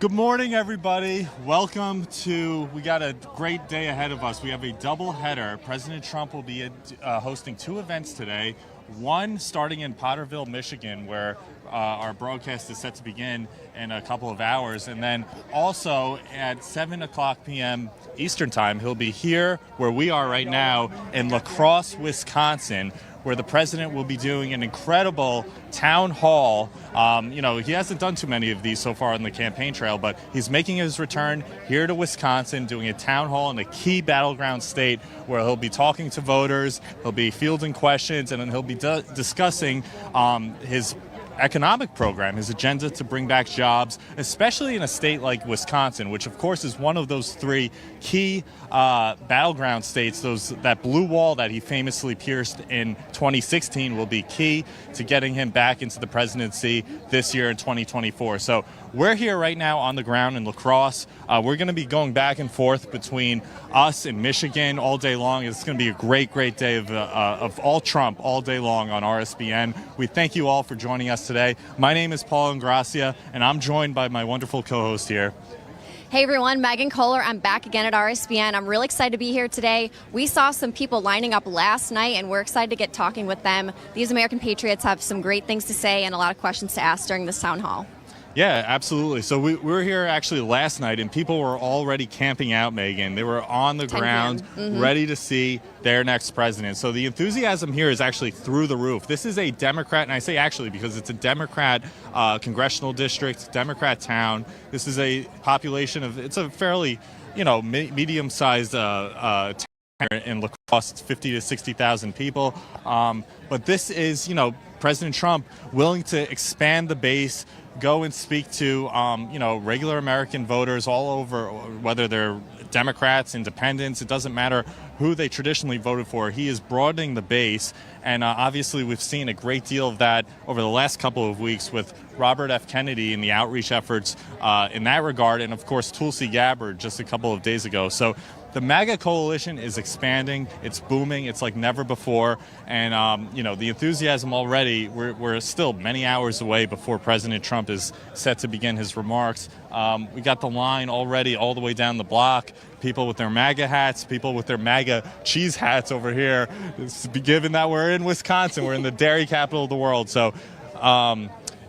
Good morning, everybody. Welcome to, we got a great day ahead of us. We have a double header. President Trump will be hosting two events today. One starting in Potterville, Michigan, where our broadcast is set to begin in a couple of hours. And then also at 7 o'clock p.m. Eastern Time, he'll be here where we are right now in La Crosse, Wisconsin, where the president will be doing an incredible town hall. He hasn't done too many of these so far on the campaign trail, but he's making his return here to Wisconsin, doing a town hall in a key battleground state where he'll be talking to voters, he'll be fielding questions, and then he'll be discussing his economic program, his agenda to bring back jobs, especially in a state like Wisconsin, which of course is one of those three key battleground states. That blue wall that he famously pierced in 2016 will be key to getting him back into the presidency this year in 2024. So we're here right now on the ground in La Crosse. We're going to be going back and forth between us and Michigan all day long. It's going to be a great day of all Trump all day long on RSBN. We thank you all for joining us today. My name is Paul Ingracia, and I'm joined by my wonderful co-host here. Hey everyone, Megan Kohler. I'm back again at RSBN. I'm really excited to be here today. We saw some people lining up last night, and we're excited to get talking with them. These American patriots have some great things to say and a lot of questions to ask during this town hall. Yeah, absolutely. So we were here actually last night, and people were already camping out, Megan. They were on the ground, ready to see their next president. So the enthusiasm here is actually through the roof. This is a Democrat, and I say actually because it's a Democrat congressional district, Democrat town. This is a population of, it's a fairly, medium-sized town in La Crosse. It's 50 to 60,000 people. But this is, President Trump willing to expand the base, go and speak to, regular American voters all over, whether they're Democrats, independents, it doesn't matter who they traditionally voted for. He is broadening the base, and obviously we've seen a great deal of that over the last couple of weeks with Robert F. Kennedy and the outreach efforts in that regard, and of course Tulsi Gabbard just a couple of days ago. So the MAGA coalition is expanding, it's booming, it's like never before, and the enthusiasm already, we're still many hours away before President Trump is set to begin his remarks. We got the line already all the way down the block, people with their MAGA hats, people with their MAGA cheese hats over here, given that we're in Wisconsin, we're in the dairy capital of the world, so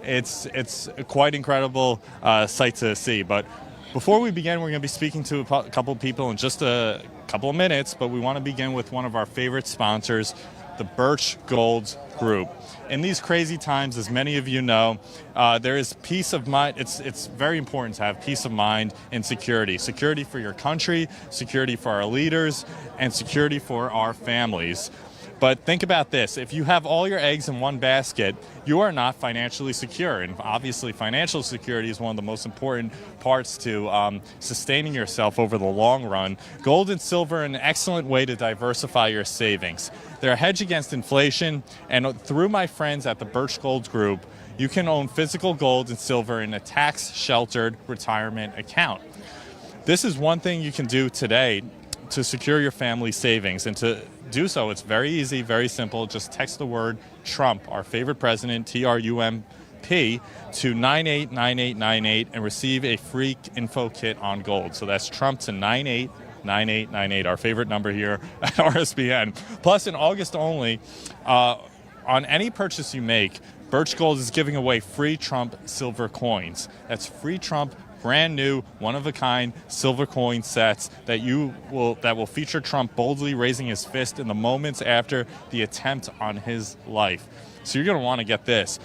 it's a quite incredible sight to see. But before we begin, we're going to be speaking to a couple of people in just a couple of minutes, but we want to begin with one of our favorite sponsors, the Birch Gold Group. In these crazy times, as many of you know, there is peace of mind. It's very important to have peace of mind and security. Security for your country, security for our leaders, and security for our families. But think about this. If you have all your eggs in one basket, you are not financially secure. And obviously, financial security is one of the most important parts to sustaining yourself over the long run. Gold and silver are an excellent way to diversify your savings. They're a hedge against inflation, and through my friends at the Birch Gold Group, you can own physical gold and silver in a tax-sheltered retirement account. This is one thing you can do today to secure your family savings, and to do so, it's very easy, very simple. Just text the word Trump, our favorite president, T-R-U-M-P, to 989898 and receive a free info kit on gold. So that's Trump to 989898, our favorite number here at RSBN. Plus, in August only, on any purchase you make, Birch Gold is giving away free Trump silver coins. That's free Trump brand new, one-of-a-kind silver coin sets that will feature Trump boldly raising his fist in the moments after the attempt on his life. So you're going to want to get this.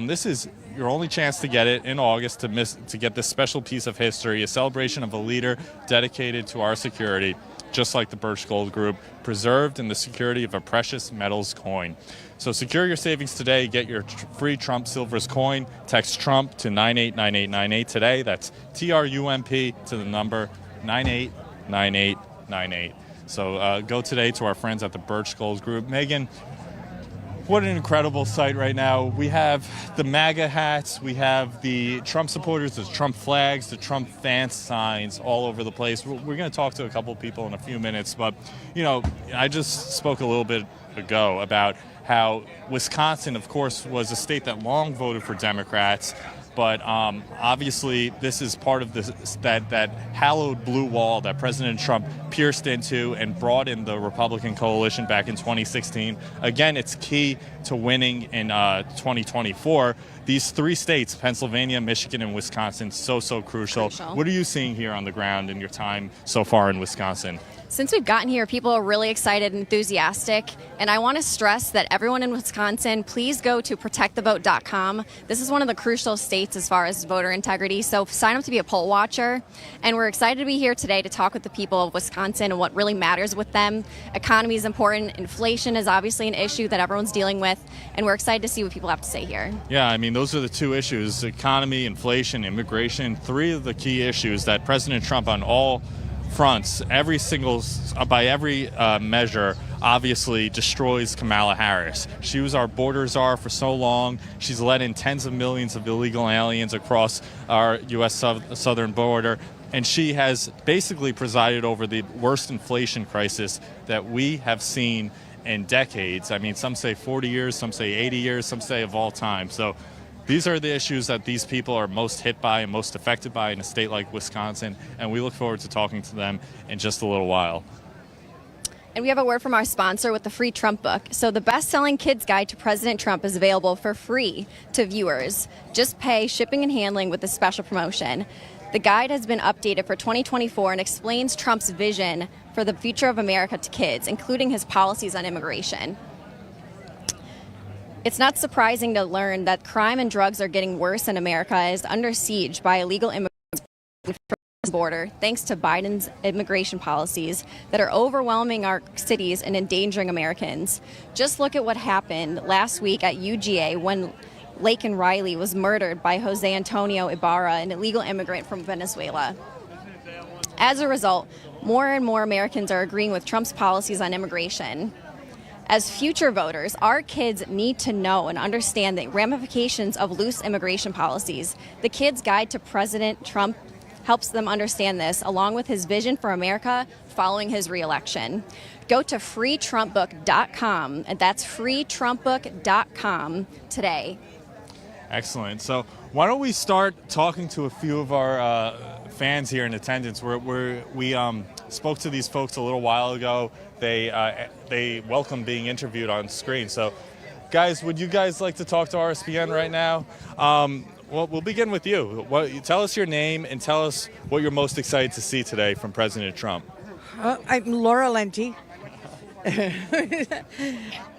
This is your only chance to get it in August to get this special piece of history, a celebration of a leader dedicated to our security, just like the Birch Gold Group, preserved in the security of a precious metals coin. So secure your savings today. Get your free Trump Silvers coin. Text Trump to 989898 today. That's T-R-U-M-P to the number 989898. So go today to our friends at the Birch Gold Group. Megan, what an incredible sight right now. We have the MAGA hats, we have the Trump supporters, the Trump flags, the Trump fan signs all over the place. We're going to talk to a couple of people in a few minutes, but, I just spoke a little bit ago about how Wisconsin, of course, was a state that long voted for Democrats, But obviously, this is part of that hallowed blue wall that President Trump pierced into and brought in the Republican coalition back in 2016. Again, it's key to winning in 2024. These 3 states, Pennsylvania, Michigan, and Wisconsin, so crucial. What are you seeing here on the ground in your time so far in Wisconsin? Since we've gotten here, people are really excited and enthusiastic, and I want to stress that everyone in Wisconsin, please go to protectthevote.com. This is one of the crucial states as far as voter integrity, so sign up to be a poll watcher. And we're excited to be here today to talk with the people of Wisconsin and what really matters with them. Economy is important. Inflation is obviously an issue that everyone's dealing with, and we're excited to see what people have to say here. Yeah, I mean, those are the 2 issues: economy, inflation, immigration. 3 of the key issues that President Trump on all fronts, by every measure, obviously destroys Kamala Harris. She was our border czar for so long. She's let in tens of millions of illegal aliens across our U.S. southern border, and she has basically presided over the worst inflation crisis that we have seen in decades. I mean, some say 40 years, some say 80 years, some say of all time. So these are the issues that these people are most hit by and most affected by in a state like Wisconsin, and we look forward to talking to them in just a little while. And we have a word from our sponsor with the free Trump book. So the best-selling kids guide to President Trump is available for free to viewers. Just pay shipping and handling with this special promotion. The guide has been updated for 2024 and explains Trump's vision for the future of America to kids, including his policies on immigration. It's not surprising to learn that crime and drugs are getting worse in America as under siege by illegal immigrants from the border, thanks to Biden's immigration policies that are overwhelming our cities and endangering Americans. Just look at what happened last week at UGA when Laken Riley was murdered by Jose Antonio Ibarra, an illegal immigrant from Venezuela. As a result, more and more Americans are agreeing with Trump's policies on immigration. As future voters, our kids need to know and understand the ramifications of loose immigration policies. The Kids Guide to President Trump helps them understand this, along with his vision for America following his reelection. Go to freetrumpbook.com, and that's freetrumpbook.com today. Excellent. So why don't we start talking to a few of our fans here in attendance. We spoke to these folks a little while ago. They welcome being interviewed on screen. So, guys, would you guys like to talk to RSBN right now? Well, we'll begin with you. Tell us your name and tell us what you're most excited to see today from President Trump. I'm Laura Lenti.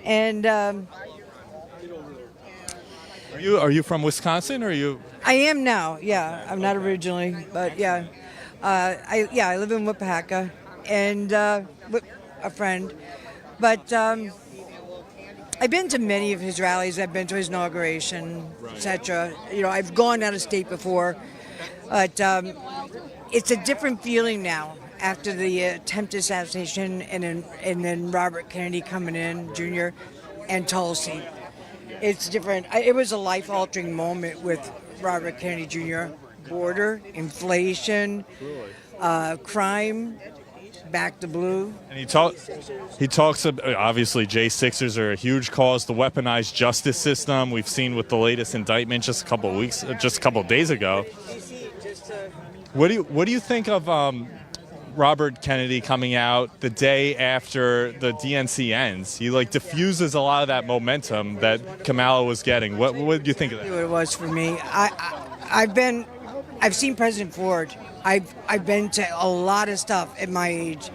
And are you from Wisconsin, or are you? I am now. Yeah, I'm not originally, but yeah, I live in Wapaka, and with a friend. But I've been to many of his rallies. I've been to his inauguration, etc. You know, I've gone out of state before, but it's a different feeling now after the attempted assassination, and then Robert Kennedy coming in, Jr., and Tulsi. It's different. It was a life-altering moment with Robert Kennedy Jr. Border, inflation, crime, back to blue. And he talks about, obviously, J6ers are a huge cause. The weaponized justice system we've seen with the latest indictment just a couple of days ago. What do you think of Robert Kennedy coming out the day after the DNC ends? He diffuses a lot of that momentum that Kamala was getting. What do you think of that? What it was for me. I've seen President Ford. I've been to a lot of stuff at my age.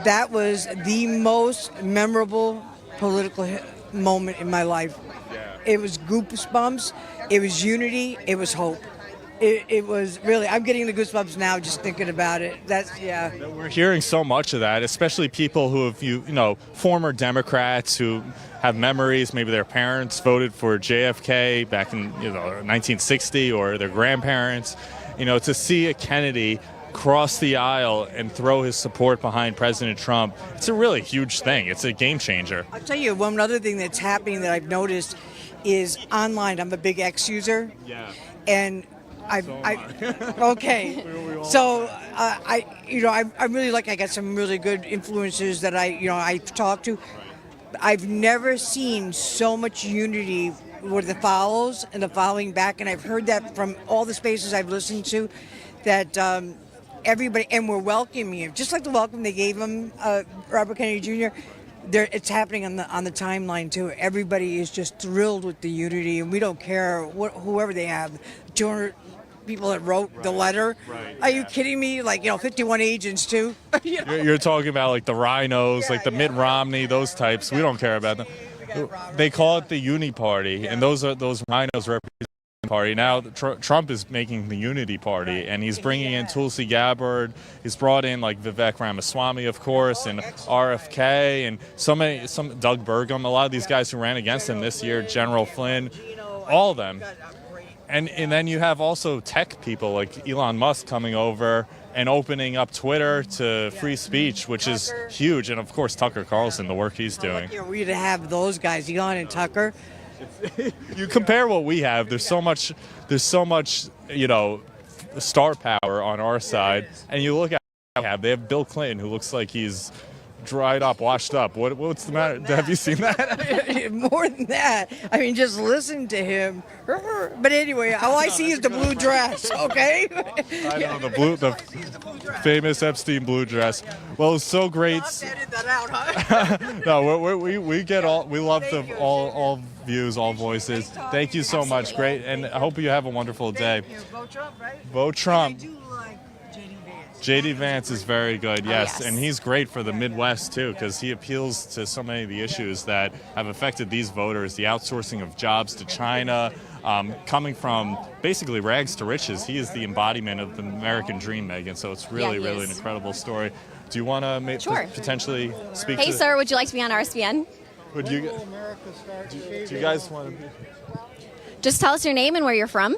That was the most memorable political moment in my life. Yeah. It was goosebumps. It was unity. It was hope. It was really, I'm getting the goosebumps now just thinking about it. We're hearing so much of that, especially people who have, former Democrats who have memories. Maybe their parents voted for JFK back in 1960, or their grandparents. To see a Kennedy cross the aisle and throw his support behind President Trump, it's a really huge thing. It's a game changer. I'll tell you, one other thing that's happening that I've noticed is online. I'm a big X user. Yeah. And okay. So I really I got some really good influencers that I talk to. I've never seen so much unity were the follows and the following back, and I've heard that from all the spaces I've listened to, that everybody, and we're welcoming him, just like the welcome they gave him, Robert Kennedy Jr. It's happening on the timeline too. Everybody is just thrilled with the unity, and we don't care whoever they have. 200 people that wrote the letter. Right. Are you kidding me? Like, 51 agents too. You're talking about like the rhinos, like the Mitt Romney, those types. We don't care about them. They call it the Uni Party, and those rhinos represent the party. Now Trump is making the Unity Party, and he's bringing in Tulsi Gabbard. He's brought in like Vivek Ramaswamy, of course, and RFK, and some Doug Burgum. A lot of these guys who ran against him this year, General Flynn, all of them. And then you have also tech people like Elon Musk coming over and opening up Twitter to free speech, which is huge. And of course, Tucker Carlson, the work he's doing. We're to have those guys, Elon and Tucker. You compare what we have. There's so much, star power on our side, and you look at what they have. They have Bill Clinton, who looks like he's dried up, washed up. What's the matter? Have you seen that? More than that. I mean, just listen to him. But anyway, all I see is the blue dress, okay? I know, the famous Epstein blue dress. Well, it's so great. Edit that out, huh? No, we get we love all views, all voices. Thank you so much. Great, and I hope you have a wonderful day. Vote Trump, right? Vote Trump. I do like J.D. Vance. J.D. Vance is very good, yes. yes. And he's great for the Midwest, too, because he appeals to so many of the issues that have affected these voters, the outsourcing of jobs to China, coming from basically rags to riches. He is the embodiment of the American dream, Megan, so it's really an incredible story. Do you want to Sure. potentially speak Hey, to... sir, would you like to be on RSBN? Would you, do you guys want to... Just tell us your name and where you're from.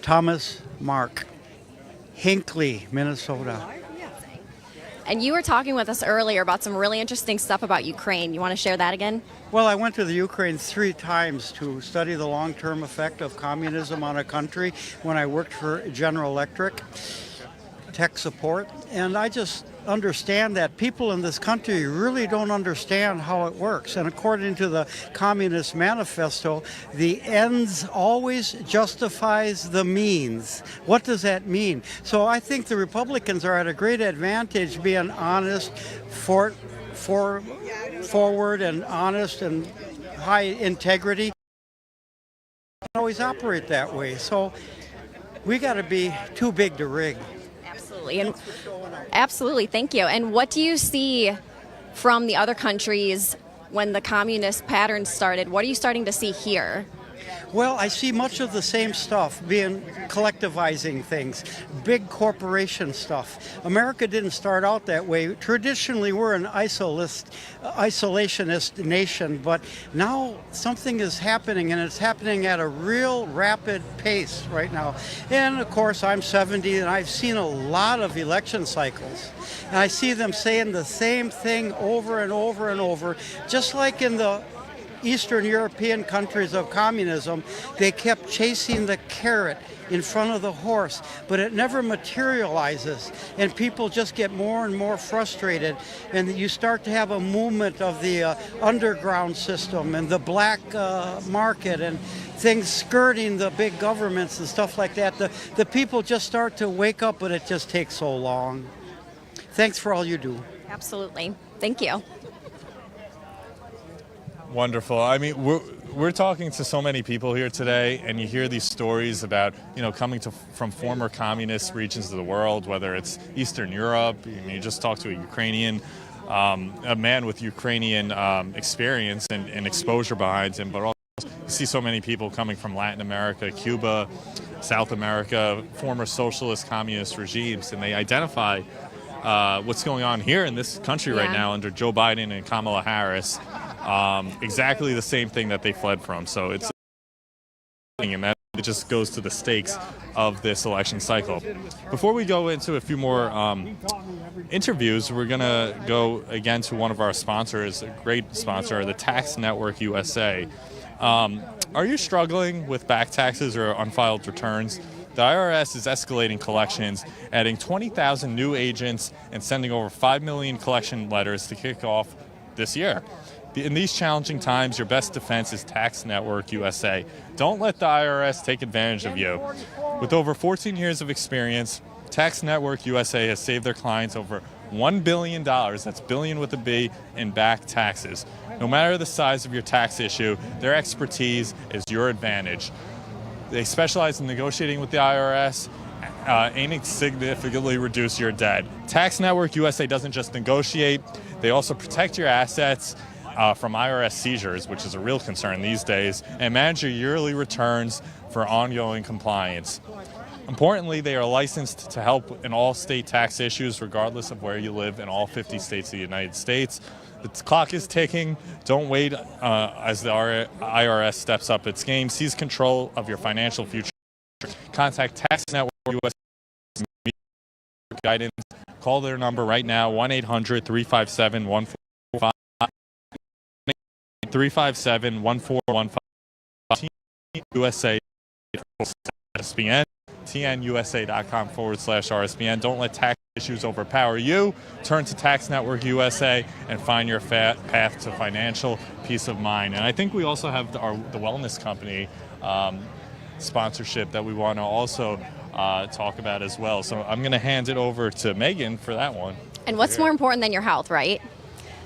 Thomas Mark, Hinckley, Minnesota. And you were talking with us earlier about some really interesting stuff about Ukraine. You want to share that again? Well, I went to the Ukraine 3 times to study the long-term effect of communism on a country when I worked for General Electric, tech support, and I just understand that people in this country really don't understand how it works. And according to the Communist Manifesto, the ends always justifies the means. What does that mean? So I think the Republicans are at a great advantage being honest, forward and honest and high integrity. They don't always operate that way. So we got to be too big to rig. Absolutely, thank you. And what do you see from the other countries when the communist pattern started? What are you starting to see here? Well, I see much of the same stuff being collectivizing things, big corporation stuff. America didn't start out that way. Traditionally, we're an isolationist nation, but now something is happening, and it's happening at a real rapid pace right now. And of course, I'm 70, and I've seen a lot of election cycles. And I see them saying the same thing over and over and over, just like in the Eastern European countries of communism. They kept chasing the carrot in front of the horse, but it never materializes, and people just get more and more frustrated, and you start to have a movement of the underground system and the black market and things skirting the big governments and stuff like that. The people just start to wake up, but it just takes so long. Thanks for all you do. Absolutely. Thank you. Wonderful. I mean, we're talking to so many people here today, and you hear these stories about, coming from former communist regions of the world, whether it's Eastern Europe. You just talked to a Ukrainian, a man with Ukrainian experience and exposure behind him, but also you see so many people coming from Latin America, Cuba, South America, former socialist communist regimes, and they identify what's going on here in this country right now under Joe Biden and Kamala Harris. Exactly the same thing that they fled from. So it's, and that it just goes to the stakes of this election cycle. Before we go into a few more interviews, we're going to go again to one of our sponsors, a great sponsor, the Tax Network USA. Are you struggling with back taxes or unfiled returns? The IRS is escalating collections, adding 20,000 new agents and sending over 5 million collection letters to kick off this year. In these challenging times, your best defense is Tax Network USA. Don't let the IRS take advantage of you. With over 14 years of experience, Tax Network USA has saved their clients over $1 billion, that's billion with a B, in back taxes. No matter the size of your tax issue, their expertise is your advantage. They specialize in negotiating with the IRS, aiming to significantly reduce your debt. Tax Network USA doesn't just negotiate, they also protect your assets from IRS seizures, which is a real concern these days, and manage your yearly returns for ongoing compliance. Importantly, they are licensed to help in all state tax issues, regardless of where you live in all 50 states of the United States. The clock is ticking. Don't wait as the IRS steps up its game. Seize control of your financial future. Contact Tax Network US guidance. Call their number right now, 1-800-357-1415. 357-1415. USA RSBN. tnusa.com/RSBN. Don't let tax issues overpower you. Turn to Tax Network USA and find your path to financial peace of mind. And I think we also have the wellness company sponsorship that we want to also talk about as well. So I'm going to hand it over to Megan for that one. And what's more important than your health, right?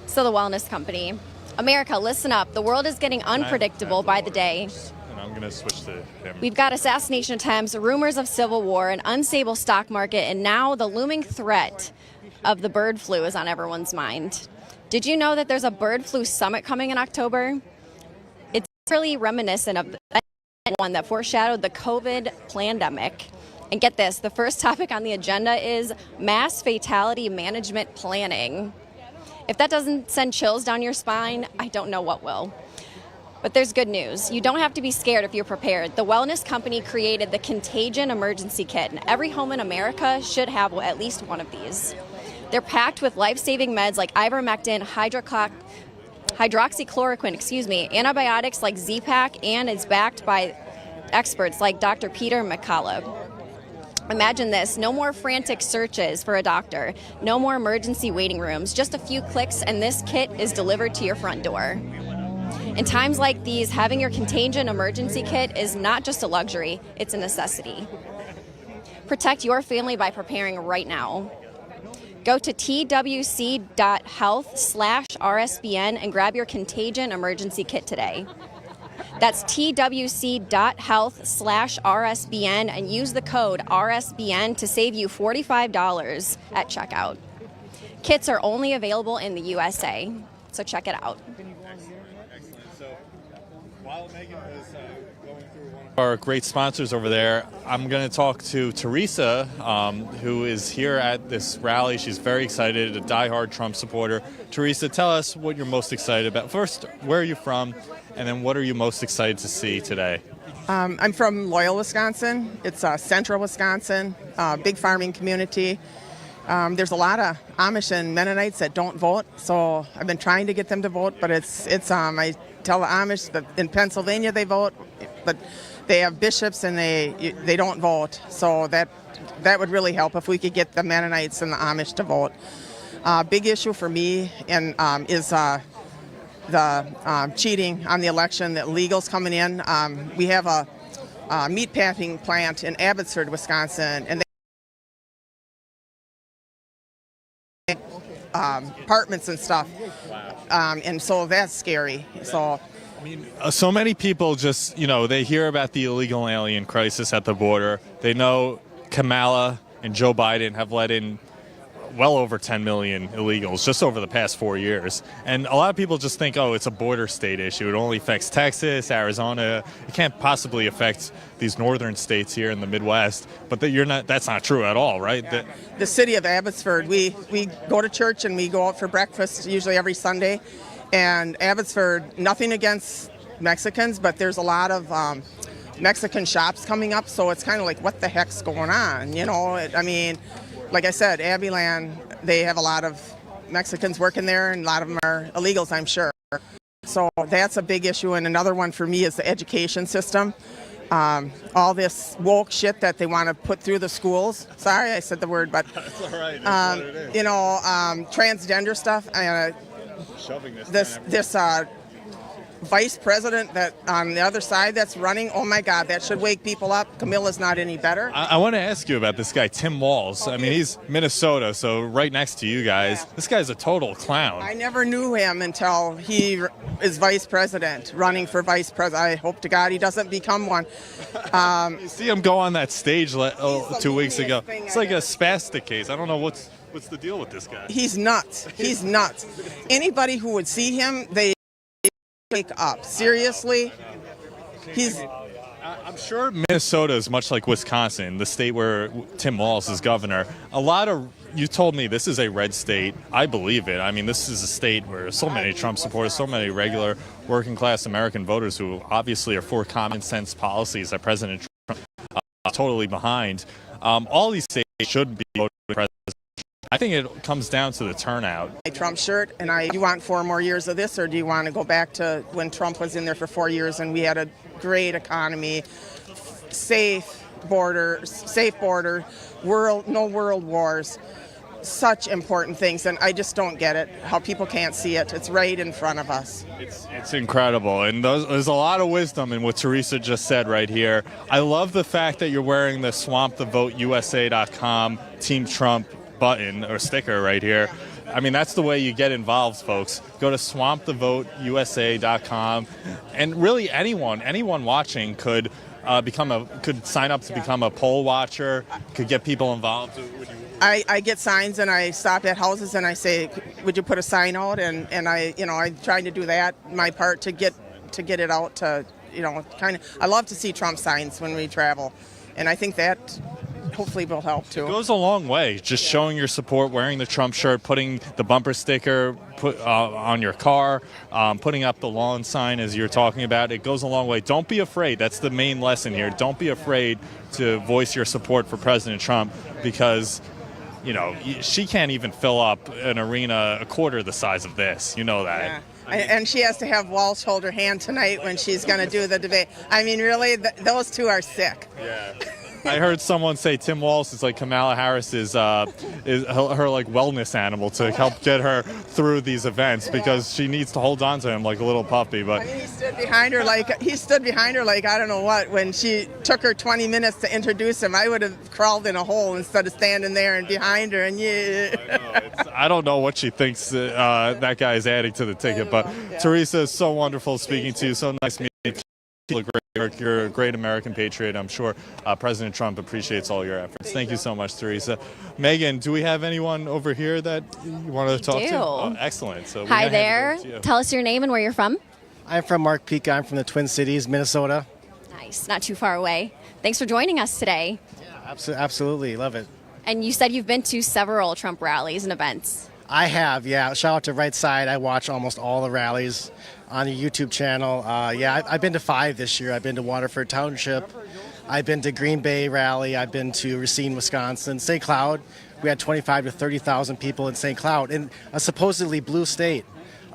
So the wellness company. America, listen up. The world is getting unpredictable by the day. I'm going to switch to him. We've got assassination attempts, rumors of civil war, an unstable stock market, and now the looming threat of the bird flu is on everyone's mind. Did you know that there's a bird flu summit coming in October? It's really reminiscent of the one that foreshadowed the COVID pandemic. And get this, the first topic on the agenda is mass fatality management planning. If that doesn't send chills down your spine, I don't know what will. But there's good news. You don't have to be scared if you're prepared. The wellness company created the Contagion Emergency Kit, and every home in America should have at least one of these. They're packed with life-saving meds like ivermectin, hydroxychloroquine, antibiotics like Z-Pak, and it's backed by experts like Dr. Peter McCullough. Imagine this, no more frantic searches for a doctor, no more emergency waiting rooms, just a few clicks and this kit is delivered to your front door. In times like these, having your Contagion Emergency Kit is not just a luxury, it's a necessity. Protect your family by preparing right now. Go to twc.health/RSBN and grab your Contagion Emergency Kit today. That's twc.health/RSBN and use the code RSBN to save you $45 at checkout. Kits are only available in the USA, so check it out. While Megan was going through one of our great sponsors over there, I'm going to talk to Teresa, who is here at this rally. She's very excited, a diehard Trump supporter. Teresa, tell us what you're most excited about. First, where are you from? And then what are you most excited to see today? I'm from Loyal, Wisconsin. It's central Wisconsin, big farming community. There's a lot of Amish and Mennonites that don't vote, so I've been trying to get them to vote, but it's I tell the Amish that in Pennsylvania they vote, but they have bishops and they don't vote, so that would really help if we could get the Mennonites and the Amish to vote. Big issue for me is the cheating on the election, the illegals coming in. We have a meat packing plant in Abbotsford, Wisconsin, and apartments and stuff, and so that's scary. So so many people just, they hear about the illegal alien crisis at the border. They know Kamala and Joe Biden have let in well over 10 million illegals just over the past 4 years. And a lot of people just think, it's a border state issue. It only affects Texas, Arizona. It can't possibly affect these northern states here in the Midwest. But that's not true at all, right? Yeah. The city of Abbotsford, we go to church and we go out for breakfast usually every Sunday. And Abbotsford, nothing against Mexicans, but there's a lot of Mexican shops coming up. So it's kind of like, what the heck's going on? Like I said, Abbeyland, they have a lot of Mexicans working there, and a lot of them are illegals, I'm sure. So that's a big issue. And another one for me is the education system. All this woke shit that they want to put through the schools. Sorry, I said the word, but That's all right. That's what it is. transgender stuff. shoving this vice president that on the other side that's running. Oh my God, that should wake people up. Camilla's not any better. I want to ask you about this guy, Tim Walz. I mean, he's Minnesota, so right next to you guys. Yeah. This guy's a total clown. I never knew him until he is vice president, running for vice president. I hope to God he doesn't become one. You see him go on that stage 2 weeks ago. It's like a spastic case. I don't know what's the deal with this guy. He's nuts. He's nuts. Anybody who would see him, they wake up. Seriously, I'm sure Minnesota is much like Wisconsin, the state where Tim Walz is governor. You told me this is a red state. I believe it. I mean, this is a state where so many Trump supporters, so many regular working class American voters who obviously are for common sense policies that President Trump is totally behind. All these states should be voting for President. I think it comes down to the turnout. My Trump shirt, and do you want 4 more years of this, or do you want to go back to when Trump was in there for 4 years and we had a great economy, safe border, no world wars, such important things, and I just don't get it, how people can't see it. It's right in front of us. It's incredible, and there's a lot of wisdom in what Teresa just said right here. I love the fact that you're wearing the SwampTheVoteUSA.com Team Trump button or sticker right here. I mean, that's the way you get involved, folks. Go to SwampTheVoteUSA.com, and really anyone watching could sign up to become a poll watcher, could get people involved. I get signs, and I stop at houses and I say, would you put a sign out? And I'm trying to do that, my part, to get it out to, I love to see Trump signs when we travel, and I think that hopefully will help too. It goes a long way, just showing your support, wearing the Trump shirt, putting the bumper sticker on your car, putting up the lawn sign as you're talking about. It goes a long way. Don't be afraid. That's the main lesson here. Don't be afraid to voice your support for President Trump, because she can't even fill up an arena a quarter the size of this. You know that. Yeah. And she has to have Walsh hold her hand tonight when she's going to do the debate. I mean, really, those two are sick. Yeah. I heard someone say Tim Walz is like Kamala Harris is her like wellness animal to help get her through these events, because she needs to hold on to him like a little puppy. But I mean, he stood behind her like I don't know what, when she took her 20 minutes to introduce him. I would have crawled in a hole instead of standing there and behind her. And I don't know what she thinks that guy is adding to the ticket. But Teresa, is so wonderful speaking to you. So nice meeting you. You're a great American patriot. I'm sure President Trump appreciates all your efforts. Thank you so much, Teresa. Megan, do we have anyone over here that you want to talk to? Oh, excellent. So hi there. Tell us your name and where you're from. I'm from Mark-Pica. I'm from the Twin Cities, Minnesota. Nice. Not too far away. Thanks for joining us today. Yeah, absolutely. Love it. And you said you've been to several Trump rallies and events. I have, yeah. Shout out to Right Side. I watch almost all the rallies on the YouTube channel. I've been to 5 this year. I've been to Waterford Township. I've been to Green Bay Rally. I've been to Racine, Wisconsin. St. Cloud, we had 25 to 30,000 people in St. Cloud, in a supposedly blue state.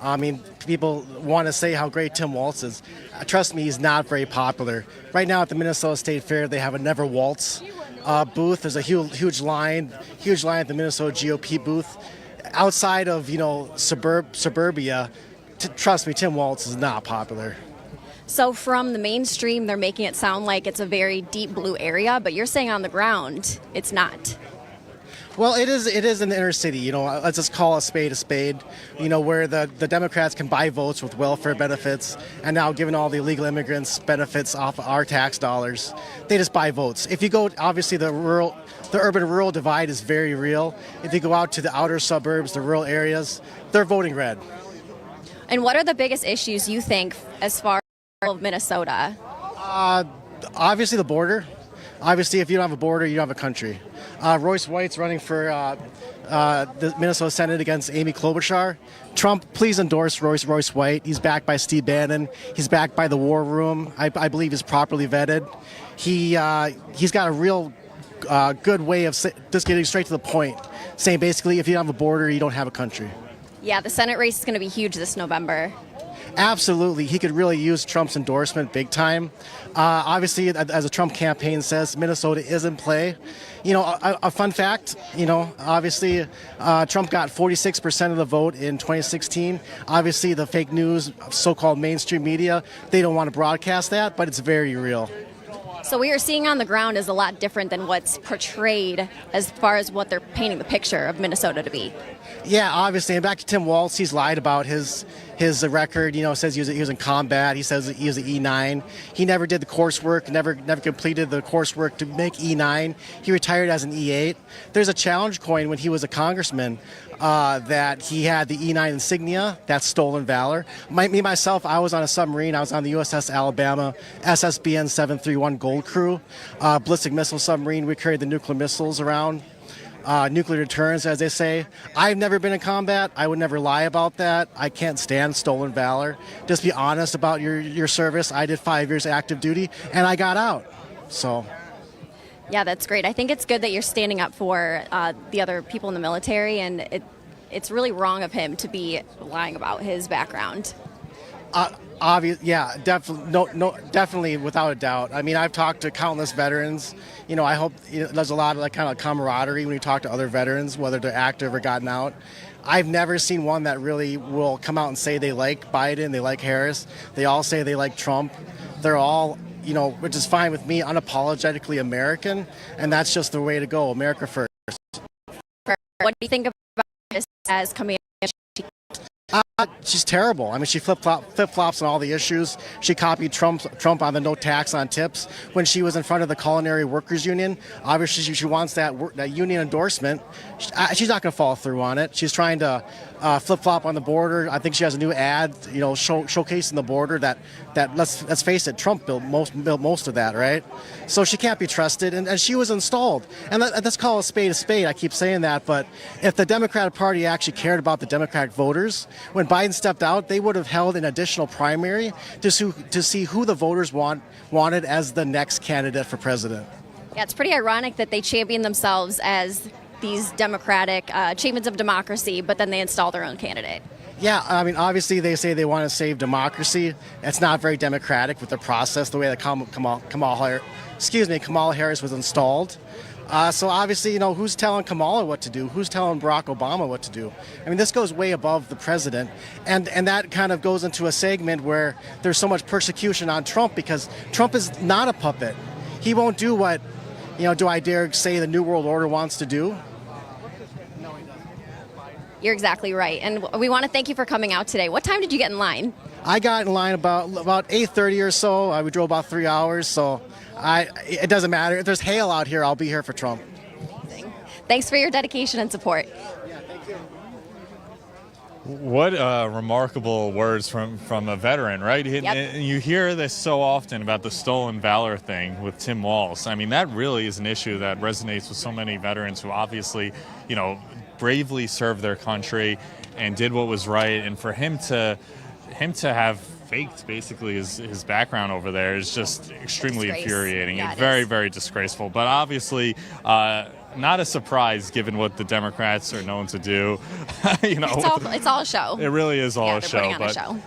I mean, people want to say how great Tim Walz is. Trust me, he's not very popular. Right now at the Minnesota State Fair, they have a Never Waltz booth. There's a huge line at the Minnesota GOP booth. Outside of, suburbia, trust me, Tim Walz is not popular. So from the mainstream, they're making it sound like it's a very deep blue area, but you're saying on the ground, it's not. Well, it is in the inner city. Let's just call a spade, where the Democrats can buy votes with welfare benefits, and now giving all the illegal immigrants benefits off our tax dollars, they just buy votes. If you go, obviously the urban-rural divide is very real. If you go out to the outer suburbs, the rural areas, they're voting red. And what are the biggest issues you think as far as Minnesota? Obviously the border. Obviously, if you don't have a border, you don't have a country. Royce White's running for the Minnesota Senate against Amy Klobuchar. Trump, please endorse Royce White. He's backed by Steve Bannon. He's backed by the War Room. I believe he's properly vetted. He's got a real good way of just getting straight to the point, saying basically if you don't have a border, you don't have a country. Yeah, the Senate race is going to be huge this November. Absolutely. He could really use Trump's endorsement big time. Obviously, as the Trump campaign says, Minnesota is in play. A fun fact, obviously, Trump got 46% of the vote in 2016. Obviously, the fake news, so-called mainstream media, they don't want to broadcast that, but it's very real. So what you're seeing on the ground is a lot different than what's portrayed as far as what they're painting the picture of Minnesota to be. Yeah, obviously. And back to Tim Walz, he's lied about his record. Says he was in combat. He says he was an E9. He never did the coursework, never completed the coursework to make E9. He retired as an E8. There's a challenge coin when he was a congressman that he had the E9 insignia. That's stolen valor. Myself, I was on a submarine. I was on the USS Alabama RSBN 731 Gold Crew, ballistic missile submarine. We carried the nuclear missiles around. Nuclear deterrence, as they say. I've never been in combat. I would never lie about that. I can't stand stolen valor. Just be honest about your service. I did 5 years active duty, and I got out. So. Yeah, that's great. I think it's good that you're standing up for the other people in the military, and it's really wrong of him to be lying about his background. Yeah, definitely, definitely, without a doubt. I mean, I've talked to countless veterans. I hope there's a lot of kind of camaraderie when you talk to other veterans, whether they're active or gotten out. I've never seen one that really will come out and say they like Biden, they like Harris. They all say they like Trump. They're all, which is fine with me, unapologetically American, and that's just the way to go. America first. What do you think about this as coming? She's terrible. I mean, she flip-flops on all the issues. She copied Trump on the no tax on tips when she was in front of the Culinary Workers Union. Obviously, she wants that union endorsement. She's not going to follow through on it. She's trying to flip-flop on the border. I think she has a new ad, showcasing the border that let's face it, Trump built most of that, right? So she can't be trusted, and she was installed. And let's call a spade a spade. I keep saying that, but if the Democratic Party actually cared about the Democratic voters, when Biden stepped out, they would have held an additional primary to see who the voters wanted as the next candidate for president. Yeah, it's pretty ironic that they champion themselves as these democratic champions of democracy, but then they install their own candidate. Yeah, I mean, obviously they say they want to save democracy. It's not very democratic with the process, the way that Kamala Harris was installed. So obviously, who's telling Kamala what to do? Who's telling Barack Obama what to do? I mean, this goes way above the president. And that kind of goes into a segment where there's so much persecution on Trump because Trump is not a puppet. He won't do what, do I dare say the New World Order wants to do? You're exactly right. And we want to thank you for coming out today. What time did you get in line? I got in line about 8:30 or so. We drove about 3 hours, so it doesn't matter. If there's hail out here, I'll be here for Trump. Thanks for your dedication and support. Yeah, thank you. What remarkable words from a veteran, right? Yep. And you hear this so often about the stolen valor thing with Tim Walz. I mean, that really is an issue that resonates with so many veterans who obviously, bravely served their country and did what was right. And for him to have faked basically his background over there is just extremely infuriating. Yeah, and very, very disgraceful. But obviously, not a surprise given what the Democrats are known to do. It's all a show. It really is all a show. Putting on a show.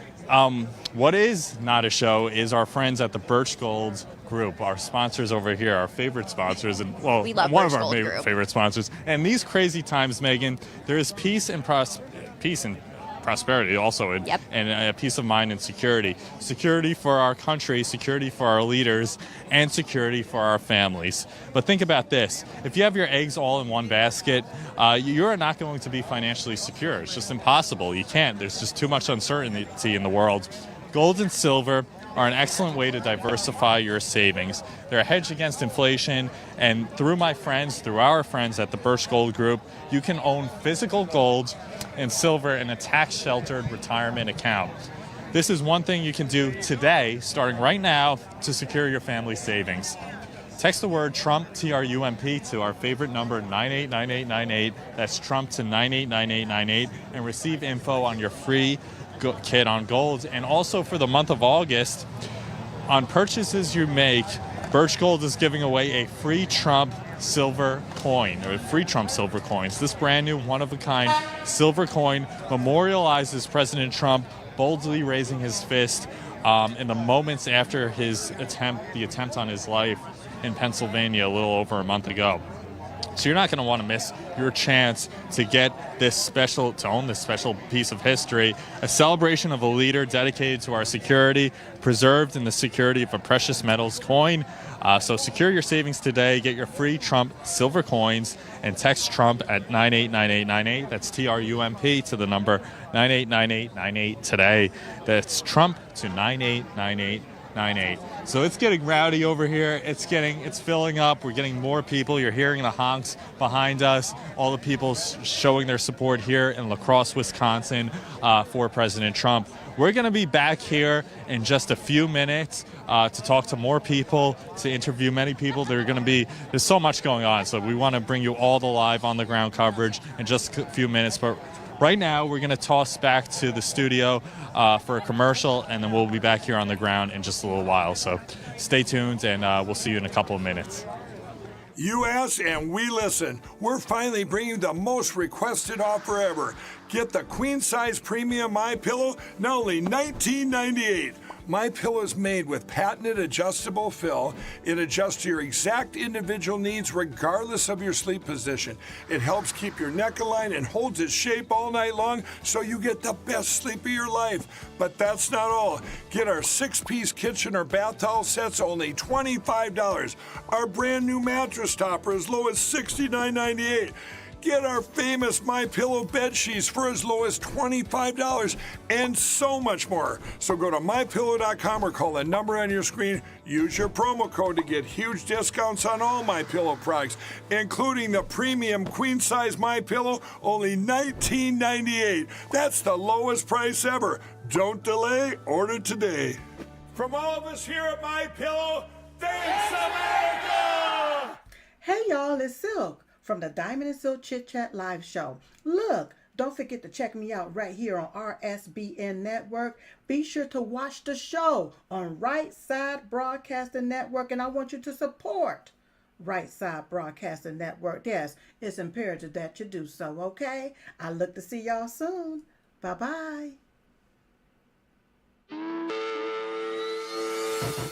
What is not a show is our friends at the Birch Gold Group, our sponsors over here, our favorite sponsors, and we love one Birch of our Gold favorite sponsors. And these crazy times, Megan, there is peace and prosperity also, and peace of mind and security. Security for our country, security for our leaders, and security for our families. But think about this. If you have your eggs all in one basket, you are not going to be financially secure. It's just impossible. You can't. There's just too much uncertainty in the world. Gold and silver are an excellent way to diversify your savings. They're a hedge against inflation, and through our friends at the Birch Gold Group, you can own physical gold and silver in a tax-sheltered retirement account. This is one thing you can do today, starting right now, to secure your family's savings. Text the word Trump, T-R-U-M-P, to our favorite number, 989898. That's Trump to 989898, and receive info on your free kit on gold. And also for the month of August, on purchases you make, Birch Gold is giving away a free Trump silver coin, or free Trump silver coins. This brand new one-of-a-kind silver coin memorializes President Trump boldly raising his fist in the moments after the attempt on his life in Pennsylvania a little over a month ago. So you're not going to want to miss your chance to own this special piece of history, a celebration of a leader dedicated to our security, preserved in the security of a precious metals coin. So secure your savings today. Get your free Trump silver coins and text Trump at 989898. That's TRUMP to the number 989898 today. That's Trump to 989898. So it's getting rowdy over here. It's filling up. We're getting more people. You're hearing the honks behind us. All the people showing their support here in La Crosse, Wisconsin, for President Trump. We're going to be back here in just a few minutes to talk to more people, to interview many people. There's so much going on, so we want to bring you all the live on-the-ground coverage in just a few minutes. But right now, we're going to toss back to the studio for a commercial, and then we'll be back here on the ground in just a little while. So stay tuned, and we'll see you in a couple of minutes. You ask and we listen. We're finally bringing the most requested offer ever. Get the queen size premium MyPillow, now only $19.98. MyPillow is made with patented adjustable fill. It adjusts to your exact individual needs regardless of your sleep position. It helps keep your neck aligned and holds its shape all night long so you get the best sleep of your life. But that's not all. Get our 6-piece kitchen or bath towel sets only $25. Our brand new mattress topper as low as $69.98. Get our famous MyPillow bed sheets for as low as $25 and so much more. So go to MyPillow.com or call the number on your screen. Use your promo code to get huge discounts on all MyPillow products, including the premium queen-size MyPillow, only $19.98. That's the lowest price ever. Don't delay, order today. From all of us here at MyPillow, thanks America! Hey y'all, it's Silk from the Diamond and Silk Chit Chat live show. Look, don't forget to check me out right here on RSBN Network. Be sure to watch the show on Right Side Broadcasting Network, and I want you to support Right Side Broadcasting Network. Yes, it's imperative that you do so, okay? I look to see y'all soon. Bye-bye.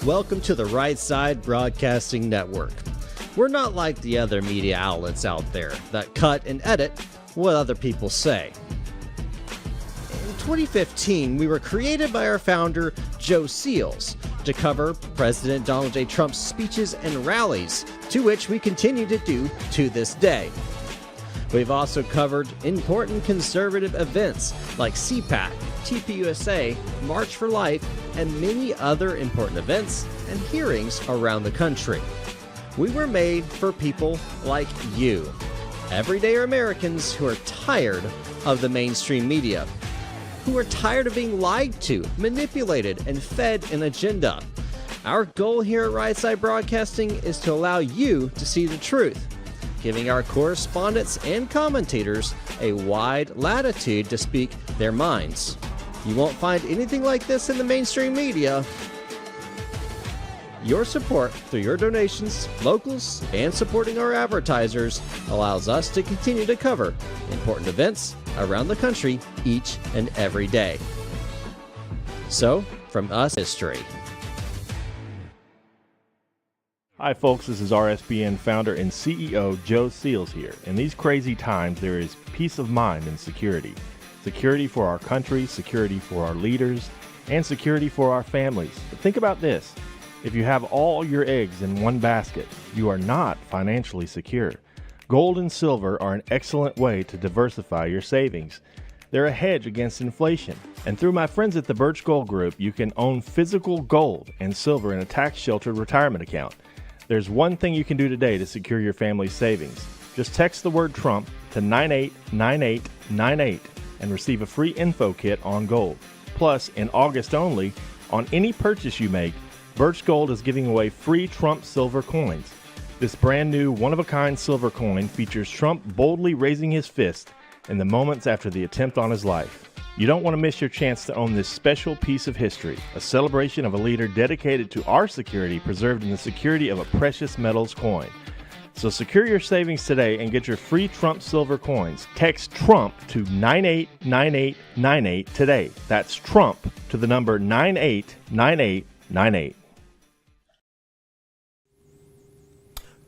Welcome to the Right Side Broadcasting Network. We're not like the other media outlets out there that cut and edit what other people say. In 2015, we were created by our founder, Joe Seals, to cover President Donald J. Trump's speeches and rallies, to which we continue to do to this day. We've also covered important conservative events like CPAC, TPUSA, March for Life, and many other important events and hearings around the country. We were made for people like you, everyday Americans who are tired of the mainstream media, who are tired of being lied to, manipulated, and fed an agenda. Our goal here at Right Side Broadcasting is to allow you to see the truth, giving our correspondents and commentators a wide latitude to speak their minds. You won't find anything like this in the mainstream media. Your support through your donations, locals, and supporting our advertisers allows us to continue to cover important events around the country each and every day. So, from us, history. Hi folks, this is RSBN founder and CEO Joe Seals here. In these crazy times, there is peace of mind and security. Security for our country, security for our leaders, and security for our families. But think about this. If you have all your eggs in one basket, you are not financially secure. Gold and silver are an excellent way to diversify your savings. They're a hedge against inflation. And through my friends at the Birch Gold Group, you can own physical gold and silver in a tax-sheltered retirement account. There's one thing you can do today to secure your family's savings. Just text the word Trump to 989898 and receive a free info kit on gold. Plus, in August only, on any purchase you make, Birch Gold is giving away free Trump silver coins. This brand new one-of-a-kind silver coin features Trump boldly raising his fist in the moments after the attempt on his life. You don't want to miss your chance to own this special piece of history, a celebration of a leader dedicated to our security preserved in the security of a precious metals coin. So secure your savings today and get your free Trump silver coins. Text Trump to 989898 today. That's Trump to the number 989898.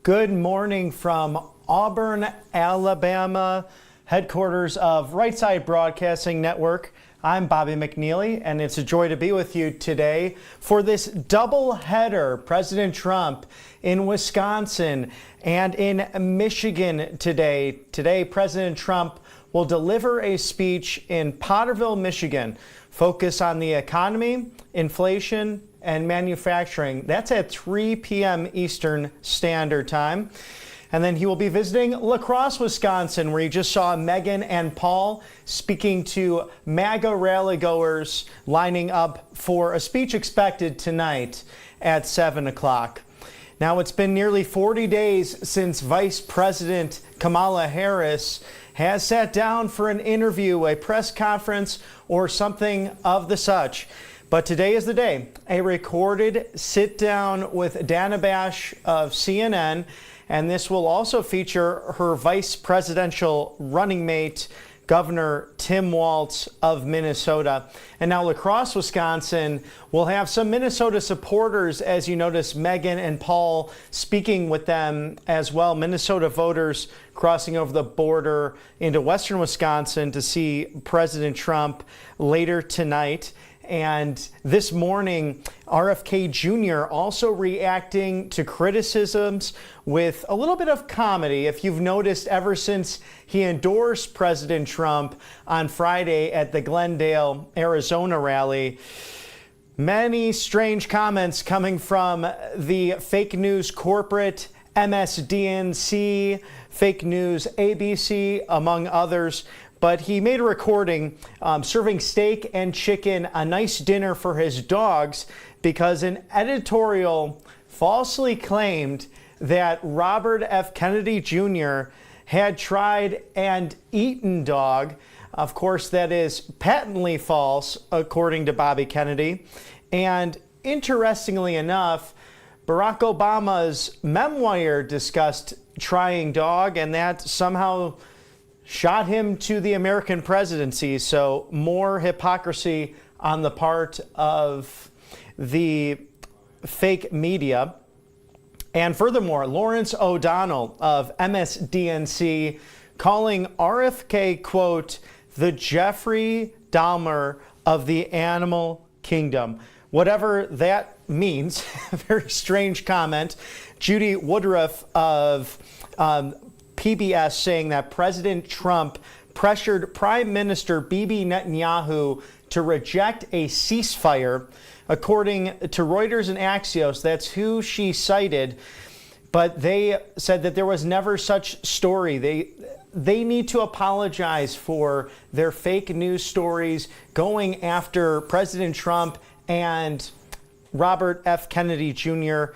Good morning from Auburn, Alabama, headquarters of Right Side Broadcasting Network. I'm Bobby McNeely, and it's a joy to be with you today for this double header. President Trump in Wisconsin and in Michigan today. Today, President Trump will deliver a speech in Potterville, Michigan, focus on the economy, inflation, and manufacturing. That's at 3 p.m. Eastern Standard Time. And then he will be visiting La Crosse, Wisconsin, where you just saw Meghan and Paul speaking to MAGA rally goers lining up for a speech expected tonight at 7 o'clock. Now, it's been nearly 40 days since Vice President Kamala Harris has sat down for an interview, a press conference, or something of the such. But today is the day. A recorded sit-down with Dana Bash of CNN, and this will also feature her vice presidential running mate, Governor Tim Walz of Minnesota. And now La Crosse, Wisconsin will have some Minnesota supporters, as you notice Meghan and Paul speaking with them as well. Minnesota voters crossing over the border into western Wisconsin to see President Trump later tonight. And this morning, RFK Jr. also reacting to criticisms with a little bit of comedy. If you've noticed, ever since he endorsed President Trump on Friday at the Glendale, Arizona rally, many strange comments coming from the fake news corporate, MSDNC, fake news ABC, among others. But he made a recording serving steak and chicken, a nice dinner for his dogs, because an editorial falsely claimed that Robert F. Kennedy Jr. had tried and eaten dog. Of course, that is patently false, according to Bobby Kennedy. And interestingly enough, Barack Obama's memoir discussed trying dog, and that somehow shot him to the American presidency. So more hypocrisy on the part of the fake media. And furthermore, Lawrence O'Donnell of MSDNC calling RFK, quote, the Jeffrey Dahmer of the animal kingdom. Whatever that means, a very strange comment. Judy Woodruff of PBS saying that President Trump pressured Prime Minister Bibi Netanyahu to reject a ceasefire. According to Reuters and Axios, that's who she cited, but they said that there was never such story. They need to apologize for their fake news stories going after President Trump and Robert F. Kennedy Jr.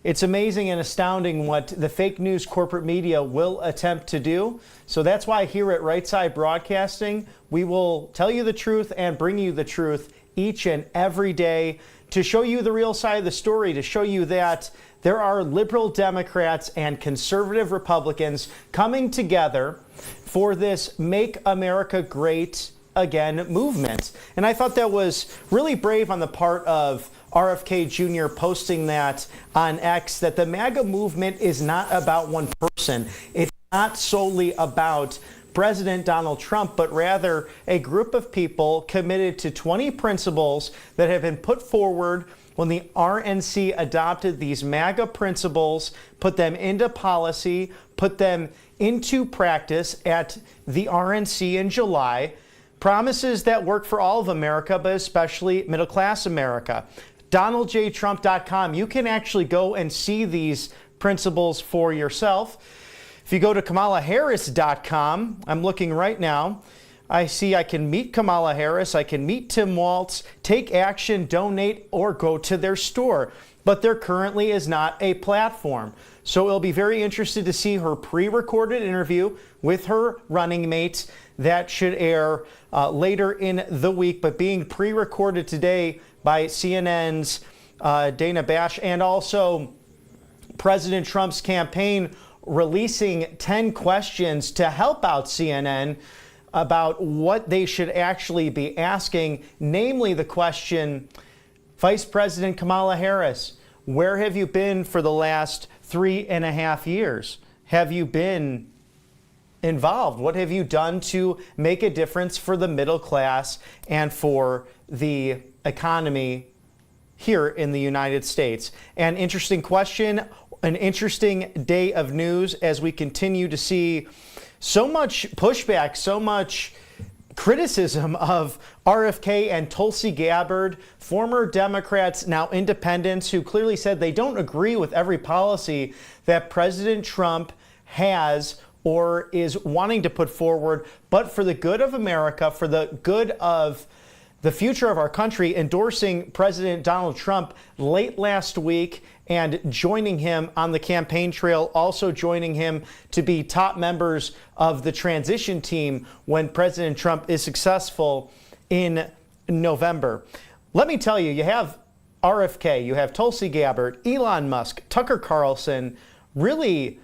It's amazing and astounding what the fake news corporate media will attempt to do. So that's why here at Right Side Broadcasting, we will tell you the truth and bring you the truth each and every day to show you the real side of the story, to show you that there are liberal Democrats and conservative Republicans coming together for this Make America Great Again movement. And I thought that was really brave on the part of RFK Jr. posting that on X, that the MAGA movement is not about one person. It's not solely about President Donald Trump, but rather a group of people committed to 20 principles that have been put forward when the RNC adopted these MAGA principles, put them into policy, put them into practice at the RNC in July. Promises that work for all of America, but especially middle-class America. DonaldJTrump.com, you can actually go and see these principles for yourself. If you go to KamalaHarris.com, I'm looking right now, I see I can meet Kamala Harris, I can meet Tim Walz, take action, donate, or go to their store. But there currently is not a platform. So it'll be very interesting to see her pre-recorded interview with her running mates. That should air later in the week, but being pre-recorded today by CNN's Dana Bash, and also President Trump's campaign releasing 10 questions to help out CNN about what they should actually be asking, namely the question, Vice President Kamala Harris, where have you been for the last 3.5 years? Have you been involved? What have you done to make a difference for the middle class and for the economy here in the United States? An interesting question, an interesting day of news as we continue to see so much pushback, so much criticism of RFK and Tulsi Gabbard, former Democrats, now independents, who clearly said they don't agree with every policy that President Trump has or is wanting to put forward, but for the good of America, for the good of the future of our country, endorsing President Donald Trump late last week and joining him on the campaign trail, also joining him to be top members of the transition team when President Trump is successful in November. Let me tell you, you have RFK, you have Tulsi Gabbard, Elon Musk, Tucker Carlson, really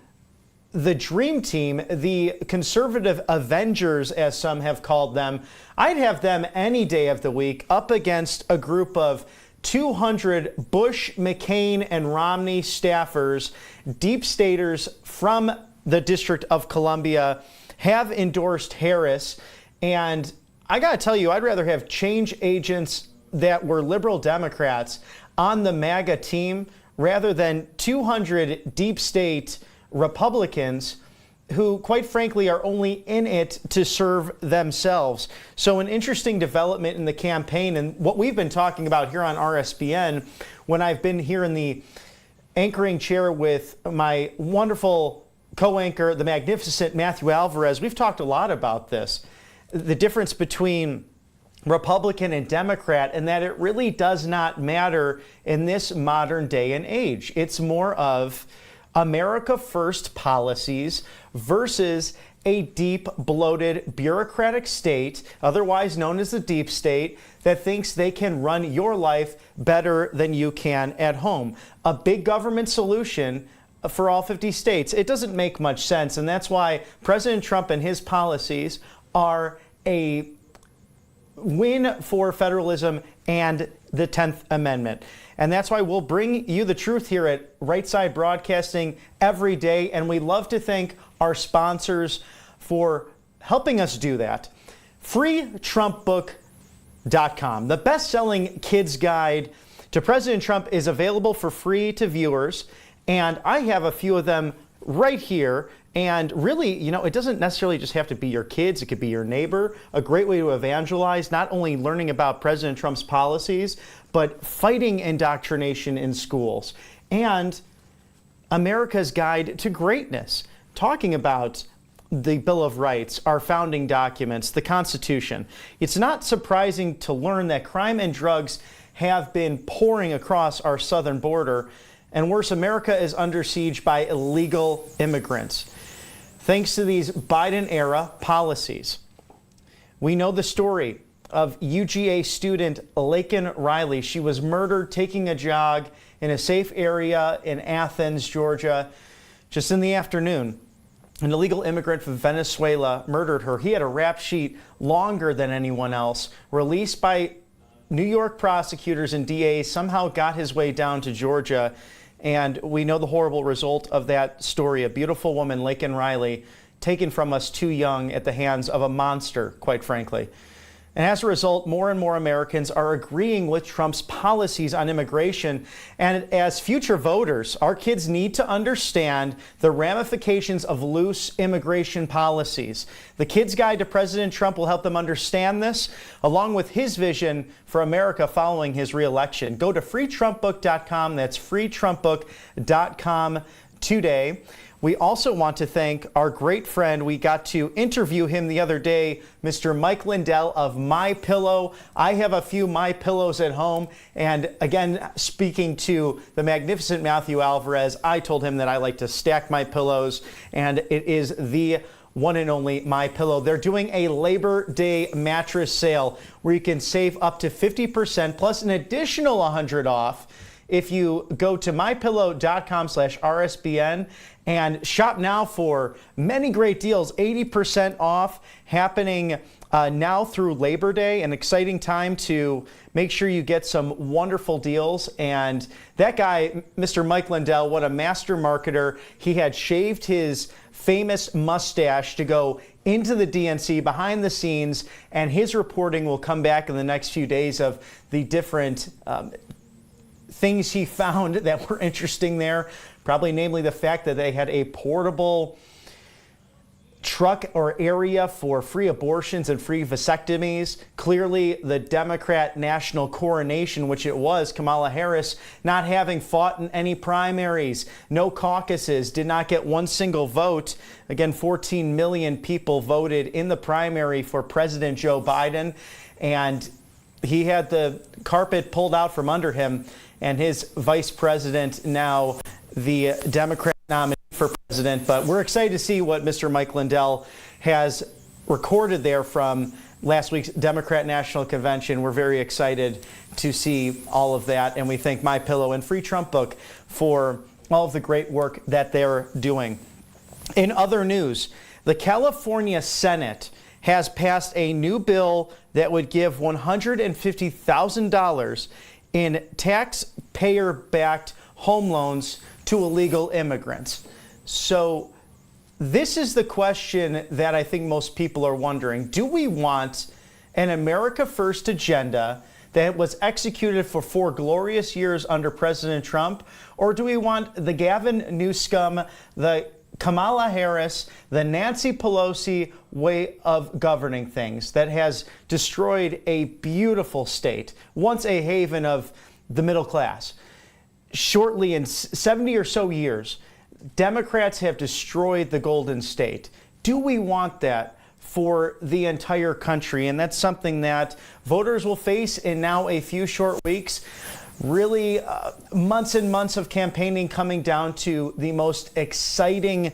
the dream team, the conservative Avengers, as some have called them. I'd have them any day of the week up against a group of 200 Bush, McCain, and Romney staffers, deep staters from the District of Columbia, have endorsed Harris. And I got to tell you, I'd rather have change agents that were liberal Democrats on the MAGA team rather than 200 deep state Republicans who, quite frankly, are only in it to serve themselves. So an interesting development in the campaign, and what we've been talking about here on RSBN when I've been here in the anchoring chair with my wonderful co-anchor, the magnificent Matthew Alvarez. We've talked a lot about this, the difference between Republican and Democrat, and that it really does not matter in this modern day and age. It's more of America First policies versus a deep, bloated, bureaucratic state, otherwise known as the deep state, that thinks they can run your life better than you can at home. A big government solution for all 50 states. It doesn't make much sense, and that's why President Trump and his policies are a win for federalism and the 10th Amendment. And that's why we'll bring you the truth here at Right Side Broadcasting every day. And we love to thank our sponsors for helping us do that. FreeTrumpBook.com. The best-selling kids guide to President Trump is available for free to viewers. And I have a few of them right here. And really, you know, it doesn't necessarily just have to be your kids. It could be your neighbor. A great way to evangelize, not only learning about President Trump's policies, but fighting indoctrination in schools. And America's Guide to Greatness, talking about the Bill of Rights, our founding documents, the Constitution. It's not surprising to learn that crime and drugs have been pouring across our southern border. And worse, America is under siege by illegal immigrants. Thanks to these Biden-era policies. We know the story of UGA student Laken Riley. She was murdered taking a jog in a safe area in Athens, Georgia, just in the afternoon. An illegal immigrant from Venezuela murdered her. He had a rap sheet longer than anyone else, released by New York prosecutors and DAs, somehow got his way down to Georgia. And we know the horrible result of that story. A beautiful woman, Laken Riley, taken from us too young at the hands of a monster, quite frankly. And as a result, more and more Americans are agreeing with Trump's policies on immigration. And as future voters, our kids need to understand the ramifications of loose immigration policies. The Kids Guide to President Trump will help them understand this, along with his vision for America following his reelection. Go to freetrumpbook.com. That's freetrumpbook.com today. We also want to thank our great friend. We got to interview him the other day, Mr. Mike Lindell of MyPillow. I have a few MyPillows at home. And again, speaking to the magnificent Matthew Alvarez, I told him that I like to stack my pillows, and it is the one and only MyPillow. They're doing a Labor Day mattress sale where you can save up to 50% plus an additional $100 off if you go to mypillow.com/RSBN and shop now for many great deals, 80% off happening now through Labor Day, an exciting time to make sure you get some wonderful deals. And that guy, Mr. Mike Lindell, what a master marketer. He had shaved his famous mustache to go into the DNC behind the scenes, and his reporting will come back in the next few days of the different things he found that were interesting there, probably namely the fact that they had a portable truck or area for free abortions and free vasectomies. Clearly, the Democrat national coronation, which it was, Kamala Harris not having fought in any primaries, no caucuses, did not get one single vote. Again, 14 million people voted in the primary for President Joe Biden, and he had the carpet pulled out from under him, and his vice president, now the Democrat nominee for president. But we're excited to see what Mr. Mike Lindell has recorded there from last week's Democrat National Convention. We're very excited to see all of that, and we thank MyPillow and Free Trump Book for all of the great work that they're doing. In other news, the California Senate has passed a new bill that would give $150,000 in taxpayer-backed home loans to illegal immigrants. So this is the question that I think most people are wondering. Do we want an America First agenda that was executed for 4 glorious years under President Trump? Or do we want the Gavin Newsom, the Kamala Harris, the Nancy Pelosi way of governing things that has destroyed a beautiful state, once a haven of the middle class? Shortly, in 70 or so years, Democrats have destroyed the Golden State. Do we want that for the entire country? And that's something that voters will face in now a few short weeks. Really, months and months of campaigning coming down to the most exciting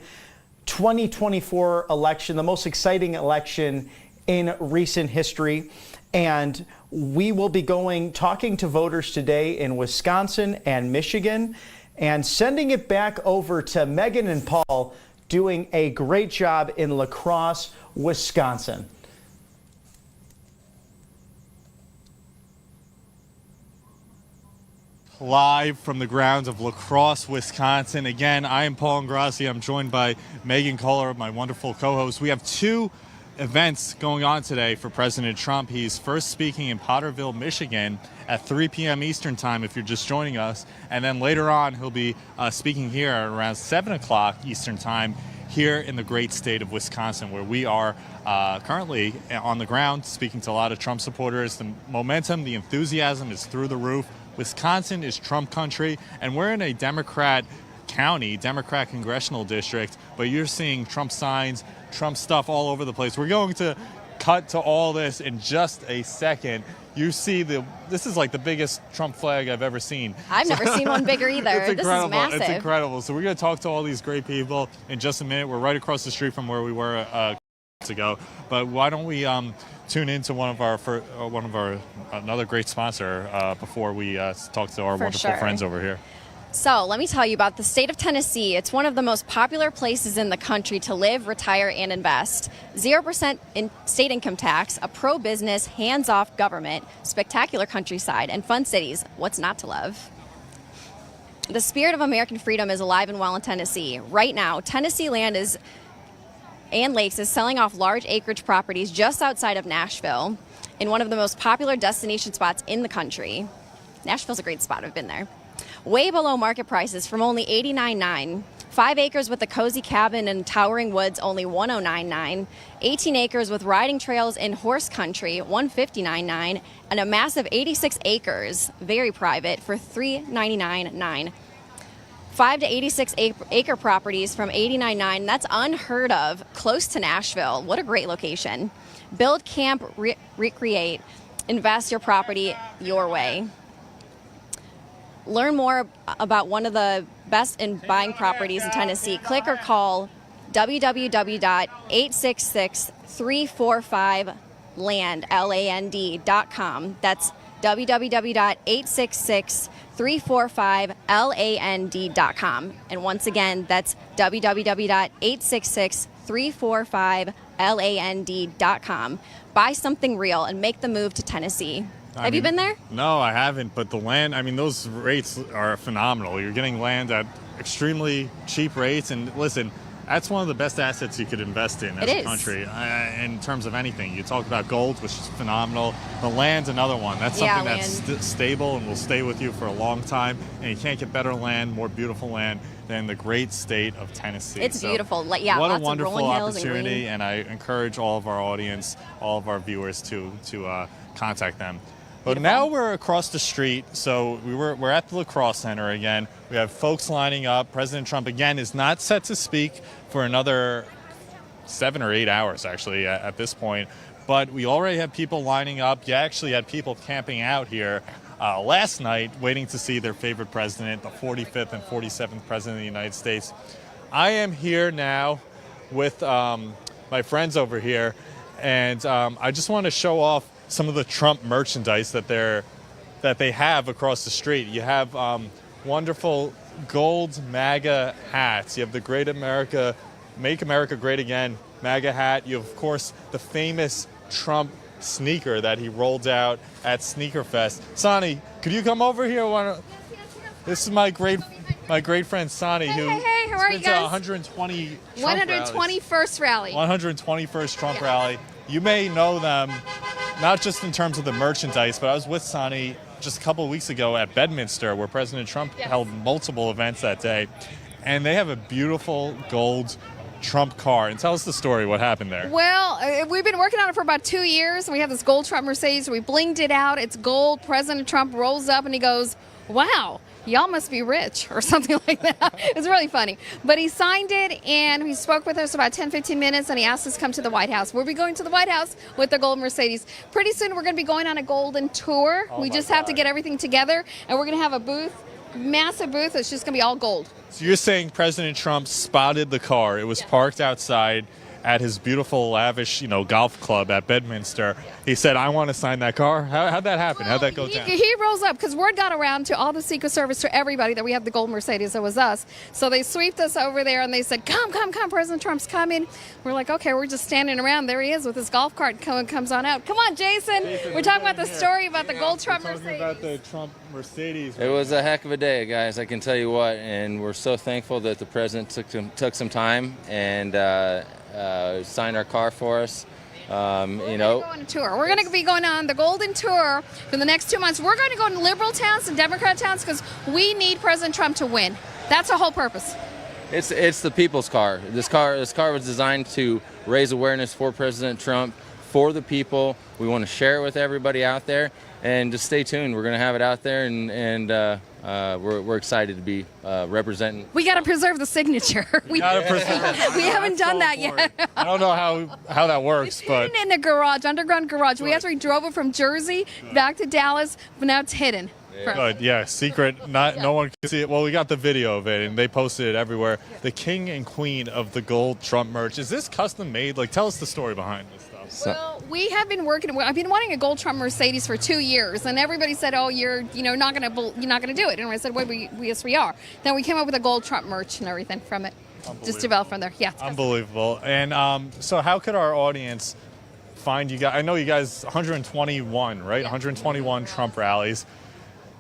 2024 election, the most exciting election in recent history. And we will be talking to voters today in Wisconsin and Michigan, and sending it back over to Megan and Paul, doing a great job in La Crosse, Wisconsin. Live from the grounds of La Crosse, Wisconsin. Again, I am Paul Ingrassi. I'm joined by Megan Kohler, my wonderful co-host. We have 2 events going on today for President Trump. He's first speaking in Potterville, Michigan at 3 p.m. Eastern time if you're just joining us. And then later on, he'll be speaking here at around 7 o'clock Eastern time here in the great state of Wisconsin, where we are currently on the ground speaking to a lot of Trump supporters. The momentum, the enthusiasm is through the roof. Wisconsin is Trump country, and we're in a Democrat county, Democrat congressional district, but you're seeing Trump signs, Trump stuff all over the place. We're going to cut to all this in just a second. You see this is like the biggest Trump flag I've ever seen. I've never seen one bigger either. It's incredible. This is massive. It's incredible. So we're going to talk to all these great people in just a minute. We're right across the street from where we were ago. But why don't we tune into another great sponsor before we talk to our wonderful friends over here. So let me tell you about the state of Tennessee. It's one of the most popular places in the country to live, retire, and invest. 0% in state income tax, a pro-business, hands-off government, spectacular countryside, and fun cities. What's not to love? The spirit of American freedom is alive and well in Tennessee. Right now, Tennessee Land and Lakes is selling off large acreage properties just outside of Nashville in one of the most popular destination spots in the country. Nashville's a great spot. I've been there. Way below market prices from only $89.9. 5 acres with a cozy cabin and towering woods, only $109.9. 18 acres with riding trails in horse country, $159.9. And a massive 86 acres, very private, for $399.9. 5 to 86 acre properties from $89.9. That's unheard of, close to Nashville. What a great location. Build, camp, recreate, invest your property your way. Learn more about one of the best in buying properties in Tennessee. Click or call www.866-345-LAND.com. That's www.866-345-LAND.com. And once again, that's www.866-345-LAND.com. Buy something real and make the move to Tennessee. Have you been there? No, I haven't. But the land, those rates are phenomenal. You're getting land at extremely cheap rates. And listen, that's one of the best assets you could invest in as a country in terms of anything. You talk about gold, which is phenomenal. The land's another one. That's something that's stable and will stay with you for a long time. And you can't get better land, more beautiful land than the great state of Tennessee. It's beautiful. Yeah, what lots a wonderful of rolling hills opportunity, and I encourage all of our audience, all of our viewers to contact them. But now we're across the street, so we're at the Lacrosse Center again. We have folks lining up. President Trump, again, is not set to speak for another 7 or 8 hours, actually, at this point. But we already have people lining up. You actually had people camping out here last night waiting to see their favorite president, the 45th and 47th president of the United States. I am here now with my friends over here, and I just want to show off some of the Trump merchandise that they have across the street. You have wonderful gold MAGA hats. You have the Great America, Make America Great Again MAGA hat. You have, of course, the famous Trump sneaker that he rolled out at Sneaker Fest. Sonny, could you come over here? This is my great friend Sonny, Hey, how are you guys? 120 121st rally. 121st Trump rally. You may know them, not just in terms of the merchandise, but I was with Sonny just a couple of weeks ago at Bedminster, where President Trump held multiple events that day. And they have a beautiful gold Trump car. And tell us the story, what happened there. Well, we've been working on it for about 2 years. We have this gold Trump Mercedes. We blinged it out. It's gold. President Trump rolls up and he goes, "Wow, y'all must be rich," or something like that. It's really funny. But he signed it, and he spoke with us about 10, 15 minutes, and he asked us to come to the White House. We'll be going to the White House with the gold Mercedes. Pretty soon, we're going to be going on a golden tour. We just have to get everything together, and we're going to have a booth, massive booth. It's just going to be all gold. So you're saying President Trump spotted the car. It was parked outside at his beautiful, lavish, golf club at Bedminster. He said, "I want to sign that car." How'd that happen? How'd that go down? He rolls up because word got around to all the Secret Service, to everybody, that we have the gold Mercedes. It was us. So they sweeped us over there and they said, come, President Trump's coming. We're like, okay, we're just standing around. There he is with his golf cart. Comes on out. Come on, Jason. We're talking about the story about the gold Trump Mercedes. About the Trump Mercedes. It was a heck of a day, guys, I can tell you what. And we're so thankful that the president took some time and signed our car for us. We're going on a tour. We're going to be going on the Golden Tour for the next 2 months. We're going to go to liberal towns and Democrat towns because we need President Trump to win. That's the whole purpose. It's the people's car. This car was designed to raise awareness for President Trump, for the people. We want to share it with everybody out there, and just stay tuned. We're going to have it out there, and we're excited to be representing. We got to preserve the signature. We haven't done that yet. I don't know how that works, but hidden in the garage, underground garage. We actually drove it from Jersey back to Dallas, but now it's hidden. Good, yeah, secret. No one can see it. Well, we got the video of it, and they posted it everywhere. The king and queen of the gold Trump merch. Is this custom made? Tell us the story behind this stuff. Well, we have been working. I've been wanting a gold Trump Mercedes for 2 years, and everybody said, "Oh, you're not gonna do it." And I said, "Well, yes, we are." Then we came up with a gold Trump merch and everything from it. Just developed from there. Yeah, it's unbelievable. And so, how could our audience find you guys? I know you guys 121, right? 121 Trump rallies.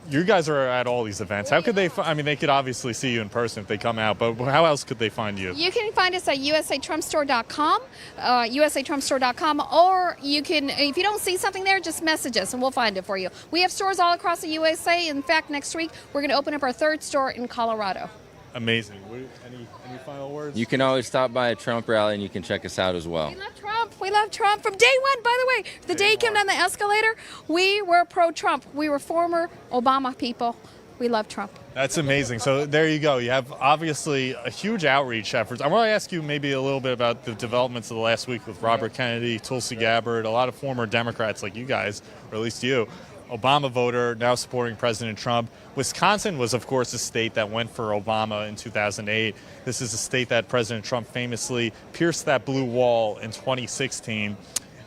You guys are at all these events. How could they? They could obviously see you in person if they come out, but how else could they find you? You can find us at usatrumpstore.com, usatrumpstore.com, or you can, if you don't see something there, just message us and we'll find it for you. We have stores all across the USA. In fact, next week we're going to open up our 3rd store in Colorado. Amazing. Any final words? You can always stop by a Trump rally and you can check us out as well. We love Trump. We love Trump from day one, by the way. The day he came down the escalator, we were pro-Trump. We were former Obama people. We love Trump. That's amazing. So there you go. You have obviously a huge outreach efforts. I want to ask you maybe a little bit about the developments of the last week with Robert Kennedy, Tulsi Gabbard, a lot of former Democrats like you guys, or at least you. Obama voter, now supporting President Trump. Wisconsin was, of course, a state that went for Obama in 2008. This is a state that President Trump famously pierced that blue wall in 2016.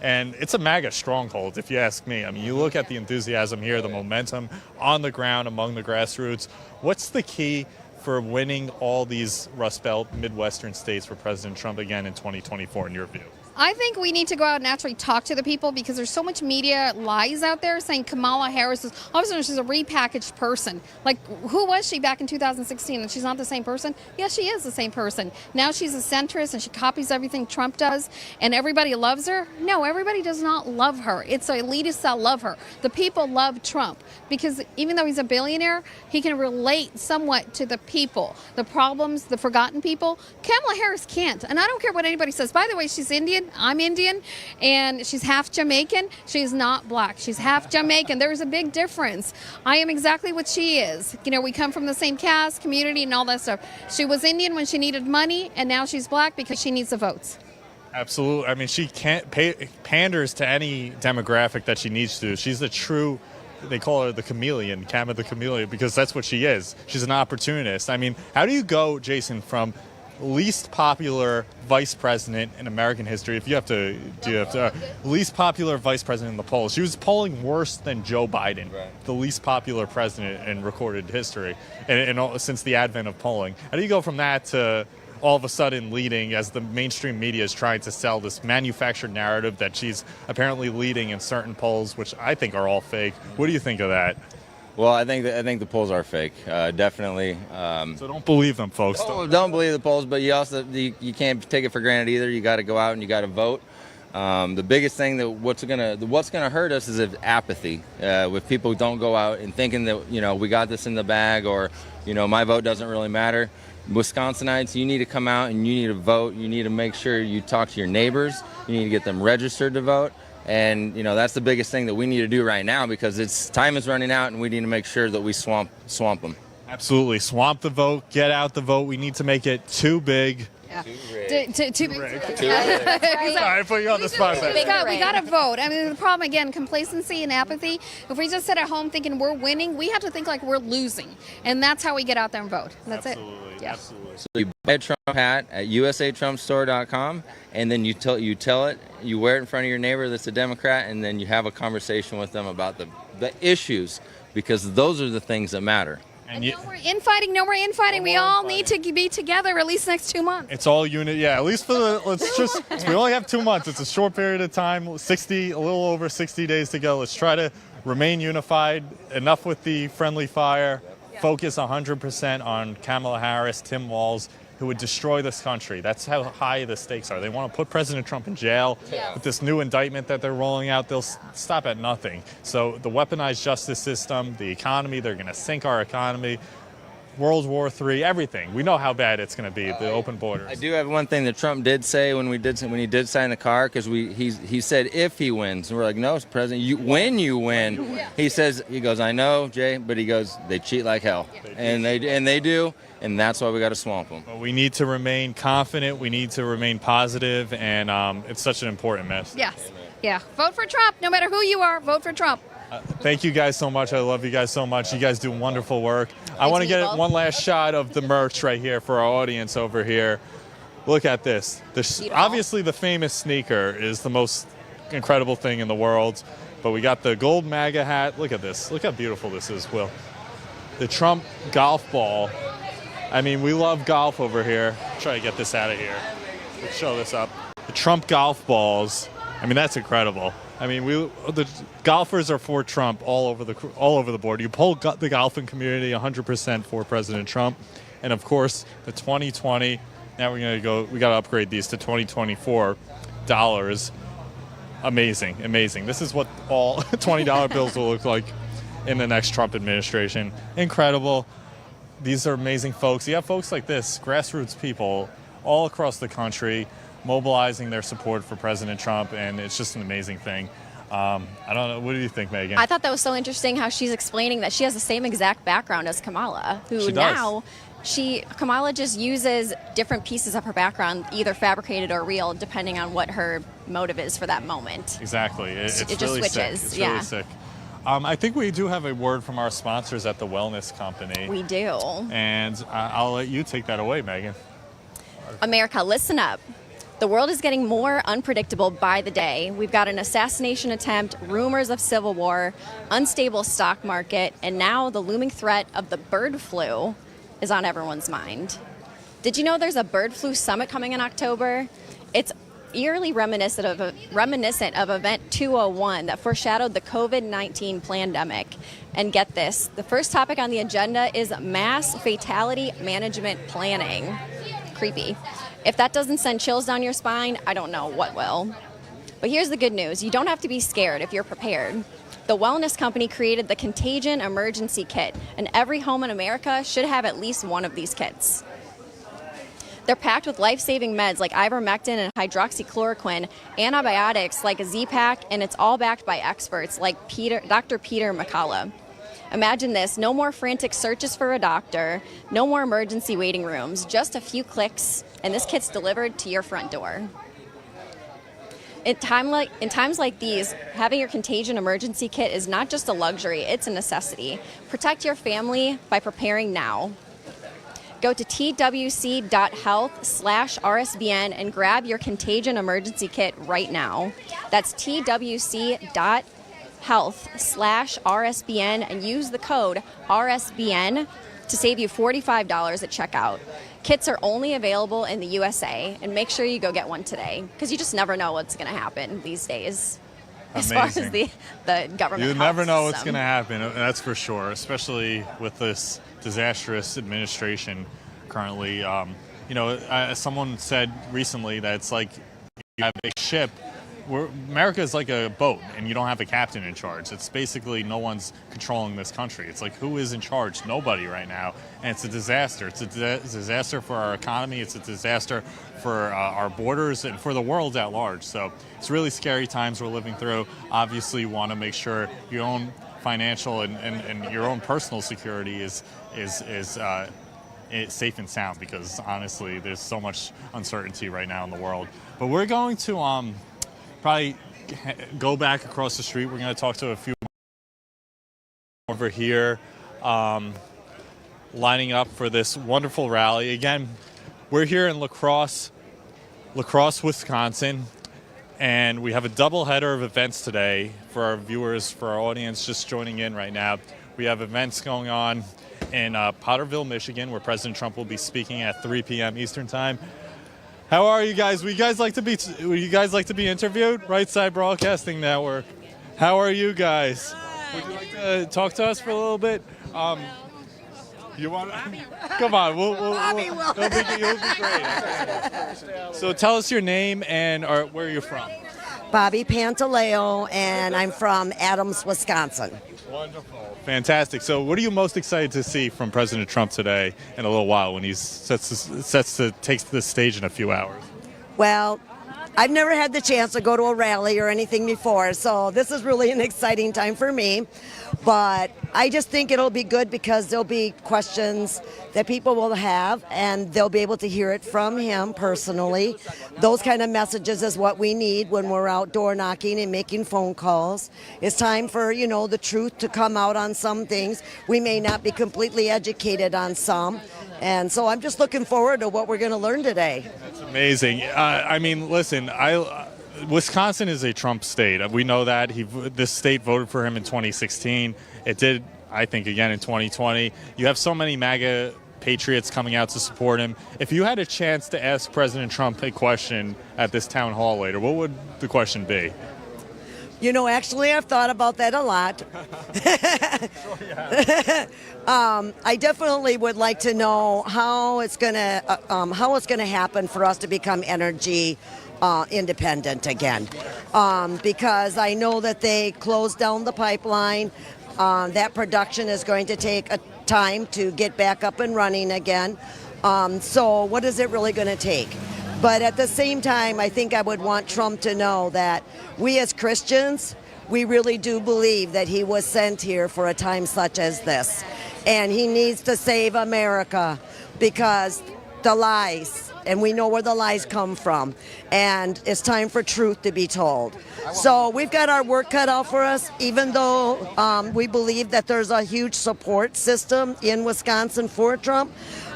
And it's a MAGA stronghold, if you ask me. I mean, you look at the enthusiasm here, the momentum on the ground among the grassroots. What's the key for winning all these Rust Belt Midwestern states for President Trump again in 2024, in your view? I think we need to go out and actually talk to the people, because there's so much media lies out there saying Kamala Harris is, all of a sudden she's a repackaged person. Like, who was she back in 2016? And she's not the same person? Yes, she is the same person. Now she's a centrist and she copies everything Trump does and everybody loves her? No, everybody does not love her. It's the elitists that love her. The people love Trump because even though he's a billionaire, he can relate somewhat to the people, the problems, the forgotten people. Kamala Harris can't. And I don't care what anybody says. By the way, she's Indian. I'm Indian, and she's half Jamaican. She's not black. She's half Jamaican. There's a big difference. I am exactly what she is. You know, we come from the same caste, community, and all that stuff. She was Indian when she needed money, and now she's black because she needs the votes. Absolutely. I mean, she can't panders to any demographic that she needs to. She's the true, they call her the chameleon, Kama the chameleon, because that's what she is. She's an opportunist. I mean, how do you go, Jason, from least popular vice president in American history, least popular vice president in the polls? She was polling worse than Joe Biden, the least popular president in recorded history, and since the advent of polling. How do you go from that to all of a sudden leading, as the mainstream media is trying to sell this manufactured narrative that she's apparently leading in certain polls, which I think are all fake? What do you think of that? Well, I think the polls are fake, definitely. So don't believe them, folks. Don't believe the polls, but you also you can't take it for granted either. You got to go out and you got to vote. The biggest thing that what's gonna hurt us is apathy. If people don't go out and thinking that we got this in the bag, or my vote doesn't really matter. Wisconsinites, you need to come out and you need to vote. You need to make sure you talk to your neighbors. You need to get them registered to vote. And that's the biggest thing that we need to do right now, because time is running out and we need to make sure that we swamp them. Absolutely. Swamp the vote, get out the vote. We need to make it too big. Yeah. Too big. Sorry, I put you on the spot. We got to vote. I mean, the problem, again, complacency and apathy. If we just sit at home thinking we're winning, we have to think like we're losing. And that's how we get out there and vote. That's it. Yeah. Absolutely. So you buy a Trump hat at usatrumpstore.com, and then you tell it, you wear it in front of your neighbor that's a Democrat, and then you have a conversation with them about the issues, because those are the things that matter. And no more infighting. No more infighting. We all need to be together at least next 2 months. It's all unit. Yeah, at least we only have 2 months. It's a short period of time, a little over 60 days to go. Let's try to remain unified. Enough with the friendly fire. Focus 100% on Kamala Harris, Tim Walz, who would destroy this country. That's how high the stakes are. They want to put President Trump in jail. With this new indictment that they're rolling out, they'll stop at nothing. So the weaponized justice system, the economy, they're going to sink our economy. World War III, everything. We know how bad it's going to be, the open borders. I do have one thing that Trump did say when he did sign the car, because he said if he wins, and we're like, no, President, when you win. He goes, I know, Jay, but he goes, they cheat like hell, and they do, and that's why we got to swamp them. But we need to remain confident. We need to remain positive, and it's such an important message. Yes, yeah. Vote for Trump. No matter who you are, vote for Trump. Thank you guys so much. I love you guys so much. You guys do wonderful work. I want to get one last shot of the merch right here for our audience over here. Look at this. Obviously, the famous sneaker is the most incredible thing in the world, but we got the gold MAGA hat. Look at this. Look how beautiful this is, Will. The Trump golf ball. I mean, we love golf over here. Try to get this out of here. Let's show this up. The Trump golf balls. I mean, that's incredible. I mean, the golfers are for Trump all over the board. You poll the golfing community 100% for President Trump, and of course the 2020. Now we got to upgrade these to 2024 dollars. Amazing. This is what all $20 bills will look like in the next Trump administration. Incredible. These are amazing folks. You have folks like this, grassroots people all across the country, mobilizing their support for President Trump, and it's just an amazing thing. I don't know. What do you think, Megan? I thought that was so interesting how she's explaining that she has the same exact background as Kamala, who Kamala just uses different pieces of her background, either fabricated or real, depending on what her motive is for that moment. Exactly. It just really switches. Sick. It's really sick. I think we do have a word from our sponsors at the Wellness Company. We do. And I'll let you take that away, Megan. America, listen up. The world is getting more unpredictable by the day. We've got an assassination attempt, rumors of civil war, unstable stock market, and now the looming threat of the bird flu is on everyone's mind. Did you know there's a bird flu summit coming in October? It's eerily reminiscent of Event 201 that foreshadowed the COVID-19 pandemic. And get this, the first topic on the agenda is mass fatality management planning. Creepy. If that doesn't send chills down your spine, I don't know what will. But here's the good news. You don't have to be scared if you're prepared. The wellness company created the Contagion Emergency Kit, and every home in America should have at least one of these kits. They're packed with life-saving meds like ivermectin and hydroxychloroquine, antibiotics like a Z-Pak, and it's all backed by experts like Dr. Peter McCullough. Imagine this, no more frantic searches for a doctor, no more emergency waiting rooms, just a few clicks, and this kit's delivered to your front door. In times like these, having your Contagion Emergency Kit is not just a luxury, it's a necessity. Protect your family by preparing now. Go to twc.health/RSBN and grab your Contagion Emergency Kit right now. That's twc.health/RSBN and use the code RSBN to save you $45 at checkout. Kits are only available in the USA, and make sure you go get one today because you just never know what's going to happen these days. Amazing. As far as the government. You never know what's going to happen, that's for sure, especially with this disastrous administration currently. Someone said recently that it's like you have a ship. America is like a boat, and you don't have a captain in charge. It's basically no one's controlling this country. It's like, who is in charge? Nobody right now. And it's a disaster. It's a disaster for our economy. It's a disaster for our borders and for the world at large. So it's really scary times we're living through. Obviously, you want to make sure your own financial and your own personal security is safe and sound, because honestly, there's so much uncertainty right now in the world. But we're going to probably go back across the street. We're going to talk to a few over here, lining up for this wonderful rally. Again, we're here in La Crosse, Wisconsin, and we have a double header of events today for our viewers, for our audience just joining in right now. We have events going on in Potterville, Michigan, where President Trump will be speaking at 3 p.m. Eastern Time. How are you guys? Would you guys like to be interviewed? Right Side Broadcasting Network. How are you guys? Would you like to talk to us for a little bit? You want to? Come on, you'll be great. So tell us your name and where you're from. Bobby Pantaleo, and I'm from Adams, Wisconsin. Wonderful. Fantastic. So what are you most excited to see from President Trump today in a little while when he takes the stage in a few hours? Well, I've never had the chance to go to a rally or anything before, so this is really an exciting time for me. But I just think it'll be good because there'll be questions that people will have, and they'll be able to hear it from him personally. Those kind of messages is what we need when we're out door knocking and making phone calls. It's time for, the truth to come out on some things. We may not be completely educated on some. And so I'm just looking forward to what we're going to learn today. That's amazing. Listen, Wisconsin is a Trump state. We know that. This state voted for him in 2016. It did, I think, again in 2020. You have so many MAGA patriots coming out to support him. If you had a chance to ask President Trump a question at this town hall later, what would the question be? Actually, I've thought about that a lot. I definitely would like to know how it's going to happen for us to become energy independent again, because I know that they closed down the pipeline. That production is going to take a time to get back up and running again. So what is it really going to take? But at the same time, I think I would want Trump to know that we as Christians, we really do believe that he was sent here for a time such as this. And he needs to save America because the lies and we know where the lies come from, and it's time for truth to be told. So we've got our work cut out for us, even though we believe that there's a huge support system in Wisconsin for Trump.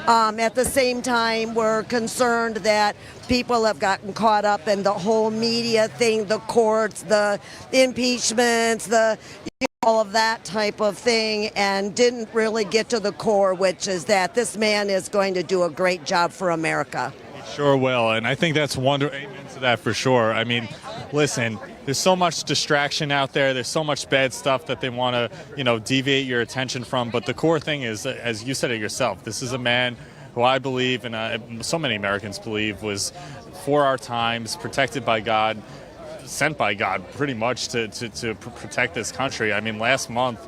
At the same time, we're concerned that people have gotten caught up in the whole media thing, the courts, the impeachments, all of that type of thing, and didn't really get to the core, which is that this man is going to do a great job for America. Sure will, and I think that's wonderful. Amen to that for sure. I mean, listen, there's so much distraction out there. There's so much bad stuff that they want to, deviate your attention from. But the core thing is, as you said it yourself, this is a man who I believe, and so many Americans believe, was for our times, protected by God, sent by God pretty much to protect this country. I mean, last month,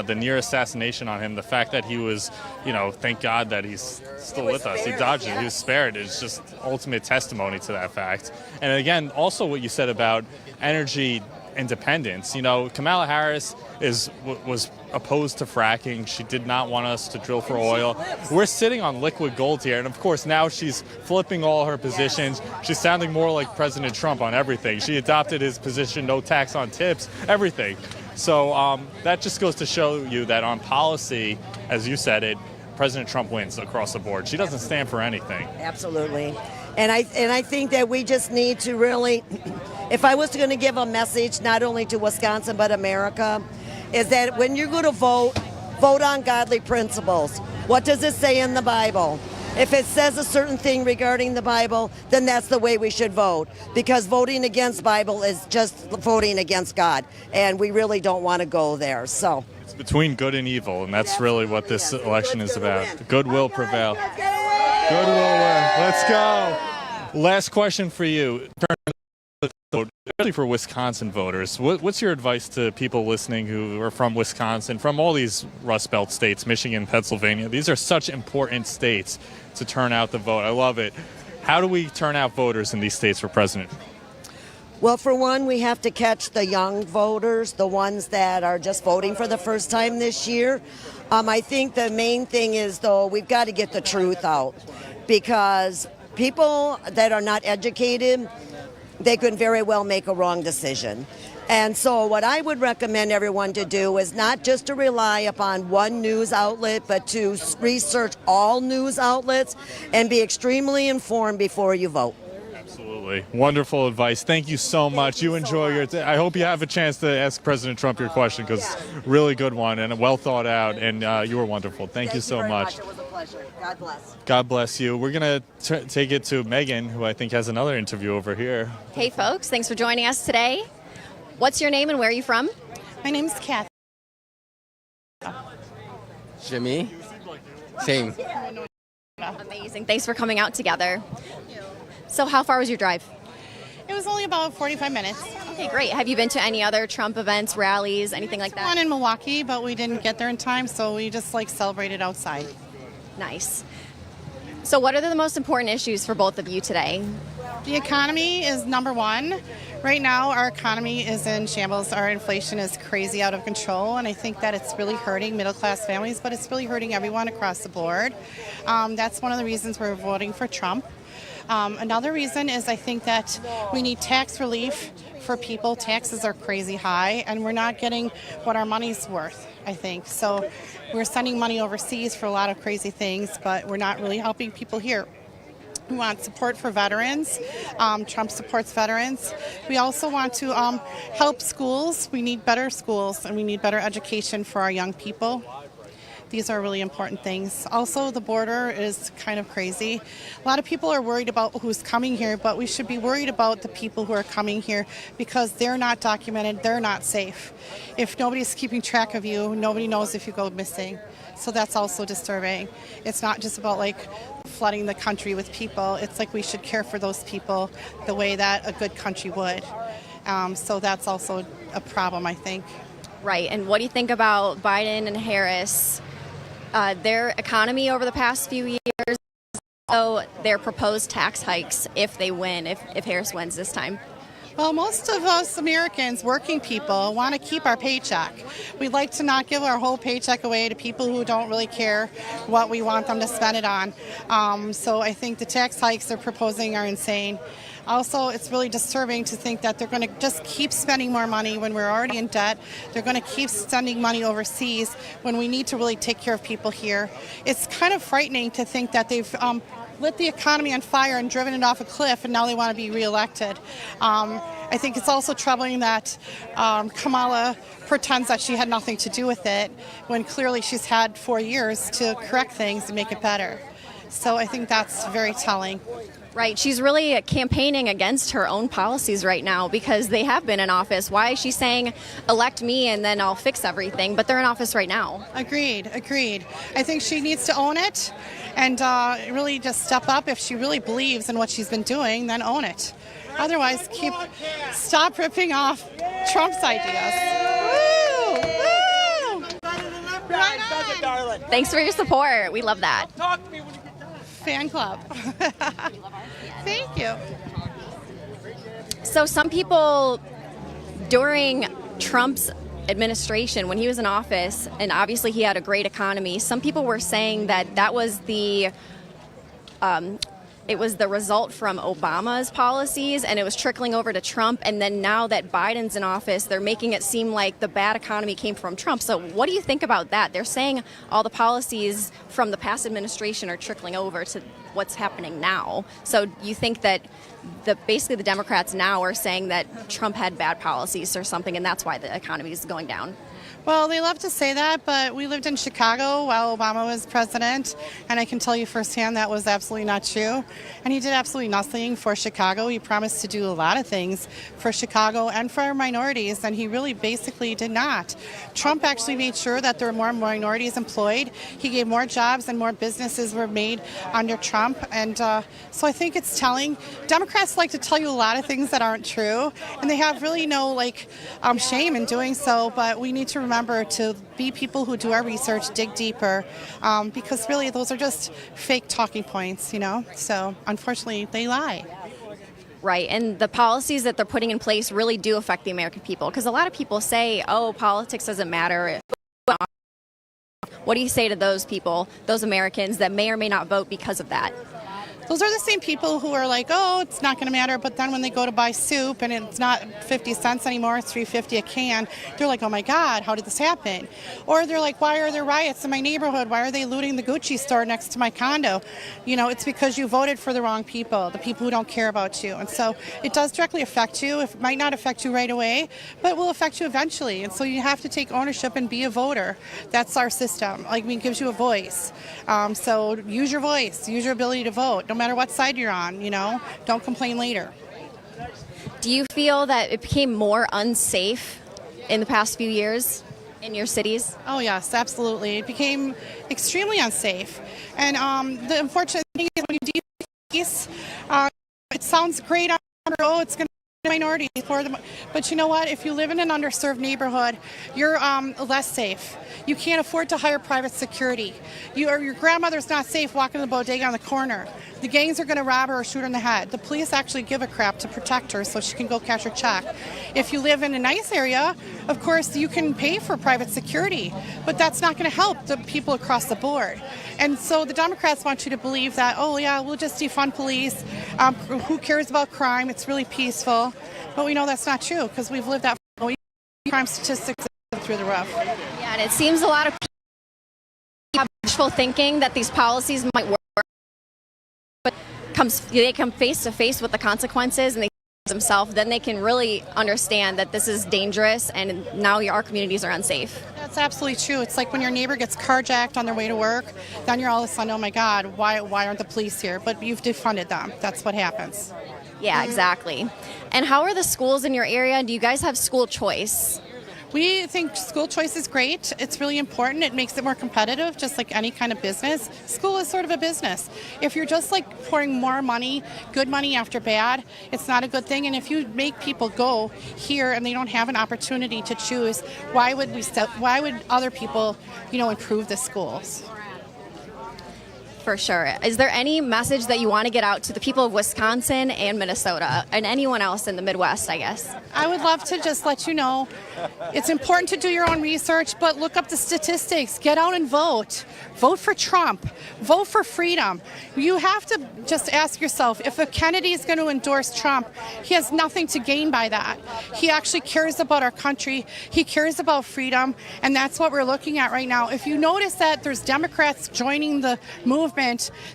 the near assassination on him, the fact that he was, thank God that he's still with us. He dodged it. He was spared. It's just ultimate testimony to that fact. And again, also what you said about energy independence. Kamala Harris was opposed to fracking. She did not want us to drill for oil. We're sitting on liquid gold here, and of course now she's flipping all her positions. She's sounding more like President Trump on everything. She adopted his position, no tax on tips, everything. So that just goes to show you that on policy, as you said it, President Trump wins across the board. She doesn't stand for anything. Absolutely. And I think that we just need to really, if I was going to give a message not only to Wisconsin but America, is that when you're going to vote on godly principles. What does it say in the Bible? If it says a certain thing regarding the Bible, then that's the way we should vote. Because voting against Bible is just voting against God. And we really don't want to go there. So it's between good and evil, and that's really what this election is about. Good will prevail. Good will win. Let's go. Last question for you. Especially for Wisconsin voters, what's your advice to people listening who are from Wisconsin, from all these Rust Belt states, Michigan, Pennsylvania? These are such important states to turn out the vote. I love it. How do we turn out voters in these states for president? Well, for one, we have to catch the young voters, the ones that are just voting for the first time this year. I think the main thing is, though, we've got to get the truth out, because people that are not educated, they could very well make a wrong decision. And so what I would recommend everyone to do is not just to rely upon one news outlet, but to research all news outlets and be extremely informed before you vote. Absolutely. Wonderful advice. Thank you so much. You enjoy your day. I hope you have a chance to ask President Trump your question, because really good one and well thought out, and you were wonderful. Thank you so much. It was a pleasure. God bless. God bless you. We're going to take it to Megan, who I think has another interview over here. Hey, folks. Thanks for joining us today. What's your name and where are you from? My name's Kathy. Jimmy. Same. Amazing. Thanks for coming out together. So how far was your drive? It was only about 45 minutes. Okay, great. Have you been to any other Trump events, rallies, anything like that? One in Milwaukee, but we didn't get there in time, so we just celebrated outside. Nice. So what are the most important issues for both of you today? The economy is number one. Right now, our economy is in shambles. Our inflation is crazy out of control, and I think that it's really hurting middle-class families, but it's really hurting everyone across the board. That's one of the reasons we're voting for Trump. Another reason is I think that we need tax relief for people. Taxes are crazy high, and we're not getting what our money's worth, I think. So we're sending money overseas for a lot of crazy things, but we're not really helping people here. We want support for veterans. Trump supports veterans. We also want to help schools. We need better schools, and we need better education for our young people. These are really important things. Also, the border is kind of crazy. A lot of people are worried about who's coming here, but we should be worried about the people who are coming here, because they're not documented, they're not safe. If nobody's keeping track of you, nobody knows if you go missing. So that's also disturbing. It's not just about flooding the country with people. It's we should care for those people the way that a good country would. So that's also a problem, I think. Right. And what do you think about Biden and Harris? Their economy over the past few years, their proposed tax hikes if they win, if Harris wins this time? Well, most of us Americans, working people, want to keep our paycheck. We'd like to not give our whole paycheck away to people who don't really care what we want them to spend it on. So I think the tax hikes they're proposing are insane. Also, it's really disturbing to think that they're going to just keep spending more money when we're already in debt. They're going to keep sending money overseas when we need to really take care of people here. It's kind of frightening to think that they've lit the economy on fire and driven it off a cliff, and now they want to be reelected. I think it's also troubling that Kamala pretends that she had nothing to do with it when clearly she's had 4 years to correct things and make it better. So I think that's very telling. Right. She's really campaigning against her own policies right now because they have been in office. Why is she saying, elect me and then I'll fix everything? But they're in office right now. Agreed. I think she needs to own it and really just step up. If she really believes in what she's been doing, then own it. Otherwise, stop ripping off Trump's ideas. Woo! Woo! Right on. Thanks for your support. We love that. Fan club. Thank you. So some people during Trump's administration, when he was in office, and obviously he had a great economy, some people were saying that was it was the result from Obama's policies and it was trickling over to Trump. And then now that Biden's in office, they're making it seem like the bad economy came from Trump. So what do you think about that? They're saying all the policies from the past administration are trickling over to what's happening now. So you think that basically the Democrats now are saying that Trump had bad policies or something, and that's why the economy is going down? Well, they love to say that, but we lived in Chicago while Obama was president, and I can tell you firsthand that was absolutely not true. And he did absolutely nothing for Chicago. He promised to do a lot of things for Chicago and for our minorities, and he really basically did not. Trump actually made sure that there were more minorities employed. He gave more jobs and more businesses were made under Trump, and so I think it's telling. Democrats like to tell you a lot of things that aren't true, and they have really no shame in doing so, but we need to remember to be people who do our research, dig deeper, because really those are just fake talking points, so unfortunately they lie. Right, and the policies that they're putting in place really do affect the American people, because a lot of people say, oh, politics doesn't matter. What do you say to those people, those Americans that may or may not vote because of that? Those are the same people who are like, oh, it's not going to matter, but then when they go to buy soup and it's not 50 cents anymore, it's $3.50 a can, they're like, oh my God, how did this happen? Or they're like, why are there riots in my neighborhood? Why are they looting the Gucci store next to my condo? It's because you voted for the wrong people, the people who don't care about you. And so it does directly affect you. It might not affect you right away, but it will affect you eventually. And so you have to take ownership and be a voter. That's our system. It gives you a voice. So use your voice, use your ability to vote. No matter what side you're on, don't complain later. Do you feel that it became more unsafe in the past few years in your cities? Oh yes, absolutely. It became extremely unsafe. And the unfortunate thing is when you do peace, it sounds great on it's going to minorities for them, but you know what? If you live in an underserved neighborhood, you're less safe. You can't afford to hire private security. Your grandmother's not safe walking the bodega on the corner. The gangs are going to rob her or shoot her in the head. The police actually give a crap to protect her so she can go cash her check. If you live in a nice area, of course, you can pay for private security, but that's not going to help the people across the board. And so the Democrats want you to believe that, oh yeah, we'll just defund police. Who cares about crime? It's really peaceful. But we know that's not true because we've lived that crime statistics through the roof. Yeah, and it seems a lot of people have wishful thinking that these policies might work, but they come face to face with the consequences and they themselves, then they can really understand that this is dangerous and now our communities are unsafe. That's absolutely true. It's like when your neighbor gets carjacked on their way to work, then you're all of a sudden, oh my God, why aren't the police here? But you've defunded them. That's what happens. Yeah, exactly. And how are the schools in your area? Do you guys have school choice? We think school choice is great. It's really important. It makes it more competitive, just like any kind of business. School is sort of a business. If you're just pouring more money, good money after bad, it's not a good thing. And if you make people go here and they don't have an opportunity to choose, why would other people, improve the schools? For sure. Is there any message that you want to get out to the people of Wisconsin and Minnesota and anyone else in the Midwest, I guess? I would love to just let you know it's important to do your own research, but look up the statistics. Get out and vote. Vote for Trump. Vote for freedom. You have to just ask yourself, if a Kennedy is going to endorse Trump, he has nothing to gain by that. He actually cares about our country. He cares about freedom, and that's what we're looking at right now. If you notice that there's Democrats joining the movement,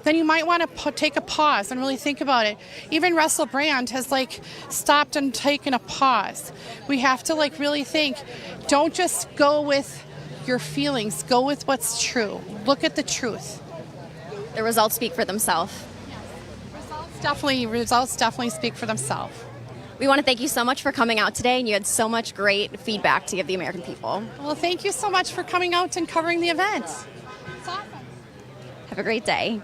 then you might want to take a pause and really think about it. Even Russell Brand has stopped and taken a pause. We have to really think. Don't just go with your feelings. Go with what's true. Look at the truth. The results speak for themselves. Results definitely speak for themselves. We want to thank you so much for coming out today, and you had so much great feedback to give the American people. Well, thank you so much for coming out and covering the event. It's awesome. Have a great day.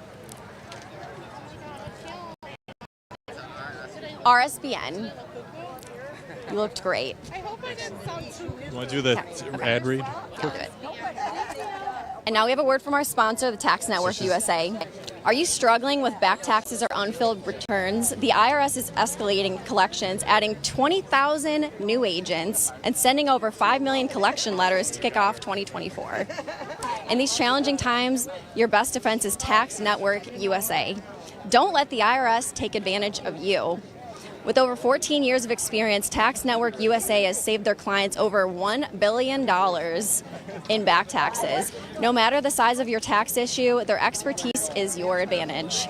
RSBN. You looked great. I hope I didn't sound too rude. You want to do the ad read? I'll do it. And now we have a word from our sponsor, the Tax Network USA. Are you struggling with back taxes or unfilled returns? The IRS is escalating collections, adding 20,000 new agents and sending over 5 million collection letters to kick off 2024. In these challenging times, your best defense is Tax Network USA. Don't let the IRS take advantage of you. With over 14 years of experience, Tax Network USA has saved their clients over $1 billion in back taxes. No matter the size of your tax issue, their expertise is your advantage.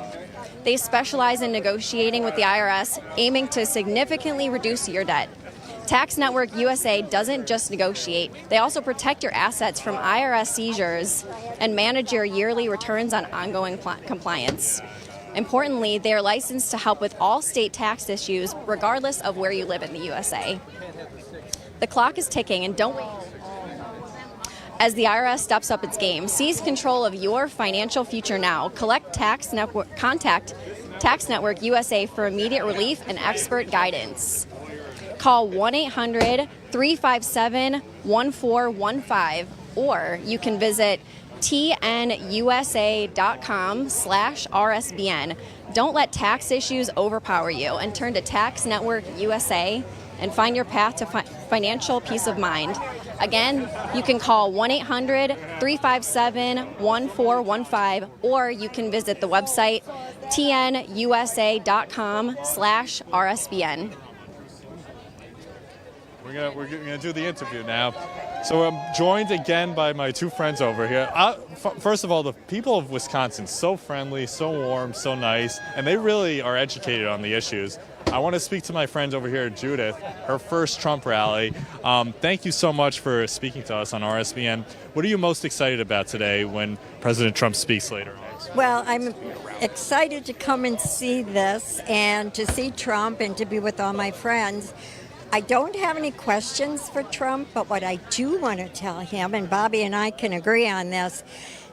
They specialize in negotiating with the IRS, aiming to significantly reduce your debt. Tax Network USA doesn't just negotiate, they also protect your assets from IRS seizures and manage your yearly returns on ongoing compliance. Importantly, they are licensed to help with all state tax issues, regardless of where you live in the USA. The clock is ticking, and don't wait as the IRS steps up its game. Seize control of your financial future now. Contact Tax Network USA for immediate relief and expert guidance. Call 1-800-357-1415, or you can visit tnusa.com/RSBN. Don't let tax issues overpower you, and turn to Tax Network USA and find your path to financial peace of mind. Again, you can call 1-800-357-1415, or you can visit the website tnusa.com/RSBN. We're gonna do the interview now. So I'm joined again by my two friends over here. First of all, the people of Wisconsin, so friendly, so warm, so nice, and they really are educated on the issues. I want to speak to my friend over here, Judith, her first Trump rally. Thank you so much for speaking to us on RSBN. What are you most excited about today when President Trump speaks later on? Well, I'm excited to come and see this and to see Trump and to be with all my friends. I don't have any questions for Trump, but what I do want to tell him, and Bobby and I can agree on this,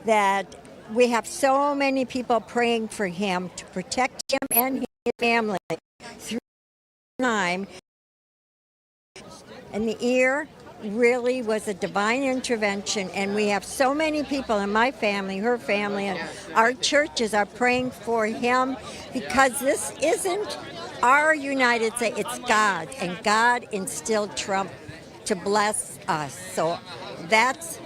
that we have so many people praying for him to protect him and his family through time. And the ear really was a divine intervention, and we have so many people in my family, her family, and our churches are praying for him, because this isn't our United States, it's God, and God instilled Trump to bless us. So that's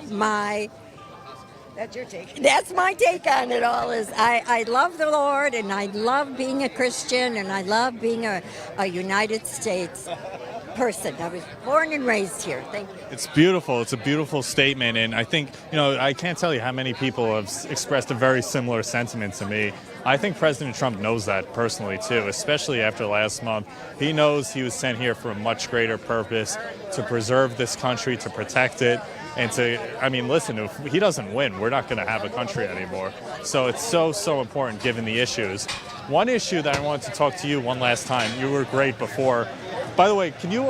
your take. That's my take on it all. Is I love the Lord, and I love being a Christian, and I love being a United States person. I was born and raised here. Thank you. It's beautiful. It's a beautiful statement, and I think, I can't tell you how many people have expressed a very similar sentiment to me. I think President Trump knows that personally, too, especially after last month. He knows he was sent here for a much greater purpose, to preserve this country, to protect it, and listen, if he doesn't win, we're not going to have a country anymore. So it's so important given the issues. One issue that I wanted to talk to you one last time, you were great before. By the way, can you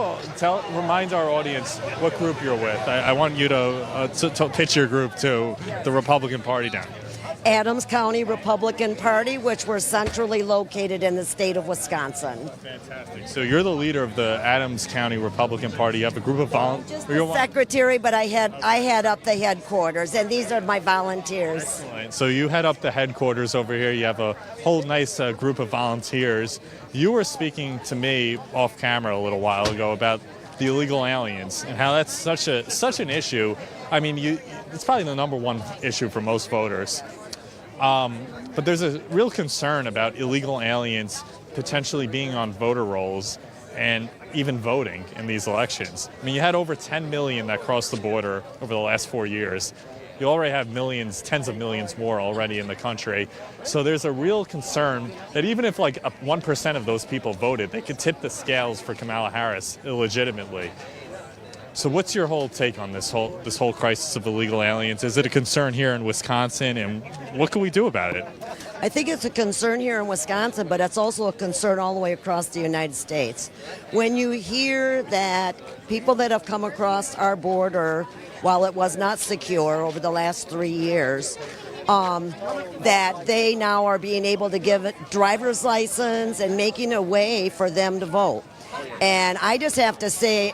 remind our audience what group you're with? I want you to pitch your group to the Republican Party down here. Adams County Republican Party, which we're centrally located in the state of Wisconsin. Fantastic. So you're the leader of the Adams County Republican Party. You have a group of volunteers. Secretary, but I head up the headquarters, and these are my volunteers. Excellent. So you head up the headquarters over here. You have a whole nice group of volunteers. You were speaking to me off camera a little while ago about the illegal aliens and how that's such an issue. I mean, it's probably the number one issue for most voters. But there's a real concern about illegal aliens potentially being on voter rolls and even voting in these elections. I mean, you had over 10 million that crossed the border over the last 4 years. You already have millions, tens of millions more already in the country. So there's a real concern that even if like 1% of those people voted, they could tip the scales for Kamala Harris illegitimately. So what's your whole take on this whole crisis of illegal aliens? Is it a concern here in Wisconsin, and what can we do about it? I think it's a concern here in Wisconsin, but it's also a concern all the way across the United States. When you hear that people that have come across our border, while it was not secure over the last 3 years, that they now are being able to give a driver's license and making a way for them to vote. And I just have to say,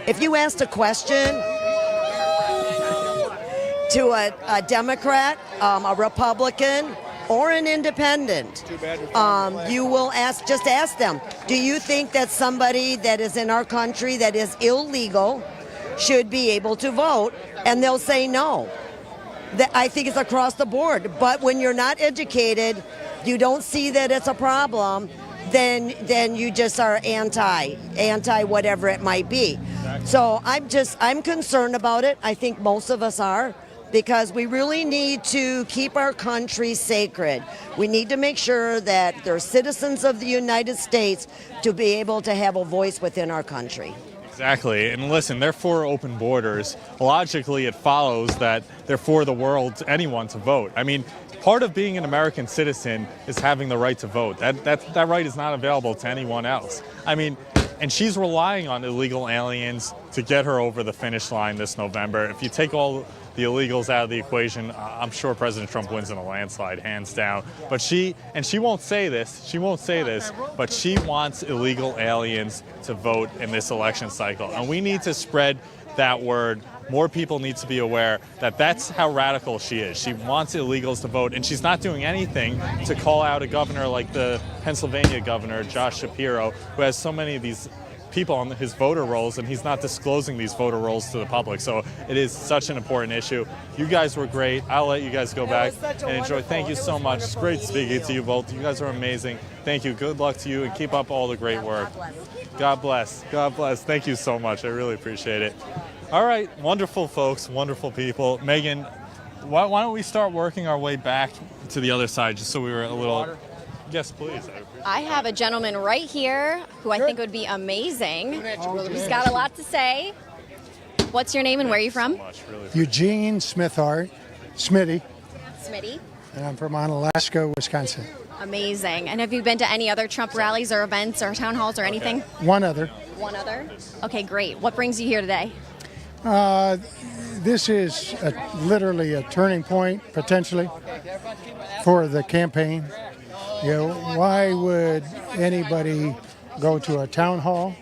if you asked a question to a Democrat, a Republican, or an independent, you will just ask them, do you think that somebody that is in our country that is illegal should be able to vote? And they'll say no. I think it's across the board. But when you're not educated, you don't see that it's a problem, then you just are anti whatever it might be. So I'm concerned about it. I think most of us are, because we really need to keep our country sacred. We need to make sure that they're citizens of the United States to be able to have a voice within our country. Exactly. And listen, they're for open borders. Logically, it follows that they're for the world, anyone to vote. I mean, part of being an American citizen is having the right to vote. That right is not available to anyone else. I mean, and she's relying on illegal aliens to get her over the finish line this November. If you take all the illegals out of the equation, I'm sure President Trump wins in a landslide, hands down. But she won't say this, but she wants illegal aliens to vote in this election cycle. And we need to spread that word. More people need to be aware that that's how radical she is. She wants illegals to vote, and she's not doing anything to call out a governor like the Pennsylvania governor, Josh Shapiro, who has so many of these people on his voter rolls, and he's not disclosing these voter rolls to the public. So it is such an important issue. You guys were great. I'll let you guys go back and enjoy. Thank you so much. It's great speaking to you both. You guys are amazing. Thank you. Good luck to you, and keep up all the great work. God bless. God bless. Thank you so much. I really appreciate it. All right, wonderful folks, wonderful people. Megan, why don't we start working our way back to the other side, just so we were a little... Yes, please. I have a gentleman right here who I think would be amazing. He's got a lot to say. What's your name and where are you from? Eugene Smithart, Smitty. Smitty. And I'm from Onalaska, Wisconsin. Amazing. And have you been to any other Trump rallies or events or town halls or anything? One other. One other? Okay, great. What brings you here today? This is literally a turning point, potentially, for the campaign. You know, why would anybody go to a town hall?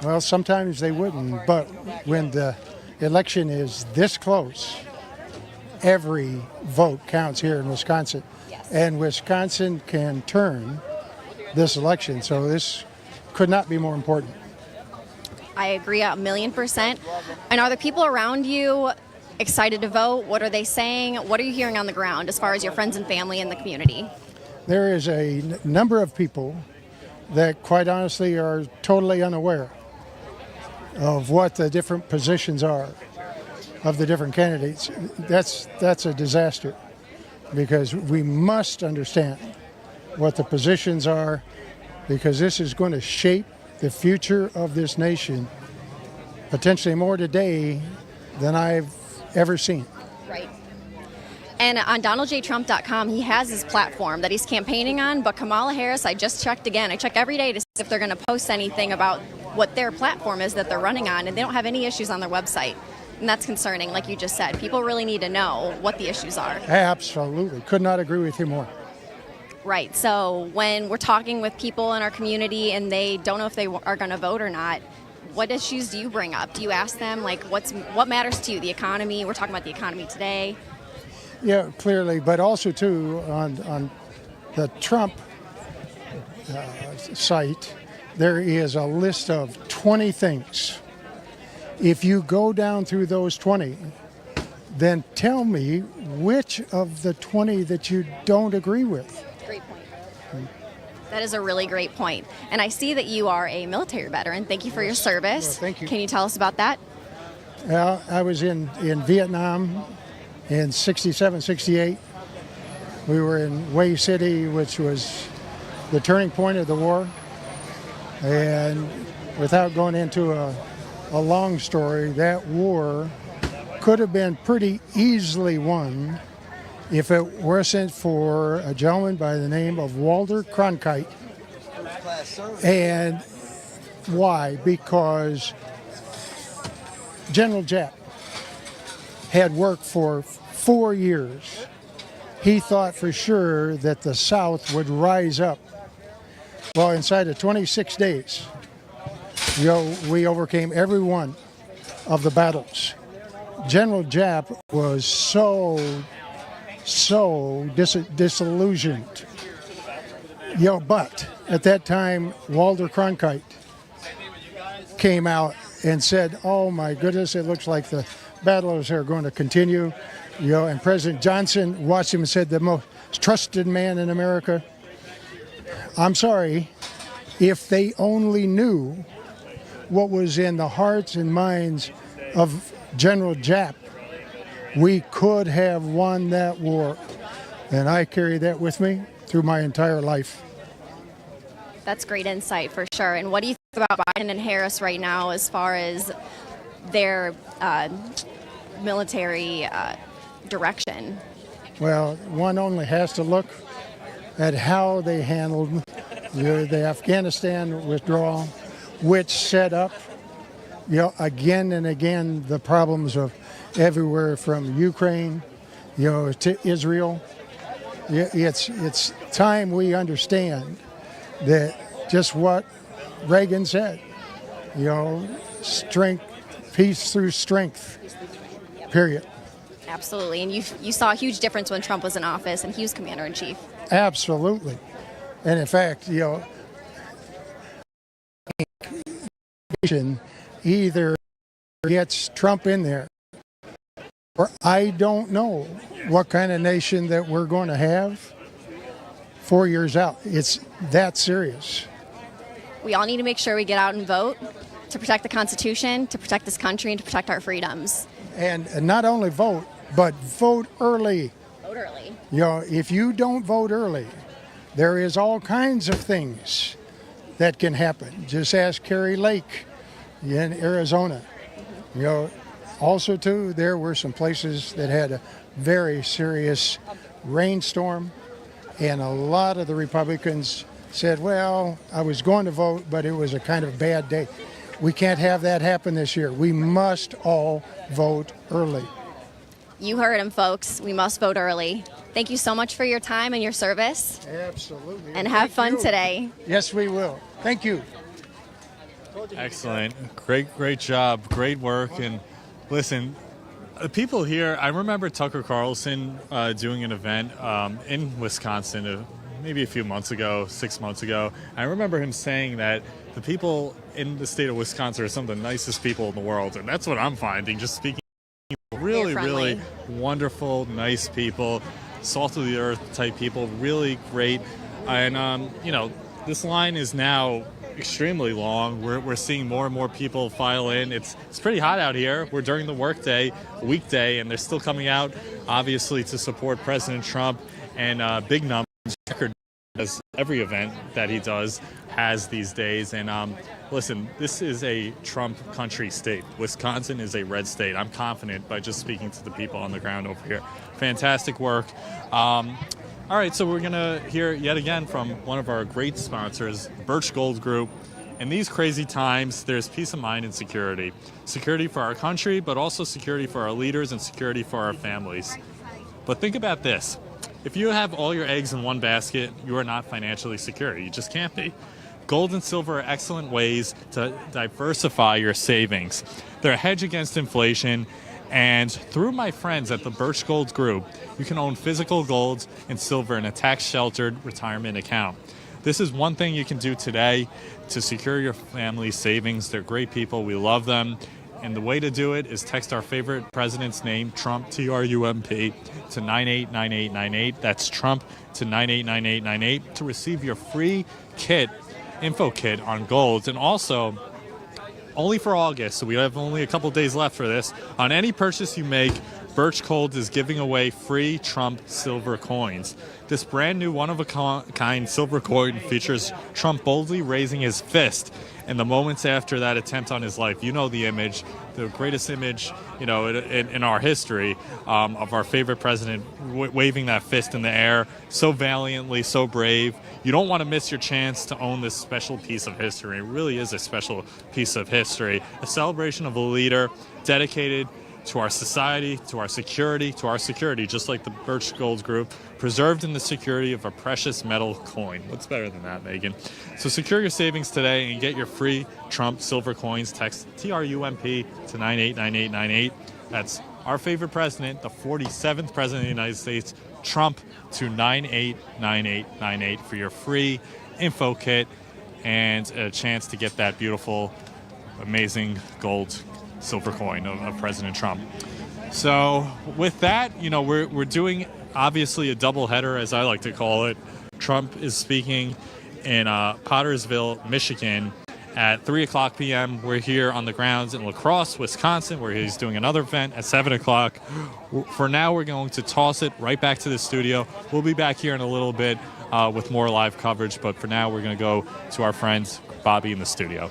Well, sometimes they wouldn't, but when the election is this close, every vote counts here in Wisconsin. Yes. And Wisconsin can turn this election, so this could not be more important. I agree 1,000,000%. And are the people around you excited to vote? What are they saying? What are you hearing on the ground as far as your friends and family in the community? There is a number of people that quite honestly are totally unaware of what the different positions are of the different candidates. That's a disaster, because we must understand what the positions are, because this is going to shape the future of this nation, potentially more today than I've ever seen. Right. And on DonaldJTrump.com, he has his platform that he's campaigning on, but Kamala Harris, I just checked again. I check every day to see if they're going to post anything about what their platform is that they're running on, and they don't have any issues on their website. And that's concerning, like you just said. People really need to know what the issues are. Absolutely. Could not agree with you more. Right. So when we're talking with people in our community and they don't know if they are going to vote or not, what issues do you bring up? Do you ask them, like, what matters to you? The economy? We're talking about the economy today. Yeah, clearly, but also too on the Trump site, there is a list of 20 things. If you go down through those 20, then tell me which of the 20 that you don't agree with. Great point. That is a really great point. And I see that you are a military veteran. Thank you for your service. Well, thank you. Can you tell us about that? I was in Vietnam in 67, 68. We were in Hue City, which was the turning point of the war. And without going into a long story, that war could have been pretty easily won if it wasn't for a gentleman by the name of Walter Cronkite. And why? Because General Japp had worked for 4 years. He thought for sure that the South would rise up. Well, inside of 26 days, we overcame every one of the battles. General Japp was so disillusioned. But at that time, Walter Cronkite came out and said, "Oh my goodness, it looks like the battles are going to continue." And President Johnson watched him and said, "The most trusted man in America." I'm sorry, if they only knew what was in the hearts and minds of General Japp, we could have won that war. And I carry that with me through my entire life. That's great insight for sure. And what do you think about Biden and Harris right now as far as their military direction? Well, one only has to look at how they handled the Afghanistan withdrawal, which set up, again and again, the problems of everywhere from Ukraine, to Israel. It's time we understand that just what Reagan said, strength, peace through strength, period. Absolutely. And you saw a huge difference when Trump was in office and he was commander-in-chief. Absolutely. And in fact, either gets Trump in there, or I don't know what kind of nation that we're going to have 4 years out. It's that serious. We all need to make sure we get out and vote to protect the Constitution, to protect this country, and to protect our freedoms. And not only vote, but vote early. Vote early. If you don't vote early, there is all kinds of things that can happen. Just ask Carrie Lake in Arizona. Also too, there were some places that had a very serious rainstorm, and a lot of the Republicans said, well, I was going to vote, but it was a kind of bad day. We can't have that happen this year. We must all vote early. You heard him, folks. We must vote early. Thank you so much for your time and your service. Absolutely. And have fun today. Yes, we will. Thank you. Excellent. Great job. Great work. And listen, the people here, I remember Tucker Carlson doing an event in Wisconsin maybe a few months ago, 6 months ago. I remember him saying that the people in the state of Wisconsin are some of the nicest people in the world. And that's what I'm finding, just speaking. Really wonderful, nice people, salt of the earth type people, really great. And, this line is now extremely long. We're seeing more and more people file in. It's pretty hot out here. We're during the weekday, and they're still coming out, obviously, to support President Trump, and big numbers, record as every event that he does has these days. And listen, this is a Trump country state. Wisconsin is a red state. I'm confident by just speaking to the people on the ground over here. Fantastic work. All right, so we're going to hear yet again from one of our great sponsors, Birch Gold Group. In these crazy times, there's peace of mind and security. Security for our country, but also security for our leaders and security for our families. But think about this. If you have all your eggs in one basket, you are not financially secure. You just can't be. Gold and silver are excellent ways to diversify your savings. They're a hedge against inflation, and through my friends at the Birch Gold Group, you can own physical gold and silver in a tax-sheltered retirement account. This is one thing you can do today to secure your family's savings. They're great people. We love them. And the way to do it is text our favorite president's name, Trump, T-R-U-M-P, to 989898. That's Trump to 989898 to receive your free info kit on gold. And also, only for August, so we have only a couple days left for this, on any purchase you make, Birch Gold is giving away free Trump silver coins. This brand new one-of-a-kind silver coin features Trump boldly raising his fist in the moments after that attempt on his life. You know the image, the greatest image, in our history of our favorite president waving that fist in the air so valiantly, so brave. You don't want to miss your chance to own this special piece of history. It really is a special piece of history, a celebration of a leader dedicated to our society, to our security, just like the Birch Gold Group, preserved in the security of a precious metal coin. What's better than that, Megan? So secure your savings today and get your free Trump silver coins. Text TRUMP to 989898. That's our favorite president, the 47th president of the United States, Trump, to 989898 for your free info kit and a chance to get that beautiful, amazing gold silver coin of President Trump. So with that, we're doing obviously a double header, as I like to call it. Trump is speaking in Potterville, Michigan at 3 o'clock p.m. We're here on the grounds in La Crosse, Wisconsin, where he's doing another event at 7 o'clock. For now, we're going to toss it right back to the studio. We'll be back here in a little bit with more live coverage, but for now, we're going to go to our friend Bobby in the studio.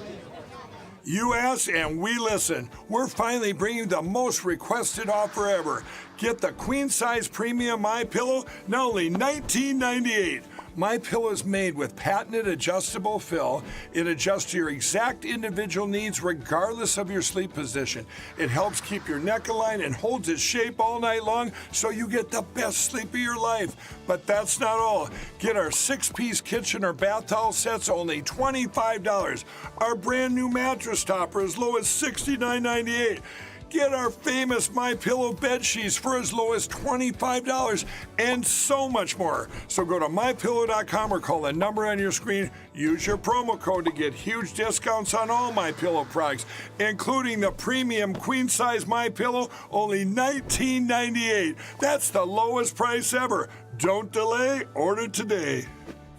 You ask and we listen. We're finally bringing the most requested offer ever. Get the queen size premium MyPillow, now only $19.98. MyPillow is made with patented adjustable fill. It adjusts to your exact individual needs regardless of your sleep position. It helps keep your neck aligned and holds its shape all night long so you get the best sleep of your life. But that's not all. Get our 6-piece kitchen or bath towel sets only $25. Our brand new mattress topper as low as $69.98. Get our famous MyPillow bed sheets for as low as $25 and so much more. So go to MyPillow.com or call the number on your screen. Use your promo code to get huge discounts on all MyPillow products, including the premium queen size MyPillow, only $19.98. That's the lowest price ever. Don't delay, order today.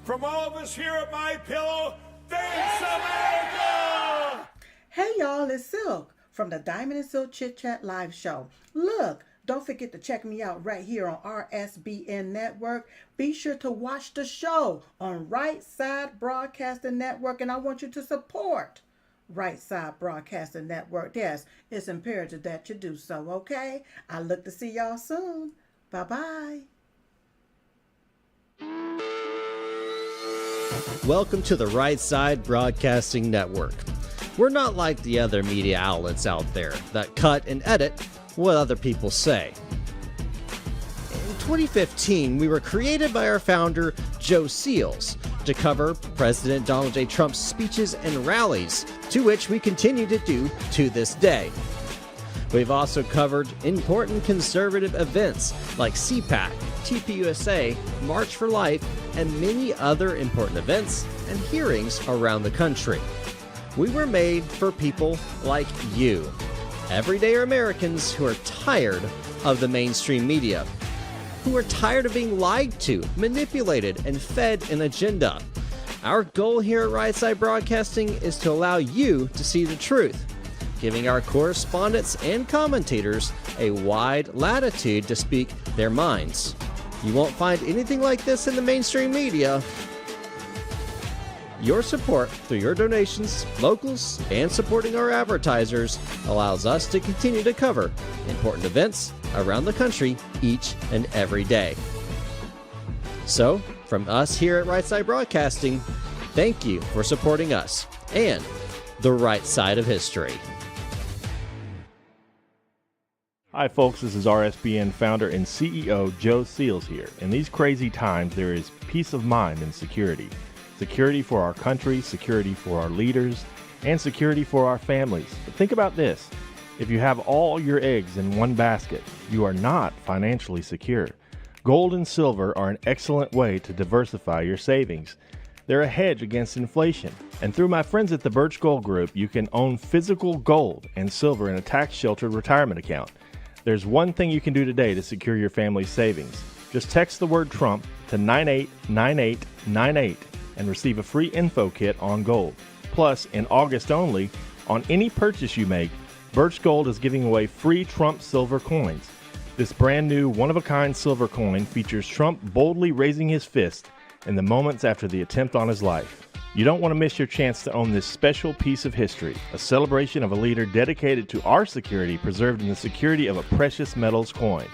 From all of us here at MyPillow, thanks America! Hey y'all, it's Silk from the Diamond and Silk Chit Chat live show. Look, don't forget to check me out right here on RSBN Network. Be sure to watch the show on Right Side Broadcasting Network, and I want you to support Right Side Broadcasting Network. Yes, it's imperative that you do so, okay? I look to see y'all soon. Bye-bye. Welcome to the Right Side Broadcasting Network. We're not like the other media outlets out there that cut and edit what other people say. In 2015, we were created by our founder, Joe Seals, to cover President Donald J. Trump's speeches and rallies, to which we continue to do to this day. We've also covered important conservative events like CPAC, TPUSA, March for Life, and many other important events and hearings around the country. We were made for people like you, everyday Americans who are tired of the mainstream media, who are tired of being lied to, manipulated, and fed an agenda. Our goal here at Right Side Broadcasting is to allow you to see the truth, giving our correspondents and commentators a wide latitude to speak their minds. You won't find anything like this in the mainstream media. Your support through your donations, locals, and supporting our advertisers allows us to continue to cover important events around the country each and every day. So, from us here at Right Side Broadcasting, thank you for supporting us. and the right side of history. Hi folks, this is RSBN founder and CEO Joe Seals here. In these crazy times, there is peace of mind and security. Security for our country, security for our leaders, and security for our families. But think about this. If you have all your eggs in one basket, you are not financially secure. Gold and silver are an excellent way to diversify your savings. They're a hedge against inflation. And through my friends at the Birch Gold Group, you can own physical gold and silver in a tax-sheltered retirement account. There's one thing you can do today to secure your family's savings. Just text the word Trump to 989898 and receive a free info kit on gold. Plus, in August only, on any purchase you make, Birch Gold is giving away free Trump silver coins. This brand new one-of-a-kind silver coin features Trump boldly raising his fist in the moments after the attempt on his life. You don't want to miss your chance to own this special piece of history, a celebration of a leader dedicated to our security preserved in the security of a precious metals coin.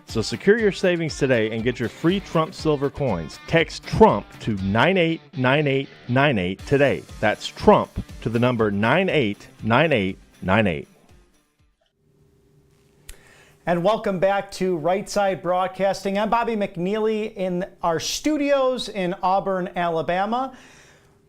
So secure your savings today and get your free Trump silver coins. Text Trump to 989898 today. That's Trump to the number 989898. And welcome back to Right Side Broadcasting. I'm Bobby McNeely in our studios in Auburn, Alabama.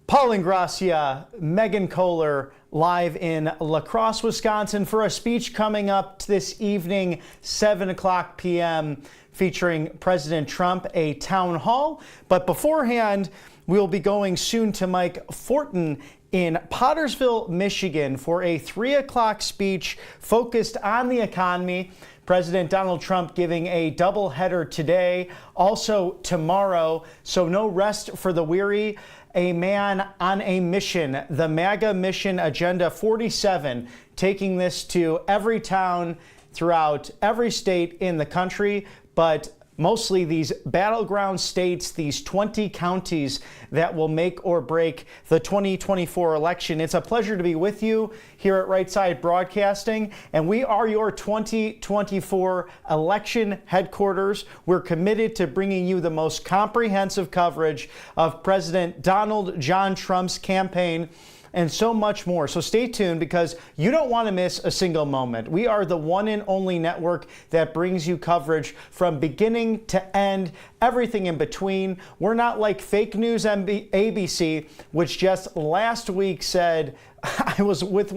Paul Ingracia, Megan Kohler, live in La Crosse, Wisconsin for a speech coming up this evening, 7 o'clock p.m., featuring President Trump, a town hall. But beforehand, we'll be going soon to Mike Fortin in Potterville, Michigan for a 3 o'clock speech focused on the economy. President Donald Trump giving a doubleheader today, also tomorrow, so no rest for the weary. A man on a mission, the MAGA Mission Agenda 47, taking this to every town throughout every state in the country, but mostly these battleground states, these 20 counties that will make or break the 2024 election. It's a pleasure to be with you here at Right Side Broadcasting, and we are your 2024 election headquarters. We're committed to bringing you the most comprehensive coverage of President Donald John Trump's campaign and so much more. So stay tuned because you don't want to miss a single moment. We are the one and only network that brings you coverage from beginning to end, everything in between. We're not like fake news ABC, which just last week said, I was with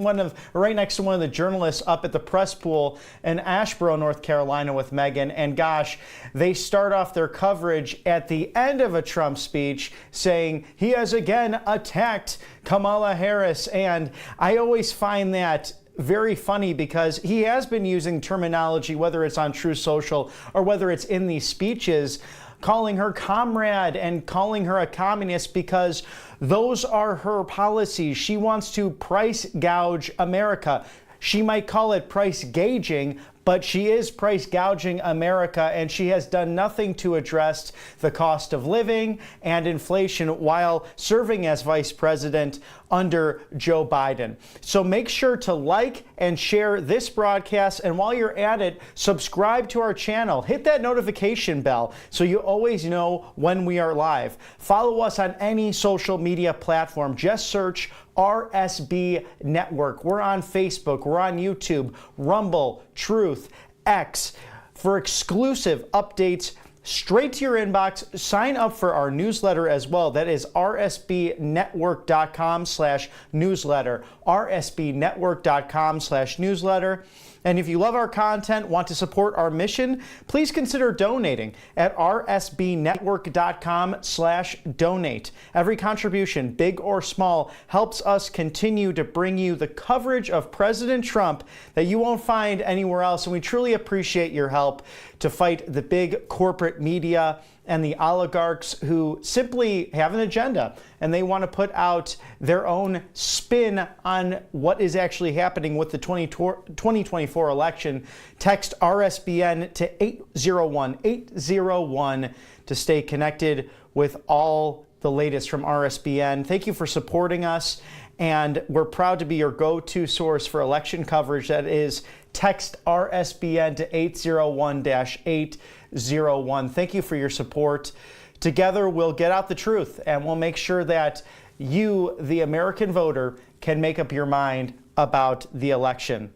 right next to one of the journalists up at the press pool in Asheboro, North Carolina with Megan, and gosh, they start off their coverage at the end of a Trump speech saying he has again attacked Kamala Harris, and I always find that very funny because he has been using terminology, whether it's on True Social or whether it's in these speeches, calling her comrade and calling her a communist because those are her policies. She wants to price gouge America. She might call it price gauging, but she is price gouging America, and she has done nothing to address the cost of living and inflation while serving as vice president under Joe Biden. So make sure to like and share this broadcast, and while you're at it, subscribe to our channel. Hit that notification bell so you always know when we are live. Follow us on any social media platform. Just search RSB Network. We're on Facebook, we're on YouTube, Rumble, Truth, X. For exclusive updates straight to your inbox, sign up for our newsletter as well. That is rsbnetwork.com/newsletter, rsbnetwork.com/newsletter. And if you love our content, want to support our mission, please consider donating at rsbnetwork.com/donate. Every contribution, big or small, helps us continue to bring you the coverage of President Trump that you won't find anywhere else. And we truly appreciate your help to fight the big corporate media and the oligarchs who simply have an agenda and they want to put out their own spin on what is actually happening with the 2024 election. Text RSBN to 801-801 to stay connected with all the latest from RSBN. Thank you for supporting us, and we're proud to be your go-to source for election coverage. That is, text RSBN to 801-801. Thank you for your support. Together, we'll get out the truth, and we'll make sure that you, the American voter, can make up your mind about the election.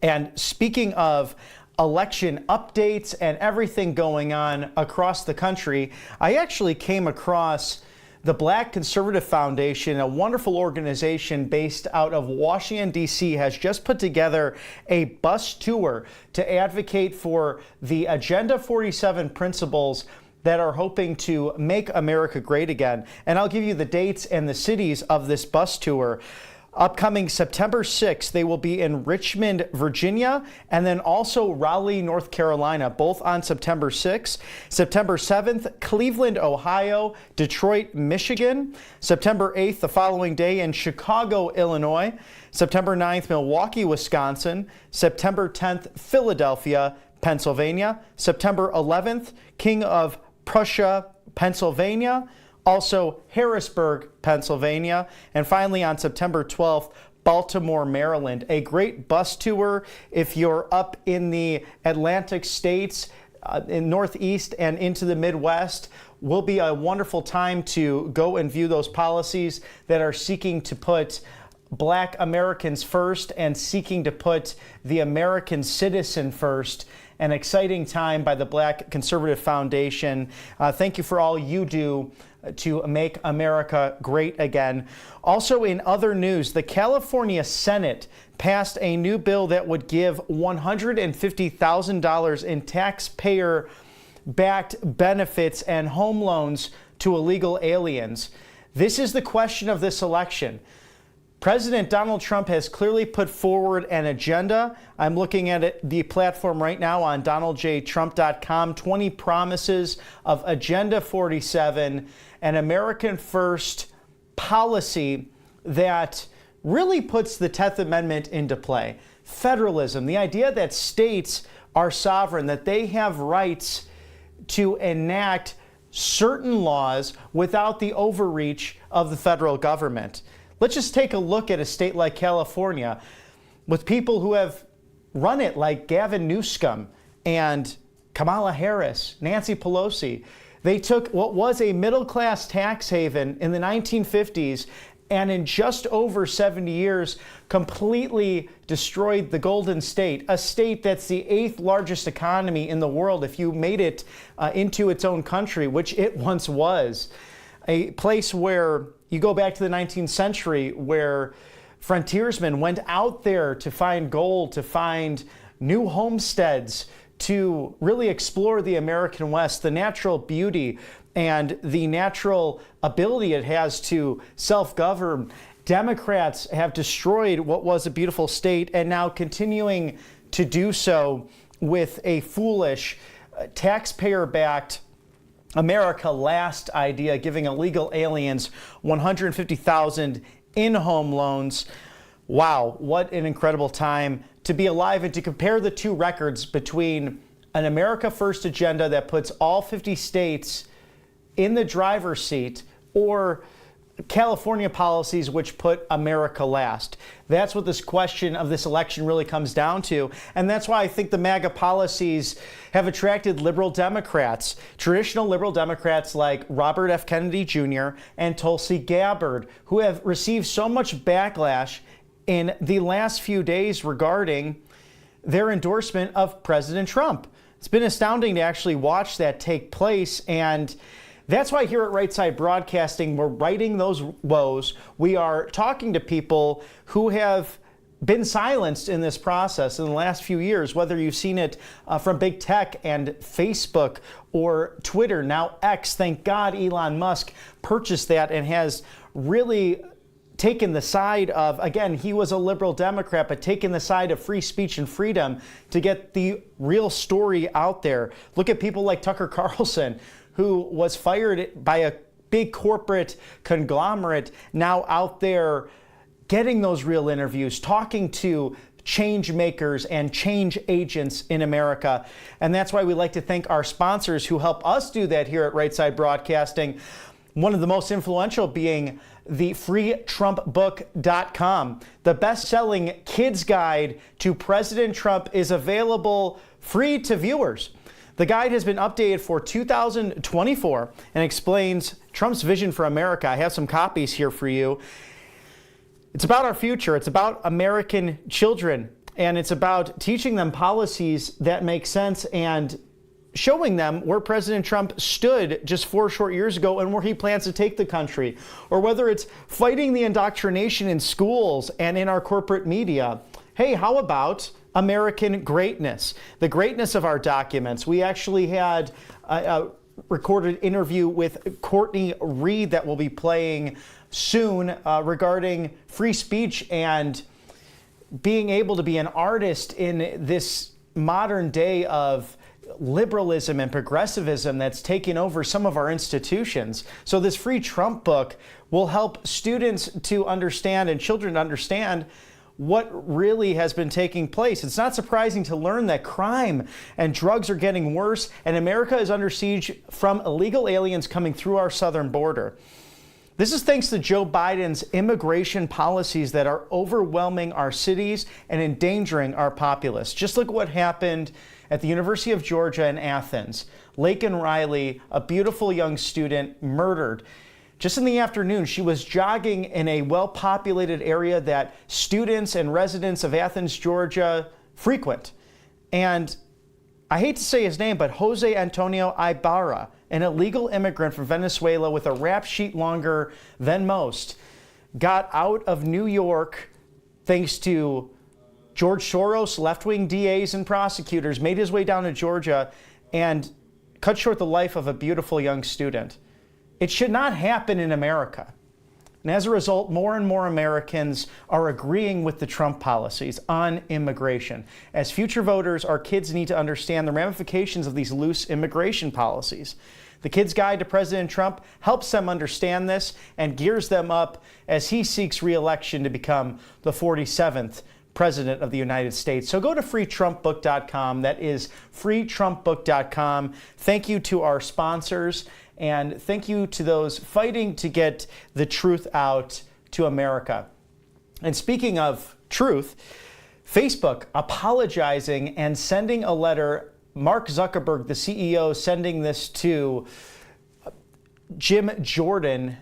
And speaking of election updates and everything going on across the country, I actually came across the Black Conservative Foundation, a wonderful organization based out of Washington, D.C., has just put together a bus tour to advocate for the Agenda 47 principles that are hoping to make America great again. And I'll give you the dates and the cities of this bus tour. Upcoming September 6th, they will be in Richmond, Virginia, and then also Raleigh, North Carolina, both on September 6th. September 7th, Cleveland, Ohio, Detroit, Michigan. September 8th, the following day, in Chicago, Illinois. September 9th, Milwaukee, Wisconsin. September 10th, Philadelphia, Pennsylvania. September 11th, King of Prussia, Pennsylvania. Also Harrisburg, Pennsylvania. And finally, on September 12th, Baltimore, Maryland. A great bus tour if you're up in the Atlantic states, in Northeast and into the Midwest. Will be a wonderful time to go and view those policies that are seeking to put Black Americans first and seeking to put the American citizen first. An exciting time by the Black Conservative Foundation. Thank you for all you do to make America great again. Also, in other news, the California Senate passed a new bill that would give $150,000 in taxpayer-backed benefits and home loans to illegal aliens. This is the question of this election. President Donald Trump has clearly put forward an agenda. I'm looking at it, the platform right now on donaldjtrump.com, 20 promises of Agenda 47, an American First policy that really puts the 10th Amendment into play. Federalism, the idea that states are sovereign, that they have rights to enact certain laws without the overreach of the federal government. Let's just take a look at a state like California with people who have run it like Gavin Newsom and Kamala Harris, Nancy Pelosi. They took what was a middle-class tax haven in the 1950s and in just over 70 years completely destroyed the Golden State, a state that's the 8th largest economy in the world if you made it into its own country, which it once was. A place where you go back to the 19th century where frontiersmen went out there to find gold, to find new homesteads, to really explore the American West, the natural beauty and the natural ability it has to self-govern. Democrats have destroyed what was a beautiful state and now continuing to do so with a foolish, taxpayer-backed America Last idea, giving illegal aliens $150,000 in home loans. Wow, what an incredible time to be alive and to compare the two records between an America First agenda that puts all 50 states in the driver's seat or California policies which put America last. That's what this question of this election really comes down to. And that's why I think the MAGA policies have attracted liberal Democrats, traditional liberal Democrats like Robert F. Kennedy Jr. and Tulsi Gabbard, who have received so much backlash in the last few days regarding their endorsement of President Trump. It's been astounding to actually watch that take place, and that's why here at Right Side Broadcasting, we're righting those woes. We are talking to people who have been silenced in this process in the last few years, whether you've seen it from big tech and Facebook or Twitter, now X. Thank God Elon Musk purchased that and has really taken the side of, again, he was a liberal Democrat, but taken the side of free speech and freedom to get the real story out there. Look at people like Tucker Carlson, who was fired by a big corporate conglomerate, now out there getting those real interviews, talking to change makers and change agents in America. And that's why we like to thank our sponsors who help us do that here at Right Side Broadcasting. One of the most influential being the freetrumpbook.com. The best-selling kids guide to President Trump is available free to viewers. The guide has been updated for 2024 and explains Trump's vision for America. I have some copies here for you. It's about our future. It's about American children, and it's about teaching them policies that make sense and showing them where President Trump stood just 4 short years ago and where he plans to take the country, or whether it's fighting the indoctrination in schools and in our corporate media. Hey, how about American greatness, the greatness of our documents? We actually had a recorded interview with Courtney Reed that will be playing soon regarding free speech and being able to be an artist in this modern day of liberalism and progressivism that's taken over some of our institutions. So this free Trump book will help students to understand and children to understand what really has been taking place. It's not surprising to learn that crime and drugs are getting worse, and America is under siege from illegal aliens coming through our southern border. This is thanks to Joe Biden's immigration policies that are overwhelming our cities and endangering our populace. Just look at what happened at the University of Georgia in Athens. Laken Riley, a beautiful young student, murdered. Just in the afternoon, she was jogging in a well-populated area that students and residents of Athens, Georgia frequent. And I hate to say his name, but Jose Antonio Ibarra, an illegal immigrant from Venezuela with a rap sheet longer than most, got out of New York thanks to George Soros, left-wing DAs and prosecutors, made his way down to Georgia and cut short the life of a beautiful young student. It should not happen in America. And as a result, more and more Americans are agreeing with the Trump policies on immigration. As future voters, our kids need to understand the ramifications of these loose immigration policies. The Kids Guide to President Trump helps them understand this and gears them up as he seeks re-election to become the 47th President of the United States. So go to freetrumpbook.com. That is freetrumpbook.com. Thank you to our sponsors, and thank you to those fighting to get the truth out to America. And speaking of truth, Facebook apologizing and sending a letter. Mark Zuckerberg, the CEO, sending this to Jim Jordan,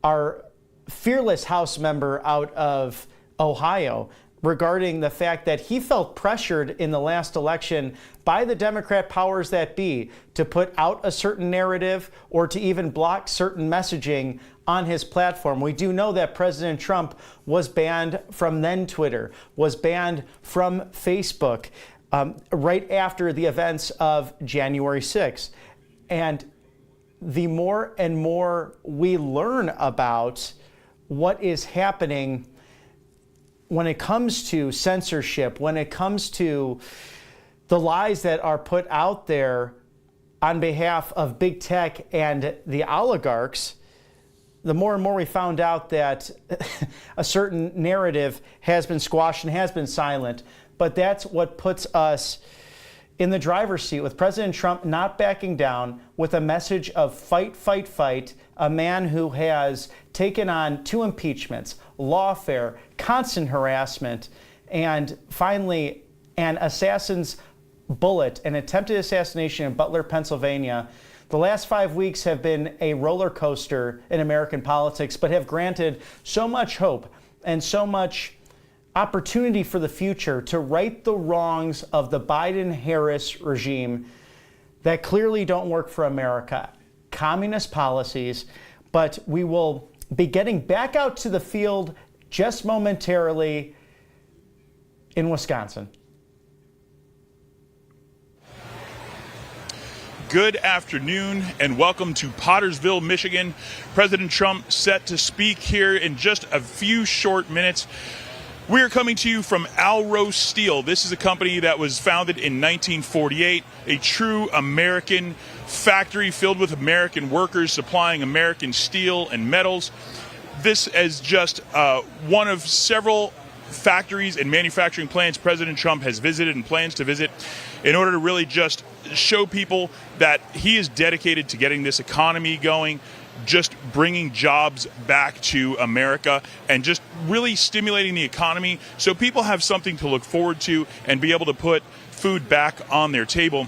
our fearless House member out of Ohio, regarding the fact that he felt pressured in the last election by the Democrat powers that be to put out a certain narrative or to even block certain messaging on his platform. We do know that President Trump was banned from then Twitter, was banned from Facebook right after the events of January 6th. And the more and more we learn about what is happening when it comes to censorship, when it comes to the lies that are put out there on behalf of big tech and the oligarchs, the more and more we found out that a certain narrative has been squashed and has been silent. But that's what puts us in the driver's seat, with President Trump not backing down, with a message of fight, fight, fight, a man who has taken on 2 impeachments, lawfare, constant harassment, and finally an assassin's bullet, an attempted assassination in Butler, Pennsylvania. The last 5 weeks have been a roller coaster in American politics, but have granted so much hope and so much opportunity for the future to right the wrongs of the Biden-Harris regime that clearly don't work for America. Communist policies, but we will be getting back out to the field just momentarily in Wisconsin. Good afternoon and welcome to Potterville, Michigan. President Trump set to speak here in just a few short minutes. We are coming to you from Alro Steel. This is a company that was founded in 1948, a true American factory filled with American workers supplying American steel and metals. This is just one of several factories and manufacturing plants President Trump has visited and plans to visit in order to really just show people that he is dedicated to getting this economy going, just bringing jobs back to America and just really stimulating the economy so people have something to look forward to and be able to put food back on their table.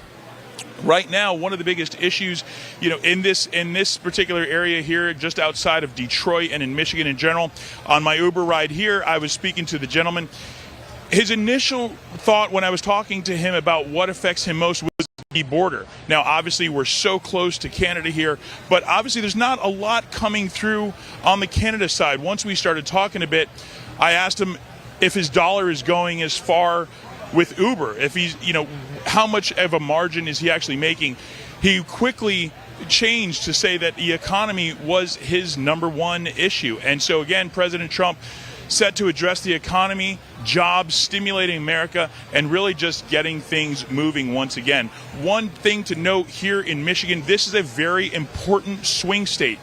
Right now, one of the biggest issues, in this particular area here, just outside of Detroit and in Michigan in general, on my Uber ride here, I was speaking to the gentleman. His initial thought when I was talking to him about what affects him most was the border. Now, obviously, we're so close to Canada here, but obviously there's not a lot coming through on the Canada side. Once we started talking a bit, I asked him if his dollar is going as far with Uber, if he's, how much of a margin is he actually making. He quickly changed to say that the economy was his number one issue. And so again, President Trump set to address the economy, jobs, stimulating America, and really just getting things moving once again. One thing to note here in Michigan, this is a very important swing state.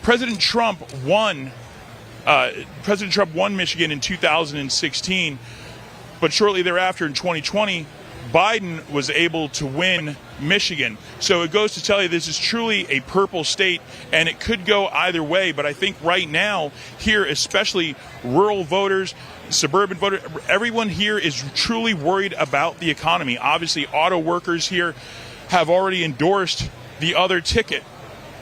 President Trump won Michigan in 2016, but shortly thereafter in 2020, Biden was able to win Michigan. So it goes to tell you this is truly a purple state, and it could go either way. But I think right now here, especially rural voters, suburban voters, everyone here is truly worried about the economy. Obviously, auto workers here have already endorsed the other ticket.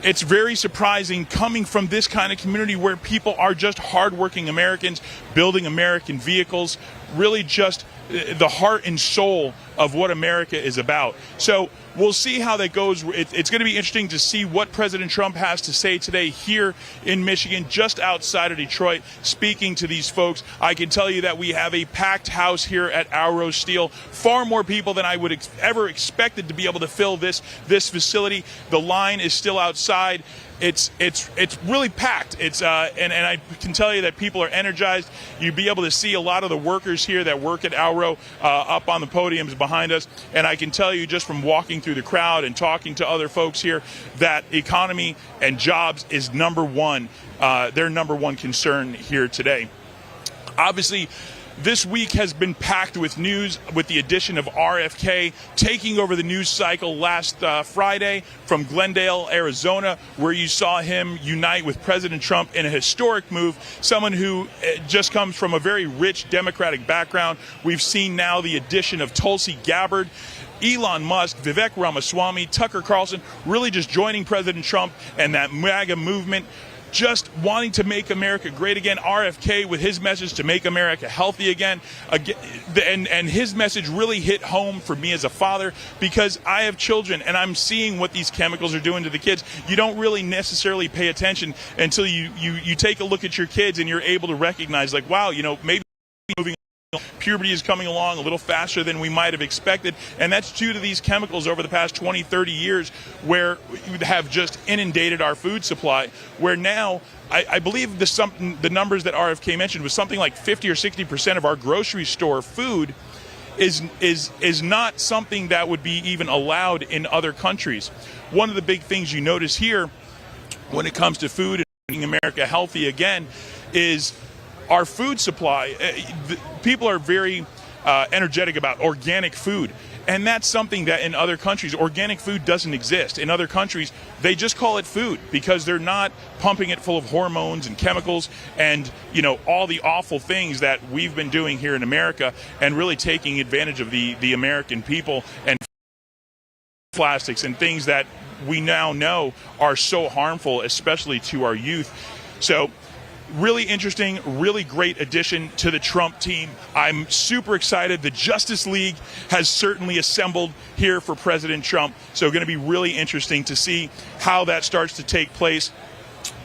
It's very surprising coming from this kind of community where people are just hardworking Americans building American vehicles, really just the heart and soul of what America is about. So we'll see how that goes. It's going to be interesting to see what President Trump has to say today here in Michigan, just outside of Detroit, speaking to these folks. I can tell you that we have a packed house here at Alro Steel. Far more people than I would ever expected to be able to fill this facility. The line is still outside. It's really packed. And I can tell you that people are energized. You'll be able to see a lot of the workers here that work at Alro up on the podiums behind us. And I can tell you just from walking through the crowd and talking to other folks here that economy and jobs is number one, their number one concern here today. Obviously, this week has been packed with news with the addition of RFK taking over the news cycle last Friday from Glendale, Arizona, where you saw him unite with President Trump in a historic move, someone who just comes from a very rich Democratic background. We've seen now the addition of Tulsi Gabbard, Elon Musk, Vivek Ramaswamy, Tucker Carlson, really just joining President Trump and that MAGA movement, just wanting to make America great again. RFK with his message to make America healthy again. And his message really hit home for me as a father, because I have children and I'm seeing what these chemicals are doing to the kids. You don't really necessarily pay attention until you take a look at your kids and you're able to recognize, like, wow, maybe moving puberty is coming along a little faster than we might have expected, and that's due to these chemicals over the past 20, 30 years where we have just inundated our food supply, where now I believe the numbers that RFK mentioned was something like 50 or 60% of our grocery store food is not something that would be even allowed in other countries. One of the big things you notice here when it comes to food and making America healthy again is our food supply. People are very energetic about organic food, and that's something that in other countries, organic food doesn't exist. In other countries, they just call it food because they're not pumping it full of hormones and chemicals and all the awful things that we've been doing here in America, and really taking advantage of the American people and plastics and things that we now know are so harmful, especially to our youth. So really interesting, really great addition to the Trump team. I'm super excited. The Justice League has certainly assembled here for President Trump. So going to be really interesting to see how that starts to take place.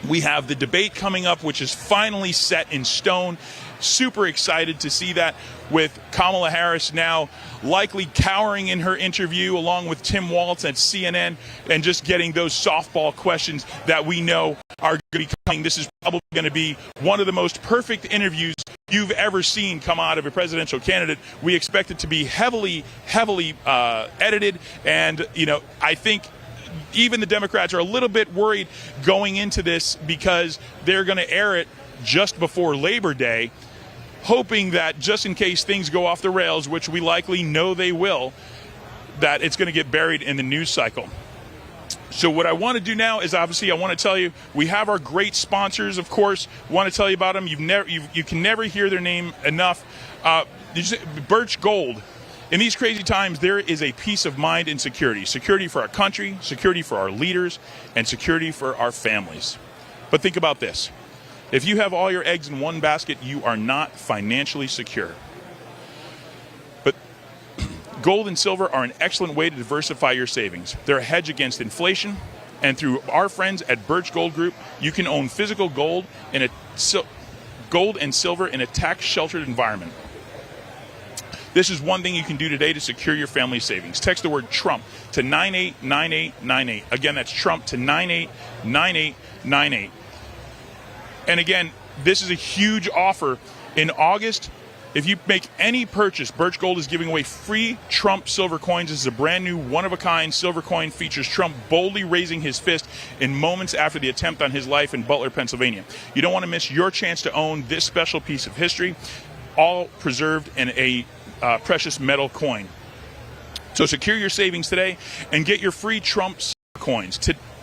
We have the debate coming up, which is finally set in stone. Super excited to see that, with Kamala Harris now likely cowering in her interview along with Tim Waltz at CNN, and just getting those softball questions that we know are going to be coming. This is probably going to be one of the most perfect interviews you've ever seen come out of a presidential candidate. We expect it to be heavily edited, and I think even the Democrats are a little bit worried going into this, because they're going to air it just before Labor Day, hoping that just in case things go off the rails, which we likely know they will, that it's going to get buried in the news cycle. So what I want to do now is, obviously, I want to tell you, we have our great sponsors, of course. Want to tell you about them. You can never hear their name enough. Birch Gold In these crazy times, there is a peace of mind and security. Security for our country, security for our leaders, and security for our families. But think about this. If you have all your eggs in one basket, you are not financially secure. But gold and silver are an excellent way to diversify your savings. They're a hedge against inflation, and through our friends at Birch Gold Group, you can own physical gold and silver in a tax-sheltered environment. This is one thing you can do today to secure your family's savings. Text the word Trump to 989898. Again, that's Trump to 989898. And again, this is a huge offer. In August, if you make any purchase, Birch Gold is giving away free Trump silver coins. This is a brand new one-of-a-kind silver coin. Features Trump boldly raising his fist in moments after the attempt on his life in Butler, Pennsylvania. You don't want to miss your chance to own this special piece of history, all preserved in a precious metal coin. So secure your savings today and get your free Trump coins.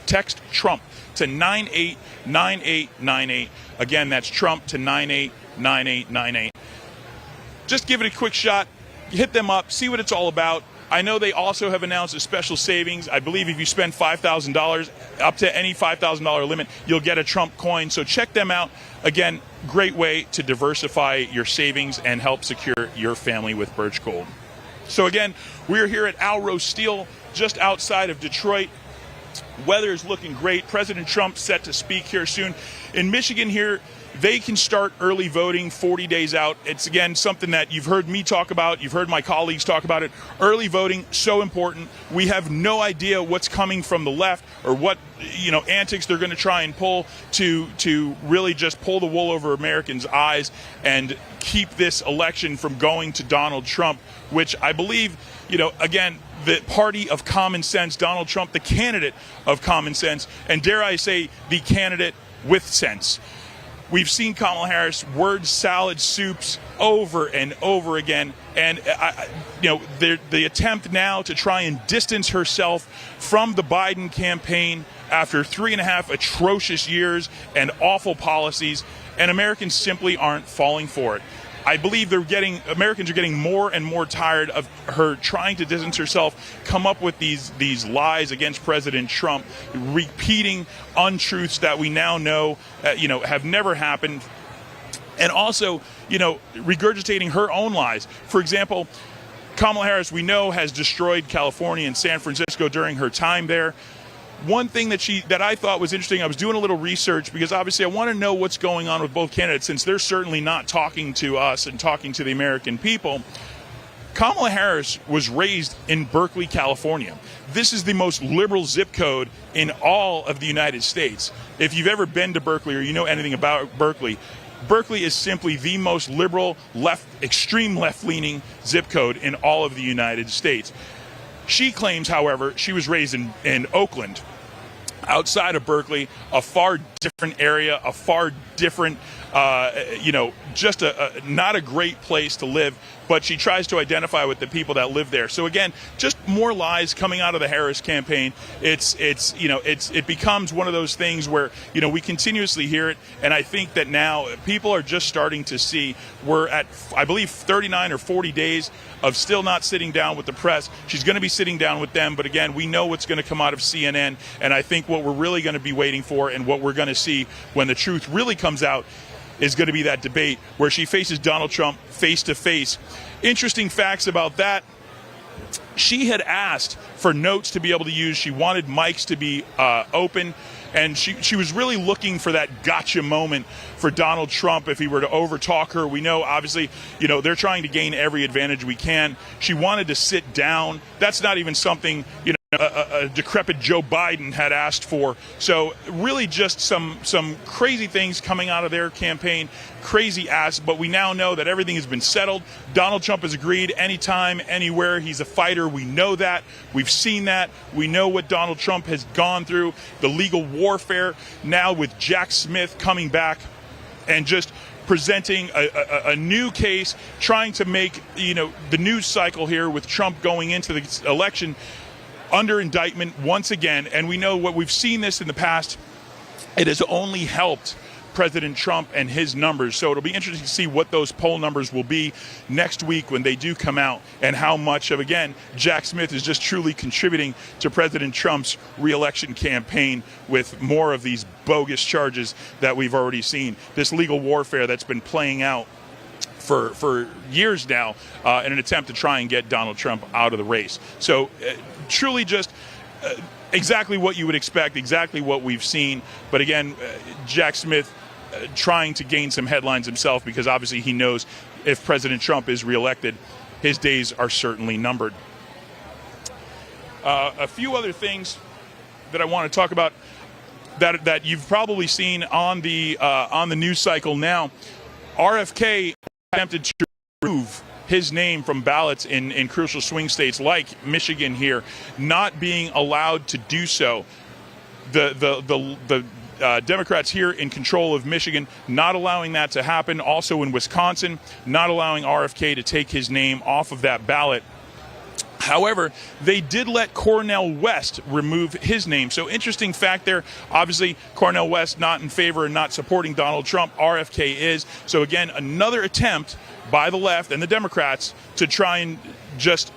Text Trump to 989898. Again, that's Trump to 989898. Just give it a quick shot. Hit them up. See what it's all about. I know they also have announced a special savings. I believe if you spend $5,000, up to any $5,000 limit, you'll get a Trump coin. So check them out. Again, great way to diversify your savings and help secure your family with Birch Gold. So again, we're here at Alro Steel, just outside of Detroit. Weather is looking great. President Trump set to speak here soon. In Michigan here, they can start early voting 40 days out. It's, again, something that you've heard me talk about. You've heard my colleagues talk about it. Early voting, so important. We have no idea what's coming from the left or what, antics they're going to try and pull to really just pull the wool over Americans' eyes and keep this election from going to Donald Trump, which I believe, again, the party of common sense, Donald Trump, the candidate of common sense, and dare I say, the candidate with sense. We've seen Kamala Harris word salad soups over and over again, and the attempt now to try and distance herself from the Biden campaign after 3.5 atrocious years and awful policies, and Americans simply aren't falling for it. I believe Americans are getting more and more tired of her trying to distance herself, come up with these lies against President Trump, repeating untruths that we now know, have never happened, and also, regurgitating her own lies. For example, Kamala Harris, we know, has destroyed California and San Francisco during her time there. One thing that I thought was interesting, I was doing a little research because obviously I want to know what's going on with both candidates since they're certainly not talking to us and talking to the American people. Kamala Harris was raised in Berkeley, California. This is the most liberal zip code in all of the United States. If you've ever been to Berkeley or you know anything about Berkeley, Berkeley is simply the most liberal, extreme left-leaning zip code in all of the United States. She claims, however, she was raised in Oakland, outside of Berkeley, a far different area, a far different, just not a great place to live. But she tries to identify with the people that live there. So again, just more lies coming out of the Harris campaign. It becomes one of those things where we continuously hear it, and I think that now people are just starting to see we're at, I believe, 39 or 40 days of still not sitting down with the press. She's going to be sitting down with them, but again, we know what's going to come out of CNN, and I think what we're really going to be waiting for and what we're going to see when the truth really comes out is going to be that debate where she faces Donald Trump face to face. Interesting facts about that. She had asked for notes to be able to use. She wanted mics to be open. And she was really looking for that gotcha moment for Donald Trump if he were to overtalk her. We know, obviously, they're trying to gain every advantage we can. She wanted to sit down. That's not even something, a decrepit Joe Biden had asked for. So really just some crazy things coming out of their campaign, crazy asks, but we now know that everything has been settled. Donald Trump has agreed anytime, anywhere. He's a fighter. We know that. We've seen that. We know what Donald Trump has gone through, the legal warfare now with Jack Smith coming back and just presenting a new case, trying to make, the news cycle here with Trump going into the election under indictment once again. And we know what we've seen this in the past. It has only helped President Trump and his numbers. So it'll be interesting to see what those poll numbers will be next week when they do come out, and how much of, again, Jack Smith is just truly contributing to President Trump's reelection campaign with more of these bogus charges that we've already seen. This legal warfare that's been playing out for years now in an attempt to try and get Donald Trump out of the race. So truly just exactly what you would expect, exactly what we've seen. But again, Jack Smith trying to gain some headlines himself, because obviously he knows if President Trump is reelected, his days are certainly numbered. A few other things that I want to talk about that you've probably seen on the news cycle now. RFK attempted to remove his name from ballots in crucial swing states like Michigan here, not being allowed to do so. The Democrats here in control of Michigan not allowing that to happen. Also in Wisconsin, not allowing RFK to take his name off of that ballot. However, they did let Cornel West remove his name. So interesting fact there. Obviously, Cornel West not in favor and not supporting Donald Trump. RFK is. So again, another attempt by the left and the Democrats to try and just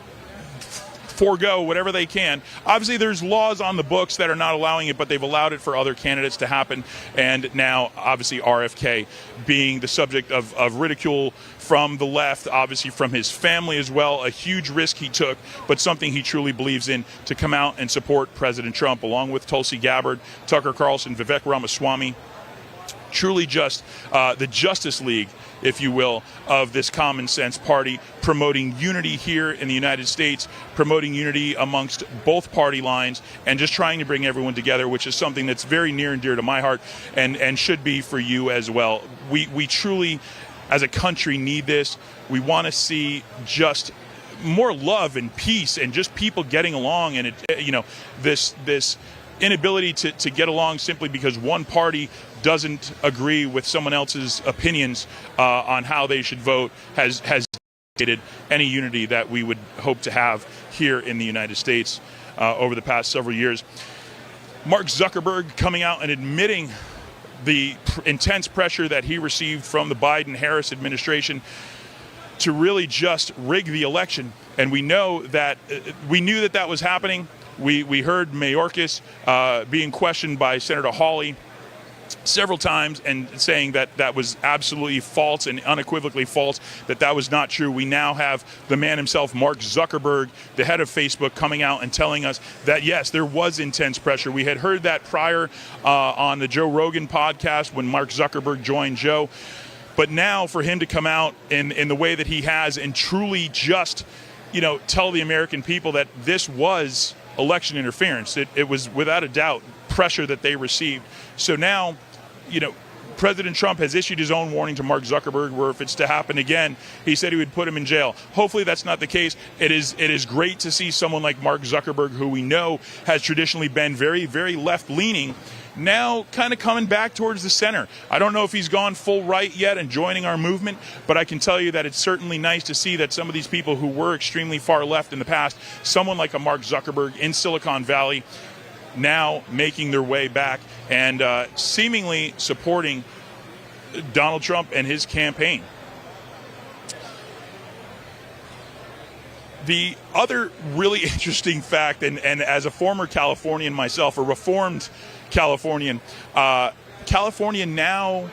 forego whatever they can. Obviously, there's laws on the books that are not allowing it, but they've allowed it for other candidates to happen. And now, obviously, RFK being the subject of ridicule from the left, obviously from his family as well, a huge risk he took, but something he truly believes in, to come out and support President Trump, along with Tulsi Gabbard, Tucker Carlson, Vivek Ramaswamy. Truly just the Justice League, if you will, of this common sense party, promoting unity here in the United States, promoting unity amongst both party lines, and just trying to bring everyone together, which is something that's very near and dear to my heart, and should be for you as well. We truly, as a country, need this. We want to see just more love and peace and just people getting along, and this inability to get along simply because one party doesn't agree with someone else's opinions on how they should vote has created any unity that we would hope to have here in the United States over the past several years. Mark Zuckerberg coming out and admitting the intense pressure that he received from the Biden-Harris administration to really just rig the election. And we know that we knew that was happening. We heard Mayorkas being questioned by Senator Hawley several times and saying that was absolutely false and unequivocally false, that was not true. We now have the man himself, Mark Zuckerberg, the head of Facebook, coming out and telling us that, yes, there was intense pressure. We had heard that prior on the Joe Rogan podcast when Mark Zuckerberg joined Joe. But now for him to come out in the way that he has and truly just, tell the American people that this was election interference. It was without a doubt pressure that they received. So now, President Trump has issued his own warning to Mark Zuckerberg, where if it's to happen again, he said he would put him in jail. Hopefully that's not the case. It is great to see someone like Mark Zuckerberg, who we know has traditionally been very, very left-leaning, now kind of coming back towards the center. I don't know if he's gone full right yet and joining our movement, but I can tell you that it's certainly nice to see that some of these people who were extremely far left in the past, someone like a Mark Zuckerberg in Silicon Valley, now making their way back and seemingly supporting Donald Trump and his campaign. The other really interesting fact, and as a former Californian myself, a reformed Californian, California now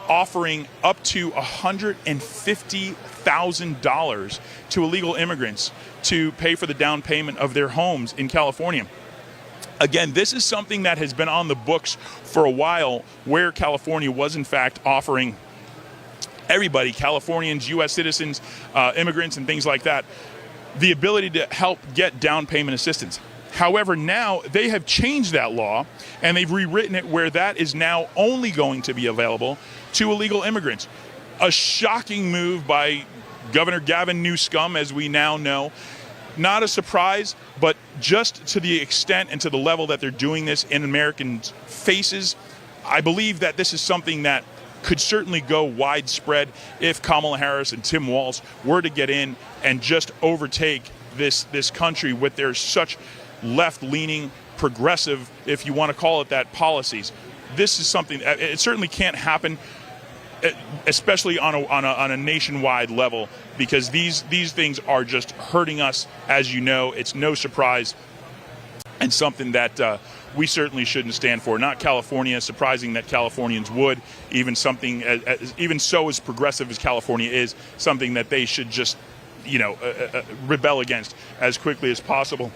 offering up to $150,000 to illegal immigrants to pay for the down payment of their homes in California. Again, this is something that has been on the books for a while, where California was in fact offering everybody, Californians, U.S. citizens, immigrants, and things like that, the ability to help get down payment assistance. However, now they have changed that law and they've rewritten it where that is now only going to be available to illegal immigrants. A shocking move by Governor Gavin Newsom, as we now know. Not a surprise, but just to the extent and to the level that they're doing this in Americans' faces, I believe that this is something that could certainly go widespread if Kamala Harris and Tim Walz were to get in and just overtake this country with their such left-leaning, progressive, if you want to call it that, policies. this is something, it certainly can't happen, especially on a nationwide level, because these things are just hurting us. As you know, it's no surprise, and something that we certainly shouldn't stand for. Not California. Surprising that Californians would. Even something even so as progressive as California is, something that they should just rebel against as quickly as possible.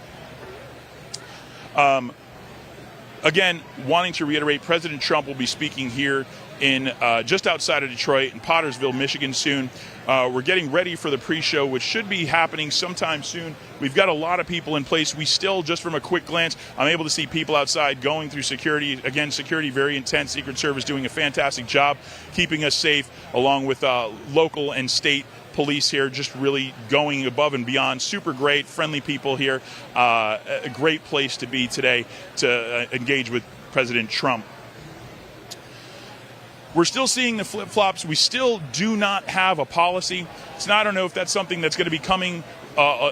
Again, wanting to reiterate, President Trump will be speaking here in just outside of Detroit in Potterville, Michigan soon. We're getting ready for the pre-show, which should be happening sometime soon. We've got a lot of people in place. We still, just from a quick glance, I'm able to see people outside going through security. Again, security very intense. Secret Service doing a fantastic job keeping us safe, along with local and state police here, just really going above and beyond. Super great, friendly people here. A great place to be today to engage with President Trump. We're still seeing the flip-flops. We still do not have a policy. I don't know if that's something that's going to be coming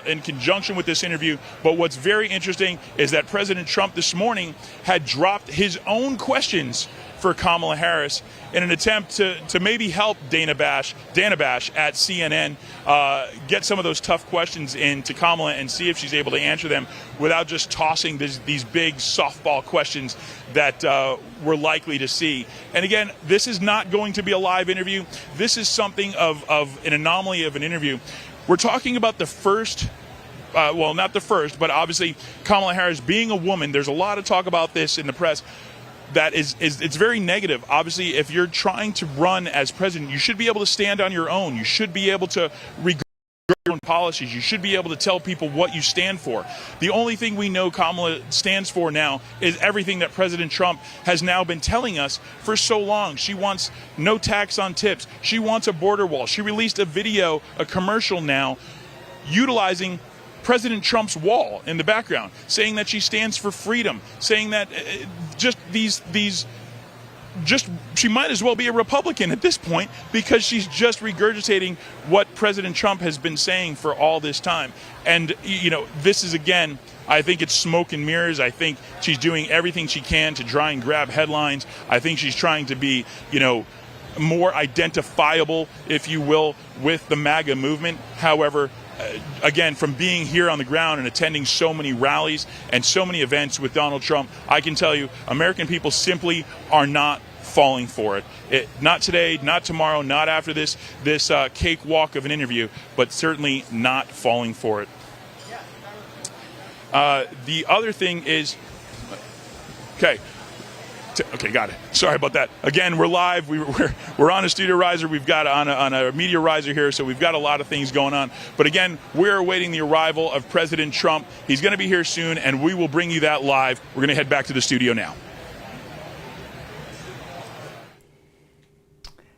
in conjunction with this interview, but what's very interesting is that President Trump this morning had dropped his own questions for Kamala Harris in an attempt to maybe help Dana Bash at CNN get some of those tough questions into Kamala and see if she's able to answer them without just tossing these big softball questions that we're likely to see. And again, this is not going to be a live interview. This is something of an anomaly of an interview. We're talking about the first well, not the first, but obviously Kamala Harris being a woman. There's a lot of talk about this in the press. That it's very negative. Obviously, if you're trying to run as president, you should be able to stand on your own. You should be able to regard your own policies. You should be able to tell people what you stand for. The only thing we know Kamala stands for now is everything that President Trump has now been telling us for so long. She wants no tax on tips. She wants a border wall. She released a video, a commercial now, utilizing President Trump's wall in the background, saying that she stands for freedom, saying that she might as well be a Republican at this point, because she's just regurgitating what President Trump has been saying for all this time. And, this is, again, I think it's smoke and mirrors. I think she's doing everything she can to try and grab headlines. I think she's trying to be, more identifiable, if you will, with the MAGA movement. However, again, from being here on the ground and attending so many rallies and so many events with Donald Trump, I can tell you American people simply are not falling for it. Not today, not tomorrow, not after this cakewalk of an interview, but certainly not falling for it. The other thing is, okay, got it. Sorry about that. Again, we're live. We're on a studio riser. We've got on a media riser here, so we've got a lot of things going on. But again, we're awaiting the arrival of President Trump. He's going to be here soon, and we will bring you that live. We're going to head back to the studio now.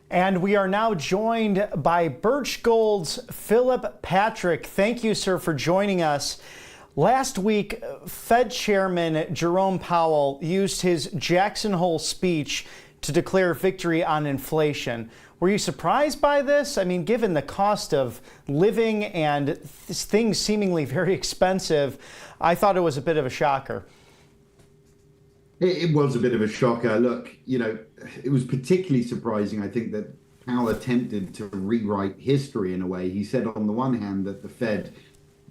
And we are now joined by Birch Gold's Philip Patrick. Thank you, sir, for joining us. Last week, Fed Chairman Jerome Powell used his Jackson Hole speech to declare victory on inflation. Were you surprised by this? I mean, given the cost of living and things seemingly very expensive, I thought it was a bit of a shocker. It was a bit of a shocker. Look, it was particularly surprising, I think, that Powell attempted to rewrite history in a way. He said on the one hand that the Fed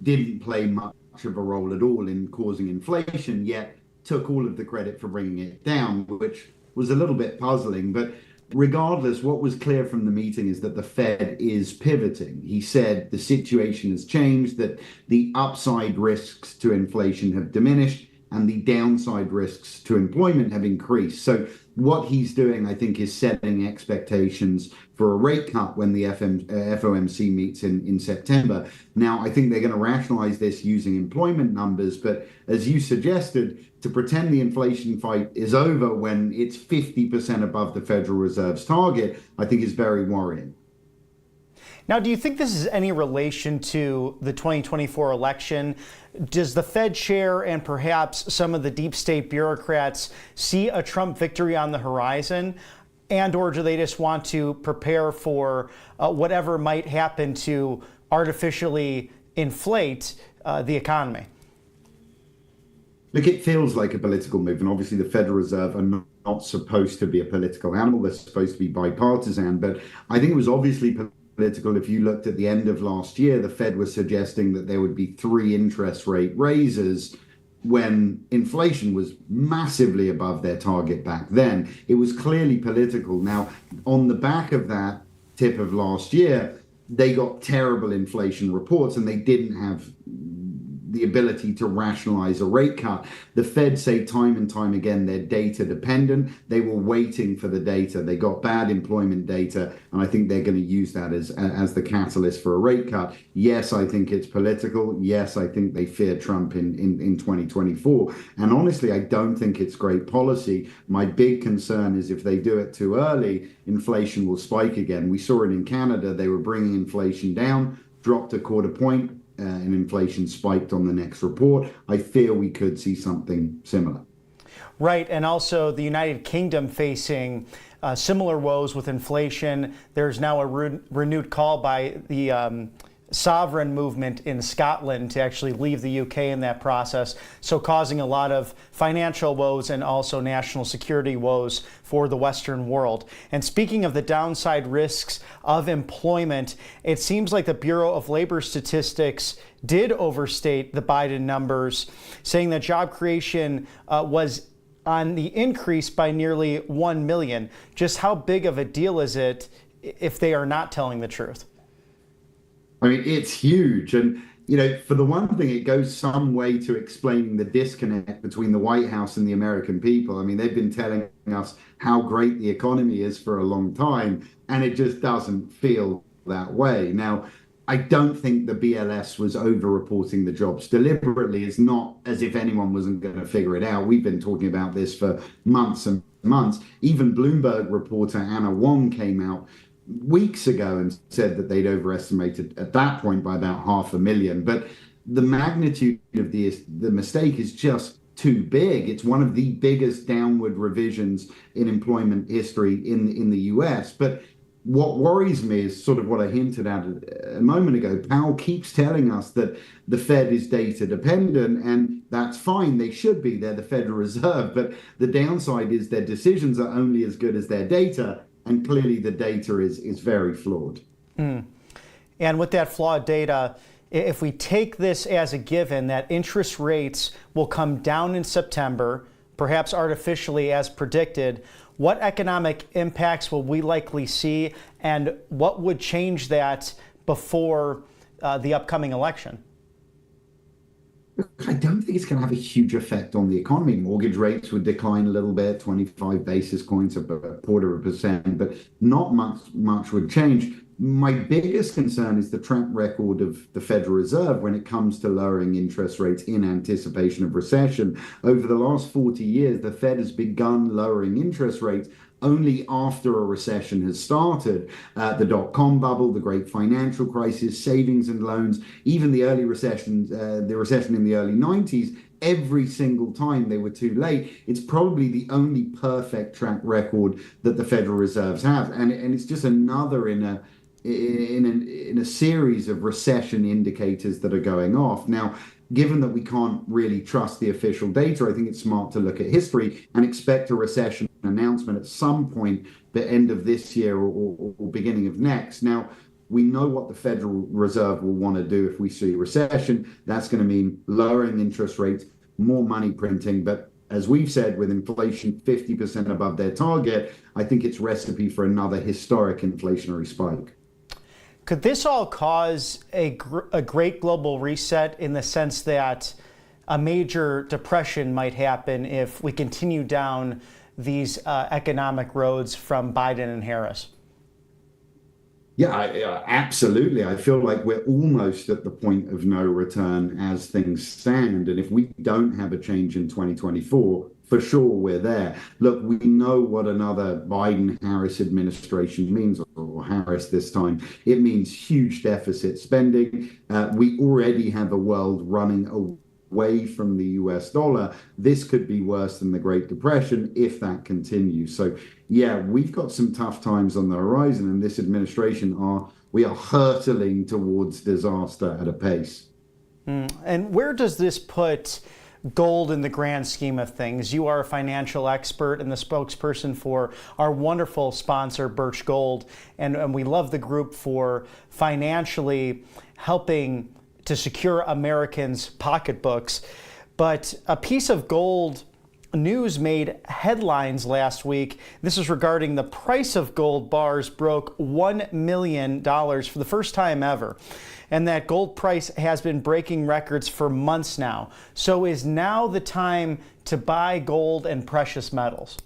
didn't play much of a role at all in causing inflation, yet took all of the credit for bringing it down, which was a little bit puzzling. But regardless, what was clear from the meeting is that the Fed is pivoting. He said the situation has changed, that the upside risks to inflation have diminished and the downside risks to employment have increased. So what he's doing, I think, is setting expectations for a rate cut when the FOMC meets in September. Now, I think they're going to rationalize this using employment numbers, but as you suggested, to pretend the inflation fight is over when it's 50% above the Federal Reserve's target, I think is very worrying. Now, do you think this is any relation to the 2024 election? Does the Fed chair and perhaps some of the deep state bureaucrats see a Trump victory on the horizon? And or do they just want to prepare for whatever might happen to artificially inflate the economy? Look, it feels like a political move, and obviously the Federal Reserve are not supposed to be a political animal. They're supposed to be bipartisan, but I think it was obviously political. If you looked at the end of last year, the Fed was suggesting that there would be 3 interest rate raises when inflation was massively above their target back then. It was clearly political. Now, on the back of that tip of last year, they got terrible inflation reports and they didn't have the ability to rationalize a rate cut. The Fed say time and time again they're data dependent. They were waiting for the data. They got bad employment data, and I think they're going to use that as the catalyst for a rate cut. Yes, I think it's political. Yes, I think they fear Trump in 2024. And honestly, I don't think it's great policy. My big concern is if they do it too early, inflation will spike again. We saw it in Canada. They were bringing inflation down, dropped a quarter point, and inflation spiked on the next report. I fear we could see something similar. Right, and also the United Kingdom facing similar woes with inflation. There's now a renewed call by the sovereign movement in Scotland to actually leave the UK in that process, so causing a lot of financial woes and also national security woes for the Western world. And speaking of the downside risks of employment, it seems like the Bureau of Labor Statistics did overstate the Biden numbers, saying that job creation was on the increase by nearly 1 million. Just how big of a deal is it if they are not telling the truth? I mean, it's huge. And, you know, for the one thing, it goes some way to explaining the disconnect between the White House and the American people. I mean, they've been telling us how great the economy is for a long time, and it just doesn't feel that way. Now, I don't think the BLS was over-reporting the jobs deliberately. It's not as if anyone wasn't going to figure it out. We've been talking about this for months and months. Even Bloomberg reporter Anna Wong came out weeks ago and said that they'd overestimated at that point by about 500,000. But the magnitude of the mistake is just too big. It's one of the biggest downward revisions in employment history in the US. But what worries me is sort of what I hinted at a moment ago. Powell keeps telling us that the Fed is data dependent, and that's fine. They should be. They're the Federal Reserve. But the downside is their decisions are only as good as their data. And clearly the data is very flawed. And with that flawed data, if we take this as a given that interest rates will come down in September, perhaps artificially as predicted, what economic impacts will we likely see, and what would change that before the upcoming election? I don't think it's going to have a huge effect on the economy. Mortgage rates would decline a little bit, 25 basis points, about 0.25%, but not much would change. My biggest concern is the track record of the Federal Reserve when it comes to lowering interest rates in anticipation of recession. Over the last 40 years, the Fed has begun lowering interest rates only after a recession has started. The dot-com bubble, the great financial crisis, savings and loans, even the early recessions, the recession in the early 90s, every single time they were too late. It's probably the only perfect track record that the Federal Reserves have. And it's just another in a series of recession indicators that are going off. Now, given that we can't really trust the official data, I think it's smart to look at history and expect a recession announcement at some point, the end of this year or beginning of next. Now, we know what the Federal Reserve will want to do if we see a recession. That's going to mean lowering interest rates, more money printing. But as we've said, with inflation 50% above their target, I think it's recipe for another historic inflationary spike. Could this all cause a great global reset in the sense that a major depression might happen if we continue down these economic roads from Biden and Harris? Yeah, absolutely. I feel like we're almost at the point of no return as things stand. And if we don't have a change in 2024, for sure we're there. Look, we know what another Biden-Harris administration means, or Harris this time. It means huge deficit spending. We already have a world running away from the US dollar. This could be worse than the Great Depression if that continues. So yeah, we've got some tough times on the horizon, and this administration we are hurtling towards disaster at a pace. And where does this put gold in the grand scheme of things? You are a financial expert and the spokesperson for our wonderful sponsor, Birch Gold, and we love the group for financially helping to secure Americans' pocketbooks. But a piece of gold news made headlines last week. This is regarding the price of gold bars broke $1 million for the first time ever. And that gold price has been breaking records for months now. So is now the time to buy gold and precious metals?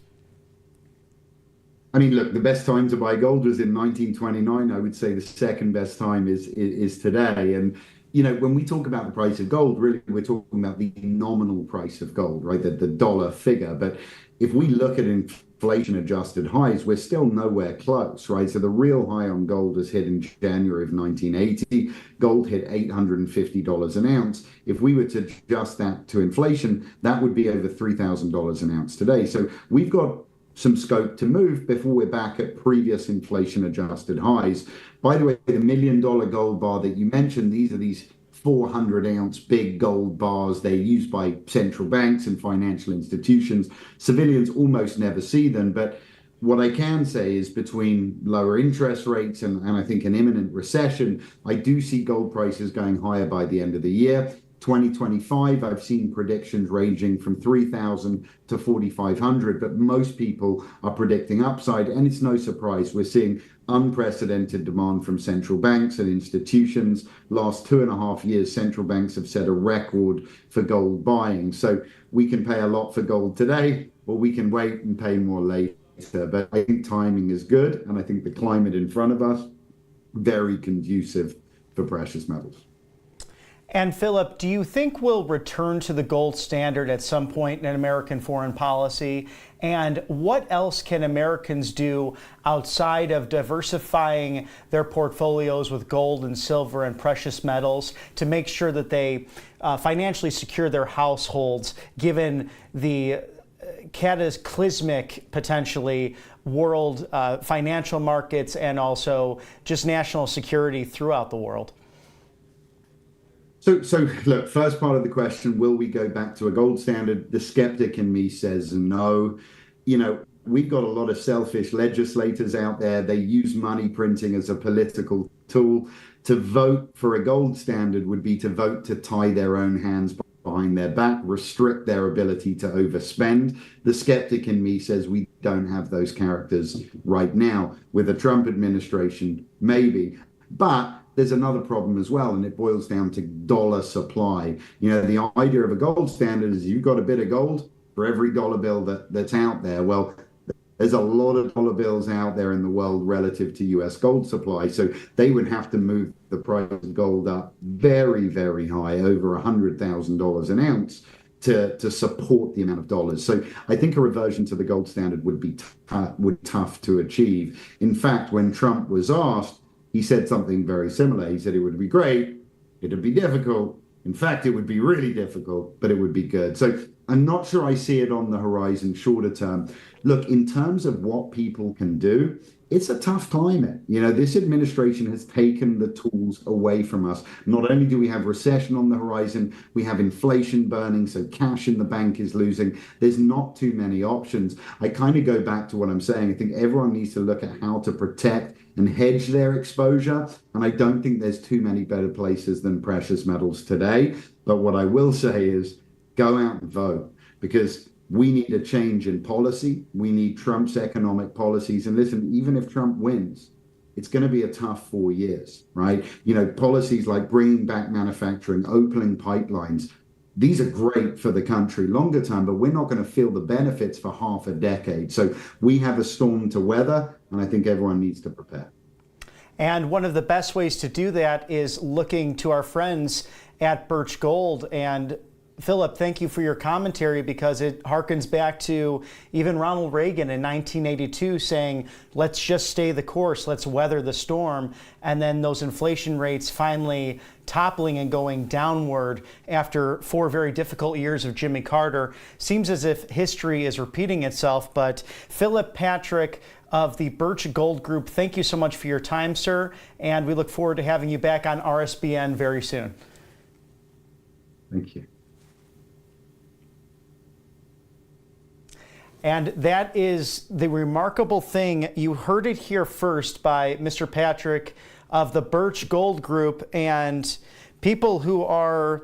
I mean, look, the best time to buy gold was in 1929. I would say the second best time is today. And you know, when we talk about the price of gold, really, we're talking about the nominal price of gold, right? The dollar figure. But if we look at inflation-adjusted highs, we're still nowhere close, right? So the real high on gold was hit in January of 1980. Gold hit $850 an ounce. If we were to adjust that to inflation, that would be over $3,000 an ounce today. So we've got some scope to move before we're back at previous inflation-adjusted highs. By the way, the $1 million gold bar that you mentioned, these are these 400-ounce big gold bars. They're used by central banks and financial institutions. Civilians almost never see them, but what I can say is between lower interest rates and I think an imminent recession, I do see gold prices going higher by the end of the year. 2025, I've seen predictions ranging from 3,000 to 4,500, but most people are predicting upside, and it's no surprise. We're seeing unprecedented demand from central banks and institutions. Last 2.5 years, central banks have set a record for gold buying. So we can pay a lot for gold today, or we can wait and pay more later. But I think timing is good, and I think the climate in front of us, very conducive for precious metals. And Philip, do you think we'll return to the gold standard at some point in American foreign policy? And what else can Americans do outside of diversifying their portfolios with gold and silver and precious metals to make sure that they financially secure their households, given the cataclysmic, potentially, world financial markets and also just national security throughout the world? So look, first part of the question, will we go back to a gold standard? The skeptic in me says no. You know, we've got a lot of selfish legislators out there. They use money printing as a political tool. To vote for a gold standard would be to vote to tie their own hands behind their back, restrict their ability to overspend. The skeptic in me says we don't have those characters right now. With a Trump administration, maybe. But there's another problem as well, and it boils down to dollar supply. You know, the idea of a gold standard is you've got a bit of gold for every dollar bill that's out there. Well, there's a lot of dollar bills out there in the world relative to US gold supply. So they would have to move the price of gold up very, very high, over $100,000 an ounce to support the amount of dollars. So I think a reversion to the gold standard would be tough to achieve. In fact, when Trump was asked, he said something very similar. He said it would be great, it'd be difficult. In fact, it would be really difficult, but it would be good. So I'm not sure I see it on the horizon shorter term. Look, in terms of what people can do, it's a tough climate. You know, this administration has taken the tools away from us. Not only do we have recession on the horizon, we have inflation burning, so cash in the bank is losing. There's not too many options. I kind of go back to what I'm saying. I think everyone needs to look at how to protect and hedge their exposure. And I don't think there's too many better places than precious metals today. But what I will say is go out and vote, because we need a change in policy. We need Trump's economic policies. And listen, even if Trump wins, it's going to be a tough 4 years, right? You know, policies like bringing back manufacturing, opening pipelines, these are great for the country longer term, but we're not going to feel the benefits for half a decade. So we have a storm to weather, and I think everyone needs to prepare. And one of the best ways to do that is looking to our friends at Birch Gold. And Philip, thank you for your commentary, because it harkens back to even Ronald Reagan in 1982 saying, let's just stay the course, let's weather the storm. And then those inflation rates finally toppling and going downward after 4 very difficult years of Jimmy Carter. Seems as if history is repeating itself. But Philip Patrick of the Birch Gold Group, thank you so much for your time, sir. And we look forward to having you back on RSBN very soon. Thank you. And that is the remarkable thing. You heard it here first by Mr. Patrick of the Birch Gold Group and people who are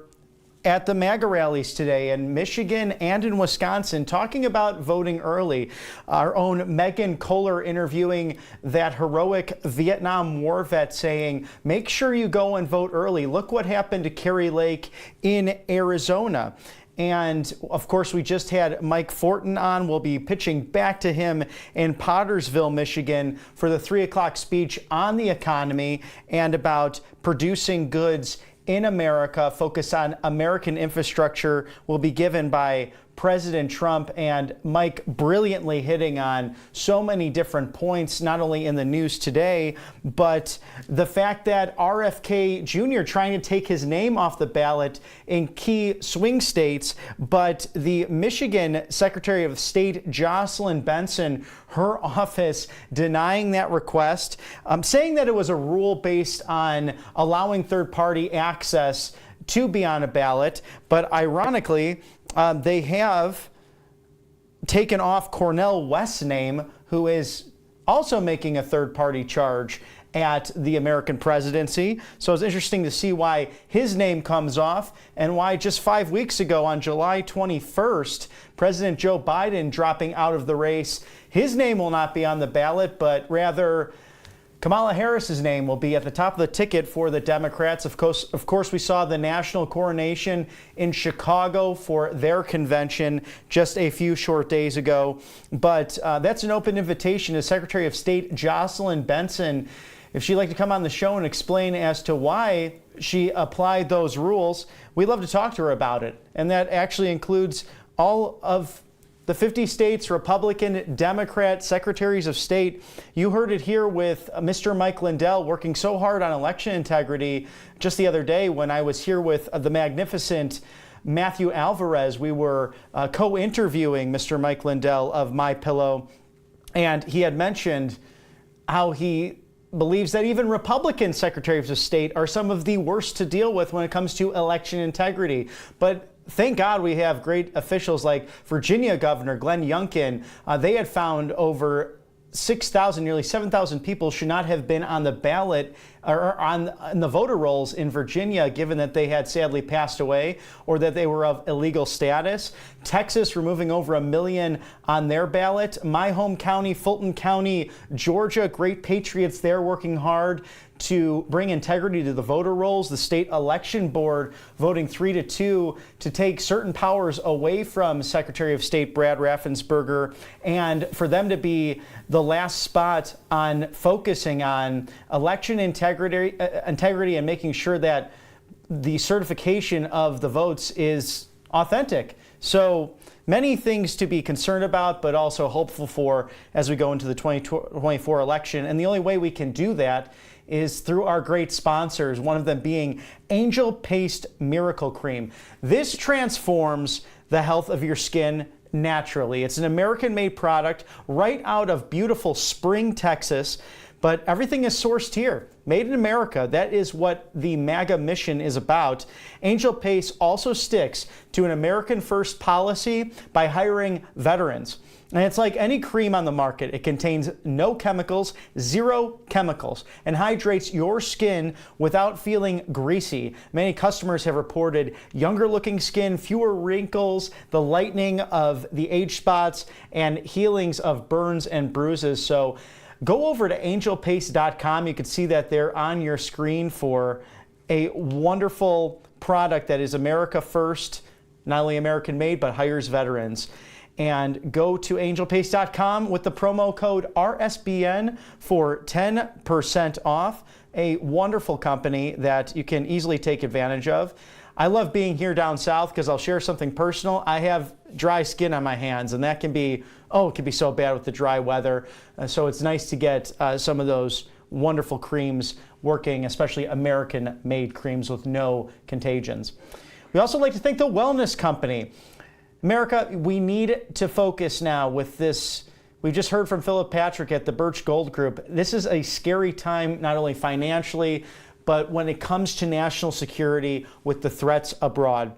at the MAGA rallies today in Michigan and in Wisconsin talking about voting early. Our own Megan Kohler interviewing that heroic Vietnam War vet saying, make sure you go and vote early. Look what happened to Kerry Lake in Arizona. And of course, we just had Mike Fortin on. We'll be pitching back to him in Pottersville, Michigan for the 3 o'clock speech on the economy and about producing goods in America. Focus on American infrastructure will be given by President Trump, and Mike brilliantly hitting on so many different points, not only in the news today, but the fact that RFK Jr. trying to take his name off the ballot in key swing states, but the Michigan Secretary of State Jocelyn Benson, her office denying that request, saying that it was a rule based on allowing third-party access to be on a ballot, but ironically, they have taken off Cornel West's name, who is also making a third-party charge at the American presidency. So it's interesting to see why his name comes off and why just 5 weeks ago on July 21st, President Joe Biden dropping out of the race. His name will not be on the ballot, but rather Kamala Harris's name will be at the top of the ticket for the Democrats. Of course, we saw the national coronation in Chicago for their convention just a few short days ago. But that's an open invitation to Secretary of State Jocelyn Benson, if she'd like to come on the show and explain as to why she applied those rules. We'd love to talk to her about it. And that actually includes all of the 50 states, Republican, Democrat secretaries of state. You heard it here with Mr. Mike Lindell working so hard on election integrity just the other day when I was here with the magnificent Matthew Alvarez. We were co-interviewing Mr. Mike Lindell of MyPillow, and he had mentioned how he believes that even Republican secretaries of state are some of the worst to deal with when it comes to election integrity. But thank God we have great officials like Virginia Governor Glenn Youngkin. They had found over 6,000, nearly 7,000 people should not have been on the ballot or on the voter rolls in Virginia, given that they had sadly passed away or that they were of illegal status. Texas removing over 1 million on their ballot. My home county, Fulton County, Georgia, great patriots there working hard to bring integrity to the voter rolls. The state election board voting 3-2 to take certain powers away from Secretary of State Brad Raffensperger, and for them to be the last spot on focusing on election integrity and making sure that the certification of the votes is authentic. So many things to be concerned about, but also hopeful for as we go into the 2024 election. And the only way we can do that is through our great sponsors, one of them being Angel Paste Miracle Cream. This transforms the health of your skin naturally. It's an American-made product right out of beautiful Spring, Texas, but everything is sourced here, made in America. That is what the MAGA mission is about. Angel Paste also sticks to an American First policy by hiring veterans. And it's like any cream on the market. It contains no chemicals, 0 chemicals, and hydrates your skin without feeling greasy. Many customers have reported younger looking skin, fewer wrinkles, the lightening of the age spots, and healings of burns and bruises. So go over to angelpaste.com. You can see that there on your screen for a wonderful product that is America First, not only American made, but hires veterans. And go to angelpaste.com with the promo code RSBN for 10% off. A wonderful company that you can easily take advantage of. I love being here down south because I'll share something personal. I have dry skin on my hands, and that can be, it can be so bad with the dry weather. So it's nice to get some of those wonderful creams working, especially American-made creams with no contagions. We also like to thank the Wellness Company. America, we need to focus now with this. We've just heard from Philip Patrick at the Birch Gold Group. This is a scary time, not only financially, but when it comes to national security with the threats abroad.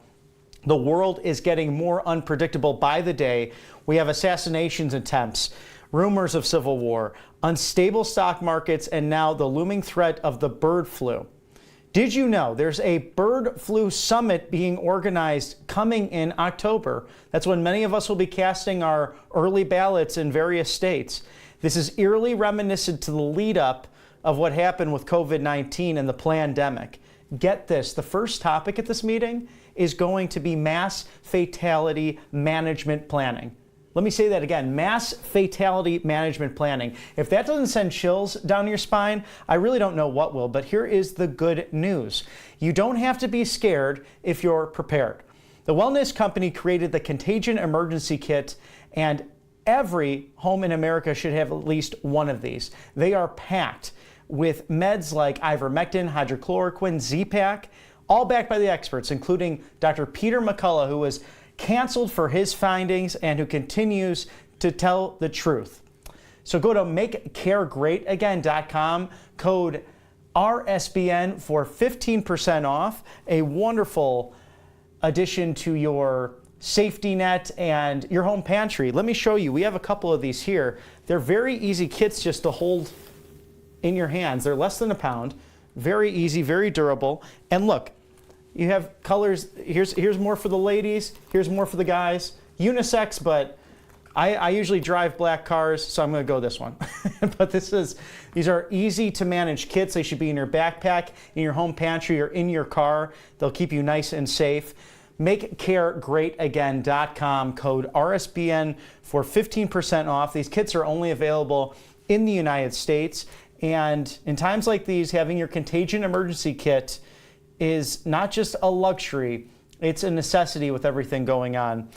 The world is getting more unpredictable by the day. We have assassinations attempts, rumors of civil war, unstable stock markets, and now the looming threat of the bird flu. Did you know there's a bird flu summit being organized coming in October? That's when many of us will be casting our early ballots in various states. This is eerily reminiscent to the lead up of what happened with COVID-19 and the pandemic. Get this, the first topic at this meeting is going to be mass fatality management planning. Let me say that again, mass fatality management planning. If that doesn't send chills down your spine, I really don't know what will, but here is the good news. You don't have to be scared if you're prepared. The wellness company created the Contagion Emergency Kit, and every home in America should have at least one of these. They are packed with meds like ivermectin, hydrochloroquine, Z-Pak, all backed by the experts, including Dr. Peter McCullough, who was canceled for his findings and who continues to tell the truth. So go to makecaregreatagain.com, code RSBN for 15% off, a wonderful addition to your safety net and your home pantry. Let me show you. We have a couple of these here. They're very easy kits just to hold in your hands. They're less than a pound, very easy, very durable. And look, you have colors. Here's more for the ladies. Here's more for the guys. Unisex, but I usually drive black cars, so I'm going to go this one. But these are easy to manage kits. They should be in your backpack, in your home pantry, or in your car. They'll keep you nice and safe. MakeCareGreatAgain.com, code RSBN for 15% off. These kits are only available in the United States. And in times like these, having your Contagion Emergency Kit is not just a luxury, it's a necessity with everything going on.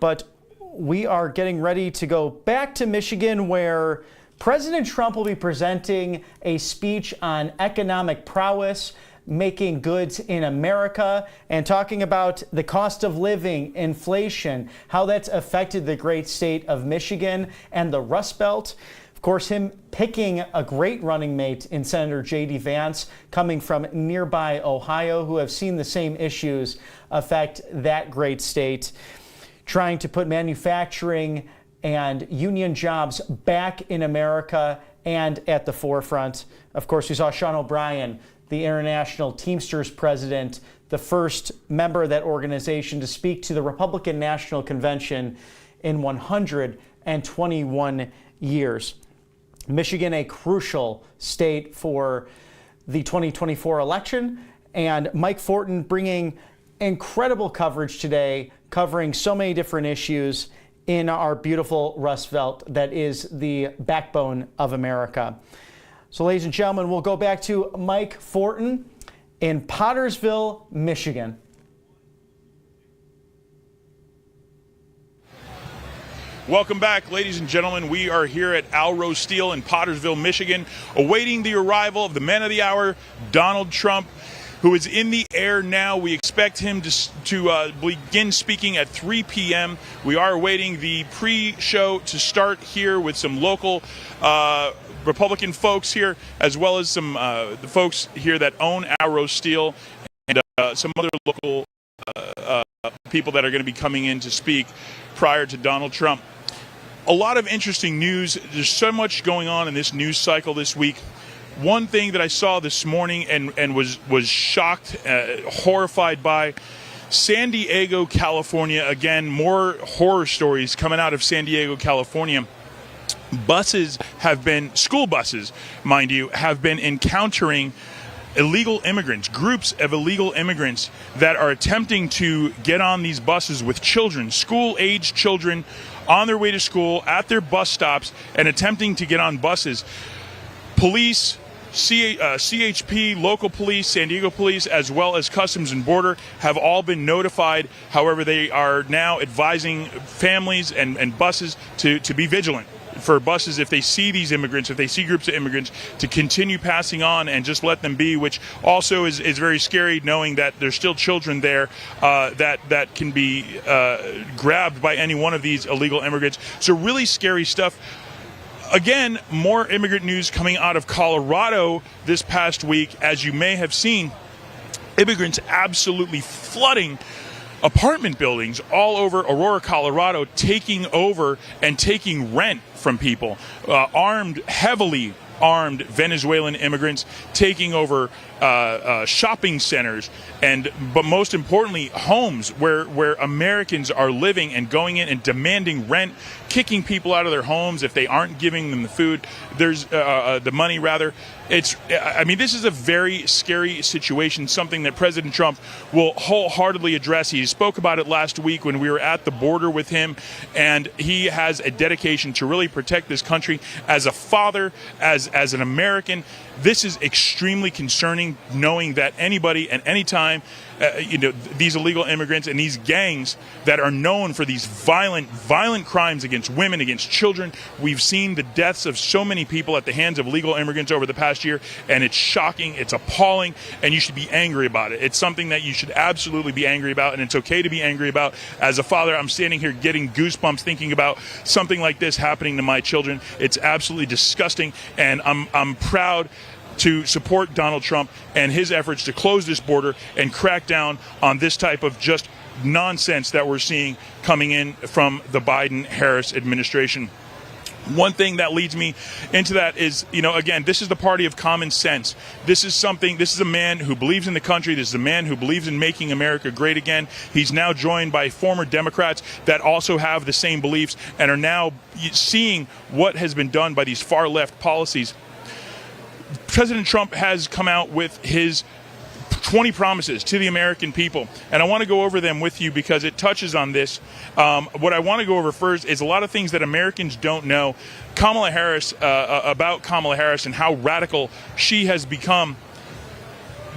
But we are getting ready to go back to Michigan, where President Trump will be presenting a speech on economic prowess, making goods in America, and talking about the cost of living, inflation, how that's affected the great state of Michigan and the Rust Belt. Of course, him picking a great running mate in Senator J.D. Vance, coming from nearby Ohio, who have seen the same issues affect that great state, trying to put manufacturing and union jobs back in America and at the forefront. Of course, we saw Sean O'Brien, the International Teamsters president, the first member of that organization to speak to the Republican National Convention in 121 years. Michigan, a crucial state for the 2024 election, and Mike Fortin bringing incredible coverage today, covering so many different issues in our beautiful Rust Belt that is the backbone of America. So, ladies and gentlemen, we'll go back to Mike Fortin in Pottersville, Michigan. Welcome back, ladies and gentlemen. We are here at Alro Steel in Pottersville, Michigan, awaiting the arrival of the man of the hour, Donald Trump, who is in the air now. We expect him to begin speaking at 3 p.m. We are awaiting the pre-show to start here with some local Republican folks here, as well as some the folks here that own Alro Steel, and some other local people that are going to be coming in to speak prior to Donald Trump. A lot of interesting news. There's so much going on in this news cycle this week. One thing that I saw this morning and was shocked, horrified by, San Diego, California. Again, more horror stories coming out of San Diego, California. School buses, mind you, have been encountering illegal immigrants, groups of illegal immigrants that are attempting to get on these buses with children, school-aged children, on their way to school, at their bus stops, and attempting to get on buses. Police, CHP, local police, San Diego police, as well as Customs and Border have all been notified. However, they are now advising families and buses to be vigilant for buses if they see these immigrants, if they see groups of immigrants, to continue passing on and just let them be, which also is very scary, knowing that there's still children there that can be grabbed by any one of these illegal immigrants. So really scary stuff. Again, more immigrant news coming out of Colorado this past week. As you may have seen, immigrants absolutely flooding apartment buildings all over Aurora, Colorado, taking over and taking rent from people, heavily armed Venezuelan immigrants taking over shopping centers, but most importantly, homes where Americans are living and going in and demanding rent, kicking people out of their homes if they aren't giving them the food. There's the money, rather. This is a very scary situation, something that President Trump will wholeheartedly address. He spoke about it last week when we were at the border with him, and he has a dedication to really protect this country. As a father, as an American, this is extremely concerning, knowing that anybody at any time, these illegal immigrants and these gangs that are known for these violent crimes against women, against children. We've seen the deaths of so many people at the hands of illegal immigrants over the past year, and it's shocking, it's appalling, and you should be angry about it. It's something that you should absolutely be angry about, and it's okay to be angry about. As a father, I'm standing here getting goosebumps thinking about something like this happening to my children. It's absolutely disgusting, and I'm proud to support Donald Trump and his efforts to close this border and crack down on this type of just nonsense that we're seeing coming in from the Biden-Harris administration. One thing that leads me into that is, again, this is the party of common sense. This is a man who believes in the country. This is a man who believes in making America great again. He's now joined by former Democrats that also have the same beliefs and are now seeing what has been done by these far left policies. President Trump has come out with his 20 promises to the American people, and I want to go over them with you because it touches on this. What I want to go over first is a lot of things that Americans don't know. About Kamala Harris and how radical she has become.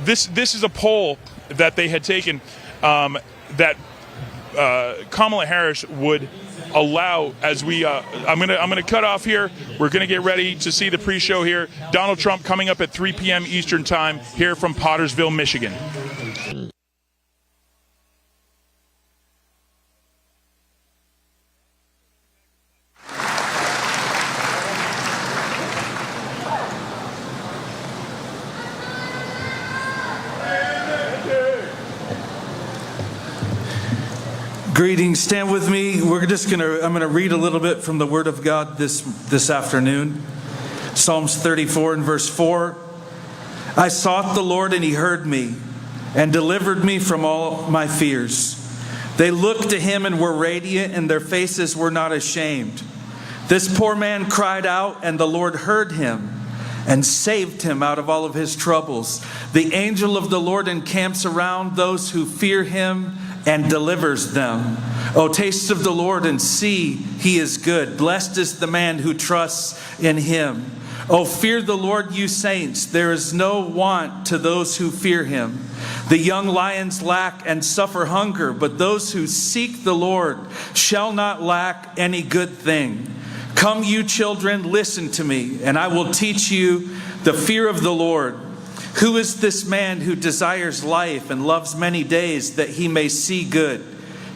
This is a poll that they had taken that Kamala Harris would allow, as we I'm gonna cut off here. We're gonna get ready to see the pre-show here. Donald Trump coming up at 3 p.m. Eastern time here from Potterville, Michigan. Greetings. Stand with me. I'm going to read a little bit from the Word of God this afternoon. Psalms 34 and verse 4. I sought the Lord and He heard me and delivered me from all my fears. They looked to Him and were radiant, and their faces were not ashamed. This poor man cried out, and the Lord heard him and saved him out of all of his troubles. The angel of the Lord encamps around those who fear Him and delivers them. O taste of the Lord and see He is good. Blessed is the man who trusts in Him. O fear the Lord, you saints. There is no want to those who fear Him. The young lions lack and suffer hunger, but those who seek the Lord shall not lack any good thing. Come, you children, listen to me, and I will teach you the fear of the Lord. Who is this man who desires life and loves many days that he may see good?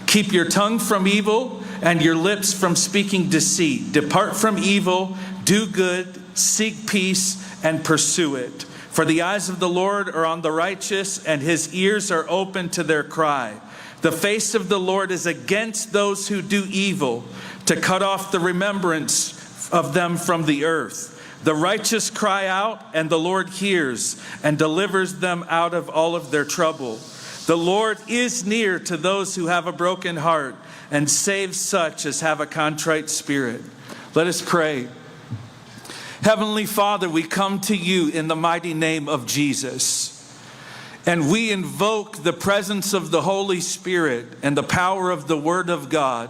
Keep your tongue from evil and your lips from speaking deceit. Depart from evil, do good, seek peace, and pursue it. For the eyes of the Lord are on the righteous, and His ears are open to their cry. The face of the Lord is against those who do evil, to cut off the remembrance of them from the earth. The righteous cry out, and the Lord hears and delivers them out of all of their trouble. The Lord is near to those who have a broken heart and saves such as have a contrite spirit. Let us pray. Heavenly Father, we come to You in the mighty name of Jesus. And we invoke the presence of the Holy Spirit and the power of the Word of God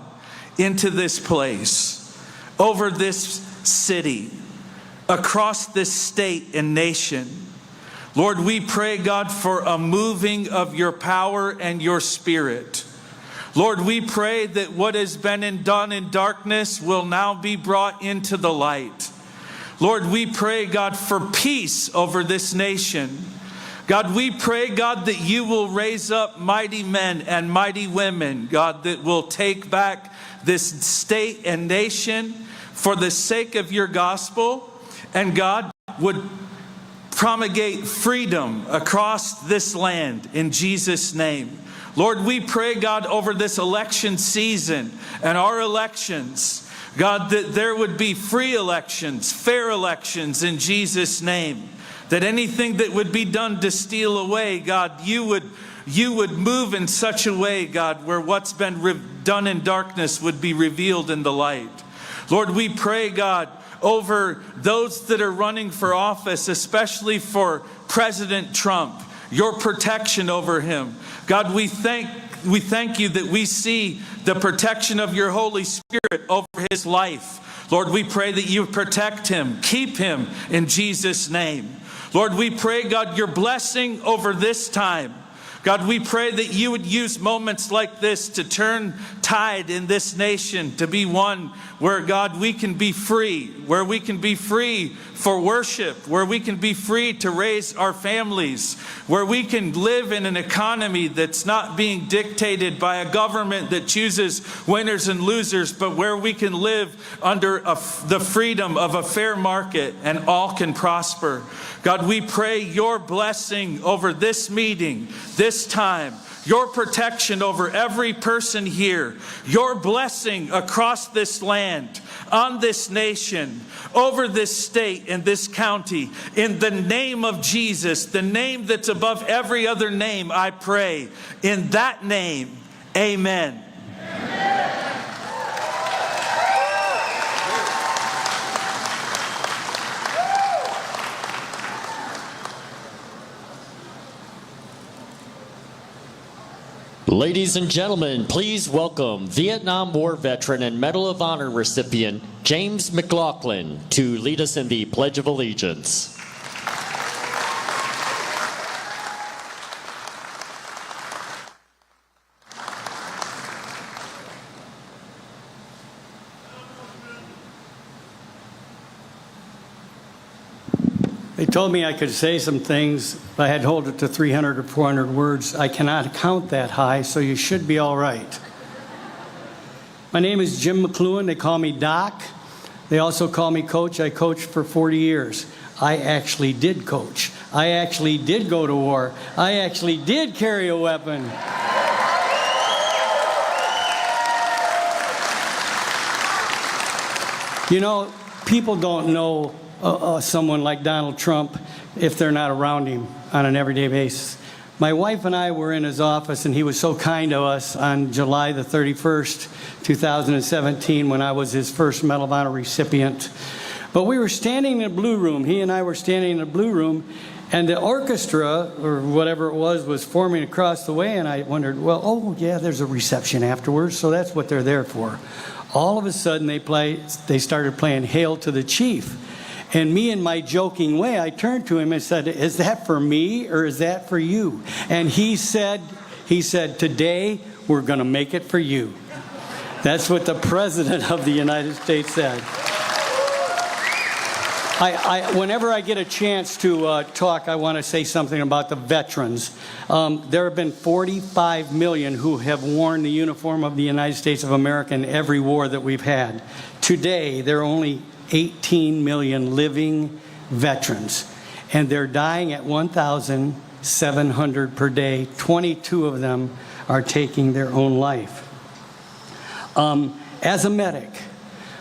into this place, over this city, across this state and nation. Lord, we pray, God, for a moving of Your power and Your Spirit. Lord, we pray that what has been done in darkness will now be brought into the light. Lord, we pray, God, for peace over this nation. God, we pray, God, that You will raise up mighty men and mighty women, God, that will take back this state and nation for the sake of Your gospel. And God would promulgate freedom across this land in Jesus' name. Lord, we pray, God, over this election season and our elections, God, that there would be free elections, fair elections in Jesus' name. That anything that would be done to steal away, God, you would move in such a way, God, where what's been done in darkness would be revealed in the light. Lord, we pray, God, over those that are running for office, especially for President Trump, your protection over him. God, we thank you that we see the protection of your Holy Spirit over his life. Lord, we pray that you protect him, keep him in Jesus' name. Lord, we pray, God, your blessing over this time. God, we pray that you would use moments like this to turn tide in this nation to be one where, God, we can be free, where we can be free for worship, where we can be free to raise our families, where we can live in an economy that's not being dictated by a government that chooses winners and losers, but where we can live under the freedom of a fair market and all can prosper. God, we pray your blessing over this meeting, this time, your protection over every person here, your blessing across this land, on this nation, over this state and this county. In the name of Jesus, the name that's above every other name, I pray. In that name, amen. Ladies and gentlemen, please welcome Vietnam War veteran and Medal of Honor recipient James McLaughlin to lead us in the Pledge of Allegiance. They told me I could say some things, but I had to hold it to 300 or 400 words. I cannot count that high, so you should be all right. My name is Jim McLuhan. They call me Doc. They also call me Coach. I coached for 40 years. I actually did coach. I actually did go to war. I actually did carry a weapon. You know, people don't know someone like Donald Trump if they're not around him on an everyday basis. My wife and I were in his office, and he was so kind to us on July the 31st, 2017, when I was his first Medal of Honor recipient. But we were standing in the Blue Room. He and I were standing in the Blue Room, and the orchestra, or whatever it was forming across the way, and I wondered, well, oh, yeah, there's a reception afterwards, so that's what they're there for. All of a sudden, they started playing Hail to the Chief. And me, in my joking way, I turned to him and said, is that for me or is that for you? And he said, today we're going to make it for you. That's what the President of the United States said. Whenever I get a chance to talk, I want to say something about the veterans. There have been 45 million who have worn the uniform of the United States of America in every war that we've had. Today, there are only 18 million living veterans, and they're dying at 1,700 per day. 22 of them are taking their own life. As a medic,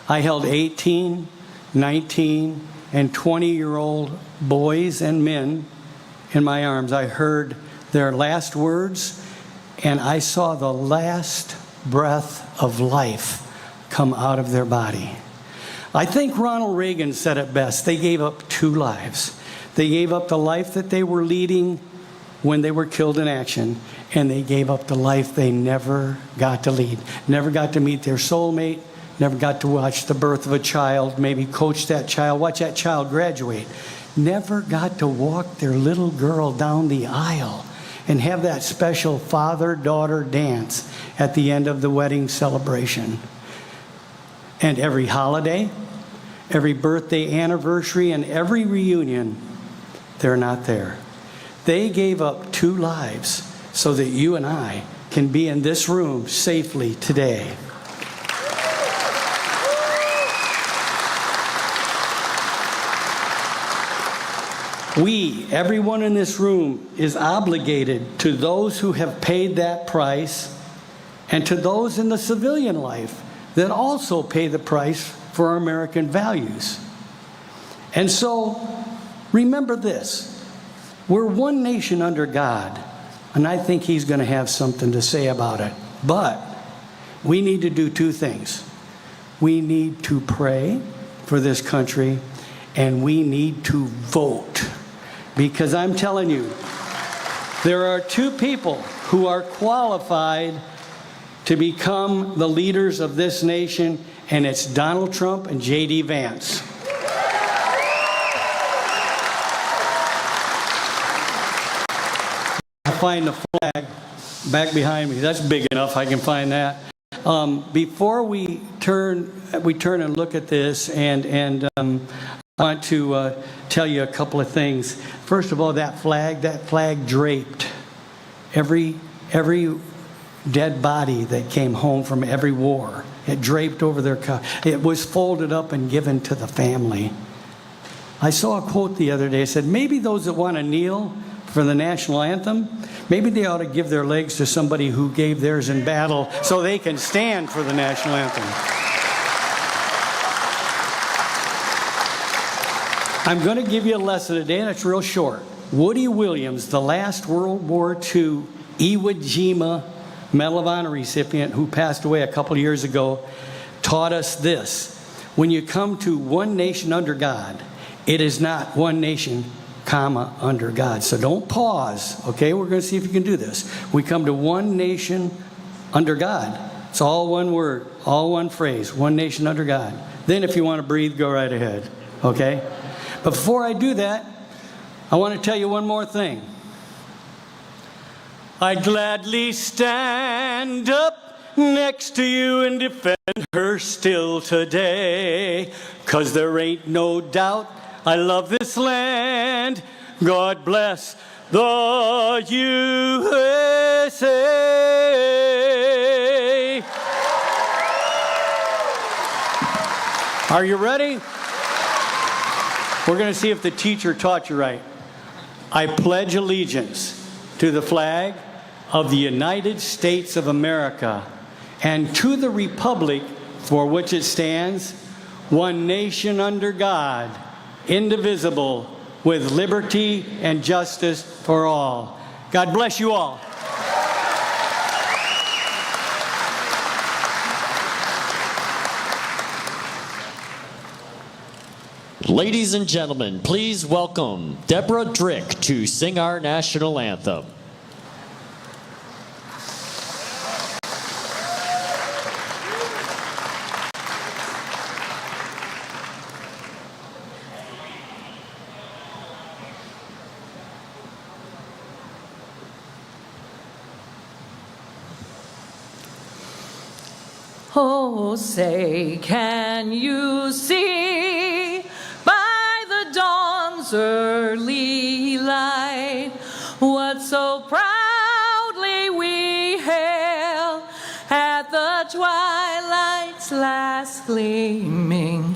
I held 18, 19, and 20-year-old boys and men in my arms. I heard their last words, and I saw the last breath of life come out of their body. I think Ronald Reagan said it best. They gave up 2 lives. They gave up the life that they were leading when they were killed in action, and they gave up the life they never got to lead. Never got to meet their soulmate, never got to watch the birth of a child, maybe coach that child, watch that child graduate. Never got to walk their little girl down the aisle and have that special father-daughter dance at the end of the wedding celebration. And every holiday, every birthday anniversary, and every reunion, they're not there. They gave up 2 lives so that you and I can be in this room safely today. We, everyone in this room, is obligated to those who have paid that price and to those in the civilian life that also pay the price for our American values. And so, remember this. We're one nation under God, and I think He's going to have something to say about it. But we need to do two things. We need to pray for this country, and we need to vote. Because I'm telling you, there are two people who are qualified to become the leaders of this nation, and it's Donald Trump and J.D. Vance. I'll find the flag back behind me. That's big enough. I can find that. Before we turn and look at this, and I want to tell you a couple of things. First of all, that flag draped every dead body that came home from every war. It draped over their car. It was folded up and given to the family. I saw a quote the other day. It said, maybe those that want to kneel for the national anthem, maybe they ought to give their legs to somebody who gave theirs in battle so they can stand for the national anthem. I'm going to give you a lesson today, and it's real short. Woody Williams, the last World War II Iwo Jima Medal of Honor recipient who passed away a couple of years ago, taught us this. When you come to one nation under God, it is not one nation, comma, under God. So don't pause, okay? We're going to see if you can do this. We come to one nation under God. It's all one word, all one phrase, one nation under God. Then if you want to breathe, go right ahead, okay? But before I do that, I want to tell you one more thing. I'd gladly stand up next to you and defend her still today, 'cause there ain't no doubt I love this land. God bless the USA. Are you ready? We're going to see if the teacher taught you right. I pledge allegiance to the flag of the United States of America and to the republic for which it stands, one nation under God, indivisible, with liberty and justice for all. God bless you all. Ladies and gentlemen, please welcome Deborah Drick to sing our national anthem. Oh, say, can you see by the dawn's early light what so proudly we hail at the twilight's last gleaming,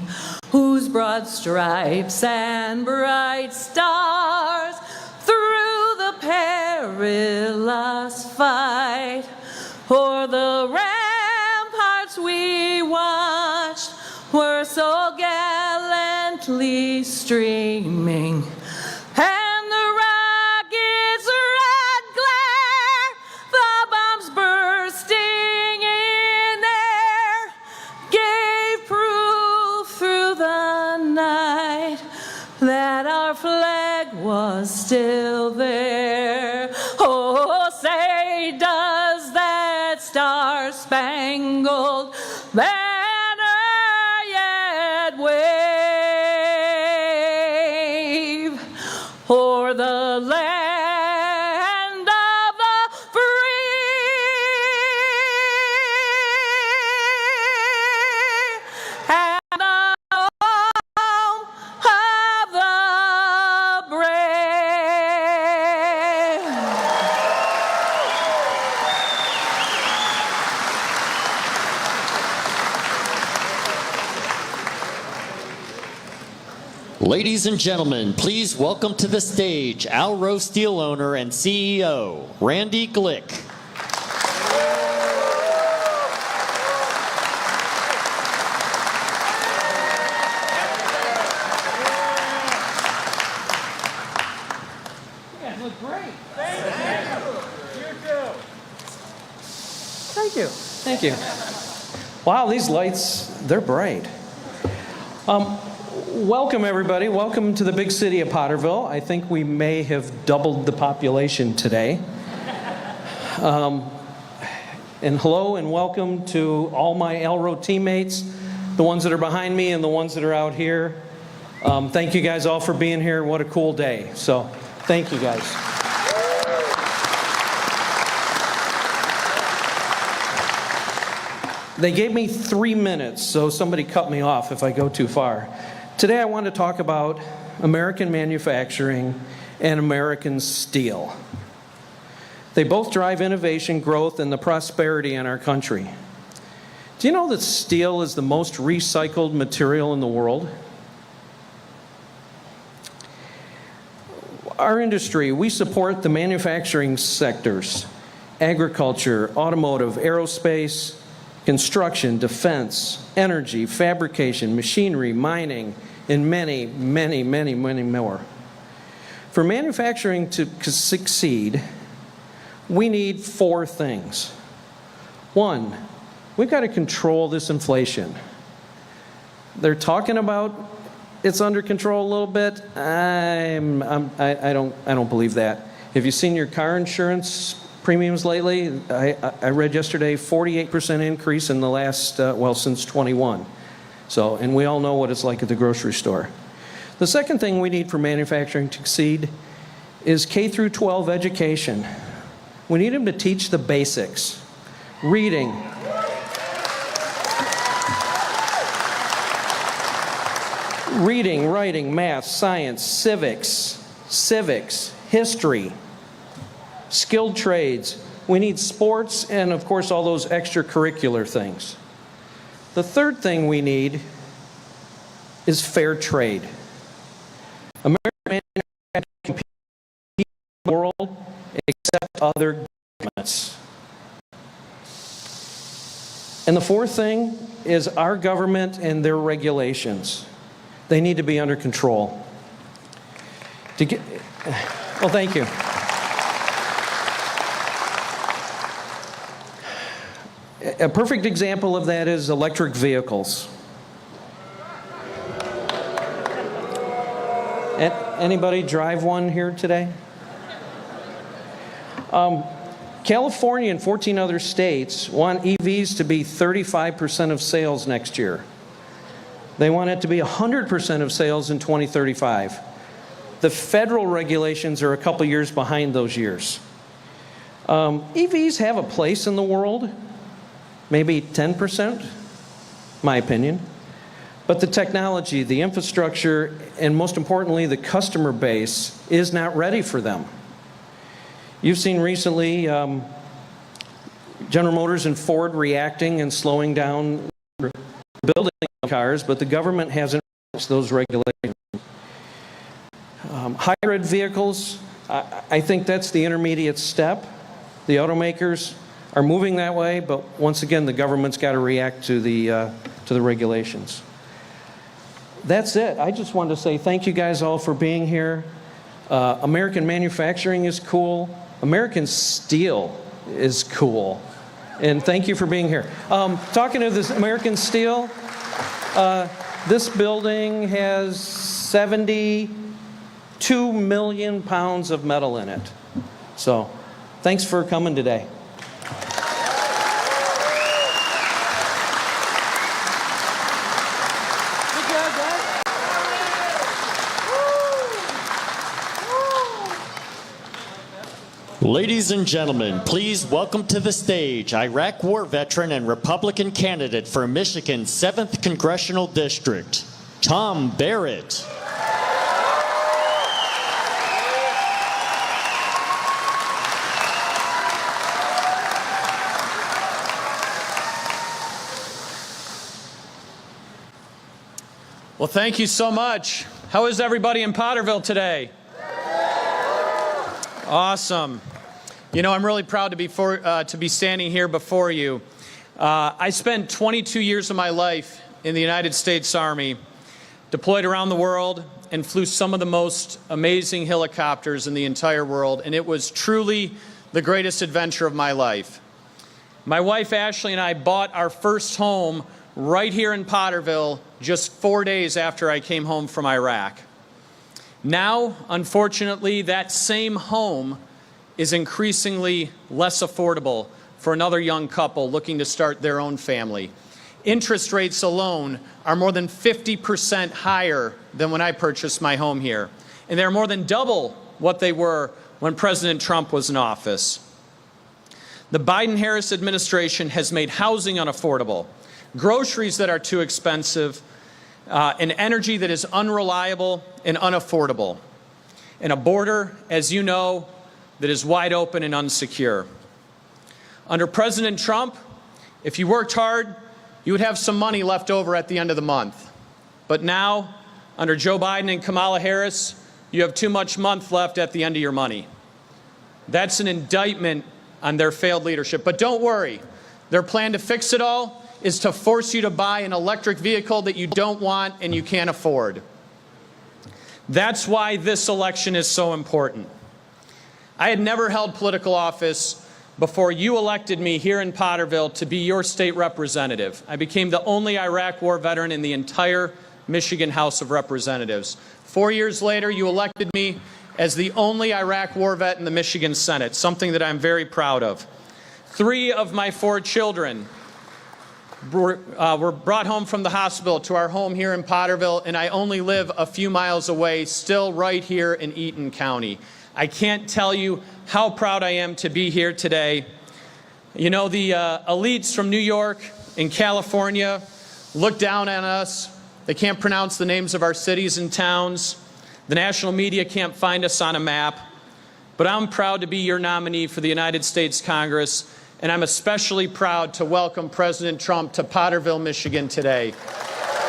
whose broad stripes and bright stars through the perilous fight o'er the ramparts we watched were so gallantly streaming, and the rocket's red glare, the bombs bursting in air, gave proof through the night that our flag was still there. Oh, say, does that star-spangled banner yet wave o'er the land of the free and the home of the brave? Ladies and gentlemen, please welcome to the stage Alro Steel owner and CEO, Randy Glick. Thank you. Thank you. Wow, these lights, they're bright. Welcome, everybody. Welcome to the big city of Potterville. I think we may have doubled the population today. And hello and welcome to all my Elro teammates, the ones that are behind me and the ones that are out here. Thank you guys all for being here. What a cool day. So, thank you guys. They gave me 3 minutes, so somebody cut me off if I go too far. Today I want to talk about American manufacturing and American steel. They both drive innovation, growth, and the prosperity in our country. Do you know that steel is the most recycled material in the world? Our industry, we support the manufacturing sectors, agriculture, automotive, aerospace, construction, defense, energy, fabrication, machinery, mining, and many, many, many, many more. For manufacturing to succeed, we need 4 things. 1, we've got to control this inflation. They're talking about it's under control a little bit. I don't believe that. Have you seen your car insurance premiums lately? I read yesterday 48% increase in the last, since 21. So, and we all know what it's like at the grocery store. The second thing we need for manufacturing to succeed is K through 12 education. We need them to teach the basics. Reading. Reading, writing, math, science, civics, history, skilled trades. We need sports and, of course, all those extracurricular things. The third thing we need is fair trade. American manufacturing can compete in the world except other governments. And the fourth thing is our government and their regulations. They need to be under control. Well, thank you. A perfect example of that is electric vehicles. Anybody drive one here today? California and 14 other states want EVs to be 35% of sales next year. They want it to be 100% of sales in 2035. The federal regulations are a couple years behind those years. EVs have a place in the world. Maybe 10%, my opinion. But the technology, the infrastructure, and most importantly, the customer base is not ready for them. You've seen recently General Motors and Ford reacting and slowing down building cars, but the government hasn't passed those regulations. Hybrid vehicles, I think that's the intermediate step. The automakers are moving that way, but once again, the government's got to react to the regulations. That's it. I just wanted to say thank you guys all for being here. American manufacturing is cool. American steel is cool. And thank you for being here. Talking of this American steel, this building has 72 million pounds of metal in it. So thanks for coming today. Ladies and gentlemen, please welcome to the stage Iraq War veteran and Republican candidate for Michigan's 7th Congressional District, Tom Barrett. Well, thank you so much. How is everybody in Potterville today? Awesome. You know, I'm really proud to be standing here before you. I spent 22 years of my life in the United States Army, deployed around the world, and flew some of the most amazing helicopters in the entire world, and it was truly the greatest adventure of my life. My wife Ashley and I bought our first home right here in Potterville just 4 days after I came home from Iraq. Now, unfortunately, that same home is increasingly less affordable for another young couple looking to start their own family. Interest rates alone are more than 50% higher than when I purchased my home here. And they're more than double what they were when President Trump was in office. The Biden-Harris administration has made housing unaffordable, groceries that are too expensive, and energy that is unreliable and unaffordable, and a border, as you know, that is wide open and unsecure. Under President Trump, if you worked hard, you would have some money left over at the end of the month. But now, under Joe Biden and Kamala Harris, you have too much month left at the end of your money. That's an indictment on their failed leadership. But don't worry, their plan to fix it all is to force you to buy an electric vehicle that you don't want and you can't afford. That's why this election is so important. I had never held political office before you elected me here in Potterville to be your state representative. I became the only Iraq War veteran in the entire Michigan House of Representatives. 4 years later, you elected me as the only Iraq War vet in the Michigan Senate, something that I'm very proud of. 3 of my 4 children were brought home from the hospital to our home here in Potterville, and I only live a few miles away, still right here in Eaton County. I can't tell you how proud I am to be here today. You know, the elites from New York and California look down on us. They can't pronounce the names of our cities and towns. The national media can't find us on a map. But I'm proud to be your nominee for the United States Congress, and I'm especially proud to welcome President Trump to Potterville, Michigan today.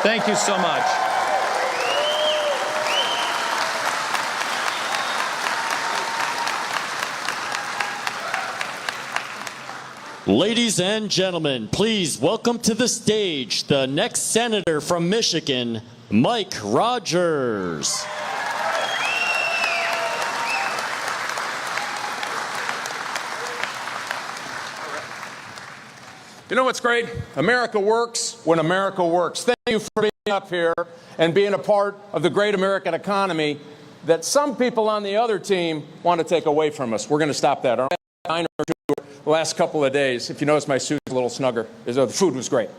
Thank you so much. Ladies and gentlemen, please welcome to the stage the next senator from Michigan, Mike Rogers. You know what's great? America works when America works. Thank you for being up here and being a part of the great American economy that some people on the other team want to take away from us. We're going to stop that. All right? The last couple of days, if you notice, my suit's a little snugger. The food was great.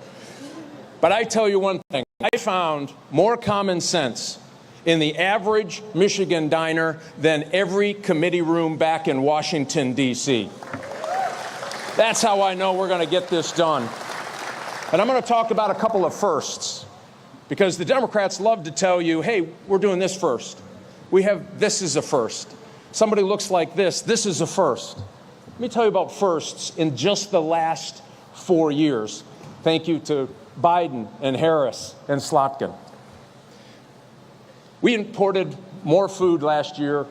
But I tell you one thing, I found more common sense in the average Michigan diner than every committee room back in Washington, D.C. That's how I know we're going to get this done. And I'm going to talk about a couple of firsts, because the Democrats love to tell you, hey, we're doing this first. This is a first. Somebody looks like this is a first. Let me tell you about firsts in just the last 4 years. Thank you to Biden and Harris and Slotkin. We imported more food last year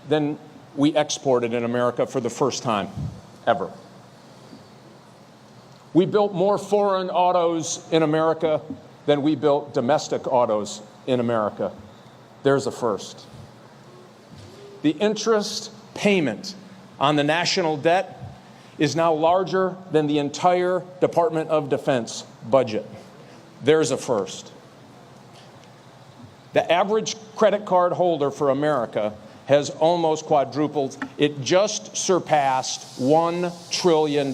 than we exported in America for the first time ever. We built more foreign autos in America than we built domestic autos in America. There's a first. The interest payment on the national debt is now larger than the entire Department of Defense budget. There's a first. The average credit card holder for America has almost quadrupled. It just surpassed $1 trillion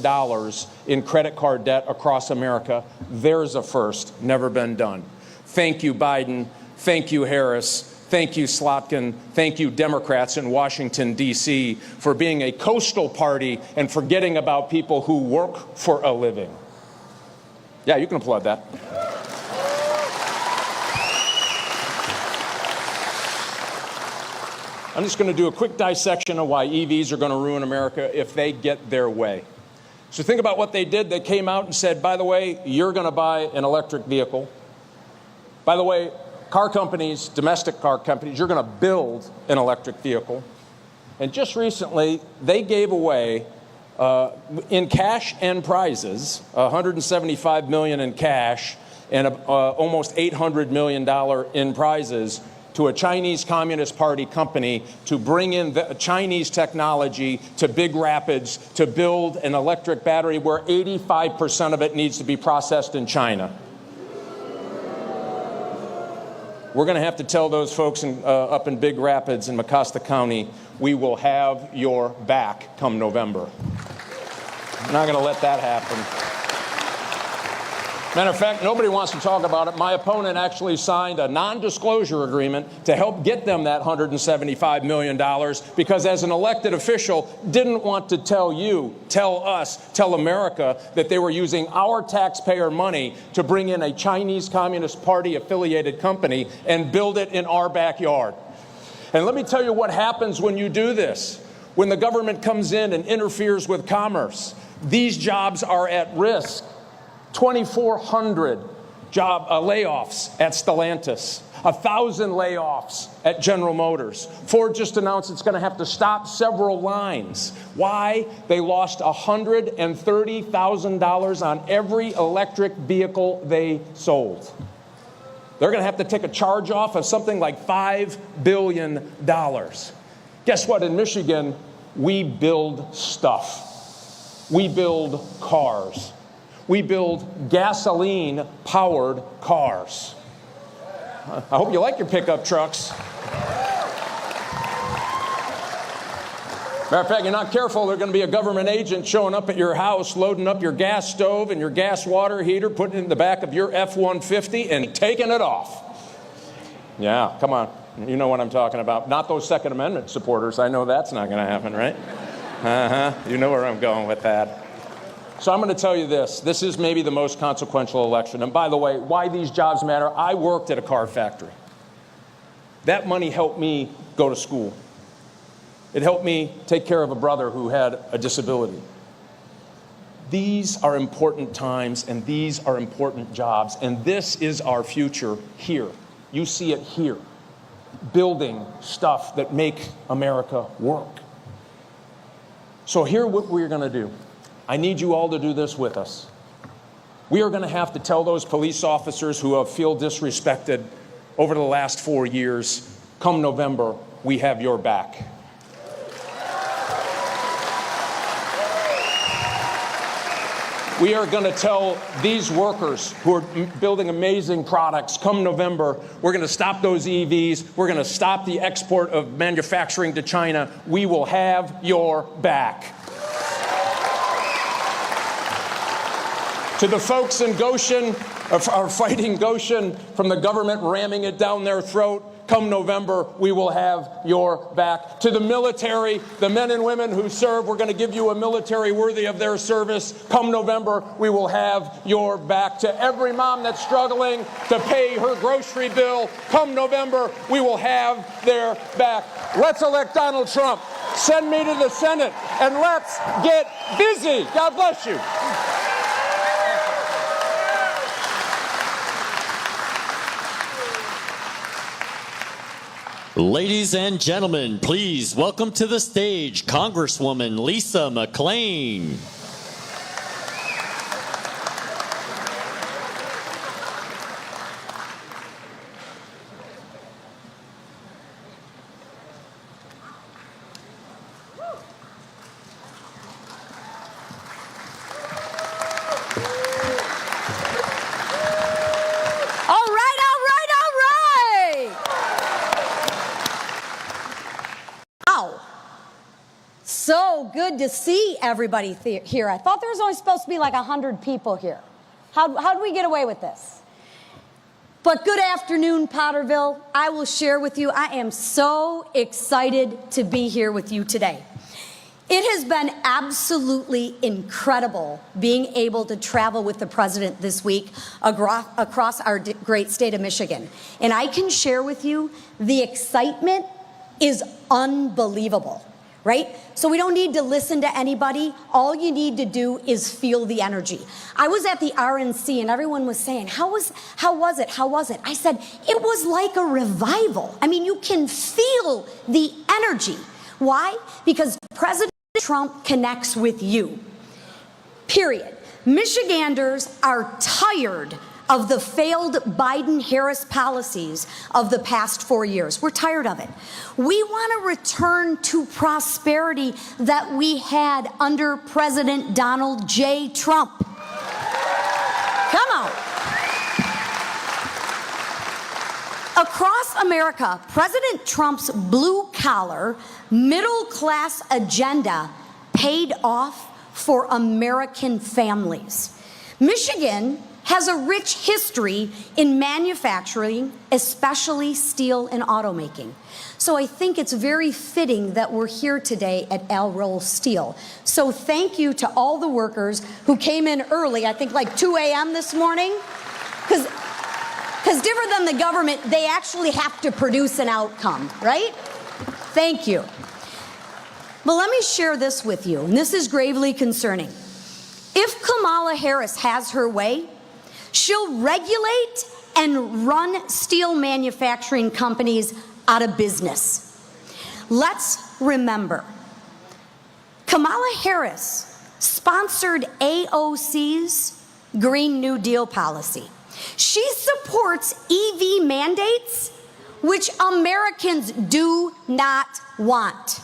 in credit card debt across America. There's a first, never been done. Thank you, Biden. Thank you, Harris. Thank you, Slotkin. Thank you, Democrats in Washington, D.C., for being a coastal party and forgetting about people who work for a living. Yeah, you can applaud that. I'm just going to do a quick dissection of why EVs are going to ruin America if they get their way. So think about what they did. They came out and said, by the way, you're going to buy an electric vehicle. By the way, car companies, domestic car companies, you're going to build an electric vehicle. And just recently, they gave away, in cash and prizes, $175 million in cash and almost $800 million in prizes to a Chinese Communist Party company to bring in the Chinese technology to Big Rapids to build an electric battery where 85% of it needs to be processed in China. We're going to have to tell those folks up in Big Rapids in Mecosta County, we will have your back come November. I'm not going to let that happen. Matter of fact, nobody wants to talk about it. My opponent actually signed a non-disclosure agreement to help get them that $175 million because as an elected official, didn't want to tell you, tell us, tell America that they were using our taxpayer money to bring in a Chinese Communist Party affiliated company and build it in our backyard. And let me tell you what happens when you do this. When the government comes in and interferes with commerce, these jobs are at risk. 2,400 job layoffs at Stellantis, 1,000 layoffs at General Motors. Ford just announced it's going to have to stop several lines. Why? They lost $130,000 on every electric vehicle they sold. They're going to have to take a charge off of something like $5 billion. Guess what? In Michigan, we build stuff. We build cars. We build gasoline-powered cars. I hope you like your pickup trucks. Matter of fact, you're not careful, there's going to be a government agent showing up at your house, loading up your gas stove and your gas water heater, putting it in the back of your F-150 and taking it off. Yeah, come on. You know what I'm talking about. Not those Second Amendment supporters. I know that's not going to happen, right? You know where I'm going with that. So I'm going to tell you this. This is maybe the most consequential election. And by the way, why these jobs matter, I worked at a car factory. That money helped me go to school. It helped me take care of a brother who had a disability. These are important times, and these are important jobs. And this is our future here. You see it here. Building stuff that make America work. So here's what we're going to do. I need you all to do this with us. We are going to have to tell those police officers who have feel disrespected over the last 4 years, come November, we have your back. We are going to tell these workers who are building amazing products, come November, we're going to stop those EVs. We're going to stop the export of manufacturing to China. We will have your back. To the folks in Goshen, are fighting Goshen from the government ramming it down their throat, come November, we will have your back. To the military, the men and women who serve, we're going to give you a military worthy of their service. Come November, we will have your back. To every mom that's struggling to pay her grocery bill, come November, we will have their back. Let's elect Donald Trump. Send me to the Senate, and let's get busy. God bless you. Ladies and gentlemen, please welcome to the stage Congresswoman Lisa McClain. So good to see everybody here. I thought there was only supposed to be like 100 people here. How did we get away with this? But good afternoon, Potterville. I will share with you, I am so excited to be here with you today. It has been absolutely incredible being able to travel with the president this week across our great state of Michigan. And I can share with you, the excitement is unbelievable. right? So we don't need to listen to anybody. All you need to do is feel the energy. I was at the RNC and everyone was saying, how was it? I said, it was like a revival. I mean, you can feel the energy. Why? Because President Trump connects with you. Period. Michiganders are tired of the failed Biden-Harris policies of the past 4 years. We're tired of it. We want to return to prosperity that we had under President Donald J. Trump. Come on. Across America, President Trump's blue-collar, middle-class agenda paid off for American families. Michigan has a rich history in manufacturing, especially steel and automaking. So I think it's very fitting that we're here today at Alro Steel. So thank you to all the workers who came in early, I think like 2 a.m. this morning, because different than the government, they actually have to produce an outcome, right? Thank you. But let me share this with you, and this is gravely concerning. If Kamala Harris has her way, she'll regulate and run steel manufacturing companies out of business. Let's remember, Kamala Harris sponsored AOC's Green New Deal policy. She supports EV mandates, which Americans do not want.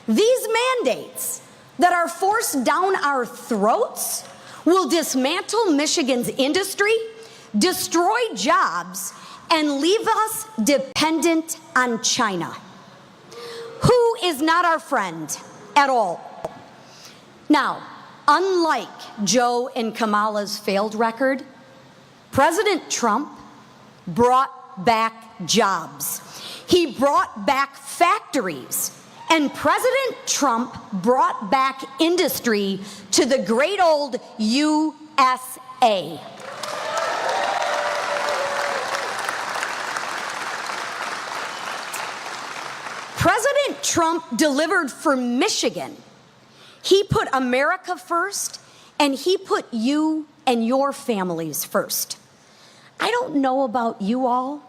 These mandates that are forced down our throats will dismantle Michigan's industry, destroy jobs, and leave us dependent on China, who is not our friend at all. Now, unlike Joe and Kamala's failed record, President Trump brought back jobs. He brought back factories. And President Trump brought back industry to the great old USA. President Trump delivered for Michigan. He put America first, and he put you and your families first. I don't know about you all,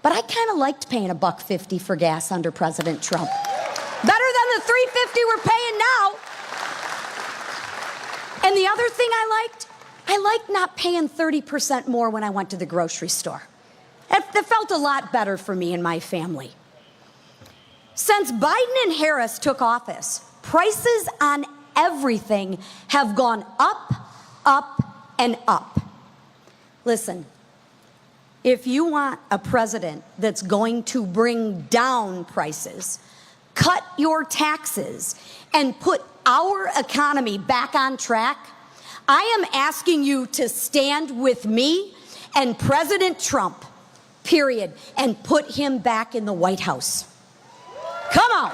but I kind of liked paying $1.50 for gas under President Trump. Better than the $3.50 we're paying now. And the other thing I liked not paying 30% more when I went to the grocery store. It felt a lot better for me and my family. Since Biden and Harris took office, prices on everything have gone up, up, and up. Listen, if you want a president that's going to bring down prices, cut your taxes, and put our economy back on track, I am asking you to stand with me and President Trump, period, and put him back in the White House. Come on.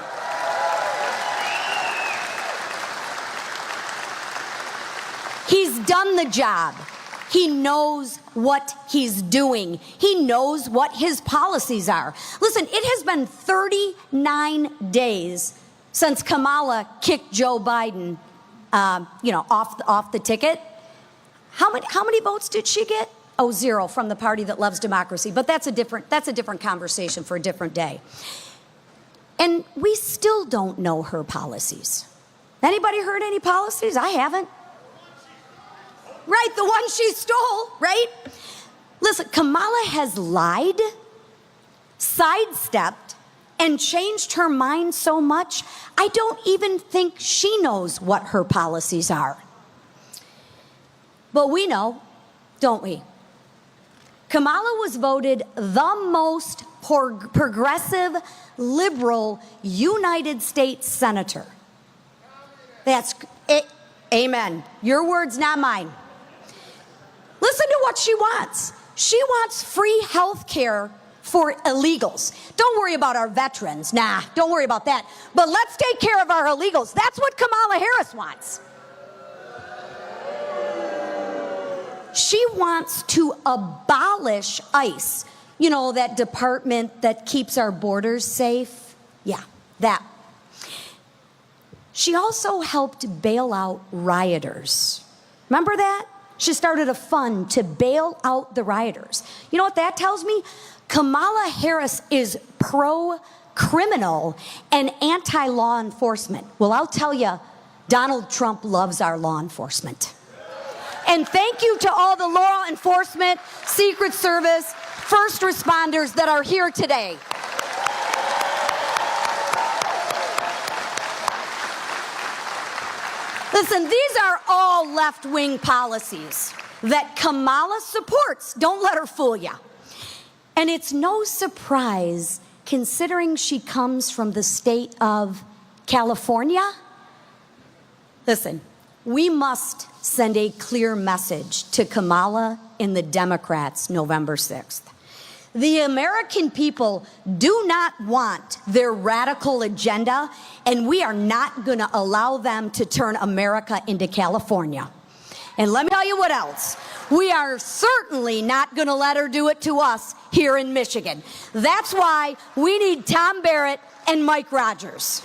He's done the job. He knows what he's doing. He knows what his policies are. Listen, it has been 39 days since Kamala kicked Joe Biden, off the ticket. How many votes did she get? Oh, 0 from the party that loves democracy. But that's a different conversation for a different day. And we still don't know her policies. Anybody heard any policies? I haven't. Right, the one she stole, right? Listen, Kamala has lied, sidestepped, and changed her mind so much, I don't even think she knows what her policies are. But we know, don't we? Kamala was voted the most progressive, liberal United States senator. That's it. Amen. Your words, not mine. Listen to what she wants. She wants free health care for illegals. Don't worry about our veterans. Nah, don't worry about that. But let's take care of our illegals. That's what Kamala Harris wants. She wants to abolish ICE. You know, that department that keeps our borders safe? Yeah, that. she also helped bail out rioters. Remember that? She started a fund to bail out the rioters. You know what that tells me? Kamala Harris is pro-criminal and anti-law enforcement. Well, I'll tell you, Donald Trump loves our law enforcement. And thank you to all the law enforcement, Secret Service, first responders that are here today. Listen, these are all left-wing policies that Kamala supports. Don't let her fool you. And it's no surprise, considering she comes from the state of California. Listen, we must send a clear message to Kamala and the Democrats November 6th. The American people do not want their radical agenda, and we are not going to allow them to turn America into California. And let me tell you what else. We are certainly not going to let her do it to us here in Michigan. That's why we need Tom Barrett and Mike Rogers.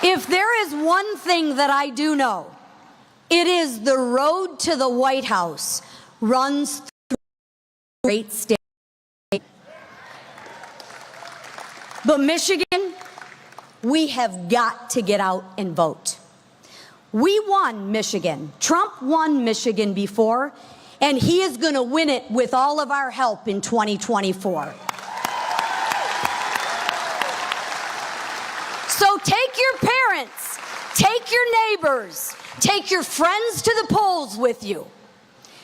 If there is one thing that I do know, it is the road to the White House runs through the great state. But Michigan, we have got to get out and vote. We won Michigan. Trump won Michigan before, and he is going to win it with all of our help in 2024. So take your parents, take your neighbors, take your friends to the polls with you.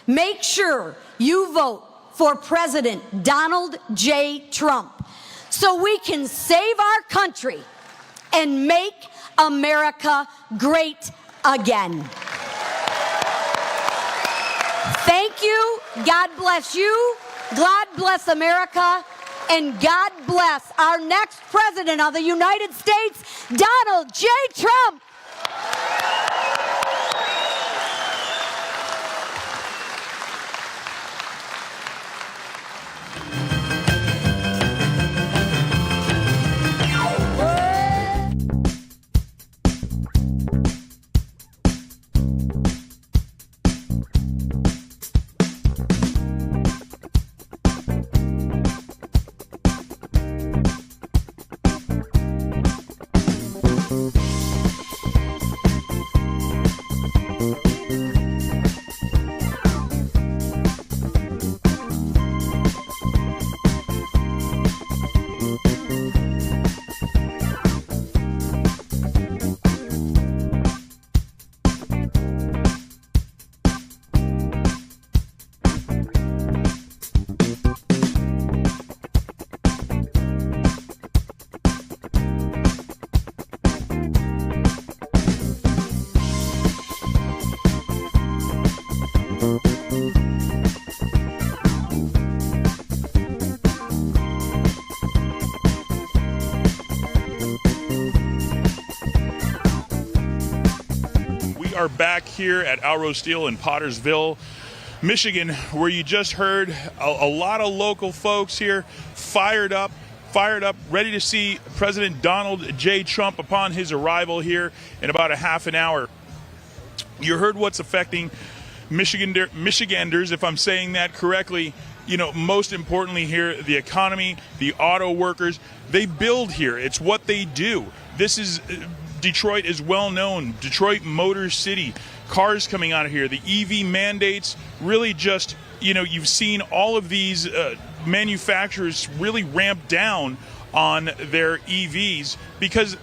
Make sure you vote for President Donald J. Trump so we can save our country and make America great again. Thank you. God bless you. God bless America. And God bless our next president of the United States, Donald J. Trump. Are back here at Alro Steel in Potterville, Michigan, where you just heard a lot of local folks here fired up, ready to see President Donald J. Trump upon his arrival here in about a half an hour. You heard what's affecting Michiganders, if I'm saying that correctly. You know, most importantly here, the economy, the auto workers, they build here. It's what they do. This is Detroit is well known. Detroit Motor City. Cars coming out of here. The EV mandates really just, you know, you've seen all of these manufacturers really ramp down on their EVs because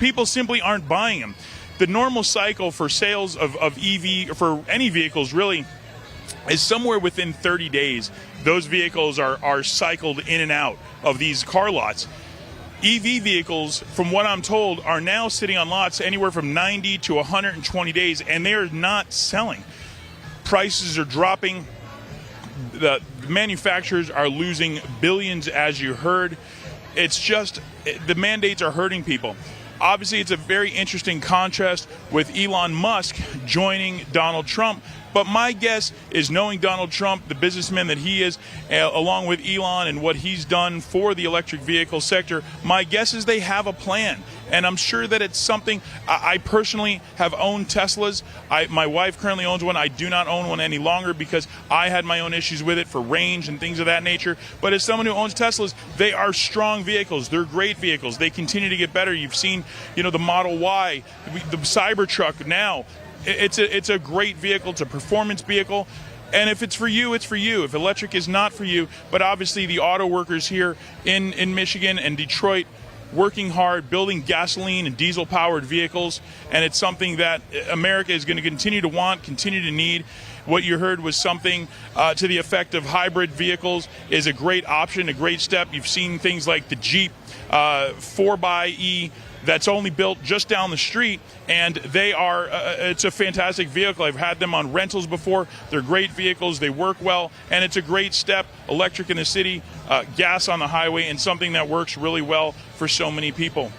people simply aren't buying them. The normal cycle for sales of EV, for any vehicles really, is somewhere within 30 days. Those vehicles are cycled in and out of these car lots. EV vehicles, from what I'm told, are now sitting on lots anywhere from 90 to 120 days, and they are not selling. Prices are dropping. The manufacturers are losing billions, as you heard. It's just, the mandates are hurting people. Obviously, it's a very interesting contrast with Elon Musk joining Donald Trump, But my guess is, knowing Donald Trump, the businessman that he is, along with Elon and what he's done for the electric vehicle sector, my guess is they have a plan. And I'm sure that it's something. I personally have owned Teslas. My wife currently owns one. I do not own one any longer because I had my own issues with it for range and things of that nature. But as someone who owns Teslas, they are strong vehicles. They're great vehicles. They continue to get better. You've seen, the Model Y, the Cybertruck now. It's a great vehicle. It's a performance vehicle. And if it's for you, it's for you. If electric is not for you, but obviously the auto workers here in Michigan and Detroit working hard, building gasoline and diesel-powered vehicles, and it's something that America is going to continue to want, continue to need. What you heard was something to the effect of hybrid vehicles is a great option, a great step. You've seen things like the Jeep 4xe that's only built just down the street, and they are it's a fantastic vehicle. I've had them on rentals before. They're great vehicles. They work well, and it's a great step. Electric in the city, gas on the highway, and something that works really well for so many people.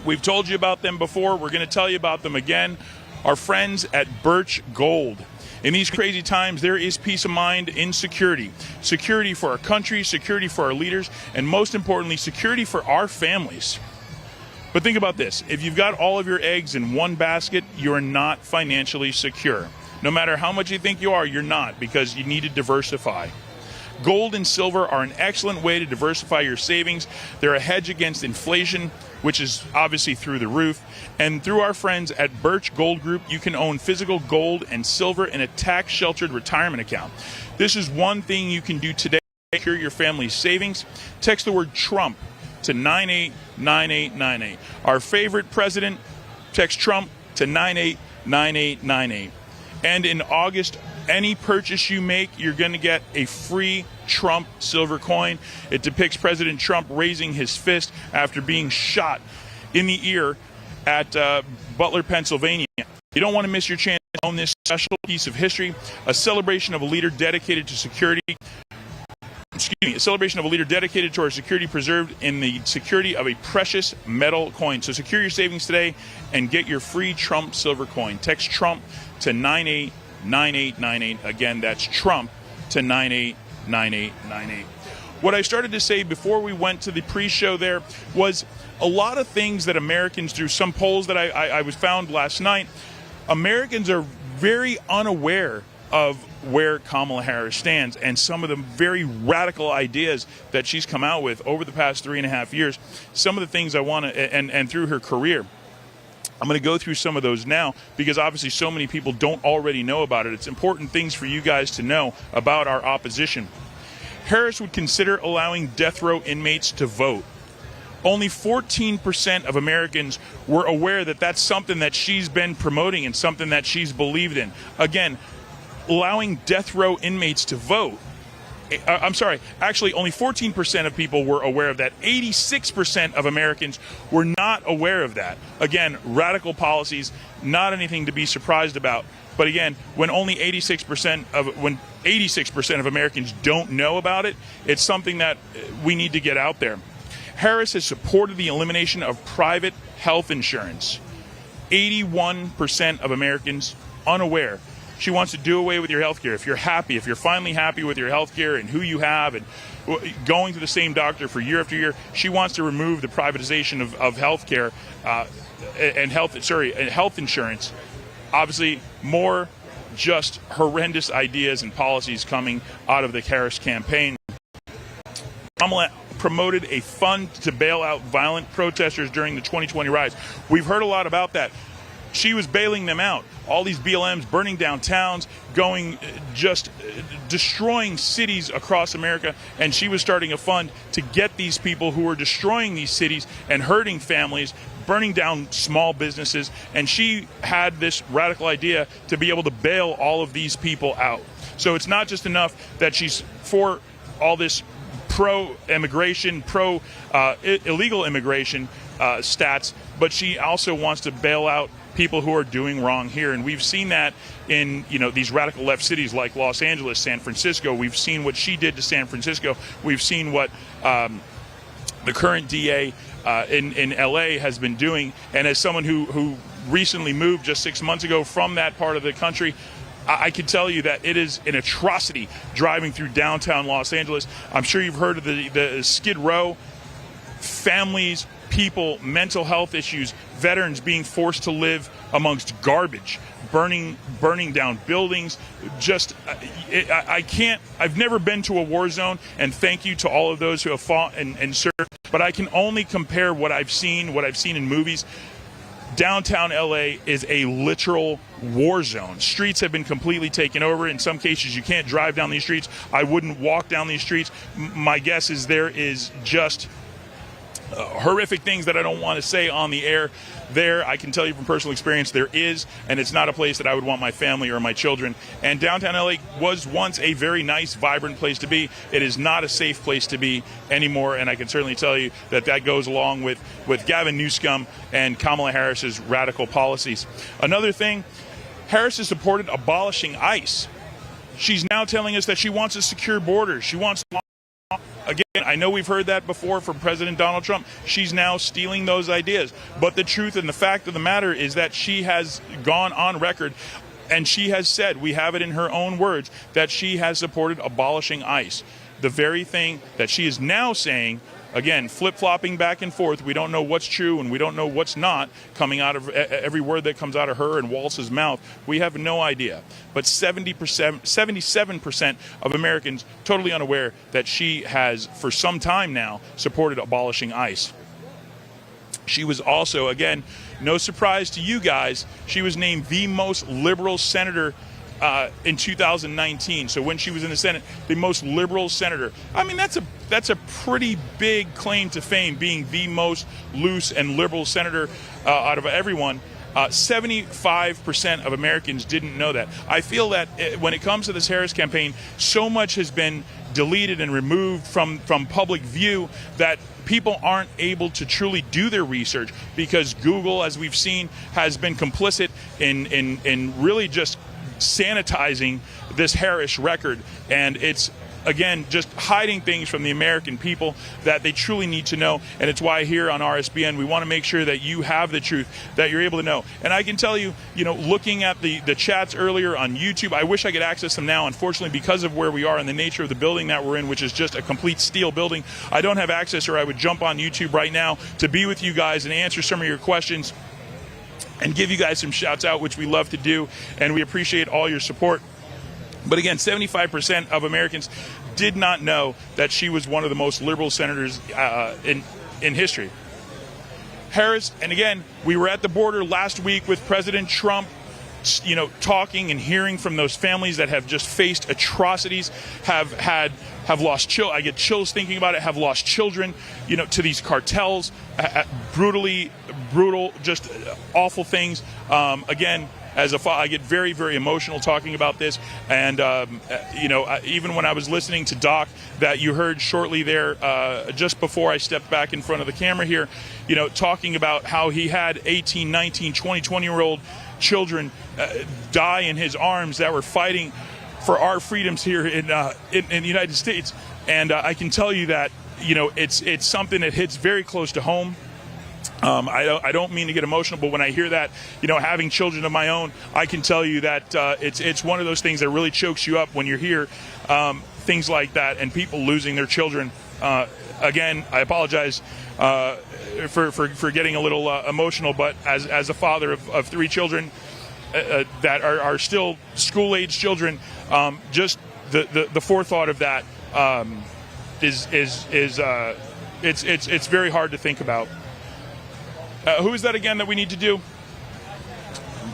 We've told you about them before. We're going to tell you about them again. Our friends at Birch Gold. In these crazy times, there is peace of mind in security. Security for our country, security for our leaders, and most importantly, security for our families. But think about this. If you've got all of your eggs in one basket, you're not financially secure. No matter how much you think you are, you're not, because you need to diversify. Gold and silver are an excellent way to diversify your savings. They're a hedge against inflation, which is obviously through the roof. And through our friends at Birch Gold Group, you can own physical gold and silver in a tax-sheltered retirement account. This is one thing you can do today to secure your family's savings. Text the word Trump to 989898. Our favorite president, text Trump to 989898. And in August, any purchase you make, you're going to get a free Trump silver coin. It depicts President Trump raising his fist after being shot in the ear at Butler, Pennsylvania. You don't want to miss your chance to own this special piece of history, a celebration of a leader dedicated to security. A celebration of a leader dedicated to our security, preserved in the security of a precious metal coin. So secure your savings today and get your free Trump silver coin. Text Trump to 989898. Again, that's Trump to 989898. What I started to say before we went to the pre-show there was a lot of things that Americans, through some polls that I was found last night, Americans are very unaware of where Kamala Harris stands and some of the very radical ideas that she's come out with over the past 3.5 years. Some of the things I want to, and through her career. I'm going to go through some of those now because obviously so many people don't already know about it. It's important things for you guys to know about our opposition. Harris would consider allowing death row inmates to vote. Only 14% of Americans were aware that that's something that she's been promoting and something that she's believed in. Again, allowing death row inmates to vote. Actually, only 14% of people were aware of that. 86% of Americans were not aware of that. Again, radical policies, not anything to be surprised about. But again, when 86% of Americans don't know about it, it's something that we need to get out there. Harris has supported the elimination of private health insurance. 81% of Americans unaware. She wants to do away with your health care. If you're finally happy with your health care and who you have and going to the same doctor for year after year, she wants to remove the privatization of health care and health insurance. Obviously, more just horrendous ideas and policies coming out of the Harris campaign. Kamala promoted a fund to bail out violent protesters during the 2020 riots. We've heard a lot about that. She was bailing them out. All these BLMs burning down towns, destroying cities across America, and she was starting a fund to get these people who were destroying these cities and hurting families, burning down small businesses, and she had this radical idea to be able to bail all of these people out. So it's not just enough that she's for all this pro-immigration, illegal immigration stats, but she also wants to bail out people who are doing wrong here. And we've seen that in these radical left cities like Los Angeles, San Francisco. We've seen what she did to San Francisco. We've seen what the current DA in LA has been doing. And as someone who recently moved just 6 months ago from that part of the country, I can tell you that it is an atrocity driving through downtown Los Angeles. I'm sure you've heard of the Skid Row. Families, people, mental health issues, veterans being forced to live amongst garbage, burning down buildings. Just, I've never been to a war zone, and thank you to all of those who have fought and served, but I can only compare what I've seen in movies. Downtown LA is a literal war zone. Streets have been completely taken over. In some cases, you can't drive down these streets. I wouldn't walk down these streets. My guess is there is just horrific things that I don't want to say on the air. There, I can tell you from personal experience, there is, and it's not a place that I would want my family or my children. And downtown LA was once a very nice, vibrant place to be. It is not a safe place to be anymore, and I can certainly tell you that goes along with Gavin Newsom and Kamala Harris's radical policies. Another thing, Harris has supported abolishing ICE. She's now telling us that she wants a secure border. She wants Again, I know we've heard that before from President Donald Trump. She's now stealing those ideas. But the truth and the fact of the matter is that she has gone on record and she has said, we have it in her own words, that she has supported abolishing ICE. The very thing that she is now saying, again, flip-flopping back and forth. We don't know what's true and we don't know what's not coming out of every word that comes out of her and Walz's mouth. We have no idea. But 77% of Americans totally unaware that she has, for some time now, supported abolishing ICE. She was also, again, no surprise to you guys, she was named the most liberal senator in 2019. So when she was in the Senate, the most liberal senator. I mean, that's a pretty big claim to fame, being the most loose and liberal senator out of everyone. 75% of Americans didn't know that. I feel that when it comes to this Harris campaign, so much has been deleted and removed from public view that people aren't able to truly do their research, because Google, as we've seen, has been complicit in really just sanitizing this Harris record, and it's again just hiding things from the American people that they truly need to know. And it's why here on RSBN we want to make sure that you have the truth, that you're able to know. And I can tell you, looking at the chats earlier on YouTube, I wish I could access them now. Unfortunately, because of where we are and the nature of the building that we're in, which is just a complete steel building, I don't have access, or I would jump on YouTube right now to be with you guys and answer some of your questions and give you guys some shouts out, which we love to do, and we appreciate all your support. But again, 75% of Americans did not know that she was one of the most liberal senators in history. Harris, and again, we were at the border last week with President Trump, talking and hearing from those families that have just faced atrocities, have lost children. I get chills thinking about it. Have lost children, to these cartels, brutal, just awful things. Again, as a father, I get very, very emotional talking about this. And even when I was listening to Doc, that you heard shortly there, just before I stepped back in front of the camera here, talking about how he had 18, 19, 20-year-old children die in his arms that were fighting for our freedoms here in the United States. And I can tell you that it's something that hits very close to home. I don't mean to get emotional, but when I hear that, having children of my own, I can tell you that it's one of those things that really chokes you up when you hear things like that and people losing their children. Again, I apologize for getting a little emotional, but as a father of 3 children that are still school-age children, just the forethought of that it's very hard to think about. Who is that again that we need to do?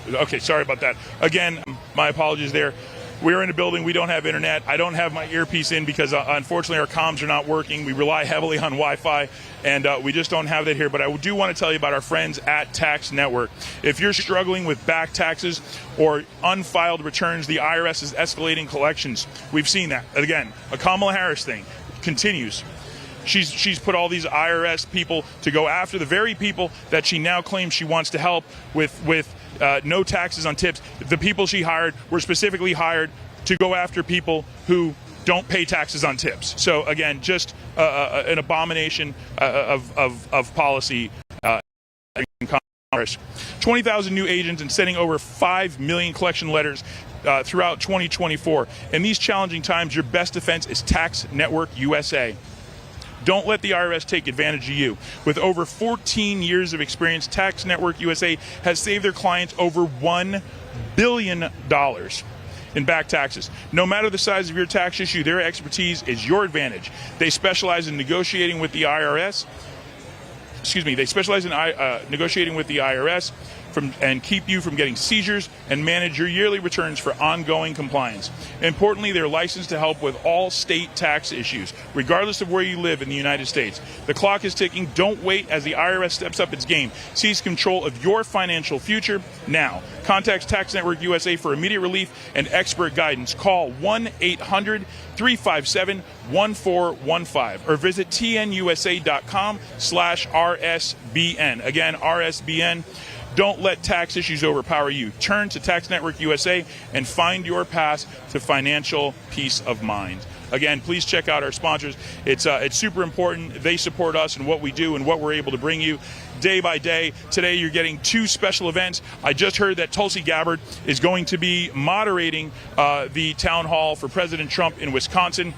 Okay, sorry about that. Again, my apologies there. We're in a building, we don't have internet. I don't have my earpiece in because unfortunately our comms are not working. We rely heavily on Wi-Fi, and we just don't have that here. But I do want to tell you about our friends at Tax Network. If you're struggling with back taxes or unfiled returns, the IRS is escalating collections. We've seen that. Again, a Kamala Harris thing continues. She's put all these IRS people to go after the very people that she now claims she wants to help with no taxes on tips. The people she hired were specifically hired to go after people who don't pay taxes on tips. So again, just an abomination of policy in Congress. 20,000 new agents and sending over 5 million collection letters throughout 2024. In these challenging times, your best defense is Tax Network USA. Don't let the IRS take advantage of you. With over 14 years of experience, Tax Network USA has saved their clients over $1 billion in back taxes. No matter the size of your tax issue, their expertise is your advantage. They specialize in negotiating with the IRS. They specialize in negotiating with the IRS and keep you from getting seizures and manage your yearly returns for ongoing compliance. Importantly, they're licensed to help with all state tax issues, regardless of where you live in the United States. The clock is ticking. Don't wait as the IRS steps up its game. Seize control of your financial future now. Contact Tax Network USA for immediate relief and expert guidance. Call 1-800-357-1415 or visit tnusa.com/RSBN. Again, RSBN. Don't let tax issues overpower you. Turn to Tax Network USA and find your path to financial peace of mind. Again, please check out our sponsors. It's super important. They support us and what we do and what we're able to bring you day by day. Today, you're getting 2 special events. I just heard that Tulsi Gabbard is going to be moderating the town hall for President Trump in Wisconsin.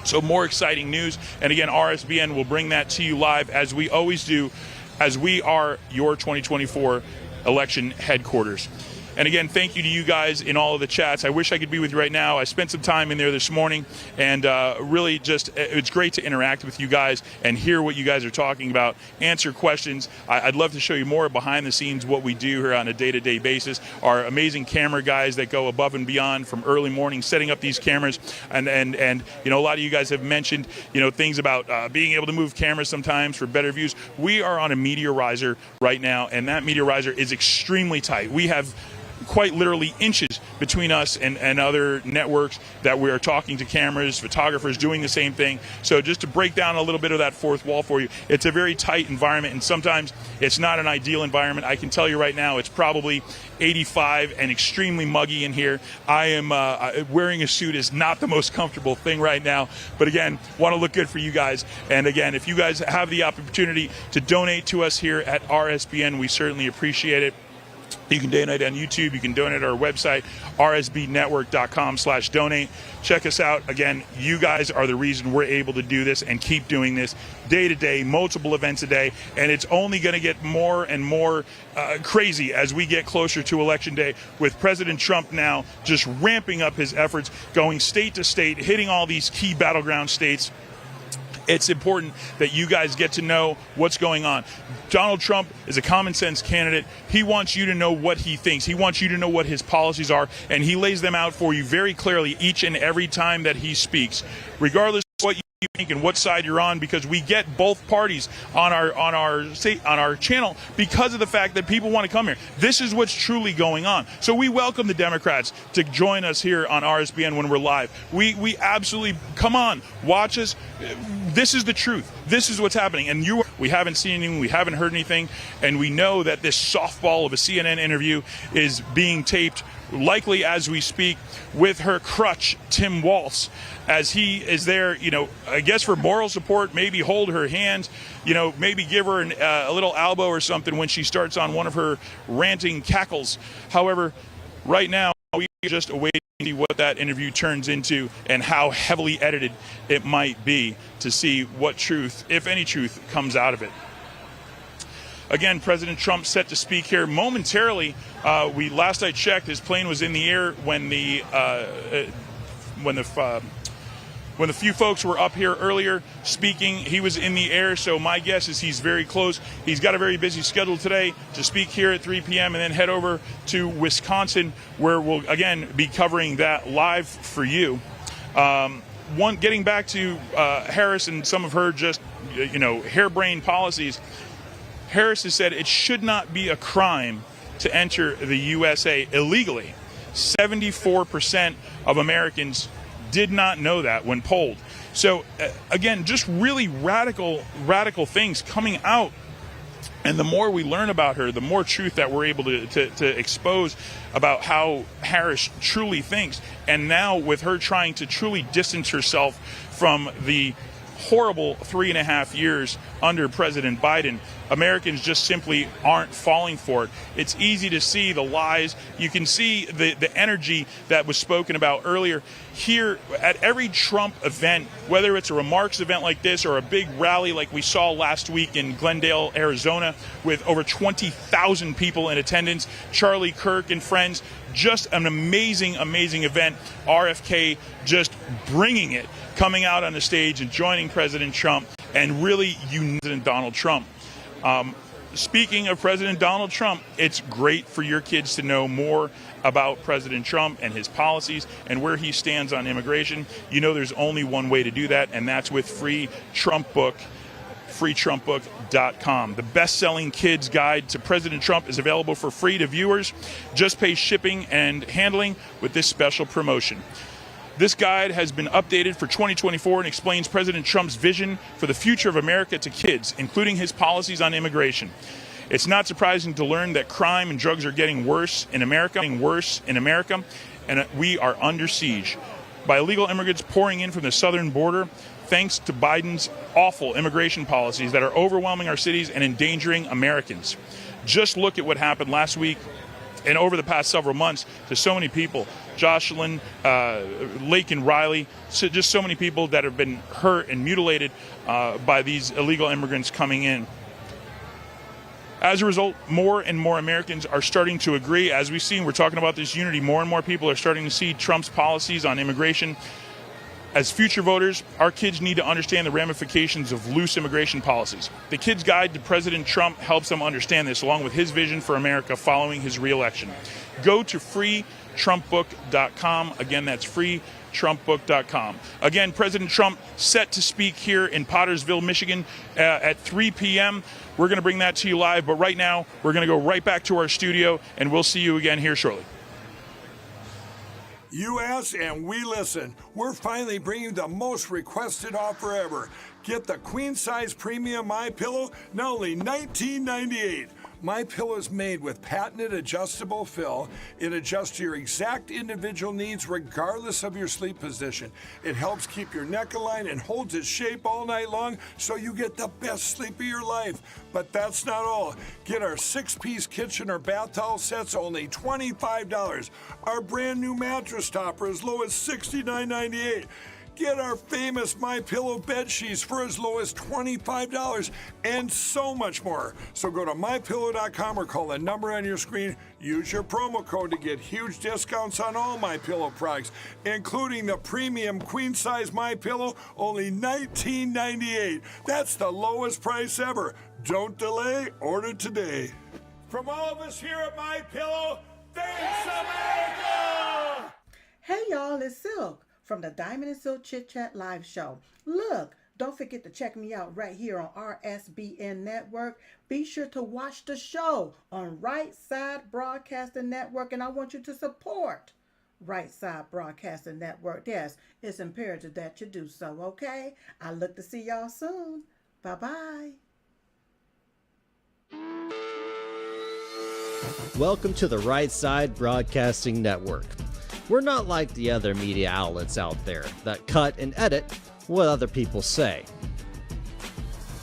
So more exciting news. And again, RSBN will bring that to you live as we always do, as we are your 2024 election headquarters. And again, thank you to you guys in all of the chats. I wish I could be with you right now. I spent some time in there this morning, and really just, it's great to interact with you guys and hear what you guys are talking about, answer questions. I'd love to show you more behind the scenes what we do here on a day-to-day basis. Our amazing camera guys that go above and beyond from early morning setting up these cameras. And you know, a lot of you guys have mentioned, you know, things about being able to move cameras sometimes for better views. We are on a meteorizer right now, and that meteorizer is extremely tight. We have quite literally inches between us and other networks that we are talking to cameras, photographers doing the same thing. So just to break down a little bit of that fourth wall for you, it's a very tight environment, and sometimes it's not an ideal environment. I can tell you right now, it's probably 85 and extremely muggy in here. I am wearing a suit is not the most comfortable thing right now, but again, want to look good for you guys. And again, if you guys have the opportunity to donate to us here at RSBN, we certainly appreciate it. You can donate on YouTube. You can donate at our website, rsbnetwork.com/donate. Check us out. Again, you guys are the reason we're able to do this and keep doing this day to day, multiple events a day. And it's only going to get more and more crazy as we get closer to Election Day, with President Trump now just ramping up his efforts, going state to state, hitting all these key battleground states. It's important that you guys get to know what's going on. Donald Trump is a common sense candidate. He wants you to know what he thinks. He wants you to know what his policies are, and he lays them out for you very clearly each and every time that he speaks, regardless of what you think and what side you're on, because we get both parties on our channel because of the fact that people want to come here. This is what's truly going on. So we welcome the Democrats to join us here on RSBN when we're live. We absolutely, come on, watch us. This is the truth. This is what's happening. And we haven't seen anything, we haven't heard anything, and we know that this softball of a CNN interview is being taped, likely as we speak, with her crutch, Tim Walz, as he is there, you know, I guess for moral support, maybe hold her hand, you know, maybe give her a little elbow or something when she starts on one of her ranting cackles. However, right now, we are just awaiting to see what that interview turns into and how heavily edited it might be, to see what truth, if any truth, comes out of it. Again, President Trump set to speak here momentarily. Last I checked, his plane was in the air when the few folks were up here earlier speaking. He was in the air, so my guess is he's very close. He's got a very busy schedule today to speak here at 3 p.m. and then head over to Wisconsin, where we'll again be covering that live for you. Getting back to Harris and some of her just, you know, harebrained policies. Harris has said it should not be a crime to enter the USA illegally. 74% of Americans did not know that when polled. So again, just really radical things coming out. And the more we learn about her, the more truth that we're able to expose about how Harris truly thinks. And now with her trying to truly distance herself from the horrible 3.5 years under President Biden, Americans just simply aren't falling for it. It's easy to see the lies. You can see the energy that was spoken about earlier. Here at every Trump event, whether it's a remarks event like this or a big rally like we saw last week in Glendale, Arizona, with over 20,000 people in attendance, Charlie Kirk and friends, just an amazing, amazing event. RFK just bringing it, coming out on the stage and joining President Trump and really uniting Donald Trump. Speaking of President Donald Trump, it's great for your kids to know more about President Trump and his policies and where he stands on immigration. You know there's only one way to do that, and that's with free Trump book, freetrumpbook.com. The best-selling kids guide to President Trump is available for free to viewers. Just pay shipping and handling with this special promotion. This guide has been updated for 2024 and explains President Trump's vision for the future of America to kids, including his policies on immigration. It's not surprising to learn that crime and drugs are getting worse in America, and we are under siege by illegal immigrants pouring in from the southern border, thanks to Biden's awful immigration policies that are overwhelming our cities and endangering Americans. Just look at what happened last week and over the past several months to so many people. Jocelyn, Lake and Riley, just so many people that have been hurt and mutilated by these illegal immigrants coming in. As a result, more and more Americans are starting to agree. As we've seen, we're talking about this unity. More and more people are starting to see Trump's policies on immigration. As future voters, our kids need to understand the ramifications of loose immigration policies. The Kids Guide to President Trump helps them understand this, along with his vision for America following his re-election. Go to freetrumpbook.com. Again, that's freetrumpbook.com. Again, President Trump set to speak here in Potterville, Michigan at 3 p.m. We're going to bring that to you live, but right now, we're going to go right back to our studio, and we'll see you again here shortly. You ask and we listen. We're finally bringing the most requested offer ever. Get the queen size premium MyPillow, now only $19.98. MyPillow is made with patented adjustable fill. It adjusts to your exact individual needs regardless of your sleep position. It helps keep your neck aligned and holds its shape all night long so you get the best sleep of your life. But that's not all. Get our 6-piece kitchen or bath towel sets only $25. Our brand new mattress topper as low as $69.98. Get our famous MyPillow bed sheets for as low as $25 and so much more. So go to MyPillow.com or call the number on your screen. Use your promo code to get huge discounts on all MyPillow products, including the premium queen-size MyPillow, only $19.98. That's the lowest price ever. Don't delay, order today. From all of us here at MyPillow, thanks America! Hey y'all, it's Silk from the Diamond and Silk Chit Chat live show. Look, don't forget to check me out right here on RSBN Network. Be sure to watch the show on Right Side Broadcasting Network, and I want you to support Right Side Broadcasting Network. Yes, it's imperative that you do so, okay? I look to see y'all soon. Bye-bye. Welcome to the Right Side Broadcasting Network. We're not like the other media outlets out there that cut and edit what other people say.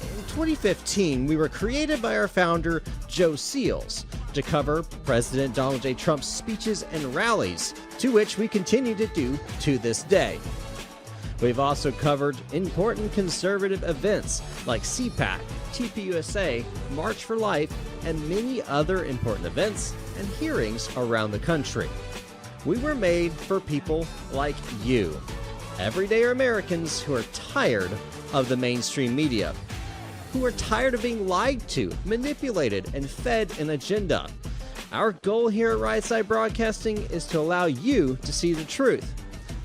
In 2015, we were created by our founder, Joe Seals, to cover President Donald J. Trump's speeches and rallies, to which we continue to do to this day. We've also covered important conservative events like CPAC, TPUSA, March for Life, and many other important events and hearings around the country. We were made for people like you, everyday Americans who are tired of the mainstream media, who are tired of being lied to, manipulated, and fed an agenda. Our goal here at Right Side Broadcasting is to allow you to see the truth,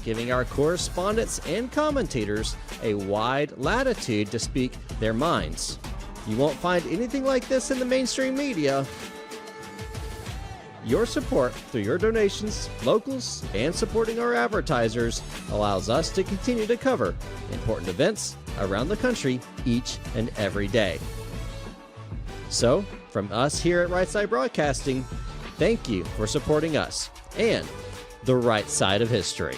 giving our correspondents and commentators a wide latitude to speak their minds. You won't find anything like this in the mainstream media. Your support through your donations, locals, and supporting our advertisers allows us to continue to cover important events around the country each and every day. So, from us here at Right Side Broadcasting, thank you for supporting us and the right side of history.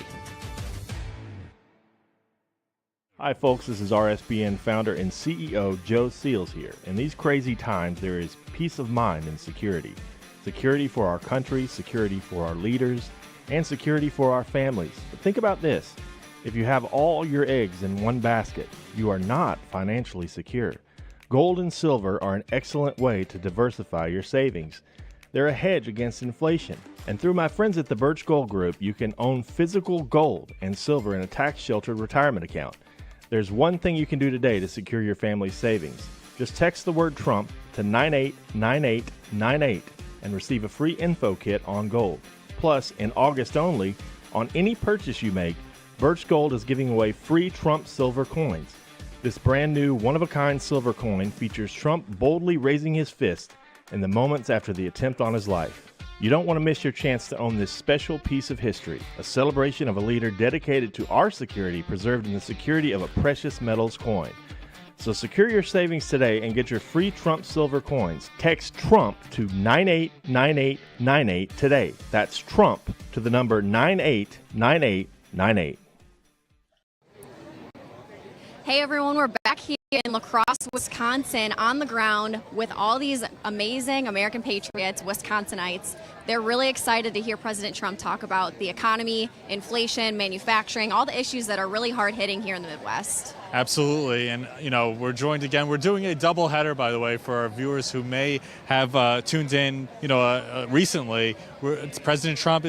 Hi folks, this is RSBN founder and CEO Joe Seals here. In these crazy times, there is peace of mind and security. Security for our country, security for our leaders, and security for our families. But think about this. If you have all your eggs in one basket, you are not financially secure. Gold and silver are an excellent way to diversify your savings. They're a hedge against inflation. And through my friends at the Birch Gold Group, you can own physical gold and silver in a tax-sheltered retirement account. There's one thing you can do today to secure your family's savings. Just text the word Trump to 989898 and receive a free info kit on gold. Plus, in August only, on any purchase you make, Birch Gold is giving away free Trump silver coins. This brand new one-of-a-kind silver coin features Trump boldly raising his fist in the moments after the attempt on his life. You don't want to miss your chance to own this special piece of history, a celebration of a leader dedicated to our security preserved in the security of a precious metals coin. So secure your savings today and get your free Trump silver coins. Text Trump to 989898 today. That's Trump to the number 989898. Hey everyone, we're back here in La Crosse, Wisconsin, on the ground with all these amazing American patriots, Wisconsinites. They're really excited to hear President Trump talk about the economy, inflation, manufacturing, all the issues that are really hard-hitting here in the Midwest. Absolutely. And, we're joined again. We're doing a doubleheader, by the way, for our viewers who may have tuned in, recently. President Trump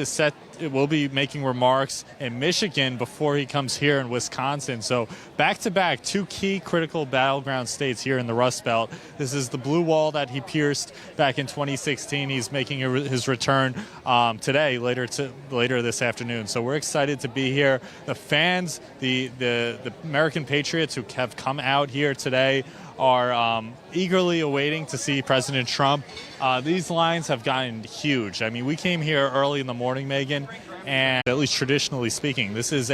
will be making remarks in Michigan before he comes here in Wisconsin. So back-to-back, two key critical battleground states here in the Rust Belt. This is the blue wall that he pierced back in 2016. He's making his return today, later this afternoon. So we're excited to be here. The fans, the American patriots who have come out here today are eagerly awaiting to see President Trump. These lines have gotten huge. I mean, we came here early in the morning, Megan, and at least traditionally speaking, this is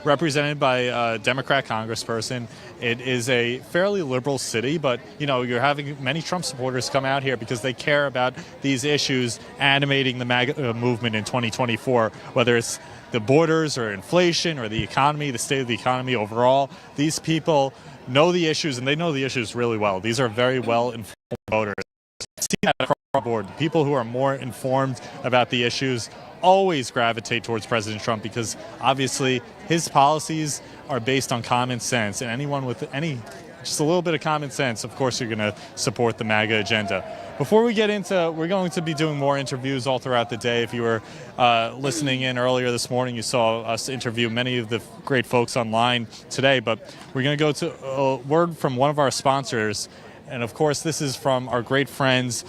represented by a Democrat congressperson. It is a fairly liberal city, but you're having many Trump supporters come out here because they care about these issues animating the MAGA movement in 2024, whether it's the borders or inflation or the economy, the state of the economy overall. These people know the issues, and they know the issues really well. These are very well-informed voters. See that across the board. The people who are more informed about the issues always gravitate towards President Trump because obviously his policies are based on common sense, and anyone with just a little bit of common sense, of course, you're going to support the MAGA agenda. Before we get into, we're going to be doing more interviews all throughout the day. If you were listening in earlier this morning, you saw us interview many of the great folks online today, but we're going to go to a word from one of our sponsors. And of course, this is from our great friends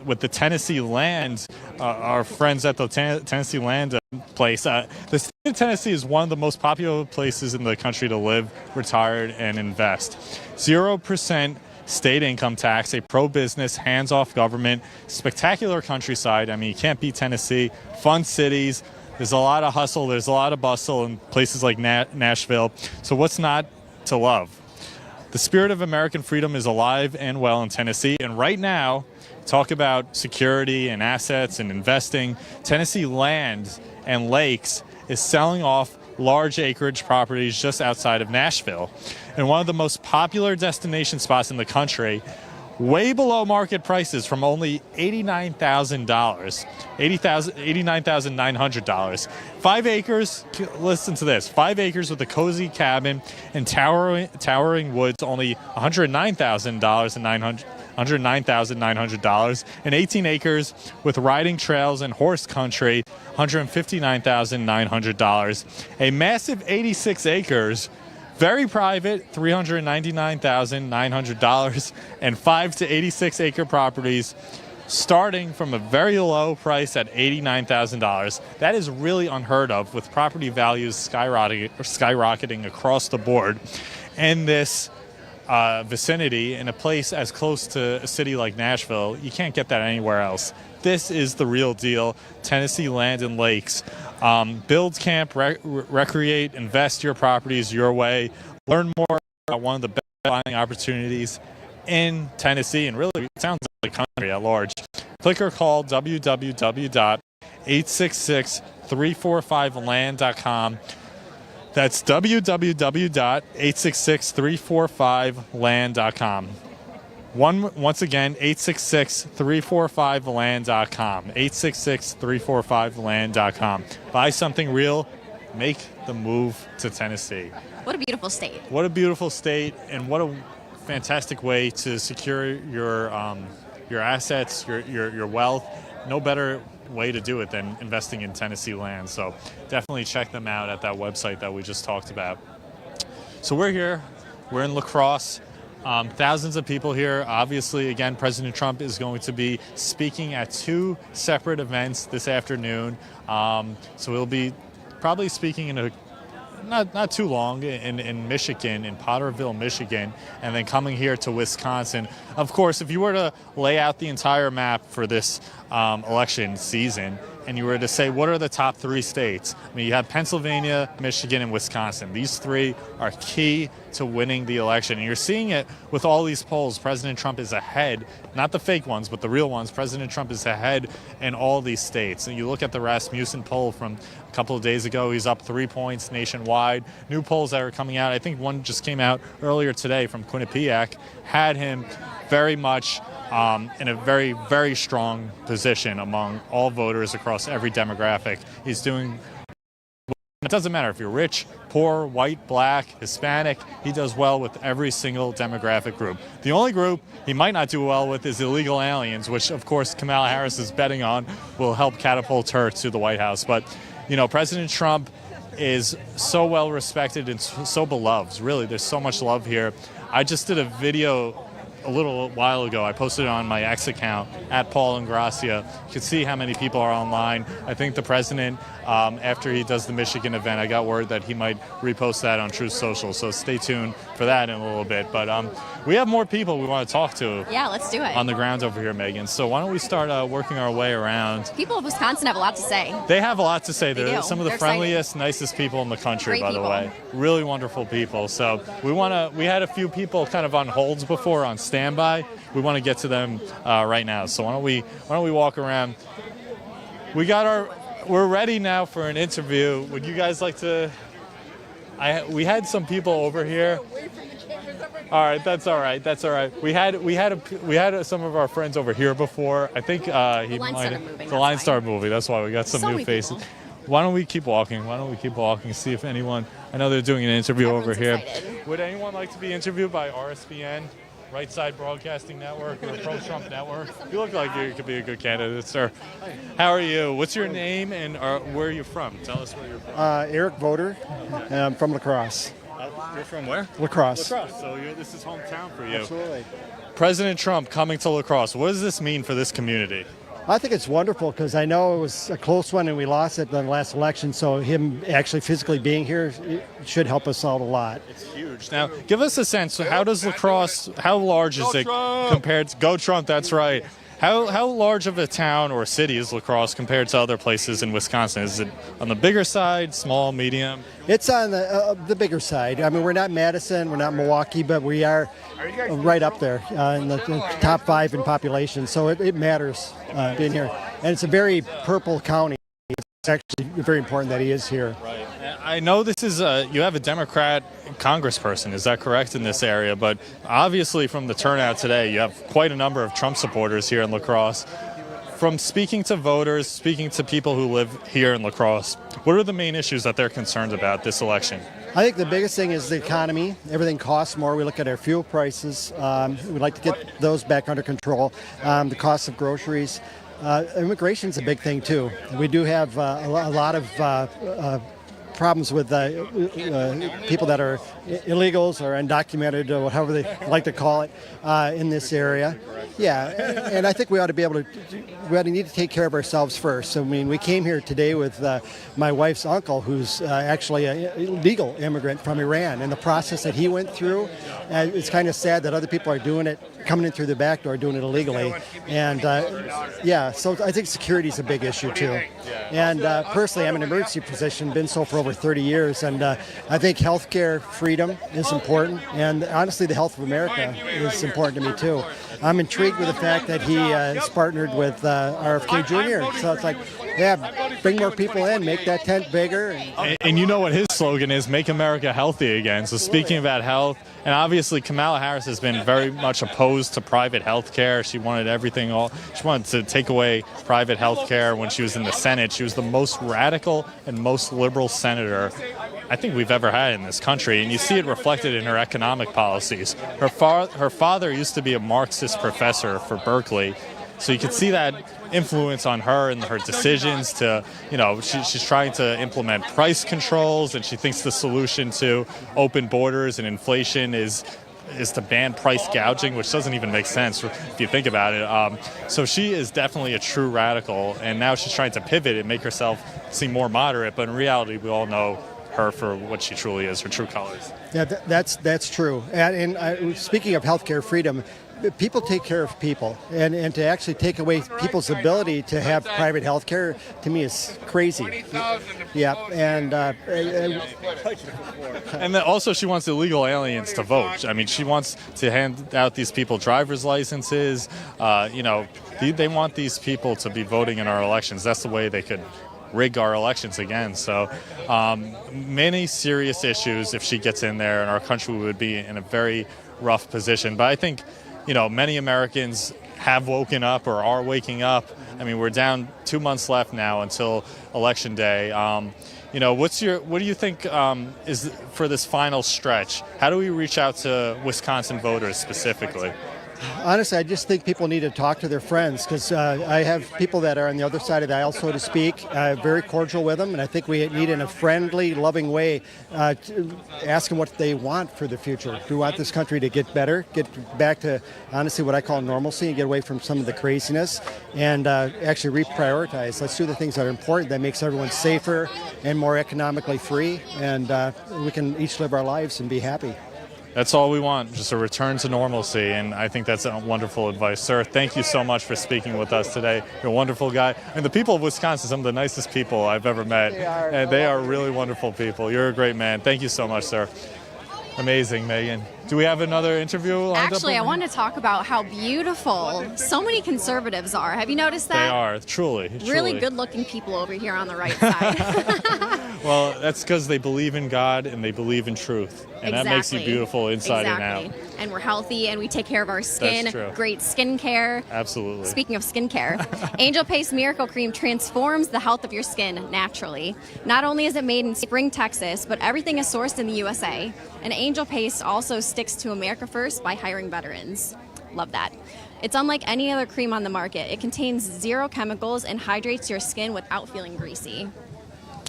with the Tennessee Land, our friends at the Tennessee Land place. The state of Tennessee is one of the most popular places in the country to live, retire, and invest. 0% state income tax, a pro-business, hands-off government, spectacular countryside. I mean, you can't beat Tennessee. Fun cities. There's a lot of hustle. There's a lot of bustle in places like Nashville. So what's not to love? The spirit of American freedom is alive and well in Tennessee. And right now, talk about security and assets and investing. Tennessee Land and Lakes is selling off large acreage properties just outside of Nashville. And one of the most popular destination spots in the country, way below market prices from only $89,000, $89,900. 5 acres, listen to this, 5 acres with a cozy cabin and towering woods, only $109,900, and 18 acres with riding trails and horse country, $159,900. A massive 86 acres, very private, $399,900, and 5 to 86 acre properties starting from a very low price at $89,000. That is really unheard of, with property values skyrocketing across the board in this vicinity, in a place as close to a city like Nashville. You can't get that anywhere else. This is the real deal. Tennessee Land and Lakes. Build, camp, recreate, invest your properties your way. Learn more about one of the best buying opportunities in Tennessee, and really it sounds like the country at large. Click or call www.866-345-land.com. That's www.866-345-LAND.com. Once again, 866-345-LAND.com. 866-345-LAND.com. Buy something real. Make the move to Tennessee. What a beautiful state. What a beautiful state, and what a fantastic way to secure your assets, your wealth. No better way to do it than investing in Tennessee land. So definitely check them out at that website that we just talked about. So we're here. We're in La Crosse. Thousands of people here. Obviously, again, President Trump is going to be speaking at 2 separate events this afternoon. So he'll be probably speaking in not too long in Michigan, in Potterville, Michigan, and then coming here to Wisconsin. Of course, if you were to lay out the entire map for this election season, and you were to say, what are the top 3 states? I mean, you have Pennsylvania, Michigan, and Wisconsin. These 3 are key to winning the election. And you're seeing it with all these polls. President Trump is ahead, not the fake ones, but the real ones. President Trump is ahead in all these states. And you look at the Rasmussen poll from a couple of days ago, he's up 3 points nationwide. New polls that are coming out, I think one just came out earlier today from Quinnipiac, had him very much in a very, very strong position among all voters across every demographic. He's doing, it doesn't matter if you're rich, poor, white, black, Hispanic, he does well with every single demographic group. The only group he might not do well with is illegal aliens, which of course Kamala Harris is betting on will help catapult her to the White House. But, you know, President Trump is so well respected and so beloved. Really, there's so much love here. I just did a video a little while ago. I posted it on my X account at Paul Ingracia. You can see how many people are online. I think the president, after he does the Michigan event, I got word that he might repost that on Truth Social. So stay tuned for that in a little bit. But we have more people we want to talk to. Yeah, let's do it. On the ground over here, Megan. So why don't we start working our way around? People of Wisconsin have a lot to say. They have a lot to say. They They're do. some of the They're friendliest, nicest people in the country, Great by the people. way. Really wonderful people. So we had a few people kind of on holds before on standby. We want to get to them right now. So why don't we walk around? We're ready now for an interview. Would you guys like to? We had some people over here. All right, that's all right. That's all right. We had some of our friends over here before. I think the line started moving. That's why we got some new faces. People. Why don't we keep walking? See if anyone. I know they're doing an interview over here. Excited. Would anyone like to be interviewed by RSBN? Right Side Broadcasting Network or the Pro-Trump Network? You look like you could be a good candidate, sir. How are you? What's your name and where are you from? Tell us where you're from. Eric Voter. I'm from La Crosse. You're from where? La Crosse. La Crosse. So this is hometown for you. Absolutely. President Trump coming to La Crosse. What does this mean for this community? I think it's wonderful because I know it was a close one and we lost it in the last election. So him actually physically being here should help us out a lot. It's huge. Now, give us a sense. How does La Crosse? How large is it compared to Go Trump? That's right. How large of a town or city is La Crosse compared to other places in Wisconsin? Is it on the bigger side, small, medium? It's on the bigger side. I mean, we're not Madison, we're not Milwaukee, but we are right up there in the top 5 in population. So it matters being here. And it's a very purple county. It's actually very important that he is here. Right. I know this is you have a Democrat congressperson, is that correct, in this area? But obviously from the turnout today, you have quite a number of Trump supporters here in La Crosse. From speaking to voters, speaking to people who live here in La Crosse, what are the main issues that they're concerned about this election? I think the biggest thing is the economy. Everything costs more. We look at our fuel prices. We'd like to get those back under control. The cost of groceries. Immigration's a big thing, too. We do have a lot of problems with people that are illegals or undocumented or whatever they like to call it in this area. Yeah, and I think we ought to be able to, need to take care of ourselves first. I mean, we came here today with my wife's uncle, who's actually a legal immigrant from Iran, and the process that he went through, it's kind of sad that other people are doing it, coming in through the back door, doing it illegally. And so I think security is a big issue too. And personally, I'm in an emergency position, been so for over over 30 years. And I think healthcare freedom is important. And honestly, the health of America is important to me, too. I'm intrigued with the fact that he is partnered with RFK Jr. So it's like, yeah, bring more people in, make that tent bigger. And you know what his slogan is, make America healthy again. So speaking about health, and obviously Kamala Harris has been very much opposed to private health care. She wanted she wanted to take away private health care when she was in the Senate. She was the most radical and most liberal senator I think we've ever had in this country, and you see it reflected in her economic policies. Her father used to be a Marxist professor for Berkeley, so you could see that influence on her and her decisions to, she's trying to implement price controls, and she thinks the solution to open borders and inflation is to ban price gouging, which doesn't even make sense if you think about it. So she is definitely a true radical, and now she's trying to pivot and make herself seem more moderate, but in reality, we all know her for what she truly is, her true colors. Yeah, that's true. And speaking of healthcare freedom, people take care of people, and to actually take away people's ability to have private health care, to me, is crazy. Yeah, and then also she wants illegal aliens to vote. I mean, she wants to hand out these people driver's licenses. They want these people to be voting in our elections. That's the way they could rig our elections again. So many serious issues if she gets in there, and our country would be in a very rough position. But I think many Americans have woken up or are waking up. I mean, we're down 2 months left now until Election Day. What do you think is for this final stretch? How do we reach out to Wisconsin voters specifically? Honestly, I just think people need to talk to their friends, because I have people that are on the other side of the aisle, so to speak, very cordial with them, and I think we need in a friendly, loving way to ask them what they want for the future. Do we want this country to get better, get back to, honestly, what I call normalcy, and get away from some of the craziness, and actually reprioritize. Let's do the things that are important, that makes everyone safer and more economically free, and we can each live our lives and be happy. That's all we want, just a return to normalcy, and I think that's wonderful advice. Sir, thank you so much for speaking with us today. You're a wonderful guy. And the people of Wisconsin, some of the nicest people I've ever met. And they are really wonderful people. You're a great man. Thank you so much, sir. Amazing, Megan. Do we have another interview lined up? Actually, I want to talk about how beautiful so many conservatives are. Have you noticed that? They are, truly. Really good-looking people over here on the right side. Well, that's because they believe in God and they believe in truth. And that makes you beautiful inside and out. And we're healthy and we take care of our skin. That's true. Great skin care. Absolutely. Speaking of skincare, Angel Paste Miracle Cream transforms the health of your skin naturally. Not only is it made in Spring, Texas, but everything is sourced in the USA. And Angel Paste also sticks to America First by hiring veterans. Love that. It's unlike any other cream on the market. It contains 0 chemicals and hydrates your skin without feeling greasy.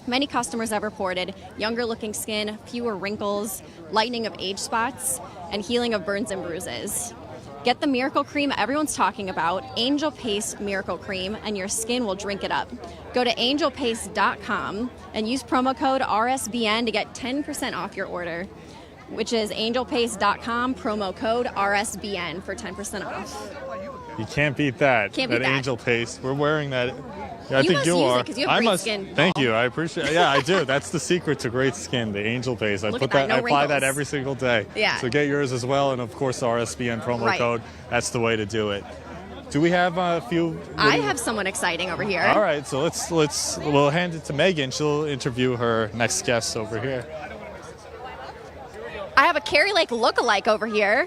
Many customers have reported younger looking skin, fewer wrinkles, lightening of age spots, and healing of burns and bruises. Get the miracle cream everyone's talking about, Angel Paste Miracle Cream, and your skin will drink it up. Go to angelpaste.com and use promo code RSBN to get 10% off your order, which is angelpaste.com, promo code RSBN for 10% off. You can't beat that. Can't beat that. Angel Paste. We're wearing that. I You think must you use are. it 'cause you have great skin. Thank you. I appreciate it. Yeah, I do. That's the secret to great skin, the Angel Paste. I Look put at that, no I apply that wrinkles. every single day. Yeah. So get yours as well, and of course the RSBN promo Right. code. That's the way to do it. Do we have a few? I have someone exciting over here. All right, so we'll hand it to Megan. She'll interview her next guest over here. I have a Carrie Lake lookalike over here.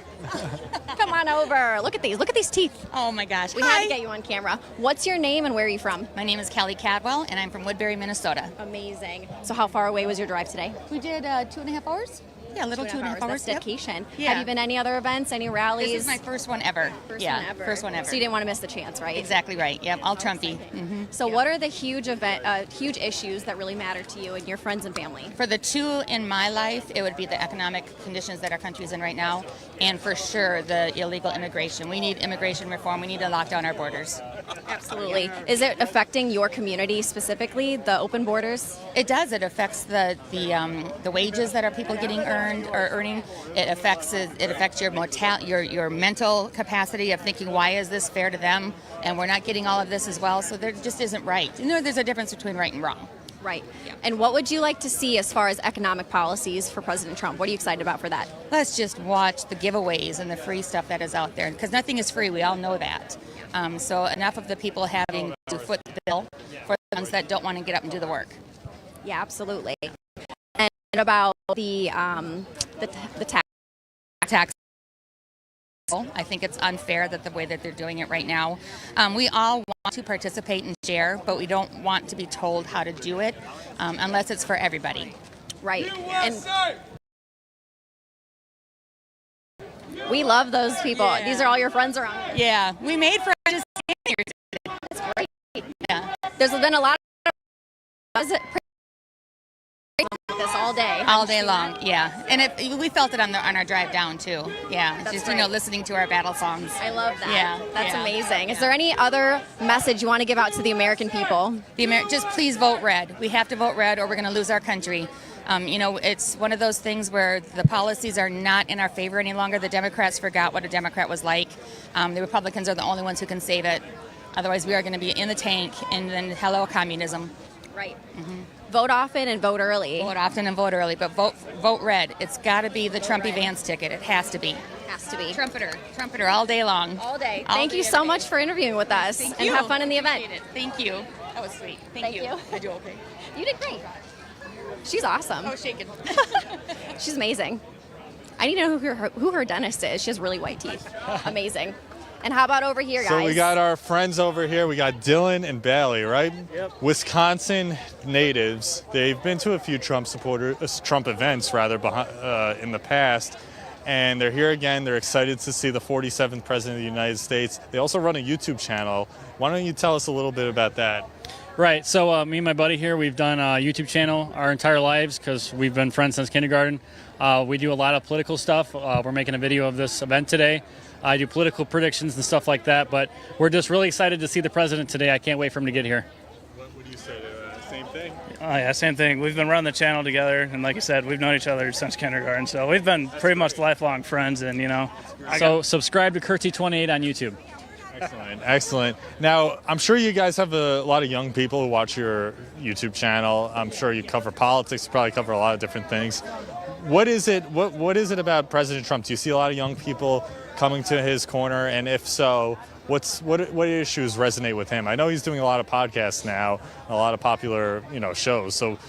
Come on over. Look at these. Look at these teeth. Oh my gosh. We had to get you on camera. What's your name and where are you from? My name is Kelly Cadwell and I'm from Woodbury, Minnesota. Amazing. So how far away was your drive today? We did 2.5 hours. Yeah, a little 2.5 hours. That's dedication. Yeah. Have you been any other events, any rallies? This is my first one ever. First yeah, one ever. first one ever. So you didn't want to miss the chance, right? Exactly right. Yep, all Trumpy. So what are the huge huge issues that really matter to you and your friends and family? For the two in my life, it would be the economic conditions that our country's in right now, and for sure the illegal immigration. We need immigration reform. We need to lock down our borders. Absolutely. Is it affecting your community specifically, the open borders? It does. It affects the wages that our people getting earning. It affects your mental capacity of thinking, why is this fair to them, and we're not getting all of this as well. So there just isn't right. There's a difference between right and wrong. Right. And what would you like to see as far as economic policies for President Trump? What are you excited about for that? Let's just watch the giveaways and the free stuff that is out there, because nothing is free. We all know that. So enough of the people having to foot the bill for the ones that don't want to get up and do the work. Yeah, absolutely. And about the tax. I think it's unfair that the way that they're doing it right now. We all want to participate and share, but we don't want to be told how to do it unless it's for everybody. Right. And we love those people. Yeah. These are all your friends around here. Yeah, we made friends just here today. That's great. Yeah. There's been a lot of this all day. All day long, yeah. And we felt it on our drive down too. Yeah, That's just great. listening to our battle songs. I love that. Yeah, That's yeah. amazing. Is there any other message you want to give out to the American people? Just please vote red. We have to vote red, or we're going to lose our country. It's one of those things where the policies are not in our favor any longer. The Democrats forgot what a Democrat was like. The Republicans are the only ones who can save it. Otherwise, we are going to be in the tank, and then hello, communism. Right. Mm-hmm. Vote often and vote early. Vote often and vote early, but vote red. It's got to be the Trumpy Vance ticket. It has to be. Has to be. Trumpeter all day long. All day. Thank you so much for interviewing with us. Thank and you. have fun in the event. Appreciate it. Thank you. That was sweet. Thank you. Did you okay? You did great. She's awesome. Oh, shaking. She's amazing. I need to know who her dentist is. She has really white teeth. Amazing. And how about over here, guys? So we got our friends over here. We got Dylan and Bailey, right? Yep. Wisconsin natives. They've been to a few Trump events rather in the past, and they're here again. They're excited to see the 47th president of the United States. They also run a YouTube channel. Why don't you tell us a little bit about that? Right. So me and my buddy here, we've done a YouTube channel our entire lives because we've been friends since kindergarten. We do a lot of political stuff. We're making a video of this event today. I do political predictions and stuff like that, but we're just really excited to see the president today. I can't wait for him to get here. What would you say? Same thing? Oh, yeah, same thing. We've been running the channel together, and like you said, we've known each other since kindergarten, so we've been pretty much lifelong friends, and so subscribe to Curty28 on YouTube. Excellent, excellent. Now, I'm sure you guys have a lot of young people who watch your YouTube channel. I'm sure you cover politics, you probably cover a lot of different things. What is it about President Trump? Do you see a lot of young people coming to his corner, and if so, what issues resonate with him? I know he's doing a lot of podcasts now, a lot of popular shows. So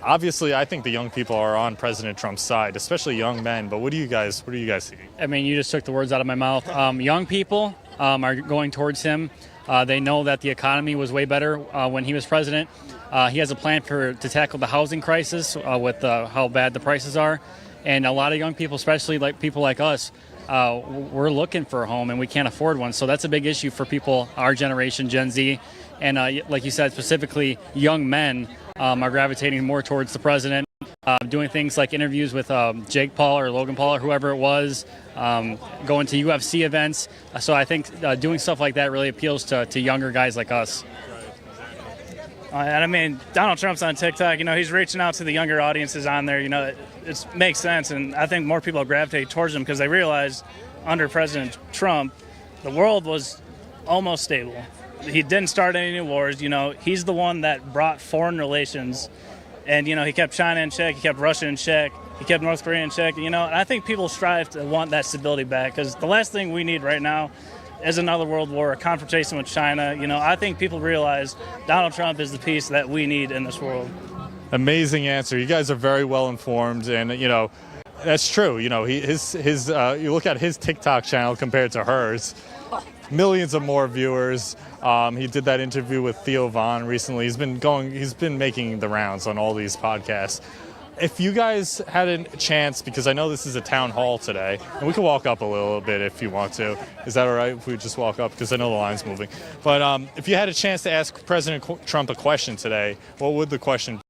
obviously, I think the young people are on President Trump's side, especially young men. But what do you guys see? I mean, you just took the words out of my mouth. Young people are going towards him. They know that the economy was way better when he was president. He has a plan to tackle the housing crisis with how bad the prices are, and a lot of young people, especially people like us. We're looking for a home and we can't afford one. So that's a big issue for people, our generation, Gen Z. And like you said, specifically young men are gravitating more towards the president, doing things like interviews with Jake Paul or Logan Paul or whoever it was, going to UFC events. So I think doing stuff like that really appeals to younger guys like us. And I mean, Donald Trump's on TikTok. He's reaching out to the younger audiences on there. It makes sense, and I think more people gravitate towards him because they realize under President Trump, the world was almost stable. He didn't start any new wars. He's the one that brought foreign relations, and he kept China in check, he kept Russia in check, he kept North Korea in check. And I think people strive to want that stability back because the last thing we need right now is another world war, a confrontation with China. I think people realize Donald Trump is the piece that we need in this world. Amazing answer. You guys are very well informed, and that's true. You look at his TikTok channel compared to hers, millions of more viewers. He did that interview with Theo Von recently. He's been making the rounds on all these podcasts. If you guys had a chance, because I know this is a town hall today, and we can walk up a little bit if you want to. Is that all right if we just walk up? Because I know the line's moving. But if you had a chance to ask President Trump a question today, what would the question be?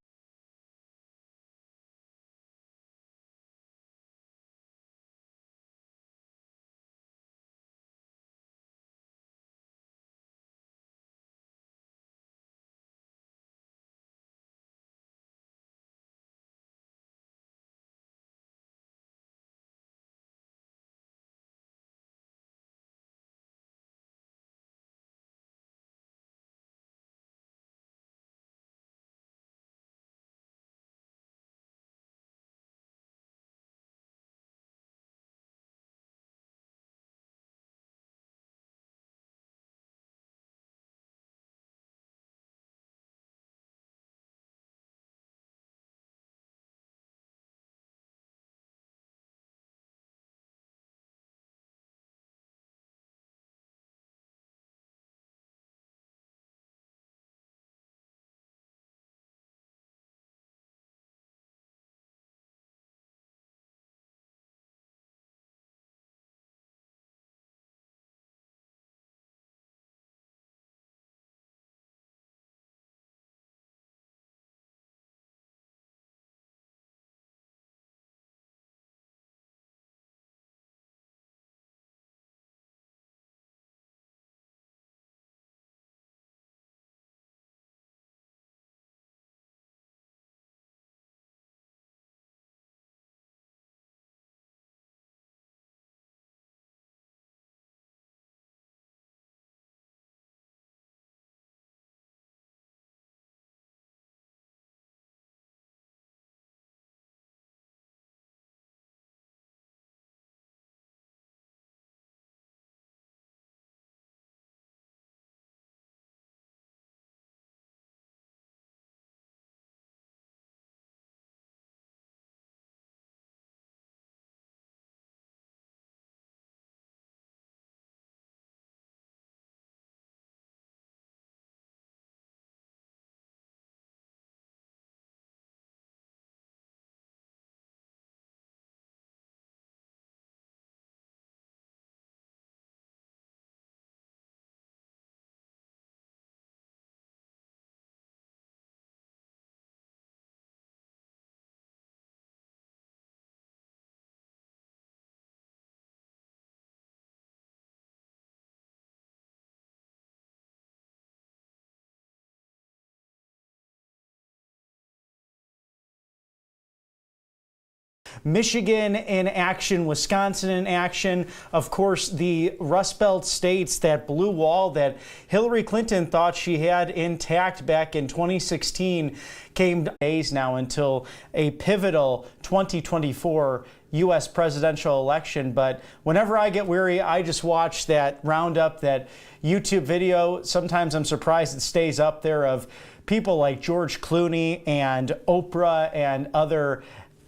Michigan in action, Wisconsin in action. Of course, the Rust Belt states, that blue wall that Hillary Clinton thought she had intact back in 2016 came days now until a pivotal 2024 U.S. presidential election. But whenever I get weary, I just watch that roundup, that YouTube video. Sometimes I'm surprised it stays up there, of people like George Clooney and Oprah and other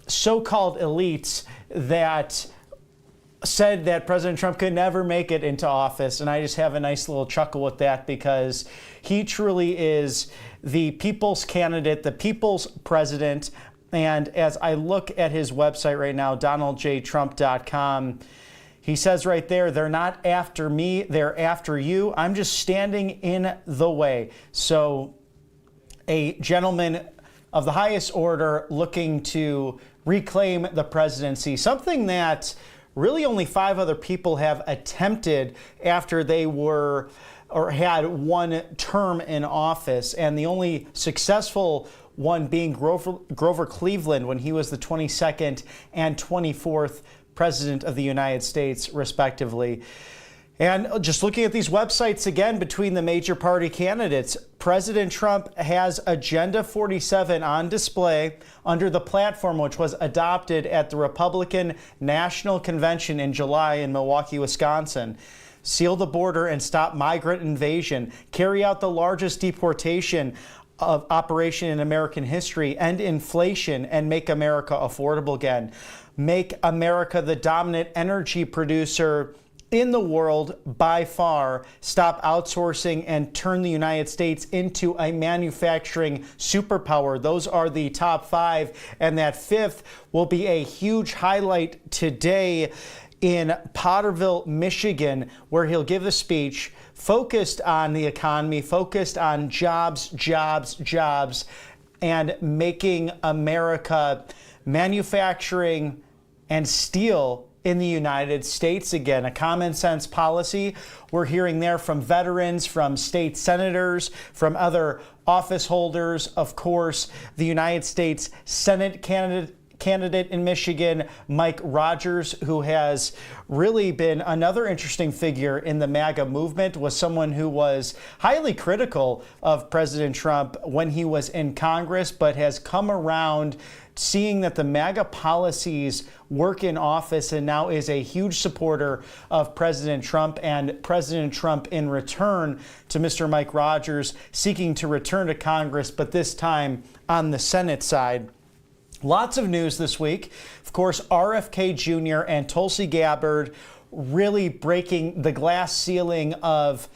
so-called elites that said that President Trump could never make it into office. And I just have a nice little chuckle with that, because he truly is the people's candidate, the people's president. And as I look at his website right now, donaldjtrump.com, he says right there, they're not after me, they're after you. I'm just standing in the way. So a gentleman of the highest order looking to reclaim the presidency, something that really only 5 other people have attempted after they were or had one term in office, and the only successful one being Grover Cleveland when he was the 22nd and 24th president of the United States, respectively. And just looking at these websites again between the major party candidates, President Trump has Agenda 47 on display under the platform which was adopted at the Republican National Convention in July in Milwaukee, Wisconsin. Seal the border and stop migrant invasion, carry out the largest deportation of operation in American history, end inflation, and make America affordable again. Make America the dominant energy producer in the world by far, stop outsourcing, and turn the United States into a manufacturing superpower. Those are the top 5, and that 5th will be a huge highlight today in Potterville, Michigan, where he'll give a speech focused on the economy, focused on jobs, jobs, jobs, and making America manufacturing and steel in the United States again. A common sense policy. We're hearing there from veterans, from state senators, from other office holders. Of course, the United States Senate candidate in Michigan, Mike Rogers, who has really been another interesting figure in the MAGA movement, was someone who was highly critical of President Trump when he was in Congress, but has come around seeing that the MAGA policies work in office, and now is a huge supporter of President Trump, and President Trump in return to Mr. Mike Rogers seeking to return to Congress, but this time on the Senate side. Lots of news this week. Of course, RFK Jr. and Tulsi Gabbard really breaking the glass ceiling of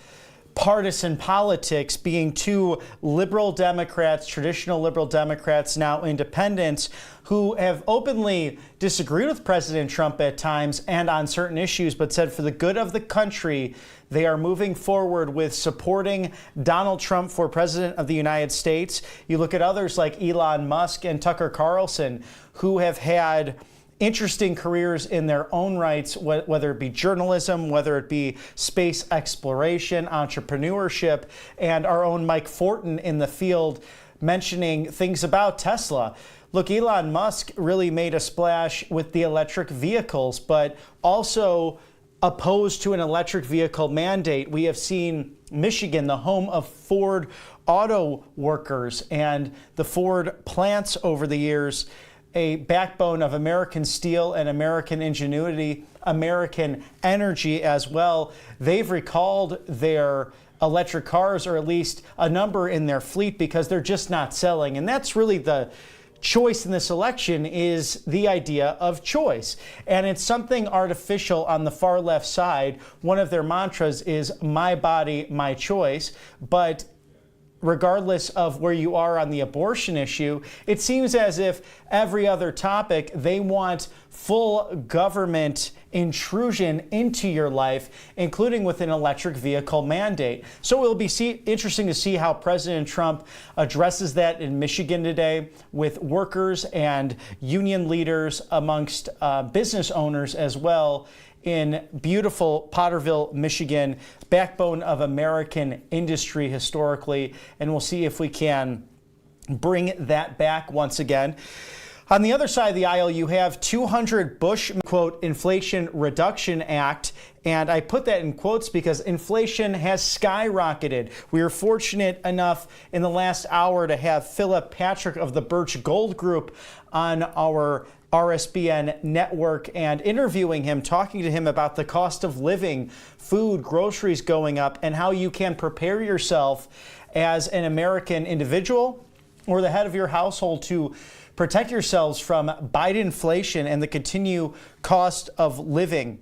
partisan politics, being 2 liberal Democrats, traditional liberal Democrats, now independents, who have openly disagreed with President Trump at times and on certain issues, but said for the good of the country, they are moving forward with supporting Donald Trump for president of the United States. You look at others like Elon Musk and Tucker Carlson, who have had interesting careers in their own rights, whether it be journalism, whether it be space exploration, entrepreneurship, and our own Mike Fortin in the field mentioning things about Tesla. Look, Elon Musk really made a splash with the electric vehicles, but also opposed to an electric vehicle mandate. We have seen Michigan, the home of Ford auto workers and the Ford plants over the years, a backbone of American steel and American ingenuity, American energy as well. They've recalled their electric cars, or at least a number in their fleet, because they're just not selling. And that's really the choice in this election, is the idea of choice. And it's something artificial on the far left side. One of their mantras is my body, my choice. But regardless of where you are on the abortion issue, it seems as if every other topic, they want full government intrusion into your life, including with an electric vehicle mandate. So it will be interesting to see how President Trump addresses that in Michigan today, with workers and union leaders, amongst business owners as well, in beautiful Potterville, Michigan, backbone of American industry historically. And we'll see if we can bring that back once again. On the other side of the aisle, you have 200 Bush, quote, Inflation Reduction Act. And I put that in quotes because inflation has skyrocketed. We were fortunate enough in the last hour to have Philip Patrick of the Birch Gold Group on our RSBN network and interviewing him, talking to him about the cost of living, food, groceries going up, and how you can prepare yourself as an American individual or the head of your household to protect yourselves from Biden inflation and the continued cost of living.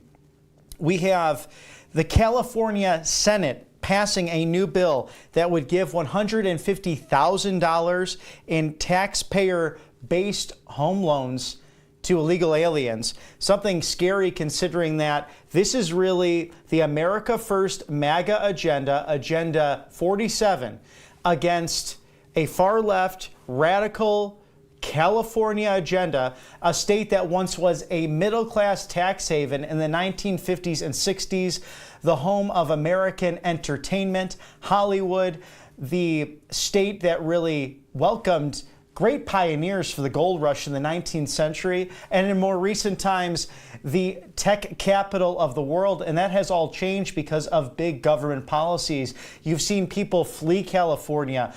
We have the California Senate passing a new bill that would give $150,000 in taxpayer-based home loans to illegal aliens. Something scary considering that this is really the America First MAGA agenda, Agenda 47, against a far-left, radical California agenda, a state that once was a middle-class tax haven in the 1950s and 60s, the home of American entertainment, Hollywood, the state that really welcomed great pioneers for the gold rush in the 19th century, and in more recent times, the tech capital of the world. And that has all changed because of big government policies. You've seen people flee California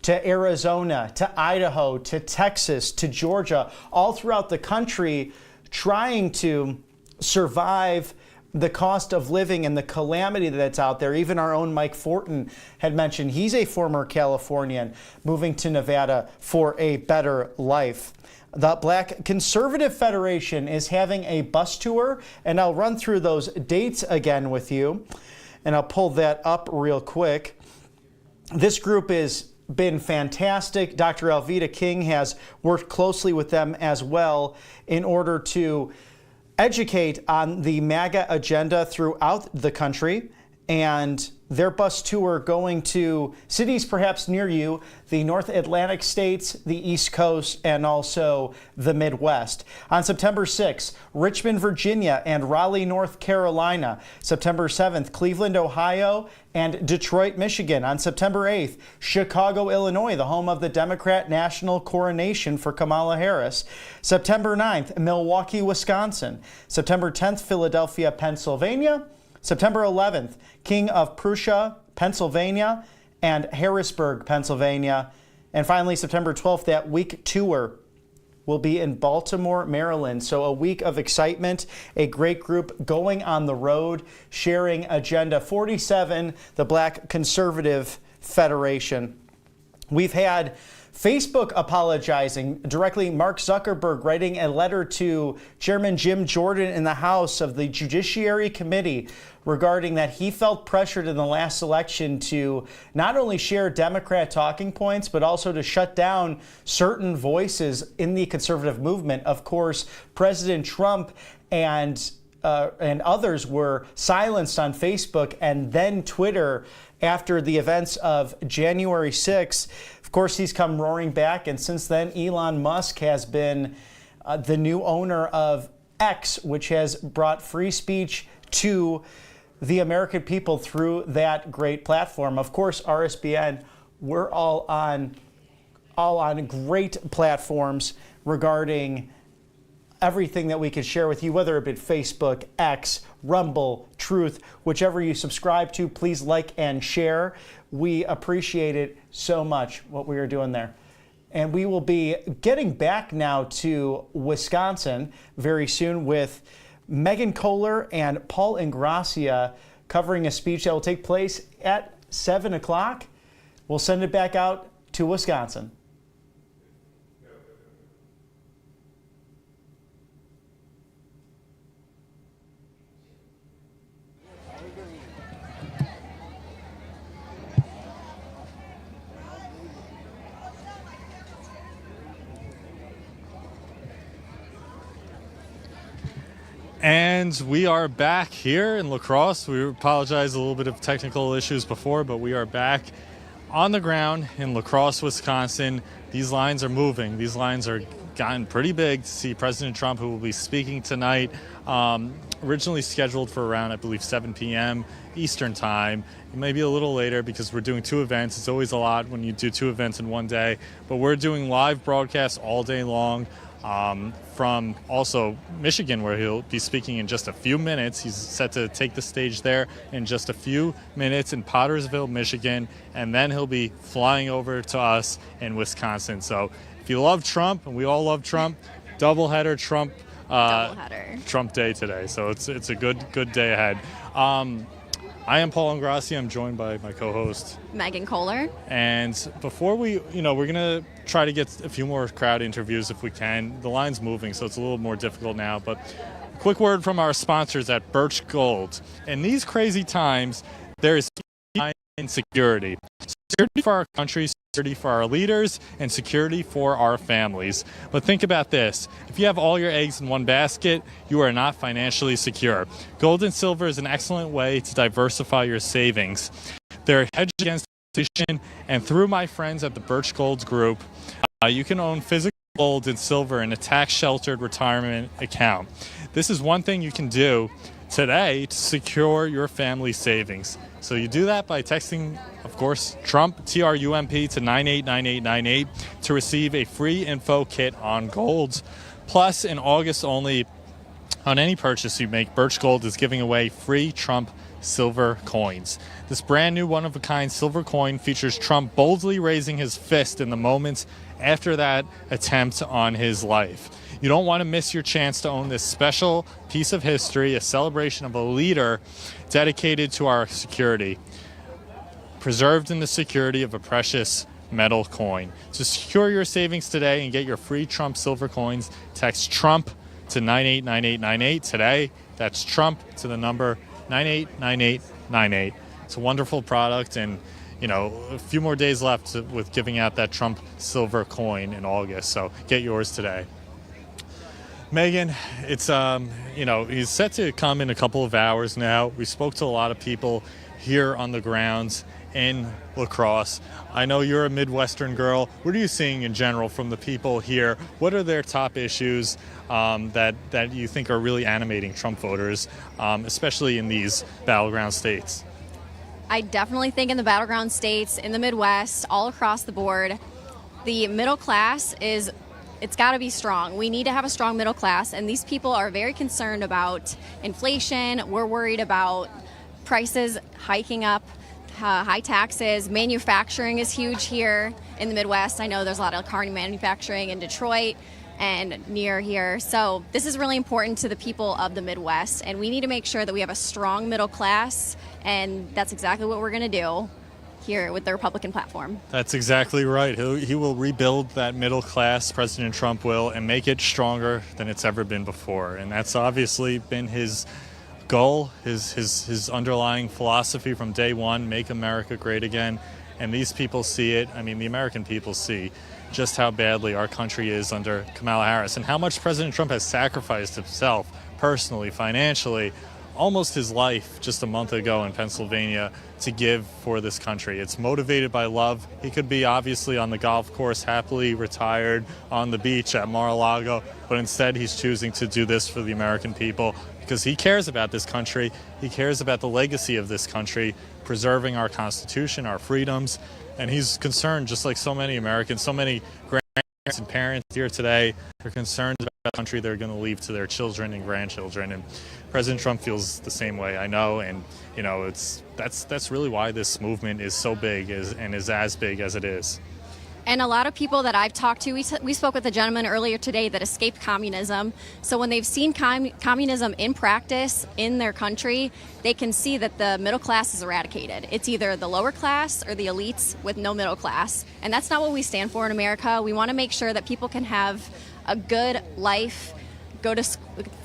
to Arizona, to Idaho, to Texas, to Georgia, all throughout the country, trying to survive the cost of living and the calamity that's out there. Even our own Mike Fortin had mentioned he's a former Californian moving to Nevada for a better life. The Black Conservative Federation is having a bus tour, and I'll run through those dates again with you, and I'll pull that up real quick. This group has been fantastic. Dr. Alveda King has worked closely with them as well in order to educate on the MAGA agenda throughout the country, and their bus tour going to cities perhaps near you, the North Atlantic states, the East Coast, and also the Midwest. On September 6th, Richmond, Virginia, and Raleigh, North Carolina. September 7th, Cleveland, Ohio, and Detroit, Michigan. On September 8th, Chicago, Illinois, the home of the Democrat national coronation for Kamala Harris. September 9th, Milwaukee, Wisconsin. September 10th, Philadelphia, Pennsylvania. September 11th, King of Prussia, Pennsylvania, and Harrisburg, Pennsylvania. And finally, September 12th, that week tour will be in Baltimore, Maryland. So a week of excitement, a great group going on the road, sharing Agenda 47, the Black Conservative Federation. We've had Facebook apologizing directly, Mark Zuckerberg writing a letter to Chairman Jim Jordan in the House of the Judiciary Committee regarding that he felt pressured in the last election to not only share Democrat talking points, but also to shut down certain voices in the conservative movement. Of course, President Trump and others were silenced on Facebook and then Twitter after the events of January 6th. Of course, he's come roaring back, and since then, Elon Musk has been the new owner of X, which has brought free speech to the American people through that great platform. Of course, RSBN, we're all on great platforms regarding everything that we could share with you, whether it be Facebook, X, Rumble, Truth, whichever you subscribe to, please like and share. We appreciate it so much, what we are doing there. And we will be getting back now to Wisconsin very soon with Megan Kohler and Paul Ingracia covering a speech that will take place at 7 o'clock. We'll send it back out to Wisconsin. And we are back here in La Crosse. We apologize a little bit of technical issues before, but we are back on the ground in La Crosse, Wisconsin. These lines are moving. These lines are gotten pretty big to see President Trump, who will be speaking tonight, originally scheduled for around, I believe, 7 p.m. Eastern time. It may be a little later because we're doing two events. It's always a lot when you do two events in one day, but we're doing live broadcasts all day long from also Michigan, where he'll be speaking in just a few minutes. He's set to take the stage there in just a few minutes in Potterville, Michigan, and then he'll be flying over to us in Wisconsin. So if you love Trump, and we all love Trump, doubleheader Trump Day today. So it's a good day ahead. I am Paul Ingrassi. I'm joined by my co-host Megan Kohler. And before we're going to try to get a few more crowd interviews if we can. The line's moving, so it's a little more difficult now. But a quick word from our sponsors at Birch Gold. In these crazy times, there is security. Security for our country, security for our leaders, and security for our families. But think about this. If you have all your eggs in one basket, you are not financially secure. Gold and silver is an excellent way to diversify your savings. They're hedged against inflation, and through my friends at the Birch Gold Group, you can own physical gold and silver in a tax-sheltered retirement account. This is one thing you can do today to secure your family savings. So you do that by texting, of course, Trump, T-R-U-M-P, to 989898 to receive a free info kit on gold. Plus, in August only, on any purchase you make, Birch Gold is giving away free Trump silver coins. This brand new one-of-a-kind silver coin features Trump boldly raising his fist in the moments after that attempt on his life. You don't want to miss your chance to own this special piece of history, a celebration of a leader dedicated to our security, preserved in the security of a precious metal coin. To secure your savings today and get your free Trump silver coins, text Trump to 989898 today. That's Trump to the number 989898. It's a wonderful product, and a few more days left with giving out that Trump silver coin in August. So get yours today. Megan, it's he's set to come in a couple of hours now. We spoke to a lot of people here on the grounds in La Crosse. I know you're a Midwestern girl. What are you seeing in general from the people here? What are their top issues that you think are really animating Trump voters, especially in these battleground states? I definitely think in the battleground states, in the Midwest, all across the board, the middle class it's got to be strong. We need to have a strong middle class, and these people are very concerned about inflation. We're worried about prices hiking up, high taxes. Manufacturing is huge here in the Midwest. I know there's a lot of car manufacturing in Detroit and near here. So this is really important to the people of the Midwest, and we need to make sure that we have a strong middle class, and that's exactly what we're going to do here with the Republican platform. That's exactly right. He will rebuild that middle class, President Trump will, and make it stronger than it's ever been before. And that's obviously been his goal, his underlying philosophy from day one, make America great again. And these people see it. I mean, the American people see just how badly our country is under Kamala Harris and how much President Trump has sacrificed himself personally, financially, almost his life just a month ago in Pennsylvania to give for this country. It's motivated by love. He could be obviously on the golf course, happily retired on the beach at Mar-a-Lago, but instead he's choosing to do this for the American people because he cares about this country. He cares about the legacy of this country, preserving our Constitution, our freedoms, and he's concerned, just like so many Americans, so many grandparents and parents here today are concerned about the country they're going to leave to their children and grandchildren. And President Trump feels the same way, I know, and that's really why this movement is so big and is as big as it is. And a lot of people that I've talked to, we spoke with a gentleman earlier today that escaped communism. So when they've seen communism in practice in their country, they can see that the middle class is eradicated. It's either the lower class or the elites with no middle class. And that's not what we stand for in America. We want to make sure that people can have a good life,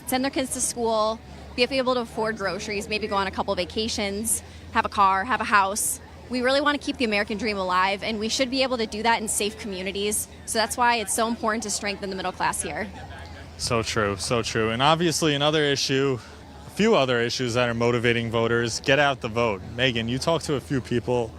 send their kids to school, be able to afford groceries, maybe go on a couple of vacations, have a car, have a house. We really want to keep the American dream alive, and we should be able to do that in safe communities. So that's why it's so important to strengthen the middle class here. So true, so true. And obviously another issue, a few other issues that are motivating voters, get out the vote. Megan, you talked to a few people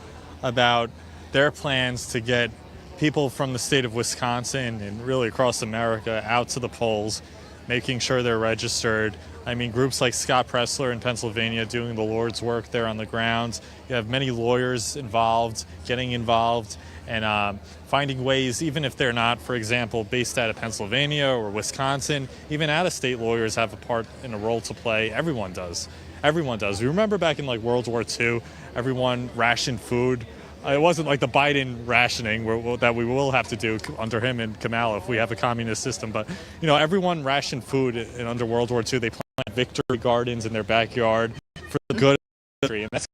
about their plans to get people from the state of Wisconsin and really across America out to the polls. making sure they're registered. I mean, groups like Scott Pressler in Pennsylvania doing the Lord's work there on the ground. You have many lawyers involved, getting involved, and finding ways, even if they're not, for example, based out of Pennsylvania or Wisconsin, even out-of-state lawyers have a part and a role to play. Everyone does. Everyone does. We remember back in like World War II, everyone rationed food. It wasn't like the Biden rationing that we will have to do under him and Kamala if we have a communist system. But, you know, everyone rationed food and under World War II. They planted victory gardens in their backyard for the good of the country. And that's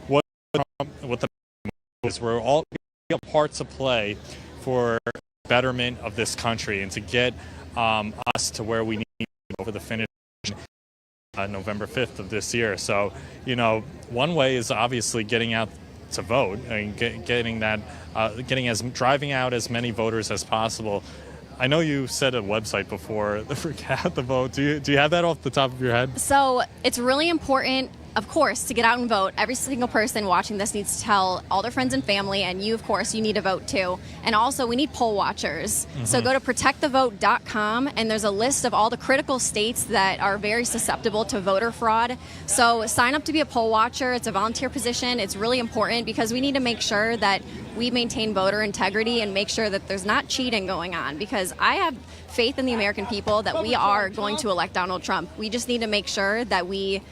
what the is. We're all a part to play for betterment of this country and to get us to where we need to go over the finish November 5th of this year. So, you know, one way is obviously getting out to vote and driving out as many voters as possible. I know you said a website before, for Get Out the Vote. Do you have that off the top of your head? So it's really important, of course, to get out and vote. Every single person watching this needs to tell all their friends and family, and you, of course, you need to vote too. And also, we need poll watchers. So go to protectthevote.com, and there's a list of all the critical states that are very susceptible to voter fraud. So sign up to be a poll watcher. It's a volunteer position. It's really important because we need to make sure that we maintain voter integrity and make sure that there's not cheating going on, because I have faith in the American people that we are going to elect Donald Trump. We just need to make sure that we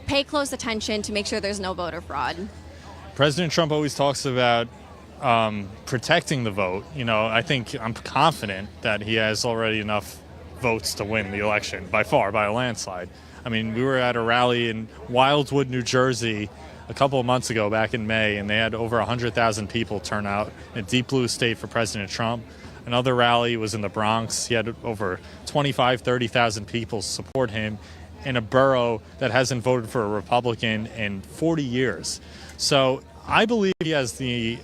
pay close attention to make sure there's no voter fraud. President Trump always talks about protecting the vote. You know, I'm confident that he has already enough votes to win the election by a landslide. I mean, we were at a rally in Wildwood, New Jersey a couple of months ago, back in May, and they had over 100,000 people turn out in a deep blue state for President Trump. Another rally was in the Bronx. He had over 30,000 people support him in a borough that hasn't voted for a Republican in 40 years. So I believe he has the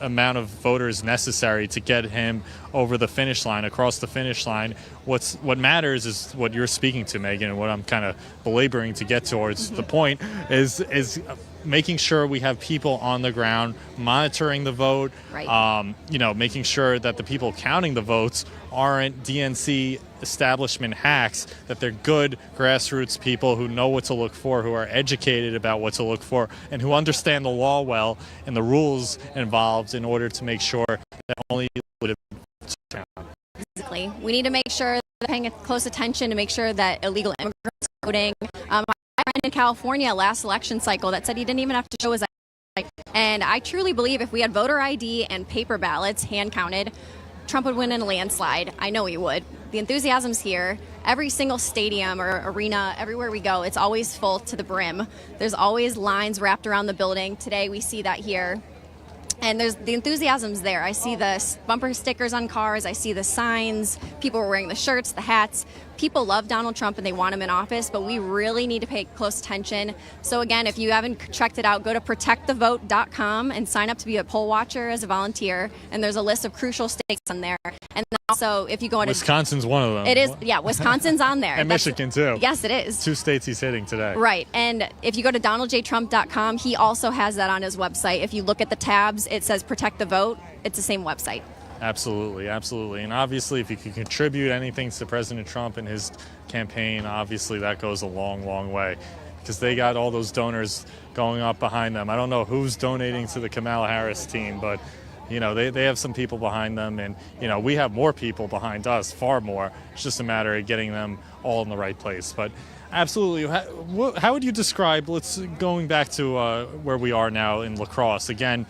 amount of voters necessary to get him over the finish line, across the finish line. What matters is what you're speaking to, Megan, and what I'm kind of belaboring to get towards the point is making sure we have people on the ground monitoring the vote, right. Making sure that the people counting the votes aren't DNC establishment hacks, that they're good grassroots people who know what to look for, who are educated about what to look for, and who understand the law well and the rules involved in order to make sure that only count. Exactly. We need to make sure they're paying close attention to make sure that illegal immigrants are voting. I had a friend in California last election cycle that said he didn't even have to show his ID. And I truly believe if we had voter ID and paper ballots hand counted, Trump would win in a landslide. I know he would. The enthusiasm's here. Every single stadium or arena, everywhere we go, it's always full to the brim. There's always lines wrapped around the building. Today we see that here. And the enthusiasm's there. I see the bumper stickers on cars. I see the signs. People are wearing the shirts, the hats. People love Donald Trump and they want him in office, but we really need to pay close attention. So again, if you haven't checked it out, go to protectthevote.com and sign up to be a poll watcher as a volunteer. And there's a list of crucial states on there. And then also, if you go into Wisconsin's one of them. It is, yeah. Wisconsin's on there. And Michigan too. Yes, it is. 2 states he's hitting today. Right. And if you go to donaldjtrump.com, he also has that on his website. If you look at the tabs, it says Protect the Vote. It's the same website. Absolutely, absolutely. And obviously, if you can contribute anything to President Trump and his campaign, obviously that goes a long, long way, because they got all those donors going up behind them. I don't know who's donating to the Kamala Harris team, but they have some people behind them, and we have more people behind us, far more. It's just a matter of getting them all in the right place. But absolutely, how would you describe, going back to where we are now in La Crosse again?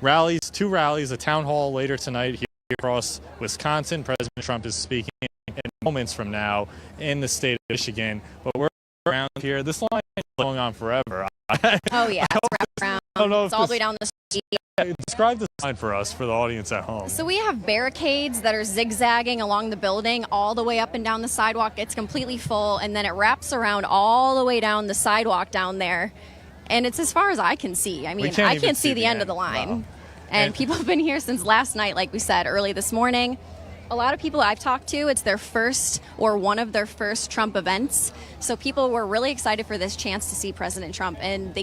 Rallies, 2 rallies, a town hall later tonight here across Wisconsin. President Trump is speaking in moments from now in the state of Michigan. But we're around here. This line is going on forever. Oh, yeah. It's around. I don't know it's all the way down the street. Describe this line for us, for the audience at home. So we have barricades that are zigzagging along the building all the way up and down the sidewalk. It's completely full, and then it wraps around all the way down the sidewalk down there. And it's as far as I can see. I mean, I can't see the end of the line. Wow. And people have been here since last night, like we said, early this morning. A lot of people I've talked to, it's their first or one of their first Trump events. So people were really excited for this chance to see President Trump, and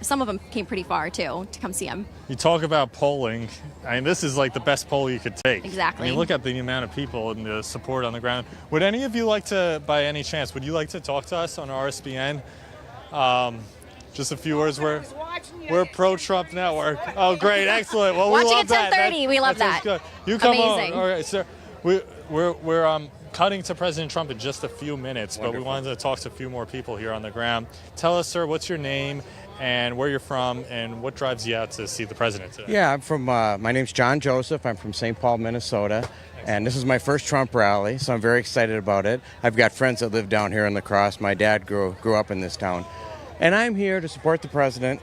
some of them came pretty far too to come see him. You talk about polling. I mean, this is like the best poll you could take. Exactly. I mean, look at the amount of people and the support on the ground. Would any of you like to, by any chance, would you like to talk to us on RSBN? Just a few words. We're pro-Trump network. Oh, great, excellent. Well, we love that. Watching at 10:30, we love that. Good. You come Amazing. on. All right, sir. We're cutting to President Trump in just a few minutes, but we wanted to talk to a few more people here on the ground. Tell us, sir, what's your name and where you're from, and what drives you out to see the president today? Yeah, I'm from. My name's John Joseph. I'm from St. Paul, Minnesota. And this is my first Trump rally, so I'm very excited about it. I've got friends that live down here in La Crosse. My dad grew up in this town. And I'm here to support the president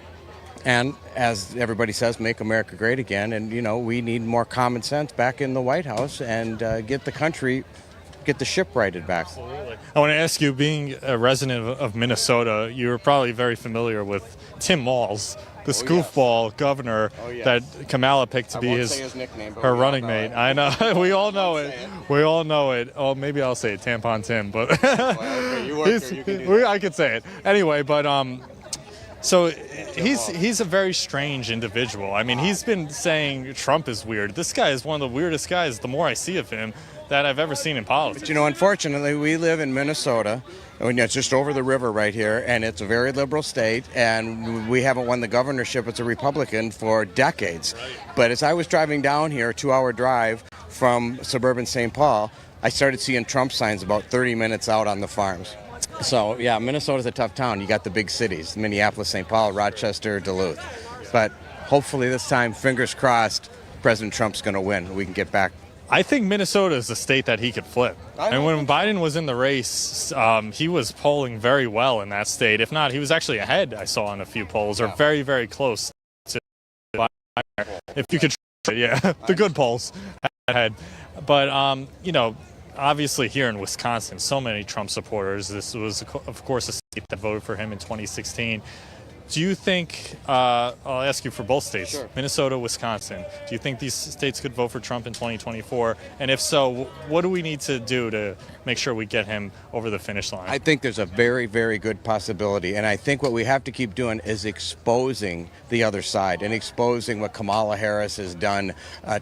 and, as everybody says, make America great again. And, you know, we need more common sense back in the White House and get the ship righted back. Absolutely. I want to ask you, being a resident of Minnesota, you're probably very familiar with Tim Walz, the goofball governor that Kamala picked to be her running mate. I know. We all know it. We all know it. Oh, maybe I'll say it, Tampon Tim, but I could say it. Anyway, but so he's a very strange individual. I mean, he's been saying Trump is weird. This guy is one of the weirdest guys, the more I see of him, that I've ever seen in politics. But, you know, unfortunately, we live in Minnesota. I mean, it's just over the river right here, and it's a very liberal state, and we haven't won the governorship as a Republican for decades. But as I was driving down here, a 2-hour drive from suburban St. Paul, I started seeing Trump signs about 30 minutes out on the farms. So, yeah, Minnesota's a tough town. You got the big cities, Minneapolis, St. Paul, Rochester, Duluth. But hopefully this time, fingers crossed, President Trump's going to win. We can get back. I think Minnesota is a state that he could flip. And when Biden was in the race, he was polling very well in that state. If not, he was actually ahead, I saw in a few polls, or very, very close to Biden. If you could, the good polls ahead. But, you know, obviously here in Wisconsin, so many Trump supporters. This was, of course, a state that voted for him in 2016. Do you think, I'll ask you for both states, sure. Minnesota, Wisconsin, do you think these states could vote for Trump in 2024? And if so, what do we need to do to make sure we get him over the finish line? I think there's a very, very good possibility. And I think what we have to keep doing is exposing the other side and exposing what Kamala Harris has done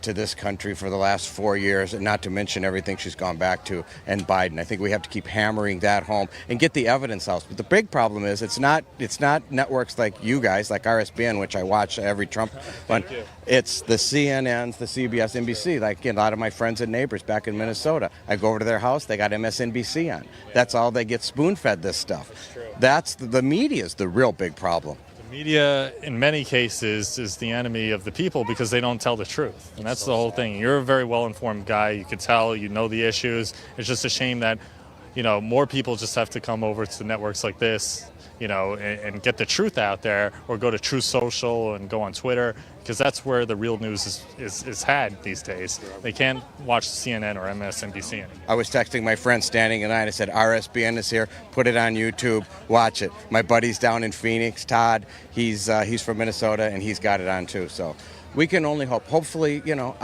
to this country for the last 4 years, and not to mention everything she's gone back to, and Biden. I think we have to keep hammering that home and get the evidence out. But the big problem is it's not networks like you guys, like RSBN, which I watch every Trump one. It's the CNNs, the CBS, NBC. Like, you know, a lot of my friends and neighbors back in Minnesota, I go over to their house, they got MSNBC on. That's all they get spoon-fed this stuff. That's the media is the real big problem. The media, in many cases, is the enemy of the people because they don't tell the truth. And that's the whole thing. You're a very well-informed guy. You can tell, you know the issues. It's just a shame that, you know, more people just have to come over to networks like this, you know, and get the truth out there, or go to Truth Social and go on Twitter, because that's where the real news is had these days. They can't watch CNN or MSNBC anymore. I was texting my friend standing in line. I said, RSBN is here. Put it on YouTube. Watch it. My buddy's down in Phoenix, Todd. He's from Minnesota, and he's got it on too. So we can only hope. Hopefully, you know,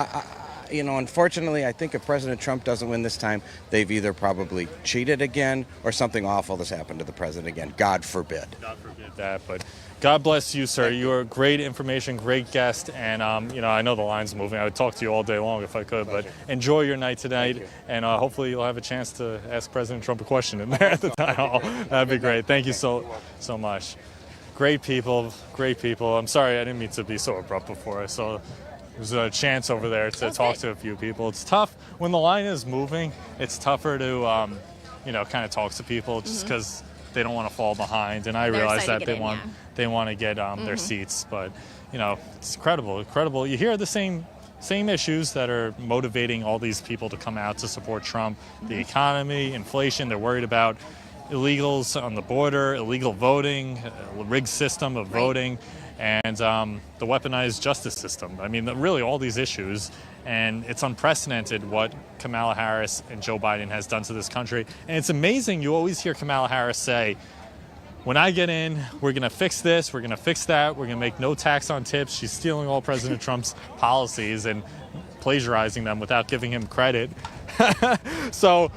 unfortunately, I think if President Trump doesn't win this time, they've either probably cheated again or something awful has happened to the president again. God forbid. God forbid that, but God bless you, sir. You are great information, great guest, and you know, I know the line's moving. I would talk to you all day long if I could, but enjoy your night tonight, and hopefully you'll have a chance to ask President Trump a question in there at the town hall. That'd be great. Thank you so much. Great people, great people. I'm sorry I didn't mean to be so abrupt before. There's a chance over there to talk to a few people. It's tough when the line is moving. It's tougher to, you know, kind of talk to people just because they don't want to fall behind. And I realize that they want to get their seats. But, you know, it's incredible. You hear the same issues that are motivating all these people to come out to support Trump. The economy, inflation. They're worried about illegals on the border, illegal voting, a rigged system of voting. And the weaponized justice system. I mean, really all these issues, and it's unprecedented what Kamala Harris and Joe Biden has done to this country. And it's amazing, you always hear Kamala Harris say, when I get in, we're going to fix this, we're going to fix that, we're going to make no tax on tips. She's stealing all President Trump's policies, and plagiarizing them without giving him credit. So,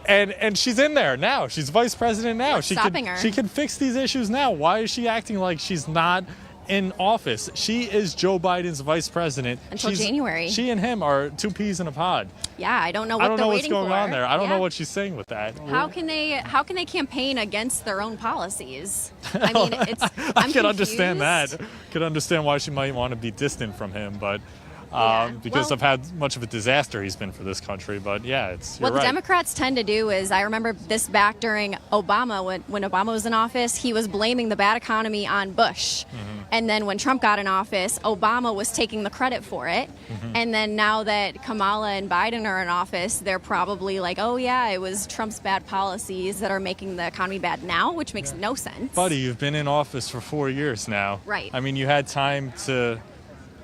and she's in there now. She's vice president now. What's stopping her? She can fix these issues now. Why is she acting like she's not in office? She is Joe Biden's vice president Until January. She and him are two peas in a pod. Yeah, I don't know what I don't they're know what's waiting going for. on there. I don't know Yeah. what she's saying with that. How can they campaign against their own policies? I mean, it's I'm I can understand confused. that. Can understand why she might want to be distant from him, but because Well- of how much of a disaster he's been for this country. But yeah, you're What the right. Democrats tend to do is, I remember this back during Obama, when Obama was in office, he was blaming the bad economy on Bush. And then when Trump got in office, Obama was taking the credit for it. And then now that Kamala and Biden are in office, they're probably like, oh yeah, it was Trump's bad policies that are making the economy bad now, which makes no sense. Buddy, you've been in office for 4 years now. Right. I mean, you had time to.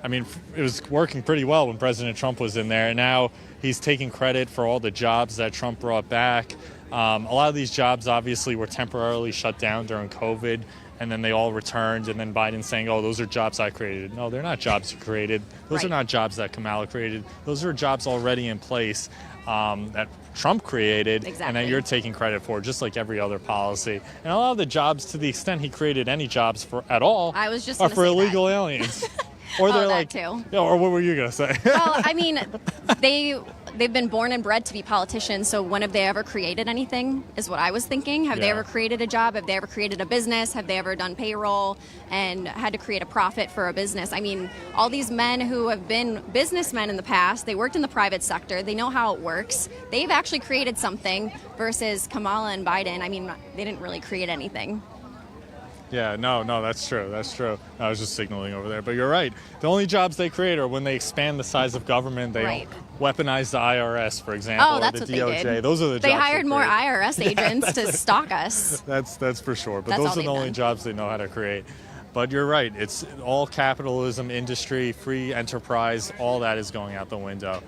I mean, it was working pretty well when President Trump was in there, and now he's taking credit for all the jobs that Trump brought back. A lot of these jobs obviously were temporarily shut down during COVID, and then they all returned, and then Biden's saying, oh, those are jobs I created. No, they're not jobs you created. Those are not jobs that Kamala created. Those are jobs already in place that Trump created, and that you're taking credit for, just like every other policy. And a lot of the jobs, to the extent he created any jobs for at all, I was just are gonna for say illegal aliens. Or Oh, they're that like, too. Yeah, or what were you gonna say? Well, I mean, they've been born and bred to be politicians, so when have they ever created anything, is what I was thinking. Have they Yeah. ever created a job? Have they ever created a business? Have they ever done payroll and had to create a profit for a business? I mean, all these men who have been businessmen in the past, they worked in the private sector, they know how it works. They've actually created something versus Kamala and Biden. I mean, they didn't really create anything. Yeah, no, that's true. That's true. I was just signaling over there, but you're right. The only jobs they create are when they expand the size of government. They Right. weaponize the IRS, for example, Oh, that's or what the they DOJ. did. Those are the They jobs hired more create. IRS Yeah, agents to that's- stalk us. That's for sure. But That's those all are the they've only done. jobs they know how to create. But you're right. It's all capitalism, industry, free enterprise. All that is going out the window.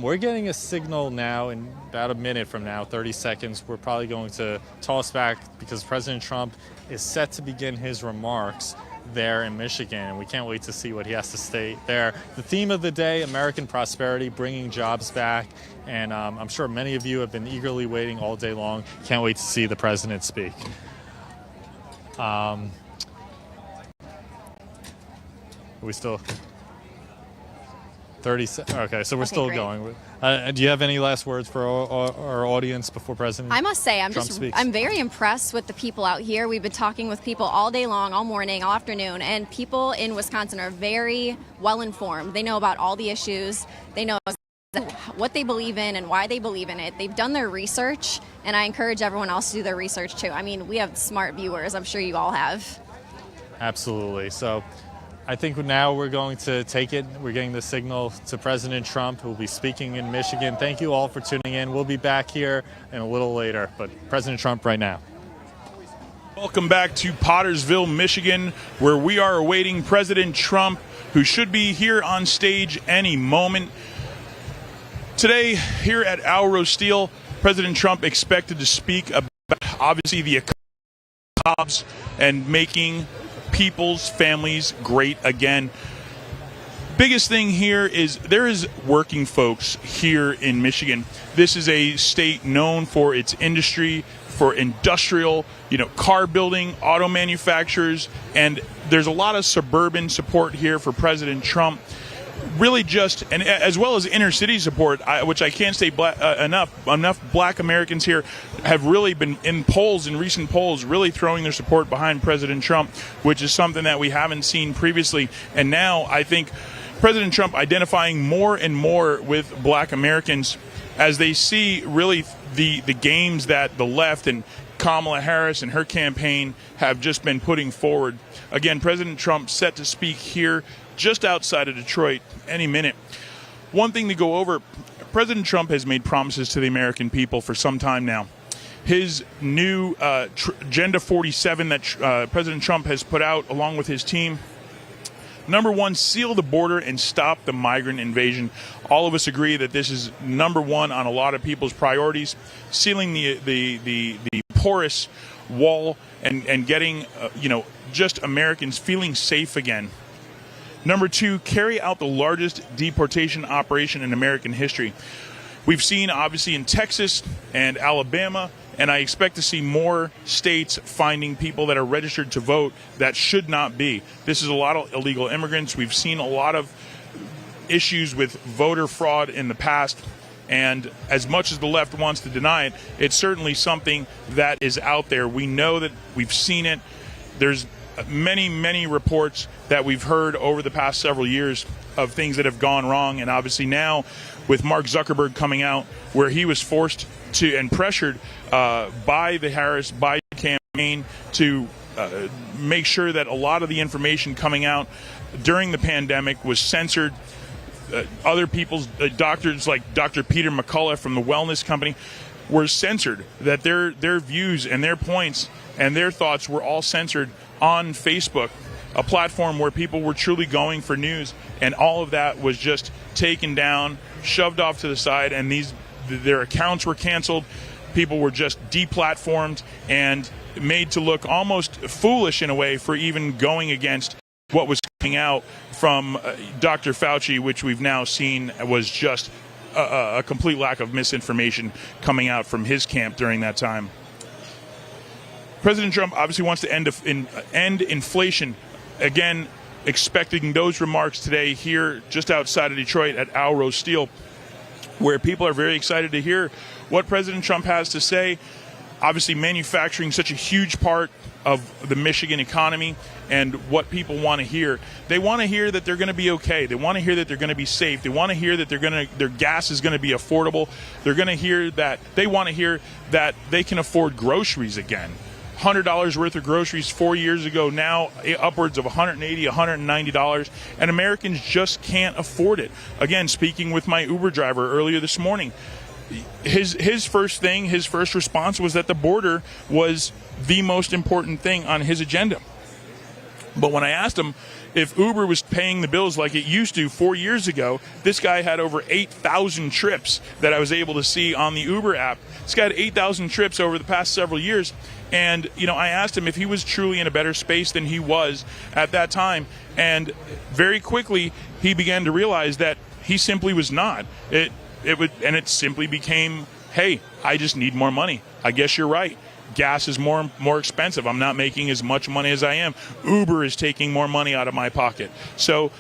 We're getting a signal now in about a minute from now, 30 seconds. We're probably going to toss back because President Trump is set to begin his remarks there in Michigan, and we can't wait to see what he has to say there. The theme of the day, American prosperity, bringing jobs back, and I'm sure many of you have been eagerly waiting all day long. Can't wait to see the president speak. We still 30 okay, so we're still great. going. Do you have any last words for our audience before President I must say, Trump speaks? I'm very impressed with the people out here. We've been talking with people all day long, all morning, all afternoon, and people in Wisconsin are very well informed. They know about all the issues. They know what they believe in and why they believe in it. They've done their research, and I encourage everyone else to do their research too. I mean, we have smart viewers. I'm sure you all have. Absolutely. So I think now we're going to take it. We're getting the signal to President Trump, who will be speaking in Michigan. Thank you all for tuning in. We'll be back here in a little later, but President Trump right now. Welcome back to Pottersville, Michigan, where we are awaiting President Trump, who should be here on stage any moment. Today, here at Alro Steel, President Trump expected to speak about, obviously, the jobs and making people's families great again. Biggest thing here is there is working folks here in Michigan. This is a state known for its industry, for industrial, car building, auto manufacturers, and there's a lot of suburban support here for President Trump. Really and as well as inner city support, which I can't say enough black Americans here have really been in recent polls, really throwing their support behind President Trump, which is something that we haven't seen previously. And now I think President Trump identifying more and more with black Americans as they see really the games that the left and Kamala Harris and her campaign have just been putting forward. Again, President Trump set to speak here just outside of Detroit any minute. One thing to go over, President Trump has made promises to the American people for some time now. His new Agenda 47 that President Trump has put out along with his team, number one, seal the border and stop the migrant invasion. All of us agree that this is number one on a lot of people's priorities. Sealing the porous wall and getting just Americans feeling safe again. Number 2, carry out the largest deportation operation in American history. We've seen, obviously, in Texas and Alabama, and I expect to see more states finding people that are registered to vote that should not be. This is a lot of illegal immigrants. We've seen a lot of issues with voter fraud in the past, and as much as the left wants to deny it, it's certainly something that is out there. We know that we've seen it. There's many reports that we've heard over the past several years of things that have gone wrong, and obviously now with Mark Zuckerberg coming out where he was forced to and pressured by the Harris Biden campaign to make sure that a lot of the information coming out during the pandemic was censored. Other people's doctors like Dr. Peter McCullough from the Wellness Company were censored, that their views and their points and their thoughts were all censored on Facebook, a platform where people were truly going for news, and all of that was just taken down, shoved off to the side, and their accounts were canceled. People were just deplatformed and made to look almost foolish in a way for even going against what was coming out from Dr. Fauci, which we've now seen was just a complete lack of misinformation coming out from his camp during that time. President Trump obviously wants to end inflation. Again, expecting those remarks today here just outside of Detroit at Al Rose Steel, where people are very excited to hear what President Trump has to say. Obviously, manufacturing such a huge part of the Michigan economy, and what people want to hear. They want to hear that they're going to be okay. They want to hear that they're going to be safe. They want to hear that their gas is going to be affordable. They want to hear that they can afford groceries again. $100 worth of groceries 4 years ago, now upwards of $180, $190, and Americans just can't afford it. Again, speaking with my Uber driver earlier this morning, his first response was that the border was the most important thing on his agenda. But when I asked him if Uber was paying the bills like it used to 4 years ago, this guy had over 8,000 trips that I was able to see on the Uber app. This guy had 8,000 trips over the past several years. And, I asked him if he was truly in a better space than he was at that time. And very quickly, he began to realize that he simply was not. It simply became, hey, I just need more money. I guess you're right. Gas is more expensive. I'm not making as much money as I am. Uber is taking more money out of my pocket. So,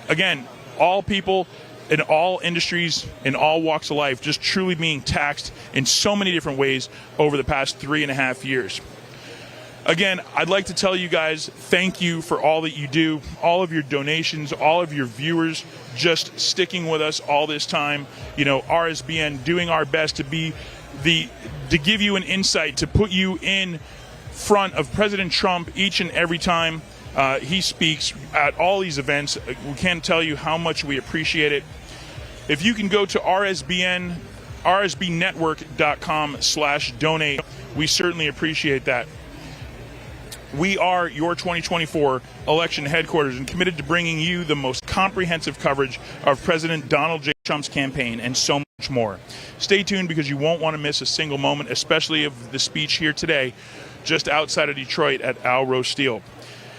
again, all people in all industries, in all walks of life, just truly being taxed in so many different ways over the past 3.5 years. Again, I'd like to tell you guys thank you for all that you do, all of your donations, all of your viewers just sticking with us all this time. RSBN doing our best to be to give you an insight, to put you in front of President Trump each and every time he speaks at all these events. We can't tell you how much we appreciate it. If you can go to rsbnetwork.com/donate, we certainly appreciate that. We are your 2024 election headquarters and committed to bringing you the most comprehensive coverage of President Donald J. Trump's campaign and so much more. Stay tuned because you won't want to miss a single moment, especially of the speech here today, just outside of Detroit at Al Rose Steel.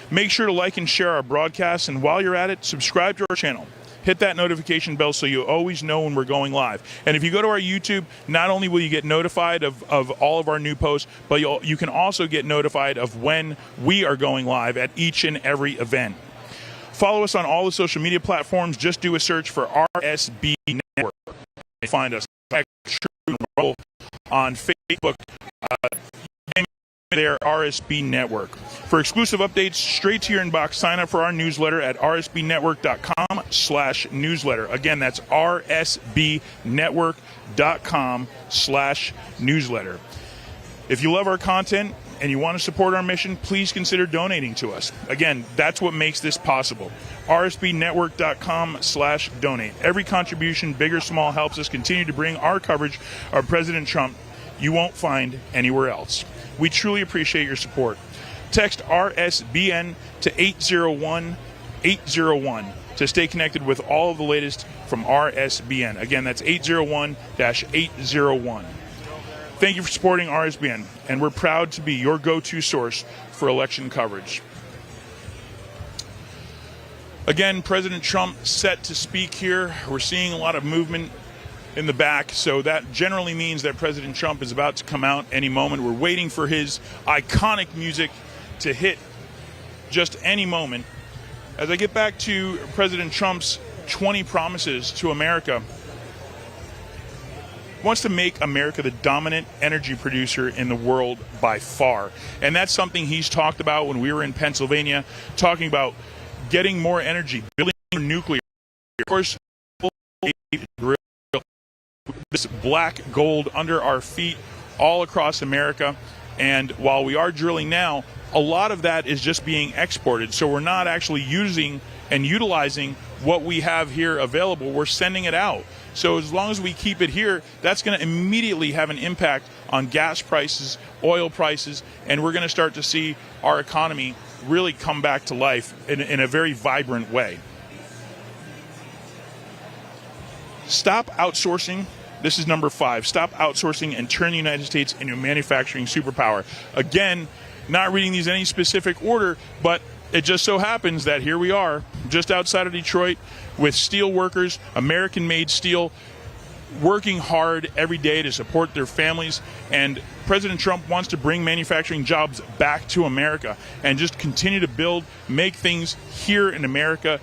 Make sure to like and share our broadcasts, and while you're at it, subscribe to our channel. Hit that notification bell so you always know when we're going live. And if you go to our YouTube, not only will you get notified of all of our new posts, but you can also get notified of when we are going live at each and every event. Follow us on all the social media platforms. Just do a search for RSB Network. Find us on Facebook. There, RSB Network. For exclusive updates straight to your inbox, sign up for our newsletter at rsbnetwork.com/newsletter. Again, that's rsbnetwork.com/newsletter. If you love our content and you want to support our mission, please consider donating to us. Again, that's what makes this possible. rsbnetwork.com/donate. Every contribution, big or small, helps us continue to bring our coverage of President Trump you won't find anywhere else. We truly appreciate your support. Text RSBN to 801-801 to stay connected with all of the latest from RSBN. Again, that's 801-801. Thank you for supporting RSBN, and we're proud to be your go-to source for election coverage. Again, President Trump set to speak here. We're seeing a lot of movement in the back, so that generally means that President Trump is about to come out any moment. We're waiting for his iconic music to hit just any moment. As I get back to President Trump's 20 promises to America, he wants to make America the dominant energy producer in the world by far. And that's something he's talked about when we were in Pennsylvania, talking about getting more energy, building more nuclear. Of course, this black gold under our feet all across America. And while we are drilling now, a lot of that is just being exported. So we're not actually using and utilizing what we have here available. We're sending it out. So as long as we keep it here, that's going to immediately have an impact on gas prices, oil prices, and we're going to start to see our economy really come back to life in a very vibrant way. Stop outsourcing. This is number 5. Stop outsourcing and turn the United States into a manufacturing superpower. Again, not reading these in any specific order, but it just so happens that here we are, just outside of Detroit, with steel workers, American-made steel, working hard every day to support their families. And President Trump wants to bring manufacturing jobs back to America and just continue to build, make things here in America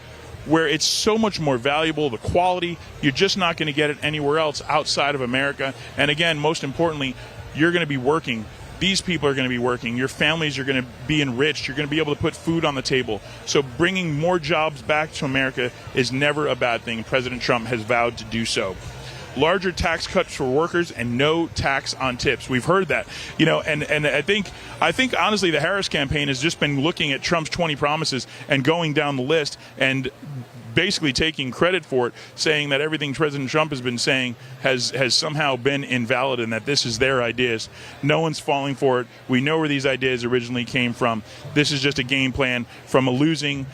where it's so much more valuable, the quality, you're just not going to get it anywhere else outside of America. And again, most importantly, you're going to be working. These people are going to be working. Your families are going to be enriched. You're going to be able to put food on the table. So bringing more jobs back to America is never a bad thing. President Trump has vowed to do so. Larger tax cuts for workers and no tax on tips. We've heard that, and I think honestly the Harris campaign has just been looking at Trump's 20 promises and going down the list and basically taking credit for it, saying that everything President Trump has been saying has somehow been invalid and that this is their ideas. No one's falling for it. We know where these ideas originally came from. This is just a game plan from a losing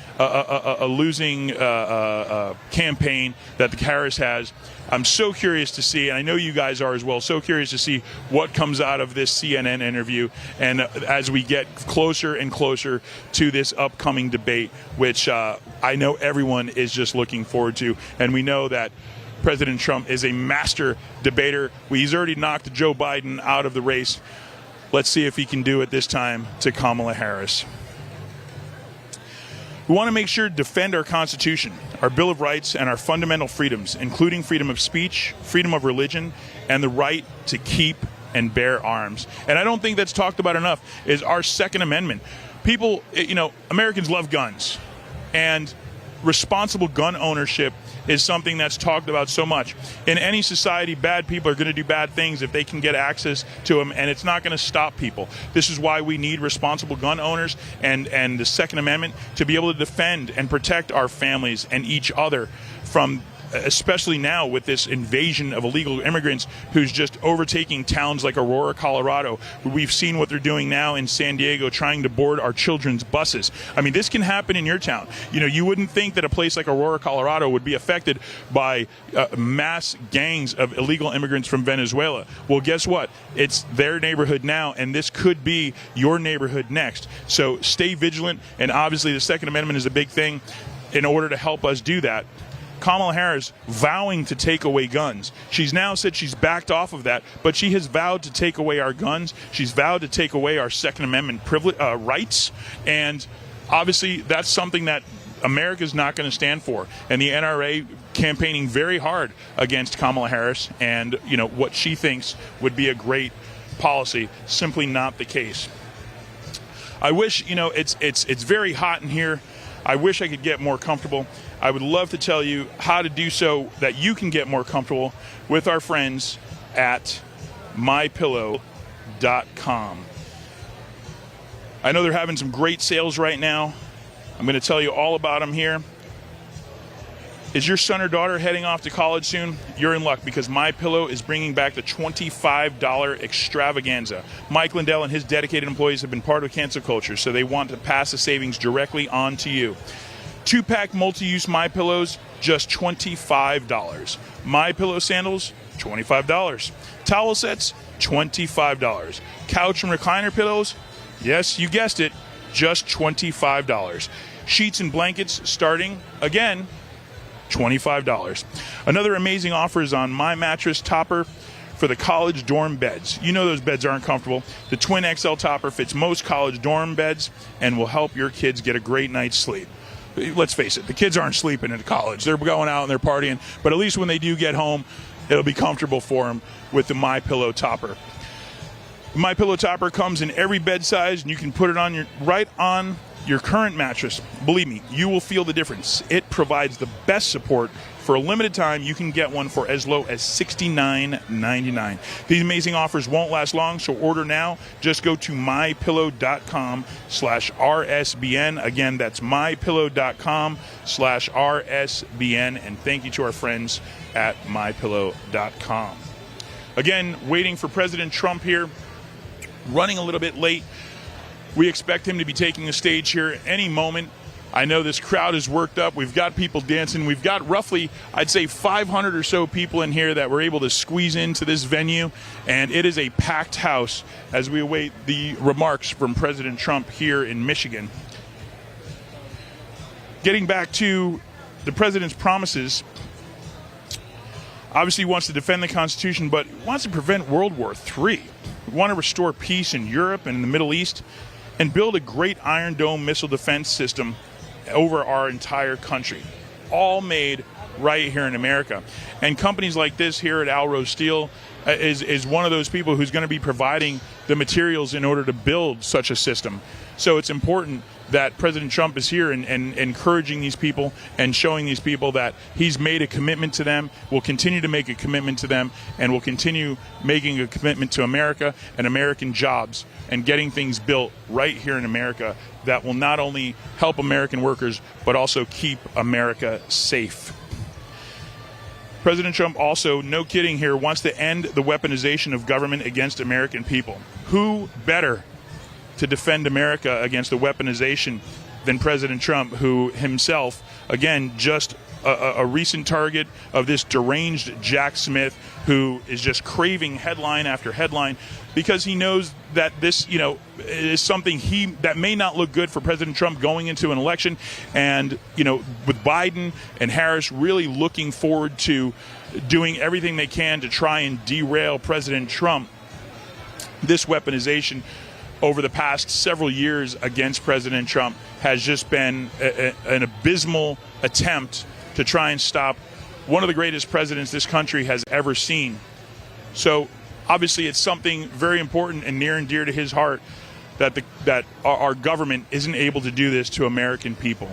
campaign that the Harris has. I'm so curious to see, and I know you guys are as well, so curious to see what comes out of this CNN interview, and as we get closer and closer to this upcoming debate, which I know everyone is just looking forward to. And we know that President Trump is a master debater. He's already knocked Joe Biden out of the race. Let's see if he can do it this time to Kamala Harris. We want to make sure to defend our Constitution, our Bill of Rights, and our fundamental freedoms, including freedom of speech, freedom of religion, and the right to keep and bear arms. And I don't think that's talked about enough, is our Second Amendment. People, Americans love guns, and responsible gun ownership is something that's talked about so much. In any society, bad people are going to do bad things if they can get access to them, and it's not going to stop people. This is why we need responsible gun owners and the Second Amendment to be able to defend and protect our families and each other from, especially now with this invasion of illegal immigrants who's just overtaking towns like Aurora, Colorado. We've seen what they're doing now in San Diego, trying to board our children's buses. I mean, this can happen in your town. You wouldn't think that a place like Aurora, Colorado would be affected by mass gangs of illegal immigrants from Venezuela. Well, guess what? It's their neighborhood now, and this could be your neighborhood next. So stay vigilant, and obviously the Second Amendment is a big thing in order to help us do that. Kamala Harris vowing to take away guns. She's now said she's backed off of that, but she has vowed to take away our guns. She's vowed to take away our Second Amendment rights, and obviously that's something that America's not going to stand for. And the NRA campaigning very hard against Kamala Harris and what she thinks would be a great policy. Simply not the case. I wish it's very hot in here. I wish I could get more comfortable. I would love to tell you how to do so that you can get more comfortable with our friends at mypillow.com. I know they're having some great sales right now. I'm going to tell you all about them here. Is your son or daughter heading off to college soon? You're in luck, because MyPillow is bringing back the $25 extravaganza. Mike Lindell and his dedicated employees have been part of cancel culture, so they want to pass the savings directly on to you. 2-pack multi-use MyPillows, just $25. MyPillow sandals, $25. Towel sets, $25. Couch and recliner pillows, yes, you guessed it, just $25. Sheets and blankets starting, again, $25. Another amazing offer is on My Mattress Topper for the college dorm beds. You know those beds aren't comfortable. The Twin XL Topper fits most college dorm beds and will help your kids get a great night's sleep. Let's face it, the kids aren't sleeping at college. They're going out and they're partying, but at least when they do get home, it'll be comfortable for them with the MyPillow Topper. The MyPillow Topper comes in every bed size, and you can put it on right on your current mattress. Believe me, you will feel the difference. It provides the best support. For a limited time, you can get one for as low as $69.99. These amazing offers won't last long, so order now. Just go to mypillow.com/RSBN. Again, that's mypillow.com/RSBN. And thank you to our friends at mypillow.com. Again, waiting for President Trump here, running a little bit late. We expect him to be taking the stage here any moment. I know this crowd is worked up. We've got people dancing. We've got roughly, I'd say, 500 or so people in here that were able to squeeze into this venue, and it is a packed house as we await the remarks from President Trump here in Michigan. Getting back to the president's promises, obviously he wants to defend the Constitution, but he wants to prevent World War III. We want to restore peace in Europe and in the Middle East and build a great Iron Dome missile defense system over our entire country, all made right here in America. And companies like this here at Alro Steel is one of those people who's going to be providing the materials in order to build such a system. So it's important that President Trump is here and encouraging these people and showing these people that he's made a commitment to them, will continue to make a commitment to them, and will continue making a commitment to America and American jobs and getting things built right here in America that will not only help American workers, but also keep America safe. President Trump also, no kidding here, wants to end the weaponization of government against American people. Who better to defend America against the weaponization than President Trump, who himself, again, just a recent target of this deranged Jack Smith, who is just craving headline after headline because he knows that this, is something that may not look good for President Trump going into an election. And, with Biden and Harris really looking forward to doing everything they can to try and derail President Trump, this weaponization over the past several years against President Trump has just been an abysmal attempt to try and stop one of the greatest presidents this country has ever seen. So obviously it's something very important and near and dear to his heart that our government isn't able to do this to American people.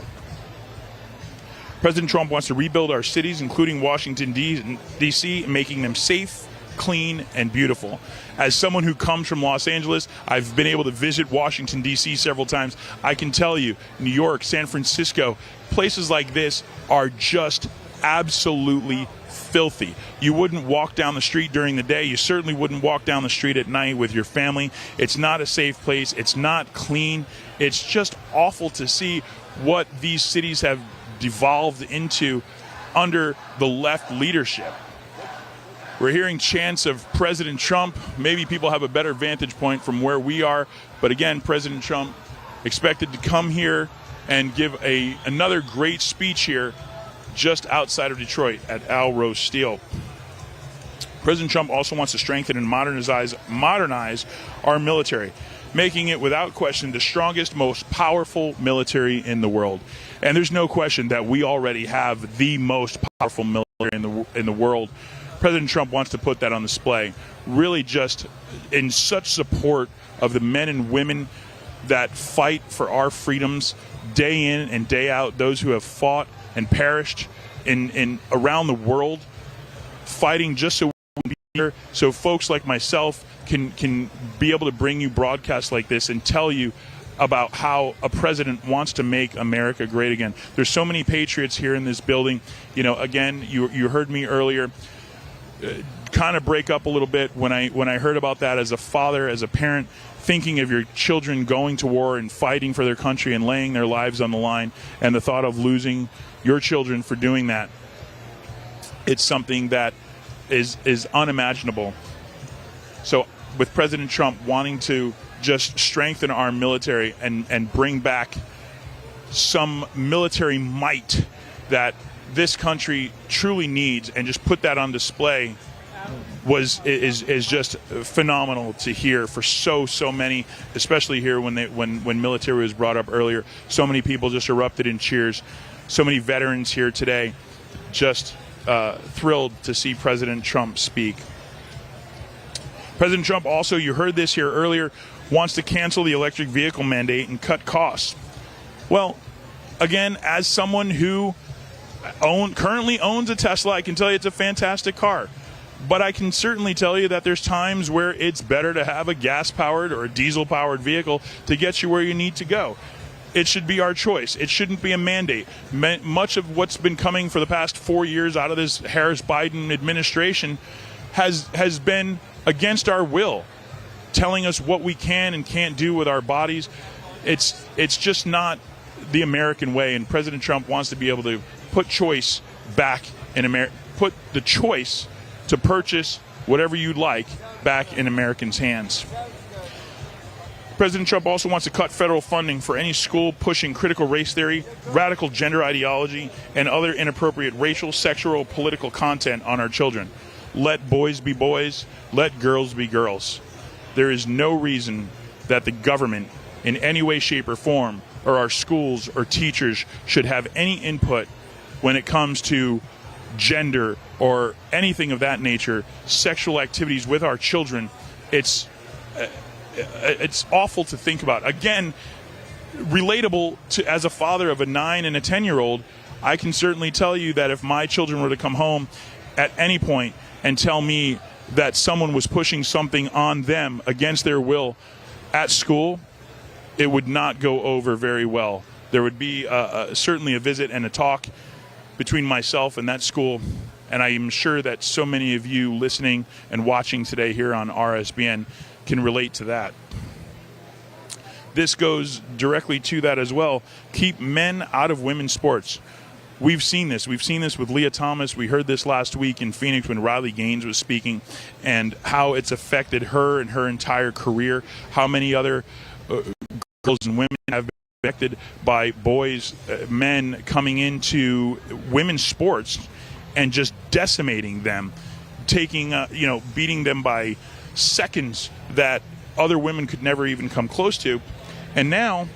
President Trump wants to rebuild our cities, including Washington, D.C., making them safe, clean, and beautiful. As someone who comes from Los Angeles, I've been able to visit Washington, D.C. several times. I can tell you, New York, San Francisco, places like this are just absolutely filthy. You wouldn't walk down the street during the day. You certainly wouldn't walk down the street at night with your family. It's not a safe place. It's not clean. It's just awful to see what these cities have devolved into under the left leadership. We're hearing chants of President Trump. Maybe people have a better vantage point from where we are. But again, President Trump expected to come here and give another great speech here just outside of Detroit at Alro Steel. President Trump also wants to strengthen and modernize our military, making it without question the strongest, most powerful military in the world. And there's no question that we already have the most powerful military in the world. President Trump wants to put that on display, really just in such support of the men and women that fight for our freedoms day in and day out, those who have fought and perished in around the world, fighting just so we can be here, so folks like myself can be able to bring you broadcasts like this and tell you about how a president wants to make America great again. There's so many patriots here in this building. Again, you heard me earlier kind of break up a little bit when I heard about that as a father, as a parent, thinking of your children going to war and fighting for their country and laying their lives on the line, and the thought of losing your children for doing that. It's something that is unimaginable. So with President Trump wanting to just strengthen our military and bring back some military might that this country truly needs, and just put that on display is just phenomenal to hear for so many, especially here when military was brought up earlier. So many people just erupted in cheers. So many veterans here today, just thrilled to see President Trump speak. President Trump also, you heard this here earlier, wants to cancel the electric vehicle mandate and cut costs. Well, again, as someone who currently owns a Tesla, I can tell you it's a fantastic car. But I can certainly tell you that there's times where it's better to have a gas-powered or a diesel-powered vehicle to get you where you need to go. It should be our choice. It shouldn't be a mandate. Much of what's been coming for the past 4 years out of this Harris-Biden administration has been against our will, telling us what we can and can't do with our bodies. It's just not the American way, and President Trump wants to be able to put choice back in America, put the choice to purchase whatever you'd like back in Americans' hands. President Trump also wants to cut federal funding for any school pushing critical race theory, radical gender ideology, and other inappropriate racial, sexual, or political content on our children. Let boys be boys, let girls be girls. There is no reason that the government, in any way, shape, or form, or our schools or teachers should have any input when it comes to gender or anything of that nature, sexual activities with our children. It's awful to think about. Again, relatable to as a father of a 9 and a 10-year-old, I can certainly tell you that if my children were to come home at any point and tell me that someone was pushing something on them against their will at school, it would not go over very well. There would be certainly a visit and a talk between myself and that school, and I am sure that so many of you listening and watching today here on RSBN can relate to that. This goes directly to that as well. Keep men out of women's sports. We've seen this. We've seen this with Leah Thomas. We heard this last week in Phoenix when Riley Gaines was speaking, and how it's affected her and her entire career, how many other girls and women have been affected by boys, men coming into women's sports and just decimating them, taking, beating them by seconds that other women could never even come close to. And now,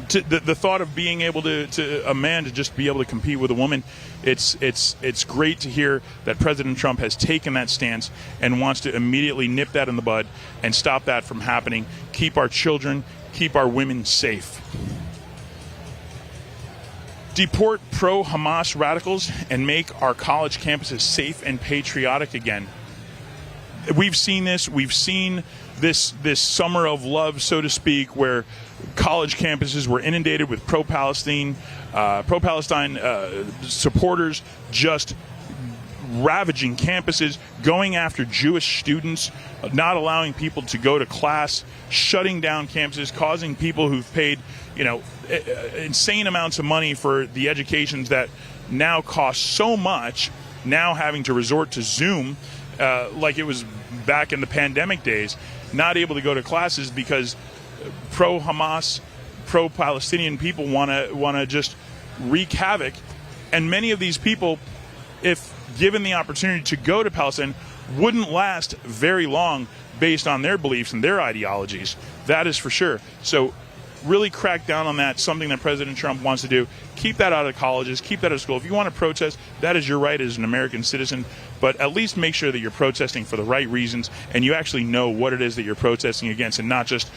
the thought of being able to a man to just be able to compete with a woman, it's great to hear that President Trump has taken that stance and wants to immediately nip that in the bud and stop that from happening. Keep our children, keep our women safe. Deport pro-Hamas radicals and make our college campuses safe and patriotic again. We've seen this. We've seen this summer of love, so to speak, where college campuses were inundated with pro-Palestine supporters, just ravaging campuses, going after Jewish students, not allowing people to go to class, shutting down campuses, causing people who've paid, insane amounts of money for the educations that now cost so much, now having to resort to Zoom, like it was back in the pandemic days, not able to go to classes because pro-Hamas, pro-Palestinian people want to just wreak havoc. And many of these people, if given the opportunity to go to Palestine, wouldn't last very long based on their beliefs and their ideologies. That is for sure. So really crack down on that, something that President Trump wants to do. Keep that out of colleges, keep that out of school. If you want to protest, that is your right as an American citizen, but at least make sure that you're protesting for the right reasons and you actually know what it is that you're protesting against, and not just,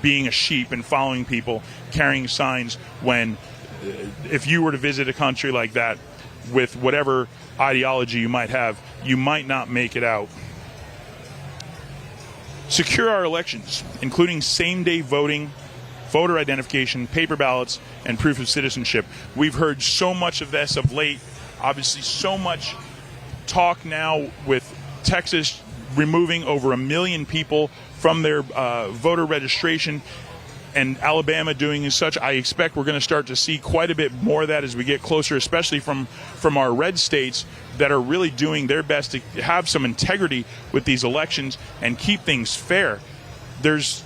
being a sheep and following people, carrying signs when, if you were to visit a country like that with whatever ideology you might have, you might not make it out. Secure our elections, including same-day voting, voter identification, paper ballots, and proof of citizenship. We've heard so much of this of late. Obviously, so much talk now with Texas removing over 1 million people from their voter registration, and Alabama doing as such. I expect we're going to start to see quite a bit more of that as we get closer, especially from our red states that are really doing their best to have some integrity with these elections and keep things fair. There's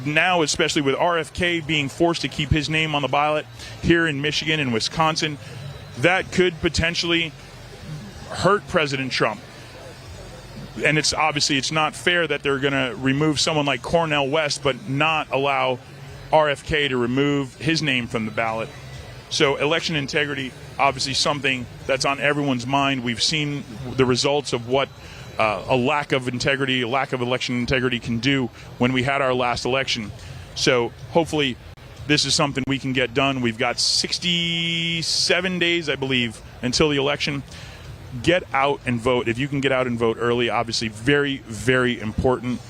now, especially with RFK being forced to keep his name on the ballot here in Michigan and Wisconsin, that could potentially hurt President Trump. And it's not fair that they're going to remove someone like Cornel West but not allow RFK to remove his name from the ballot. So election integrity, obviously something that's on everyone's mind. We've seen the results of what a lack of integrity, a lack of election integrity can do when we had our last election. So hopefully this is something we can get done. We've got 67 days, I believe, until the election. Get out and vote. If you can get out and vote early, obviously very, very important.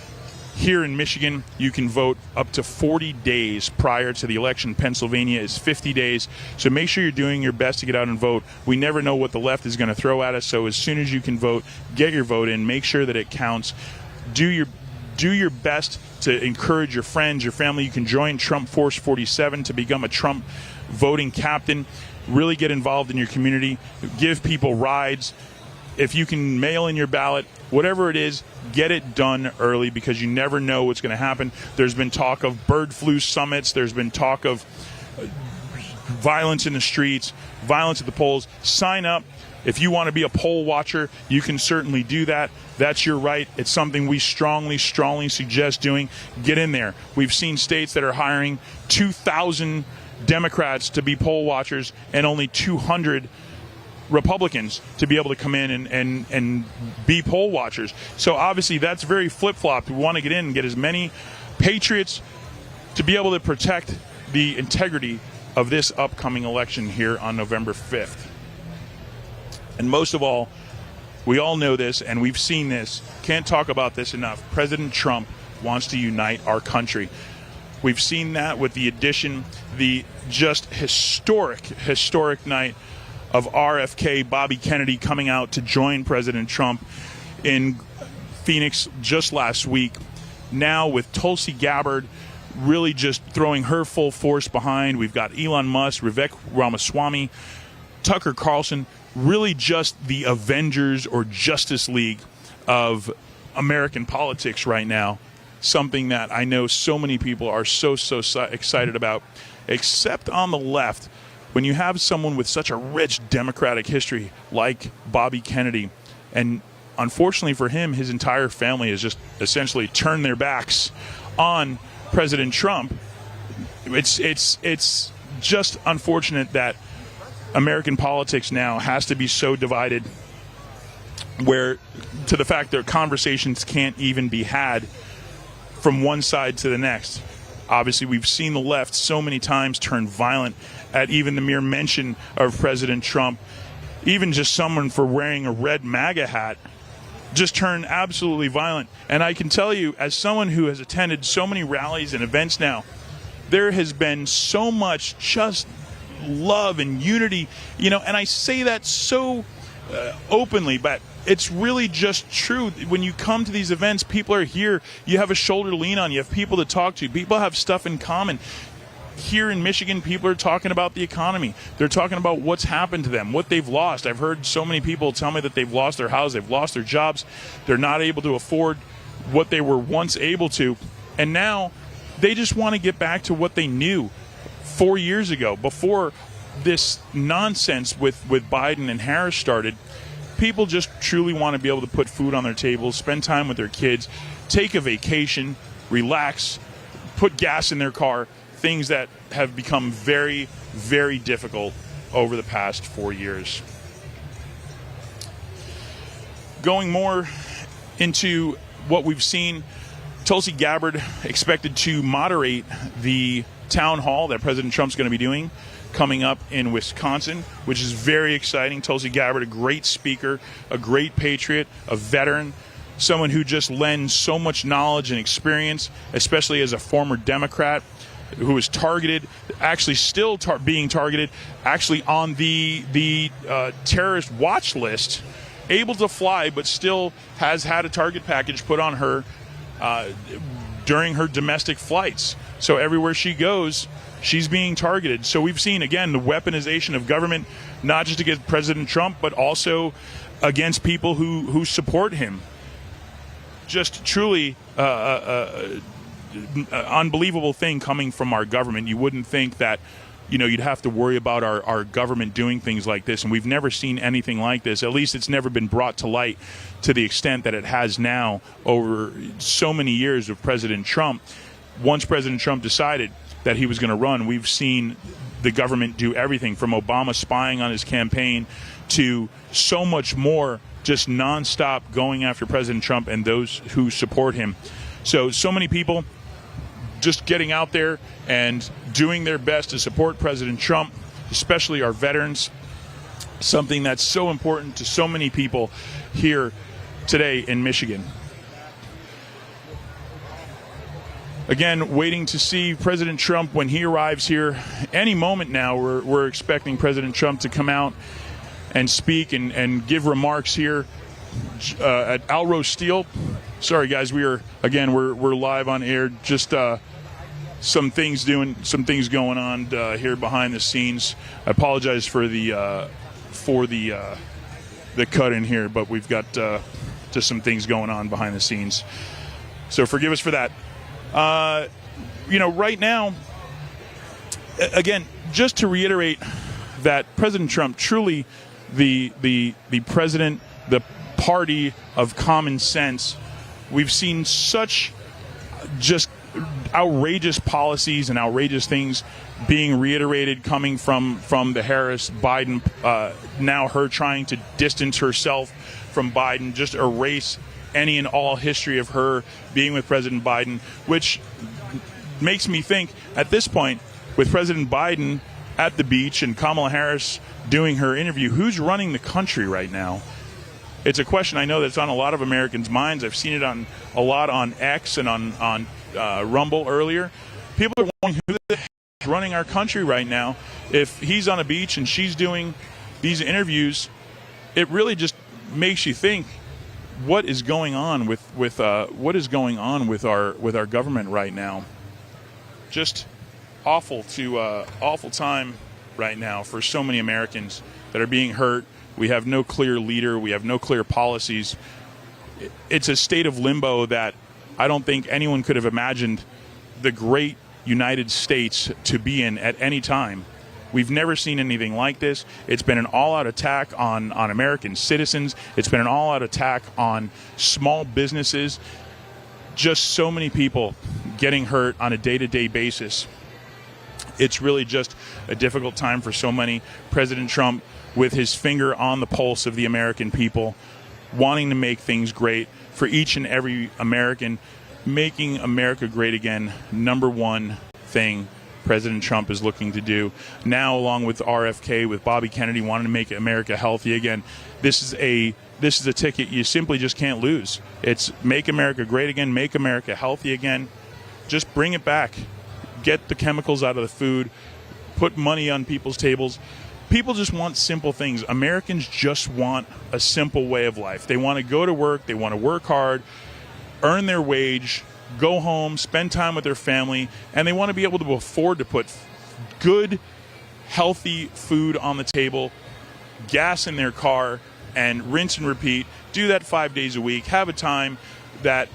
Here in Michigan, you can vote up to 40 days prior to the election. Pennsylvania is 50 days. So make sure you're doing your best to get out and vote. We never know what the left is going to throw at us. So as soon as you can vote, get your vote in. Make sure that it counts. Do your best to encourage your friends, your family. You can join Trump Force 47 to become a Trump voting captain. Really get involved in your community. Give people rides. If you can mail in your ballot, whatever it is, get it done early because you never know what's going to happen. There's been talk of bird flu summits. There's been talk of violence in the streets, violence at the polls. Sign up. If you want to be a poll watcher, you can certainly do that. That's your right. It's something we strongly, strongly suggest doing. Get in there. We've seen states that are hiring 2,000 Democrats to be poll watchers and only 200 Republicans to be able to come in and be poll watchers. So obviously that's very flip-flopped. We want to get in and get as many patriots to be able to protect the integrity of this upcoming election here on November 5th. And most of all, we all know this and we've seen this. Can't talk about this enough. President Trump wants to unite our country. We've seen that with the addition, the just historic night of RFK, Bobby Kennedy, coming out to join President Trump in Phoenix just last week. Now with Tulsi Gabbard really just throwing her full force behind. We've got Elon Musk, Vivek Ramaswamy, Tucker Carlson, really just the Avengers or Justice League of American politics right now. Something that I know so many people are so excited about, except on the left. When you have someone with such a rich Democratic history like Bobby Kennedy, and unfortunately for him, his entire family has just essentially turned their backs on President Trump, it's just unfortunate that American politics now has to be so divided where to the fact that conversations can't even be had from one side to the next. Obviously, we've seen the left so many times turn violent at even the mere mention of President Trump. Even just someone for wearing a red MAGA hat just turn absolutely violent. And I can tell you, as someone who has attended so many rallies and events now, there has been so much just love and unity, and I say that so openly, but it's really just true. When you come to these events, people are here. You have a shoulder to lean on. You have people to talk to. People have stuff in common. Here in Michigan, people are talking about the economy. They're talking about what's happened to them, what they've lost. I've heard so many people tell me that they've lost their house, they've lost their jobs. They're not able to afford what they were once able to. And now they just want to get back to what they knew 4 years ago, before this nonsense with Biden and Harris started. People just truly want to be able to put food on their tables, spend time with their kids, take a vacation, relax, put gas in their car, things that have become very, very difficult over the past 4 years. Going more into what we've seen, Tulsi Gabbard expected to moderate the town hall that President Trump's going to be doing coming up in Wisconsin, which is very exciting. Tulsi Gabbard, a great speaker, a great patriot, a veteran, someone who just lends so much knowledge and experience, especially as a former Democrat who was targeted, actually still being targeted, actually on the terrorist watch list, able to fly, but still has had a target package put on her during her domestic flights. So everywhere she goes, she's being targeted. So we've seen, again, the weaponization of government, not just against President Trump, but also against people who support him. Just truly, unbelievable thing coming from our government. You wouldn't think that, you'd have to worry about our government doing things like this, and we've never seen anything like this. At least it's never been brought to light to the extent that it has now over so many years of President Trump. Once President Trump decided that he was going to run, we've seen the government do everything from Obama spying on his campaign to so much more, just nonstop going after President Trump and those who support him. So many people just getting out there and doing their best to support President Trump, especially our veterans, something that's so important to so many people here today in Michigan. Again, waiting to see President Trump when he arrives here. Any moment now, we're expecting President Trump to come out and speak and give remarks here at Alrose Steel. Sorry, guys, we're live on air. Just some things going on here behind the scenes. I apologize for the cut in here, but we've got just some things going on behind the scenes. So forgive us for that. Right now, again, just to reiterate that President Trump, truly the president, the party of common sense. We've seen such just outrageous policies and outrageous things being reiterated coming from the Harris-Biden, now her trying to distance herself from Biden, just erase any and all history of her being with President Biden, which makes me think at this point, with President Biden at the beach and Kamala Harris doing her interview, who's running the country right now? It's a question I know that's on a lot of Americans' minds. I've seen it a lot on X and on Rumble earlier. People are wondering who the heck is running our country right now. If he's on a beach and she's doing these interviews, it really just makes you think, what is going on with our government right now? Just awful time right now for so many Americans that are being hurt. We have no clear leader. We have no clear policies. It's a state of limbo that I don't think anyone could have imagined the great United States to be in at any time. We've never seen anything like this. It's been an all-out attack on American citizens. It's been an all-out attack on small businesses. Just so many people getting hurt on a day-to-day basis. It's really just a difficult time for so many. President Trump, with his finger on the pulse of the American people, wanting to make things great for each and every American, making America great again, number one thing President Trump is looking to do. Now, along with RFK, with Bobby Kennedy wanting to make America healthy again, this is a ticket you simply just can't lose. It's make America great again, make America healthy again. Just bring it back. Get the chemicals out of the food. Put money on people's tables. People just want simple things. Americans just want a simple way of life. They want to go to work. They want to work hard, earn their wage, go home, spend time with their family, and they want to be able to afford to put good, healthy food on the table, gas in their car, and rinse and repeat. Do that 5 days a week. Have a time that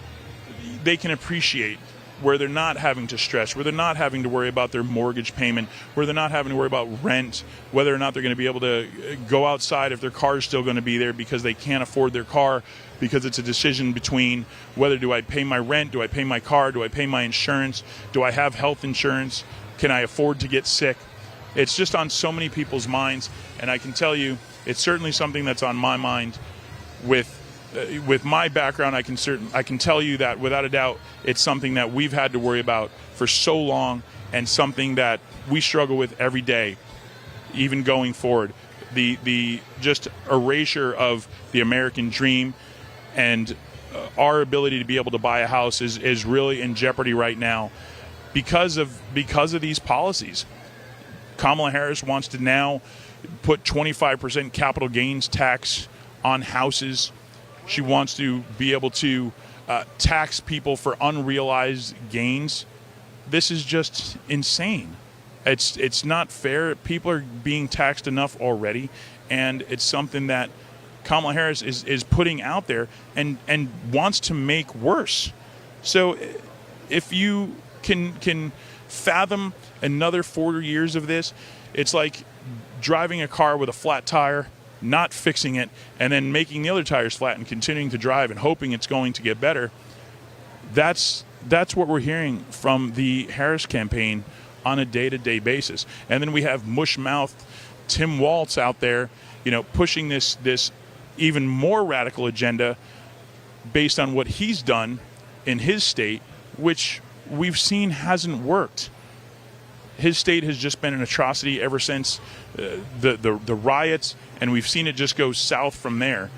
they can appreciate, where they're not having to stress, where they're not having to worry about their mortgage payment, where they're not having to worry about rent, whether or not they're going to be able to go outside if their car is still going to be there because they can't afford their car, because it's a decision between whether do I pay my rent, do I pay my car, do I pay my insurance, do I have health insurance, can I afford to get sick? It's just on so many people's minds, and I can tell you it's certainly something that's on my mind. With my background, I can tell you that without a doubt, it's something that we've had to worry about for so long, and something that we struggle with every day, even going forward. The just erasure of the American dream and our ability to be able to buy a house is really in jeopardy right now because of these policies. Kamala Harris wants to now put 25% capital gains tax on houses. She wants to be able to tax people for unrealized gains. This is just insane. It's not fair. People are being taxed enough already, and it's something that Kamala Harris is putting out there and wants to make worse. So if you can fathom another 4 years of this, it's like driving a car with a flat tire, not fixing it, and then making the other tires flat and continuing to drive and hoping it's going to get better. That's what we're hearing from the Harris campaign on a day-to-day basis. And then we have mush-mouthed Tim Walz out there, pushing this even more radical agenda based on what he's done in his state, which we've seen hasn't worked. His state has just been an atrocity ever since the riots, and we've seen it just go south from there.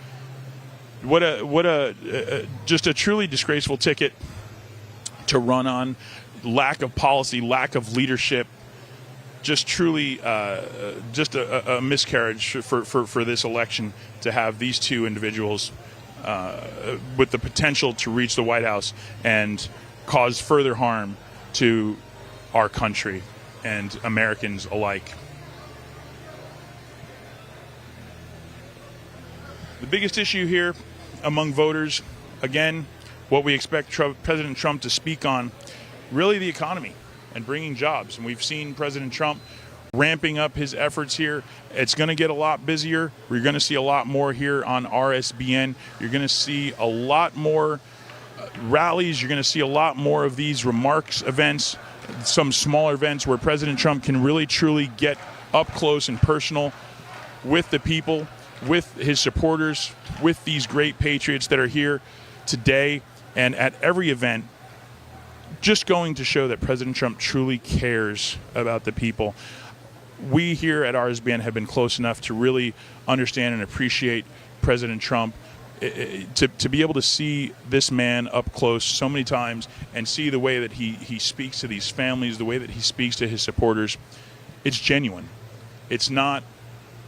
Just a truly disgraceful ticket to run on. Lack of policy, lack of leadership, just truly just a miscarriage for this election to have these two individuals with the potential to reach the White House and cause further harm to our country and Americans alike. The biggest issue here among voters, again, what we expect President Trump to speak on, really the economy and bringing jobs. And we've seen President Trump ramping up his efforts here. It's going to get a lot busier. We're going to see a lot more here on RSBN. You're going to see a lot more rallies. You're going to see a lot more of these remarks events, some smaller events where President Trump can really truly get up close and personal with the people, with his supporters, with these great patriots that are here today and at every event, just going to show that President Trump truly cares about the people. We here at RSBN have been close enough to really understand and appreciate President Trump, to be able to see this man up close so many times and see the way that he speaks to these families, the way that he speaks to his supporters. It's genuine. It's not.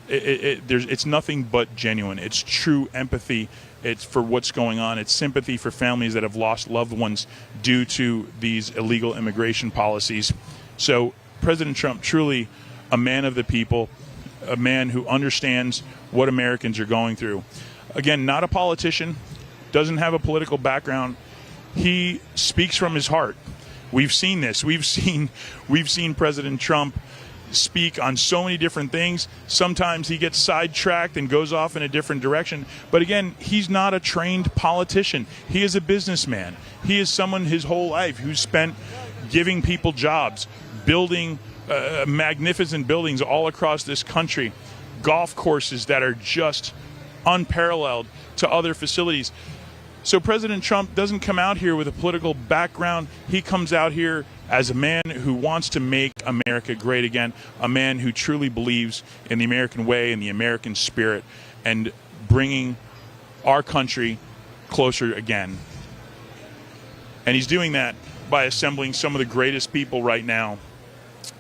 It's nothing but genuine. It's true empathy. It's for what's going on. It's sympathy for families that have lost loved ones due to these illegal immigration policies. So President Trump, truly a man of the people, a man who understands what Americans are going through. Again, not a politician, doesn't have a political background. He speaks from his heart. We've seen this. We've seen President Trump speak on so many different things. Sometimes he gets sidetracked and goes off in a different direction. But again, he's not a trained politician. He is a businessman. He is someone his whole life who's spent giving people jobs, building magnificent buildings all across this country, golf courses that are just unparalleled to other facilities. So President Trump doesn't come out here with a political background. He comes out here as a man who wants to make America great again, a man who truly believes in the American way and the American spirit and bringing our country closer again. And he's doing that by assembling some of the greatest people right now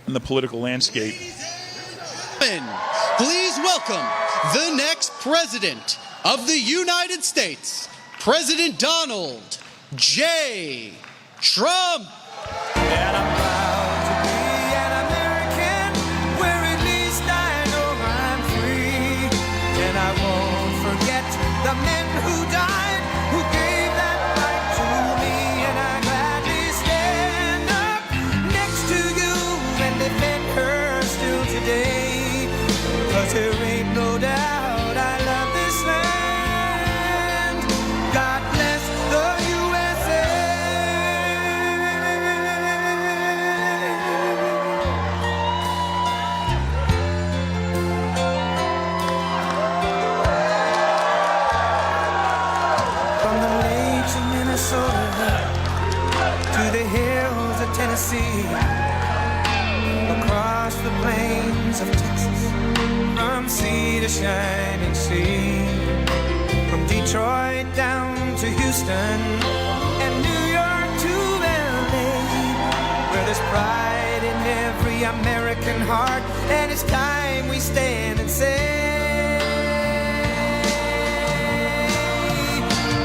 in the political landscape. Please welcome the next president of the United States, President Donald J. Trump. And I'm proud to be an American, where at least I know I'm free. And I won't forget the men who died, who gave that right to me. And I gladly stand up next to you and defend her still today. 'Cause there ain't no doubt I love this land. God bless the USA. From the lakes of Minnesota to the hills of Tennessee, across the plains of Texas, from sea to shining sea, from Detroit down to Houston and New York to LA, where there's pride in every American heart, and it's time we stand and say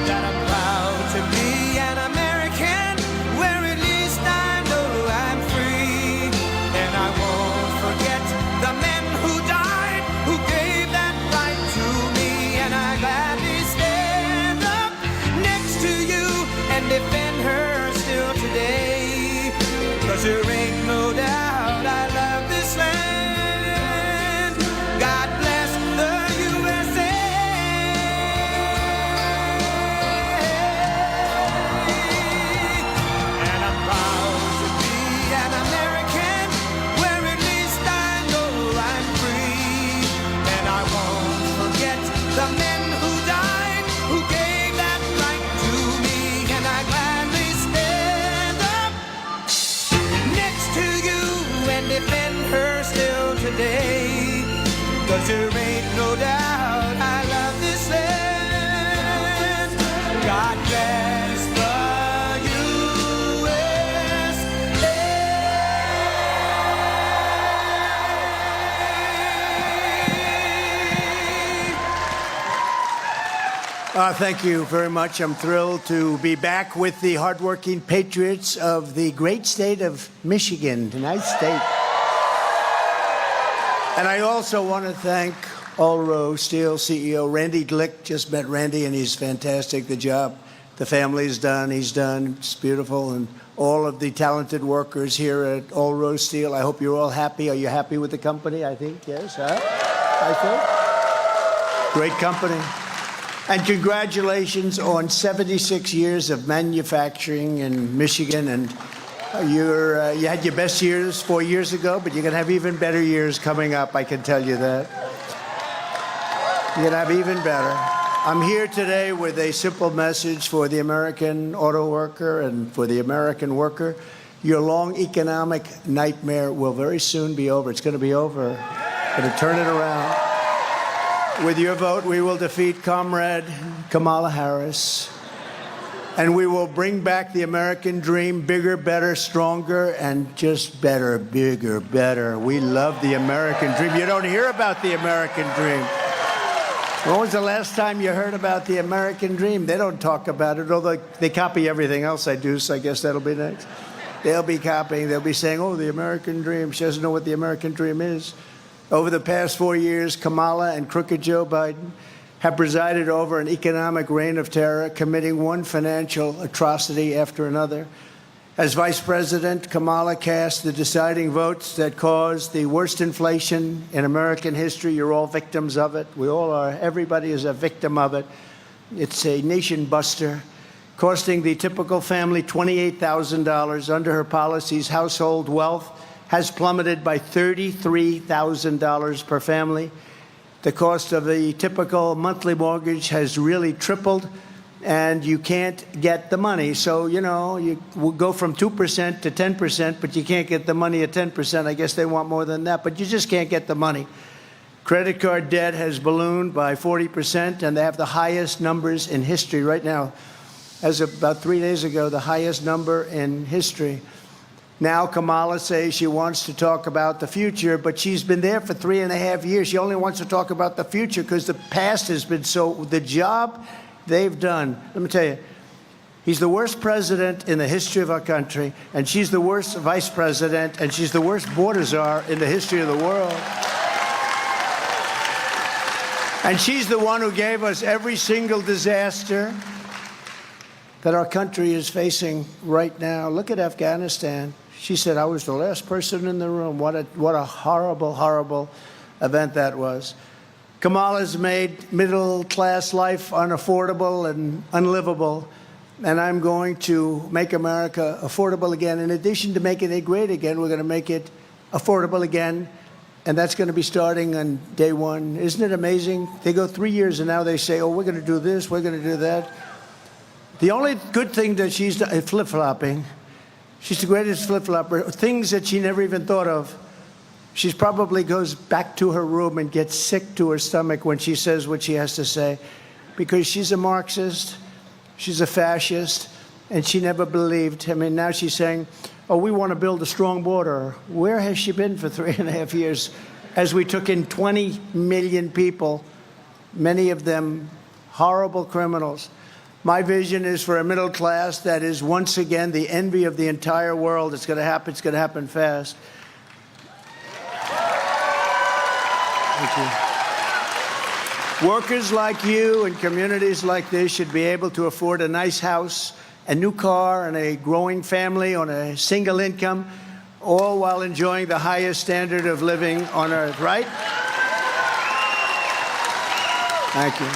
that I'm proud to be an American, where at least I know I'm free. And I won't forget the men who died, who gave that right to me. And I gladly stand up next to you and defend her still today. 'cause there ain't no doubt I love this land. God bless the USA. And I'm proud to be an American, where at least I know I'm free. And I won't forget the men who died, who gave that right to me. And I gladly stand up next to you and defend her still today. 'Cause there ain't no doubt I love this land. God bless the USA. Thank you very much. I'm thrilled to be back with the hardworking patriots of the great state of Michigan, a nice state. And I also want to thank Allro Steel CEO Randy Glick. Just met Randy, and he's fantastic. The job the family's done, he's done. It's beautiful. And all of the talented workers here at Allro Steel, I hope you're all happy. Are you happy with the company? I think, yes, huh? I think. Great company. And congratulations on 76 years of manufacturing in Michigan. And you had your best years 4 years ago, but you're going to have even better years coming up, I can tell you that. You're going to have even better. I'm here today with a simple message for the American auto worker and for the American worker. Your long economic nightmare will very soon be over. It's going to be over. Going to turn it around. With your vote, we will defeat Comrade Kamala Harris, and we will bring back the American dream, bigger, better, stronger, and just better, bigger, better. We love the American dream. You don't hear about the American dream. When was the last time you heard about the American dream? They don't talk about it, although they copy everything else I do, so I guess that'll be next. They'll be copying. They'll be saying, oh, the American dream. She doesn't know what the American dream is. Over the past 4 years, Kamala and crooked Joe Biden have presided over an economic reign of terror, committing one financial atrocity after another. As vice president, Kamala cast the deciding votes that caused the worst inflation in American history. You're all victims of it. We all are. Everybody is a victim of it. It's a nation buster, costing the typical family $28,000. Under her policies, household wealth has plummeted by $33,000 per family. The cost of the typical monthly mortgage has really tripled, and you can't get the money. So, you know, you will go from 2% to 10%, but you can't get the money at 10%. I guess they want more than that, but you just can't get the money. Credit card debt has ballooned by 40%, and they have the highest numbers in history right now. As of about 3 days ago, the highest number in history. Now Kamala says she wants to talk about the future, but she's been there for 3.5 years. She only wants to talk about the future because the past has been so, the job they've done. Let me tell you, he's the worst president in the history of our country, and she's the worst vice president, and she's the worst border czar in the history of the world. And she's the one who gave us every single disaster that our country is facing right now. Look at Afghanistan. She said, I was the last person in the room. What a horrible, horrible event that was. Kamala's made middle-class life unaffordable and unlivable, and I'm going to make America affordable again. In addition to making it great again, we're going to make it affordable again, and that's going to be starting on day one. Isn't it amazing? They go 3 years, and now they say, oh, we're going to do this, we're going to do that. The only good thing that she's done, flip-flopping. She's the greatest flip-flopper. Things that she never even thought of. She probably goes back to her room and gets sick to her stomach when she says what she has to say, because she's a Marxist, she's a fascist, and she never believed. I mean, now she's saying, oh, we want to build a strong border. Where has she been for 3.5 years as we took in 20 million people, many of them horrible criminals? My vision is for a middle class that is once again the envy of the entire world. It's going to happen. It's going to happen fast. Thank you. Workers like you and communities like this should be able to afford a nice house, a new car, and a growing family on a single income all while enjoying the highest standard of living on earth, right? Thank you.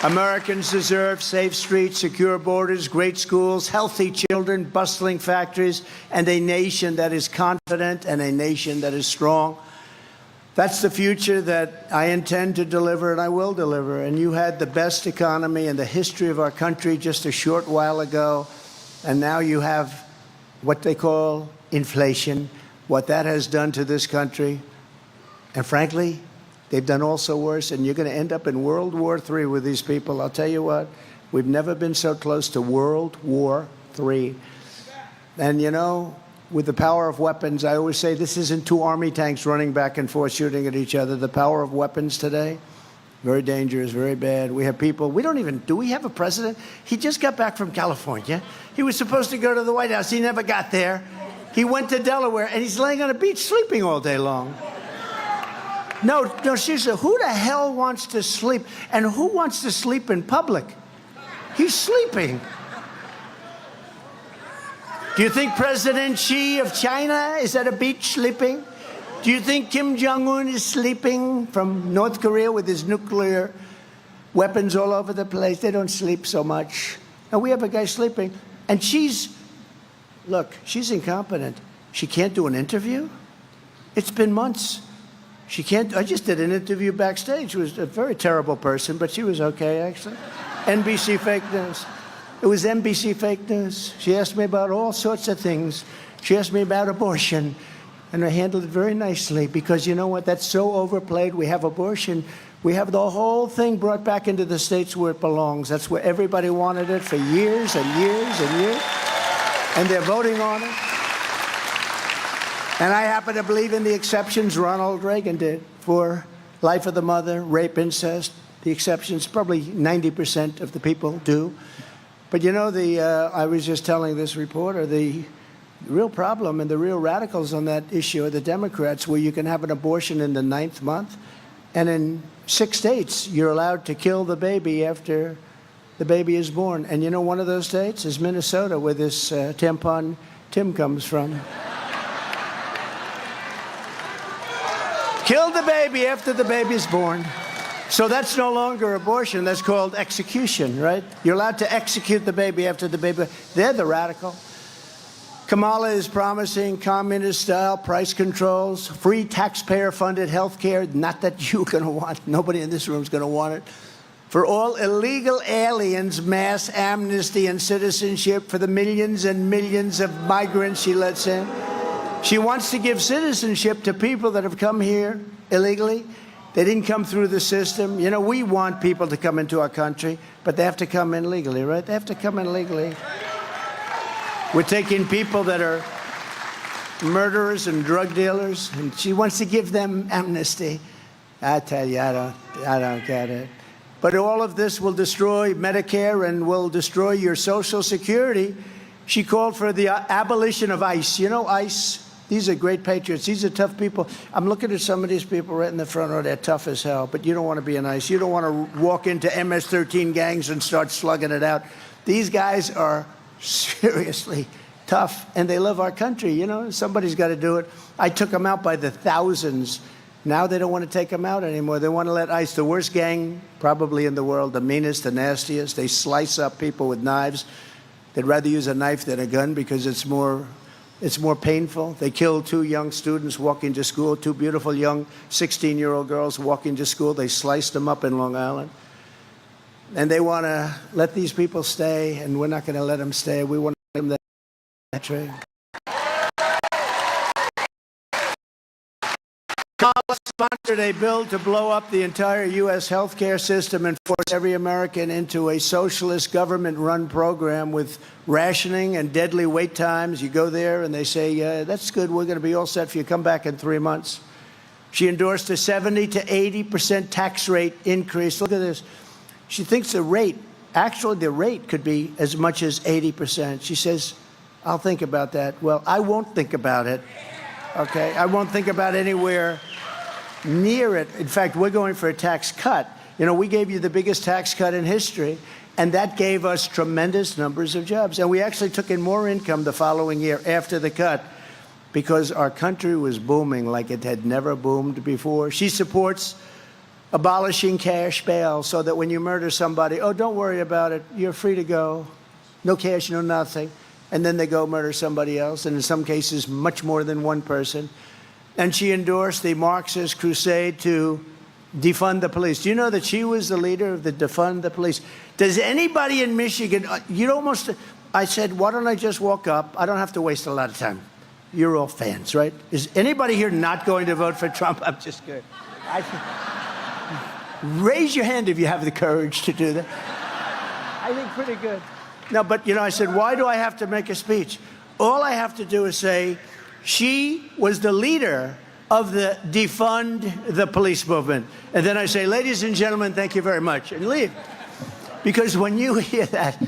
Americans deserve safe streets, secure borders, great schools, healthy children, bustling factories, and a nation that is confident and a nation that is strong. That's the future that I intend to deliver, and I will deliver. And you had the best economy in the history of our country just a short while ago, and now you have what they call inflation, what that has done to this country. And frankly, they've done also worse, and you're going to end up in World War III with these people. I'll tell you what, we've never been so close to World War III. And you know, with the power of weapons, I always say this isn't two army tanks running back and forth shooting at each other. The power of weapons today, very dangerous, very bad. We have people, do we have a president? He just got back from California. He was supposed to go to the White House. He never got there. He went to Delaware, and he's laying on a beach sleeping all day long. No, seriously, who the hell wants to sleep? And who wants to sleep in public? He's sleeping. Do you think President Xi of China is at a beach sleeping? Do you think Kim Jong-un is sleeping from North Korea with his nuclear weapons all over the place? They don't sleep so much. Now, we have a guy sleeping, and she's incompetent. She can't do an interview? It's been months. She can't. I just did an interview backstage. She was a very terrible person, but she was okay, actually. NBC fake news. It was NBC fake news. She asked me about all sorts of things. She asked me about abortion, and I handled it very nicely because you know what? That's so overplayed. We have abortion. We have the whole thing brought back into the states where it belongs. That's where everybody wanted it for years and years and years, and they're voting on it. And I happen to believe in the exceptions Ronald Reagan did for life of the mother, rape, incest. The exceptions, probably 90% of the people do. But you know, I was just telling this reporter, the real problem and the real radicals on that issue are the Democrats, where you can have an abortion in the 9th month. And in 6 states, you're allowed to kill the baby after the baby is born. And you know, one of those states is Minnesota, where this tampon Tim comes from. Kill the baby after the baby's born. So that's no longer abortion. That's called execution, right? You're allowed to execute the baby after the baby. They're the radical. Kamala is promising communist-style price controls, free taxpayer-funded health care. Not that you're going to want. Nobody in this room is going to want it. For all illegal aliens, mass amnesty and citizenship for the millions and millions of migrants she lets in. She wants to give citizenship to people that have come here illegally. They didn't come through the system. You know, we want people to come into our country, but they have to come in legally, right? They have to come in legally. We're taking people that are murderers and drug dealers, and she wants to give them amnesty. I tell you, I don't get it. But all of this will destroy Medicare and will destroy your Social Security. She called for the abolition of ICE. You know, ICE, these are great patriots. These are tough people. I'm looking at some of these people right in the front row. They're tough as hell, but you don't want to be an ICE. You don't want to walk into MS-13 gangs and start slugging it out. These guys are seriously tough, and they love our country. You know, somebody's got to do it. I took them out by the thousands. Now they don't want to take them out anymore. They want to let ICE, the worst gang probably in the world, the meanest, the nastiest. They slice up people with knives. They'd rather use a knife than a gun because it's more painful. They killed 2 young students walking to school, 2 beautiful young 16-year-old girls walking to school. They sliced them up in Long Island. And they want to let these people stay, and we're not going to let them stay. We want to give them that trade. Congress sponsored a bill to blow up the entire U.S. healthcare system and force every American into a socialist government-run program with rationing and deadly wait times. You go there and they say, that's good, we're going to be all set for you. Come back in 3 months. She endorsed a 70 to 80% tax rate increase. Look at this. She thinks the rate could be as much as 80%. She says, I'll think about that. Well, I won't think about it. Okay, I won't think about anywhere near it. In fact, we're going for a tax cut. You know, we gave you the biggest tax cut in history, and that gave us tremendous numbers of jobs. And we actually took in more income the following year after the cut because our country was booming like it had never boomed before. She supports abolishing cash bail so that when you murder somebody, oh, don't worry about it. You're free to go. No cash, no nothing. And then they go murder somebody else, and in some cases, much more than one person. And she endorsed the Marxist crusade to defund the police. Do you know that she was the leader of the defund the police? Does anybody in Michigan, I said, why don't I just walk up? I don't have to waste a lot of time. You're all fans, right? Is anybody here not going to vote for Trump? I'm just kidding. Raise your hand if you have the courage to do that. I think pretty good. No, but, I said, why do I have to make a speech? All I have to do is say, she was the leader of the defund the police movement. And then I say, ladies and gentlemen, thank you very much, and leave. Because when you hear that,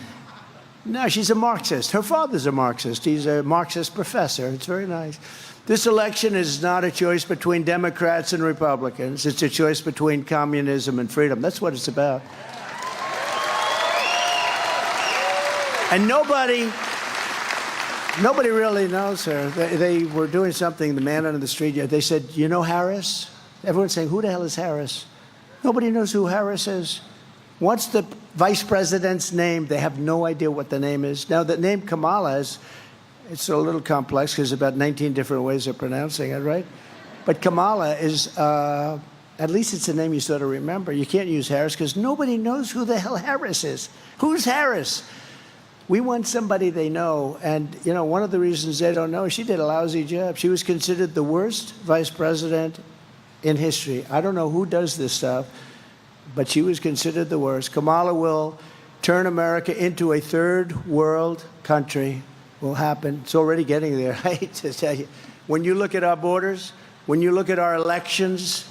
no, she's a Marxist. Her father's a Marxist. He's a Marxist professor. It's very nice. This election is not a choice between Democrats and Republicans. It's a choice between communism and freedom. That's what it's about. And nobody really knows her. They were doing something, the man on the street, they said, you know Harris? Everyone's saying, who the hell is Harris? Nobody knows who Harris is. What's the vice president's name? They have no idea what the name is. Now, the name Kamala it's a little complex because about 19 different ways of pronouncing it, right? But Kamala is, at least it's a name you sort of remember. You can't use Harris because nobody knows who the hell Harris is. Who's Harris? We want somebody they know. And, one of the reasons they don't know, she did a lousy job. She was considered the worst vice president in history. I don't know who does this stuff, but she was considered the worst. Kamala will turn America into a third world country. Will happen. It's already getting there. I hate to tell you. When you look at our borders, when you look at our elections,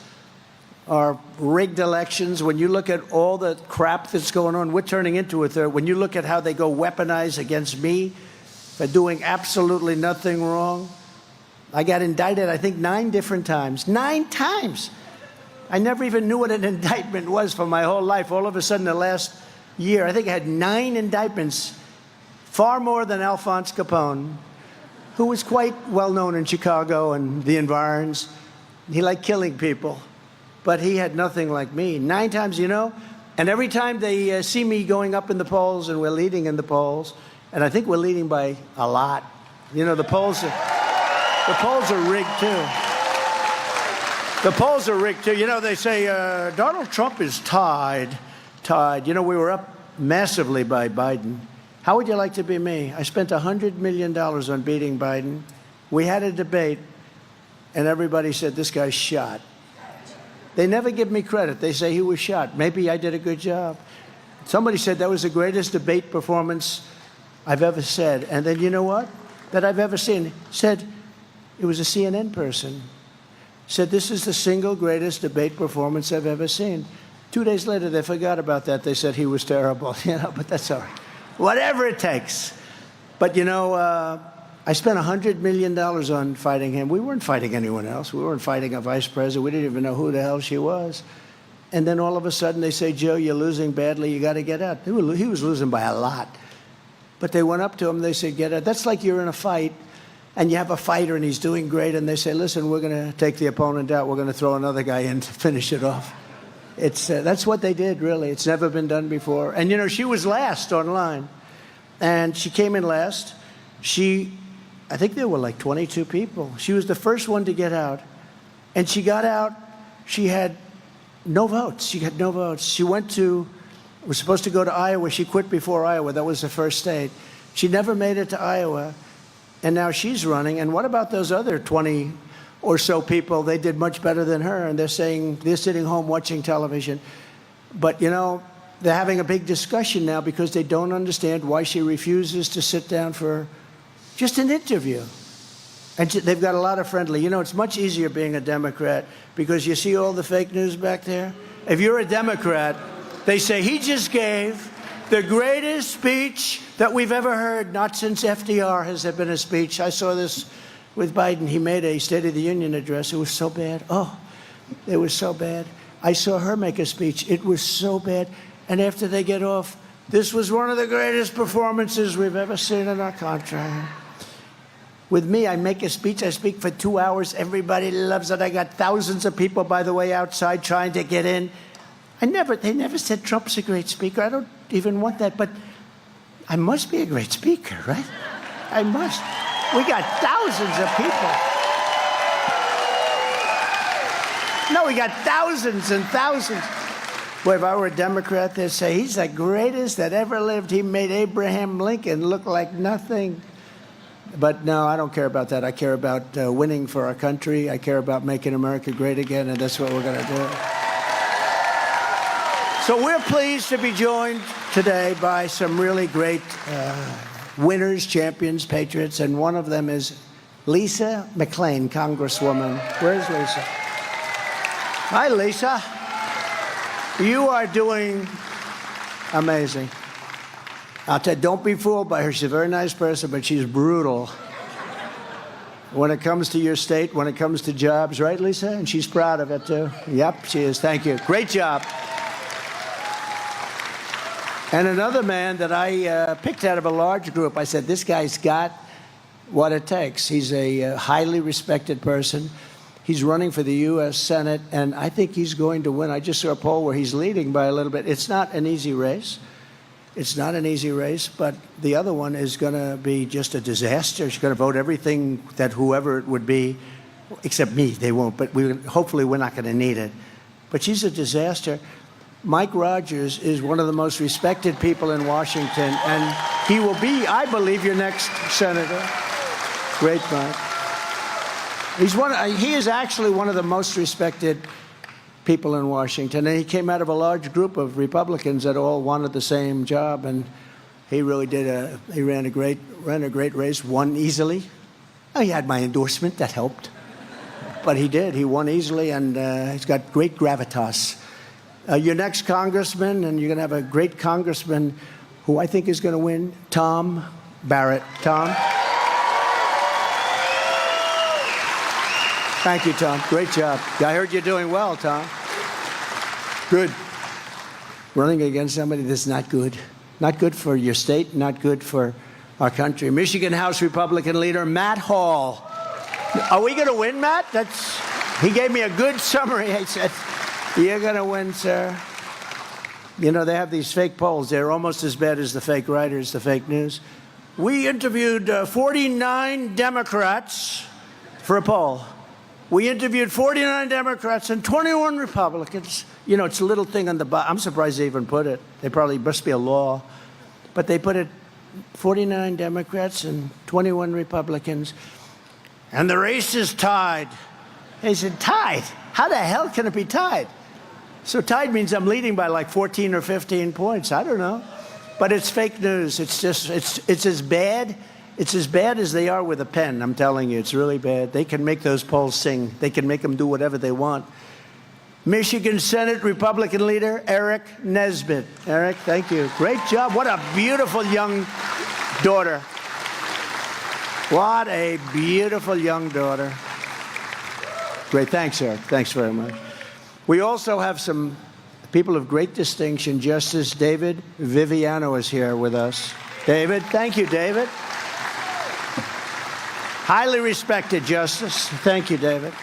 our rigged elections, when you look at all the crap that's going on, we're turning into a third. When you look at how they go weaponize against me for doing absolutely nothing wrong, I got indicted, I think, 9 different times. 9 times. I never even knew what an indictment was for my whole life. All of a sudden, the last year, I think I had 9 indictments, far more than Alphonse Capone, who was quite well known in Chicago and the environs. He liked killing people. But he had nothing like me. 9 times, and every time they see me going up in the polls, and we're leading in the polls, and I think we're leading by a lot. The polls are rigged too. The polls are rigged too. They say Donald Trump is tied. We were up massively by Biden. How would you like to be me? I spent $100 million on beating Biden. We had a debate, and everybody said, this guy's shot. They never give me credit. They say he was shot. Maybe I did a good job. Somebody said that was the greatest debate performance I've ever said. And then you know what? That I've ever seen. Said, it was a CNN person. Said, this is the single greatest debate performance I've ever seen. 2 days later, they forgot about that. They said he was terrible. But that's all right. Whatever it takes. But, I spent $100 million on fighting him. We weren't fighting anyone else. We weren't fighting a vice president. We didn't even know who the hell she was. And then all of a sudden they say, Joe, you're losing badly. You got to get out. He was losing by a lot. But they went up to him. They said, get out. That's like you're in a fight, and you have a fighter, and he's doing great. And they say, listen, we're going to take the opponent out. We're going to throw another guy in to finish it off. That's what they did, really. It's never been done before. And, she was last online. And she came in last. I think there were like 22 people. She was the first one to get out. And she got out. She had no votes. She had no votes. She was supposed to go to Iowa. She quit before Iowa. That was the first state. She never made it to Iowa. And now she's running. And what about those other 20 or so people? They did much better than her. And they're saying they're sitting home watching television. But, they're having a big discussion now because they don't understand why she refuses to sit down for just an interview. And they've got a lot of friendly. It's much easier being a Democrat because you see all the fake news back there. If you're a Democrat, they say he just gave the greatest speech that we've ever heard. Not since FDR has there been a speech. I saw this with Biden. He made a State of the Union address. It was so bad. Oh, it was so bad. I saw her make a speech. It was so bad. And after they get off, this was one of the greatest performances we've ever seen in our country. With me, I make a speech. I speak for 2 hours. Everybody loves it. I got thousands of people, by the way, outside trying to get in. They never said Trump's a great speaker. I don't even want that, but I must be a great speaker, right? I must. We got thousands of people. No, we got thousands and thousands. Boy, if I were a Democrat, they'd say, he's the greatest that ever lived. He made Abraham Lincoln look like nothing. But no, I don't care about that. I care about winning for our country. I care about making America great again, and that's what we're going to do. So we're pleased to be joined today by some really great winners, champions, patriots, and one of them is Lisa McClain, Congresswoman. Where's Lisa? Hi, Lisa. You are doing amazing. I'll tell you, don't be fooled by her. She's a very nice person, but she's brutal. When it comes to your state, when it comes to jobs, right, Lisa? And she's proud of it, too. Yep, she is. Thank you. Great job. And another man that I picked out of a large group, I said, this guy's got what it takes. He's a highly respected person. He's running for the U.S. Senate, and I think he's going to win. I just saw a poll where he's leading by a little bit. It's not an easy race. It's not an easy race, but the other one is going to be just a disaster. She's going to vote everything that whoever it would be, except me, they won't, but hopefully we're not going to need it. But she's a disaster. Mike Rogers is one of the most respected people in Washington, and he will be, I believe, your next senator. Great Mike. He is actually one of the most respected people in Washington, and he came out of a large group of Republicans that all wanted the same job, and he really did. He ran a great race, won easily. Oh, he had my endorsement, that helped, but he did. He won easily, and he's got great gravitas. Your next congressman, and you're going to have a great congressman who I think is going to win, Tom Barrett. Tom. Thank you, Tom. Great job. I heard you're doing well, Tom. Good. Running against somebody that's not good. Not good for your state, not good for our country. Michigan House Republican leader Matt Hall. Are we going to win, Matt? He gave me a good summary. He said, you're going to win, sir. You know, they have these fake polls. They're almost as bad as the fake writers, the fake news. We interviewed 49 Democrats for a poll. We interviewed 49 Democrats and 21 Republicans. You know, it's a little thing on the bottom. I'm surprised they even put it. They probably must be a law. But they put it 49 Democrats and 21 Republicans. And the race is tied. They said, tied? How the hell can it be tied? So tied means I'm leading by like 14 or 15 points. I don't know. But it's fake news. It's as bad. It's as bad as they are with a pen, I'm telling you. It's really bad. They can make those polls sing. They can make them do whatever they want. Michigan Senate Republican leader Eric Nesbitt. Eric, thank you. Great job. What a beautiful young daughter. What a beautiful young daughter. Great. Thanks, Eric. Thanks very much. We also have some people of great distinction. Justice David Viviano is here with us. David, thank you, David. Highly respected Justice. Thank you, David.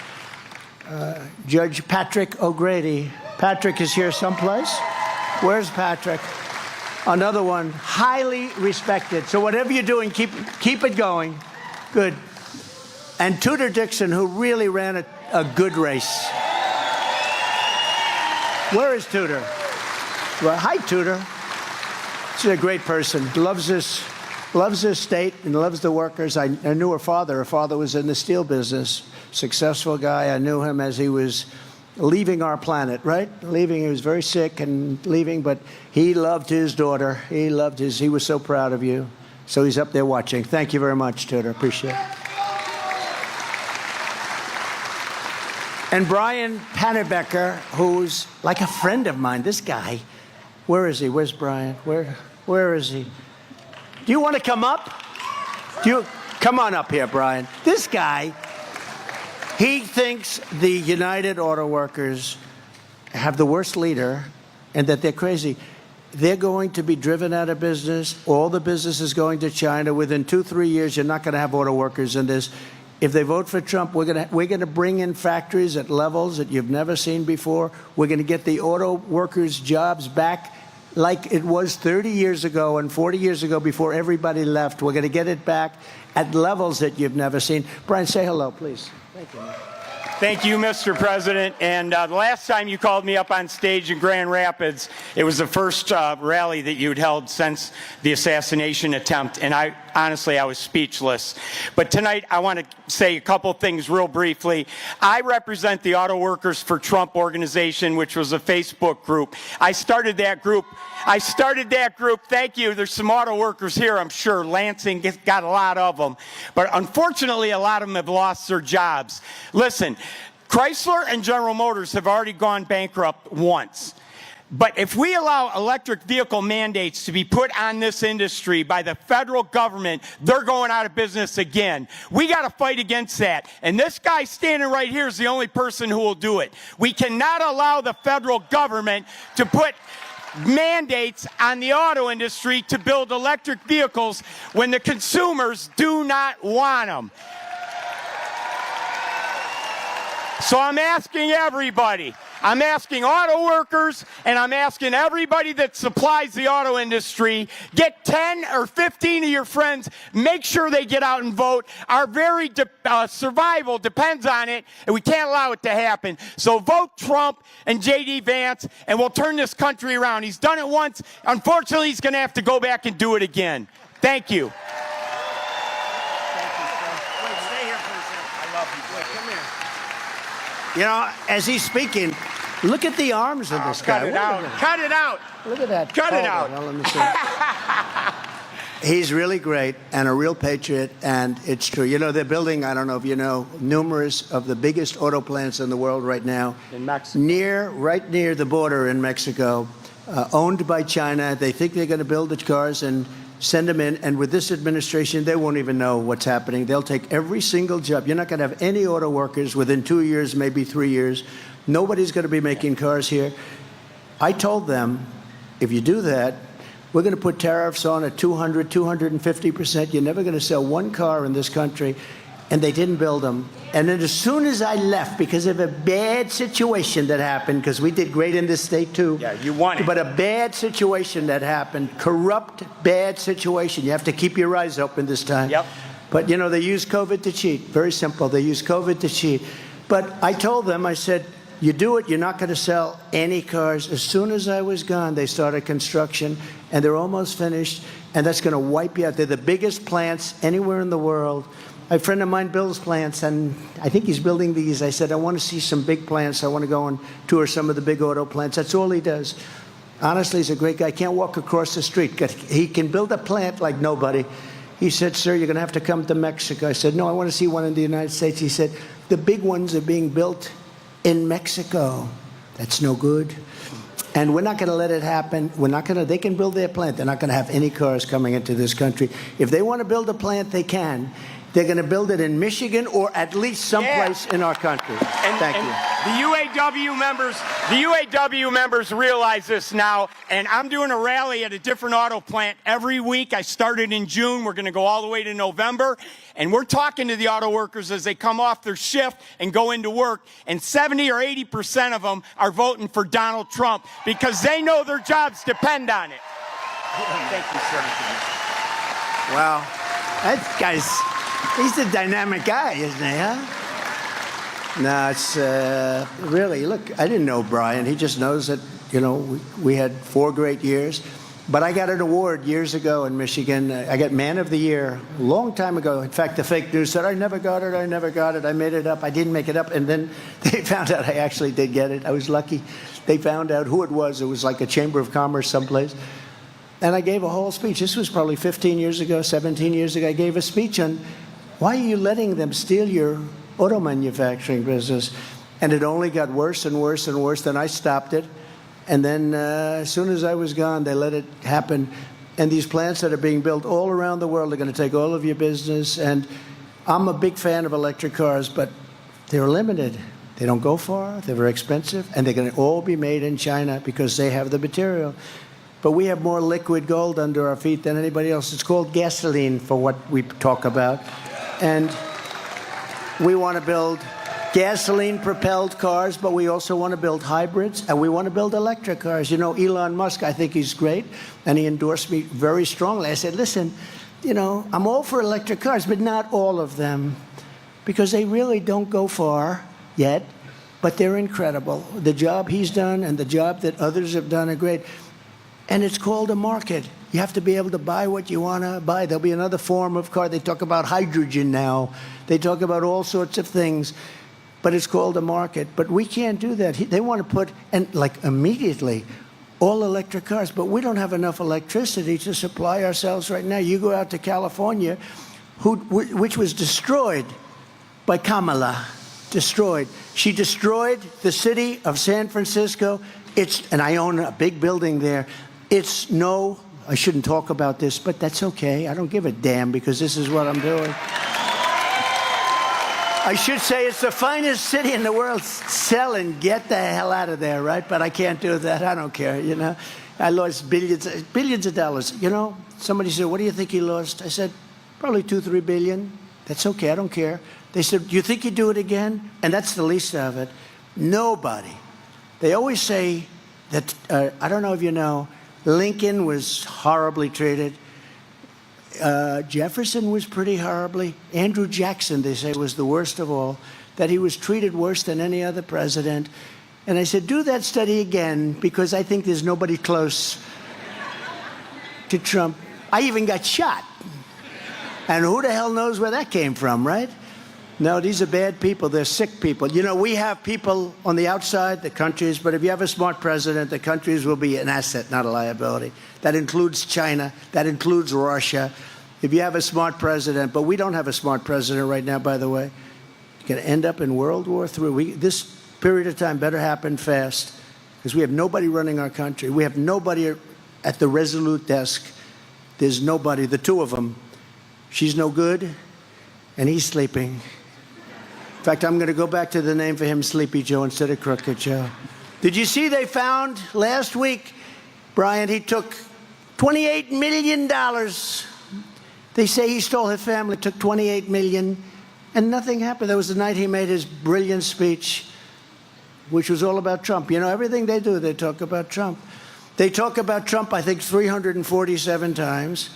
Judge Patrick O'Grady. Patrick is here someplace. Where's Patrick? Another one, highly respected. So whatever you're doing, keep it going. Good. And Tudor Dixon, who really ran a good race. Where is Tudor? Well, hi, Tudor. She's a great person. Loves this state and loves the workers. I knew her father. Her father was in the steel business. Successful guy. I knew him as he was leaving our planet, right? Leaving. He was very sick and leaving, but he loved his daughter. He was so proud of you. So he's up there watching. Thank you very much, Tudor. Appreciate it. And Brian Pannebecker, who's like a friend of mine. This guy, where is he? Where's Brian? Where is he? Do you want to come up? Come on up here, Brian. This guy, he thinks the United Auto Workers have the worst leader and that they're crazy. they're going to be driven out of business. All the business is going to China. Within 2-3 years, you're not going to have auto workers in this. If they vote for Trump, we're going to bring in factories at levels that you've never seen before. We're going to get the auto workers' jobs back like it was 30 years ago and 40 years ago before everybody left. We're going to get it back at levels that you've never seen. Brian, say hello, please. Thank you. Thank you, Mr. President. And the last time you called me up on stage in Grand Rapids, it was the first rally that you'd held since the assassination attempt. And honestly, I was speechless. But tonight, I want to say a couple things real briefly. I represent the Auto Workers for Trump organization, which was a Facebook group. I started that group. Thank you. There's some auto workers here, I'm sure. Lansing got a lot of them. But unfortunately, a lot of them have lost their jobs. Listen, Chrysler and General Motors have already gone bankrupt once. But if we allow electric vehicle mandates to be put on this industry by the federal government, they're going out of business again. We got to fight against that. And this guy standing right here is the only person who will do it. We cannot allow the federal government to put mandates on the auto industry to build electric vehicles when the consumers do not want them. So I'm asking everybody, I'm asking auto workers, and I'm asking everybody that supplies the auto industry, get 10 or 15 of your friends, make sure they get out and vote. Our very survival depends on it, and we can't allow it to happen. So vote Trump and J.D. Vance, and we'll turn this country around. He's done it once. Unfortunately, he's going to have to go back and do it again. Thank you. You know, as he's speaking, look at the arms of this guy. Cut it out. Cut it out. Look at that. Cut it out. Well, let me see. He's really great and a real patriot, and it's true. You know, they're building, I don't know if you know, numerous of the biggest auto plants in the world right now. In Mexico. Right near the border in Mexico, owned by China. They think they're going to build the cars and send them in, and with this administration, they won't even know what's happening. They'll take every single job. You're not going to have any auto workers within 2 years, maybe 3 years. Nobody's going to be making cars here. I told them, if you do that, we're going to put tariffs on at 200, 250%. You're never going to sell one car in this country. And they didn't build them. And then as soon as I left, because of a bad situation that happened, because we did great in this state too. Yeah, you won it. But a bad situation that happened, corrupt, bad situation. You have to keep your eyes open this time. Yep. But, you know, they use COVID to cheat. Very simple. They use COVID to cheat. But I told them, I said, you do it, you're not going to sell any cars. As soon as I was gone, they started construction, and they're almost finished. And that's going to wipe you out. They're the biggest plants anywhere in the world. A friend of mine builds plants, and I think he's building these. I said, I want to see some big plants. I want to go and tour some of the big auto plants. That's all he does. Honestly, he's a great guy. Can't walk across the street. He can build a plant like nobody. He said, sir, you're going to have to come to Mexico. I said, no, I want to see one in the United States. He said, the big ones are being built in Mexico. That's no good. And we're not going to let it happen. They can build their plant. They're not going to have any cars coming into this country. If they want to build a plant, they can. They're going to build it in Michigan or at least someplace in our country. Thank you. The UAW members realize this now, and I'm doing a rally at a different auto plant every week. I started in June. We're going to go all the way to November, and we're talking to the auto workers as they come off their shift and go into work, and 70 or 80% of them are voting for Donald Trump because they know their jobs depend on it. Thank you, sir. Wow. That guy's... He's a dynamic guy, isn't he, huh? No, it's really, look, I didn't know Brian. He just knows that, you know, we had 4 great years. But I got an award years ago in Michigan. I got Man of the Year a long time ago. In fact, the fake news said, I never got it. I made it up. I didn't make it up. And then they found out I actually did get it. I was lucky. They found out who it was. It was like a Chamber of Commerce someplace. And I gave a whole speech. This was probably 15 years ago, 17 years ago. I gave a speech on why are you letting them steal your auto manufacturing business? And it only got worse and worse and worse. Then I stopped it. And then as soon as I was gone, they let it happen. And these plants that are being built all around the world are going to take all of your business. And I'm a big fan of electric cars, but they're limited. They don't go far. They're very expensive. And they're going to all be made in China because they have the material. but we have more liquid gold under our feet than anybody else. It's called gasoline for what we talk about. And we want to build gasoline-propelled cars, but we also want to build hybrids, and we want to build electric cars. You know, Elon Musk, I think he's great, and he endorsed me very strongly. I said, listen, you know, I'm all for electric cars, but not all of them, because they really don't go far yet, but they're incredible. The job he's done and the job that others have done are great. And it's called a market. You have to be able to buy what you want to buy. There'll be another form of car. They talk about hydrogen now. They talk about all sorts of things. But it's called a market. But we can't do that. They want to put, and like immediately, all electric cars. But we don't have enough electricity to supply ourselves right now. You go out to California, which was destroyed by Kamala. Destroyed. She destroyed the city of San Francisco. And I own a big building there. I shouldn't talk about this, but that's okay. I don't give a damn because this is what I'm doing. I should say it's the finest city in the world. Sell and get the hell out of there, right? But I can't do that. I don't care, you know. I lost billions of dollars. You know, somebody said, what do you think he lost? I said, probably 2-3 billion. That's okay. I don't care. They said, do you think you'd do it again? And that's the least of it. Nobody. They always say that, I don't know if you know, Lincoln was horribly treated. Jefferson was pretty horribly. Andrew Jackson, they say, was the worst of all, that he was treated worse than any other president. And I said, do that study again, because I think there's nobody close to Trump. I even got shot. And who the hell knows where that came from, right? No, these are bad people. They're sick people. You know, we have people on the outside, the countries, but if you have a smart president, the countries will be an asset, not a liability. That includes China. That includes Russia. If you have a smart president, but we don't have a smart president right now, by the way, you're going to end up in World War III. This period of time better happen fast, because we have nobody running our country. We have nobody at the Resolute desk. There's nobody, the two of them. She's no good, and he's sleeping. In fact, I'm going to go back to the name for him, Sleepy Joe, instead of Crooked Joe. Did you see they found last week, Brian, he took $28 million. They say he stole his family, took $28 million, and nothing happened. That was the night he made his brilliant speech, which was all about Trump. You know, everything they do, they talk about Trump. They talk about Trump, I think, 347 times.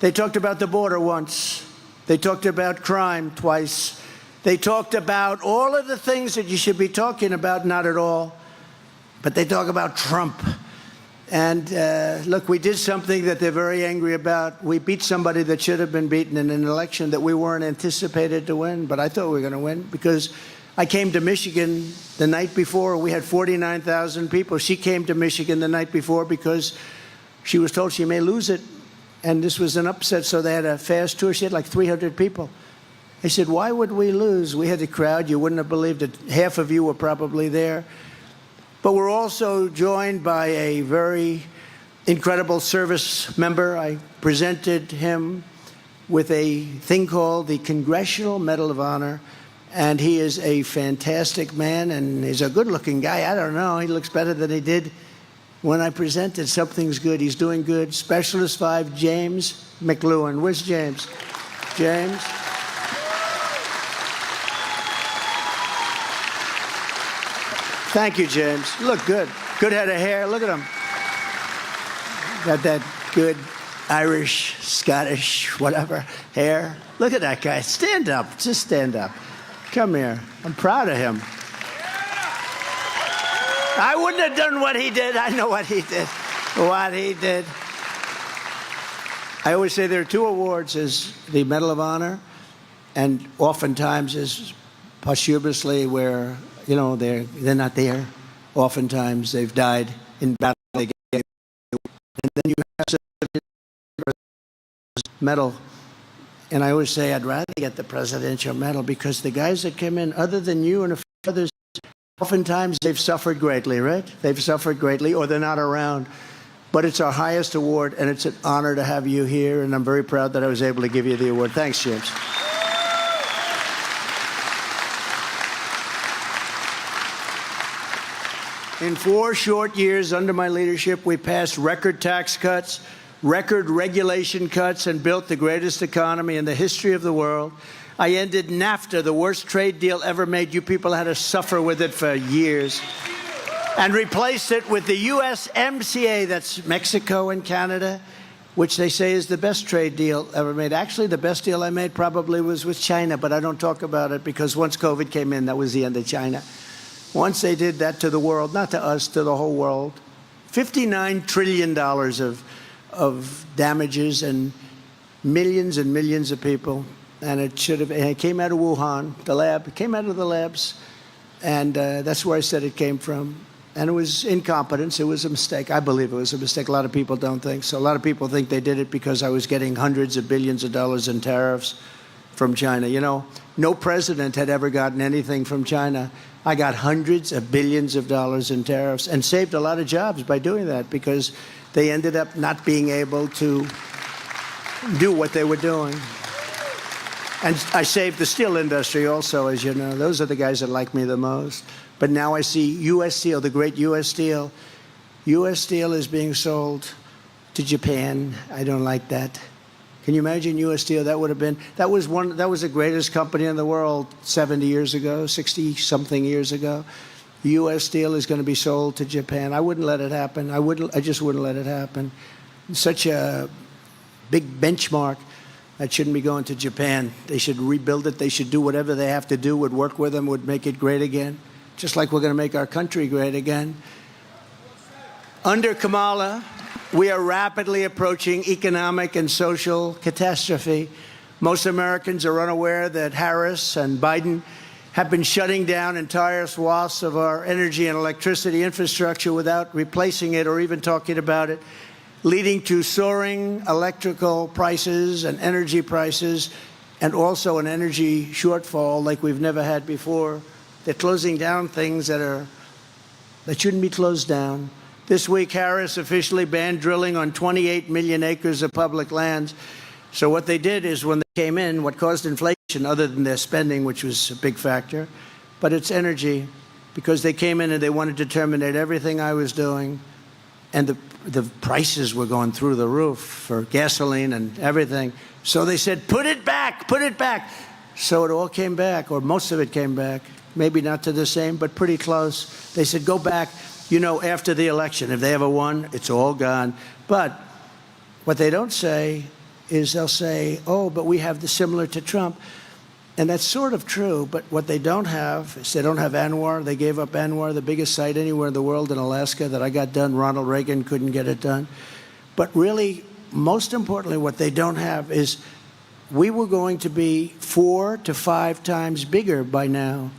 They talked about the border once. They talked about crime twice. They talked about all of the things that you should be talking about, not at all. But they talk about Trump. And look, we did something that they're very angry about. We beat somebody that should have been beaten in an election that we weren't anticipated to win. But I thought we were going to win because I came to Michigan the night before. We had 49,000 people. She came to Michigan the night before because she was told she may lose it. And this was an upset, so they had a fast tour. She had like 300 people. I said, why would we lose? We had a crowd. You wouldn't have believed it. Half of you were probably there. But we're also joined by a very incredible service member. I presented him with a thing called the Congressional Medal of Honor. And he is a fantastic man, and he's a good-looking guy. I don't know. He looks better than he did when I presented. Something's good. He's doing good. Specialist 5, James McLuhan. Where's James? James? Thank you, James. You look good. Good head of hair. Look at him. Got that good Irish, Scottish, whatever hair. Look at that guy. Stand up. Just stand up. Come here. I'm proud of him. I wouldn't have done what he did. I know what he did. What he did. I always say there are two awards: is the Medal of Honor, and oftentimes is posthumously where, you know, they're not there. Oftentimes they've died in battle. They get, and then you have a medal. And I always say I'd rather get the Presidential Medal because the guys that came in, other than you and a few others, oftentimes they've suffered greatly, right? They've suffered greatly, or they're not around. But it's our highest award, and it's an honor to have you here, and I'm very proud that I was able to give you the award. Thanks, James. In 4 short years under my leadership, we passed record tax cuts, record regulation cuts, and built the greatest economy in the history of the world. I ended NAFTA, the worst trade deal ever made. You people had to suffer with it for years. And replaced it with the USMCA, that's Mexico and Canada, which they say is the best trade deal ever made. Actually, the best deal I made probably was with China, but I don't talk about it because once COVID came in, that was the end of China. Once they did that to the world, not to us, to the whole world, $59 trillion of damages and millions of people. And it came out of Wuhan, the lab. It came out of the labs, and that's where I said it came from. And it was incompetence. It was a mistake. I believe it was a mistake. A lot of people don't think so. A lot of people think they did it because I was getting hundreds of billions of dollars in tariffs from China. You know, no president had ever gotten anything from China. I got hundreds of billions of dollars in tariffs and saved a lot of jobs by doing that because they ended up not being able to do what they were doing. And I saved the steel industry also, as you know. Those are the guys that like me the most. But now I see U.S. Steel, the great U.S. Steel. U.S. Steel is being sold to Japan. I don't like that. Can you imagine U.S. Steel? That was the greatest company in the world 70 years ago, 60-something years ago. U.S. Steel is going to be sold to Japan. I wouldn't let it happen. I just wouldn't let it happen. Such a big benchmark. That shouldn't be going to Japan. They should rebuild it. They should do whatever they have to do, would work with them, would make it great again, just like we're going to make our country great again. Under Kamala, we are rapidly approaching economic and social catastrophe. Most Americans are unaware that Harris and Biden have been shutting down entire swaths of our energy and electricity infrastructure without replacing it or even talking about it, leading to soaring electrical prices and energy prices, and also an energy shortfall like we've never had before. They're closing down things that shouldn't be closed down. This week, Harris officially banned drilling on 28 million acres of public lands. So what they did is when they came in, what caused inflation, other than their spending, which was a big factor, but it's energy, because they came in and they wanted to terminate everything I was doing. And the prices were going through the roof for gasoline and everything. So they said, put it back, put it back. So it all came back, or most of it came back. Maybe not to the same, but pretty close. They said, go back, after the election. If they ever won, it's all gone. But what they don't say is they'll say, oh, but we have the similar to Trump. And that's sort of true, but what they don't have is they don't have ANWR. They gave up ANWR, the biggest site anywhere in the world in Alaska that I got done. Ronald Reagan couldn't get it done. But really, most importantly, what they don't have is we were going to be 4 to 5 times bigger by now.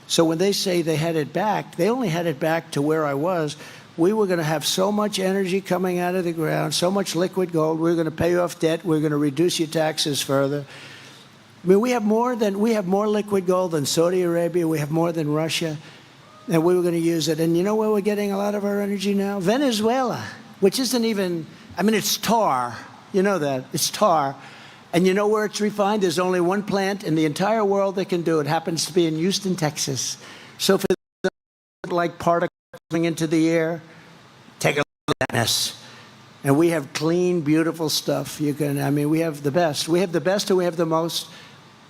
So when they say they had it back, they only had it back to where I was. We were going to have so much energy coming out of the ground, so much liquid gold. We were going to pay off debt. We were going to reduce your taxes further. I mean, we have more liquid gold than Saudi Arabia. We have more than Russia, and we were going to use it. And you know where we're getting a lot of our energy now? Venezuela, which isn't even. I mean, it's tar. You know that it's tar, and you know where it's refined? There's only one plant in the entire world that can do it. It happens to be in Houston, Texas. So for like particles coming into the air, take a look at that mess. And we have clean, beautiful stuff. We have the best. We have the best, and we have the most.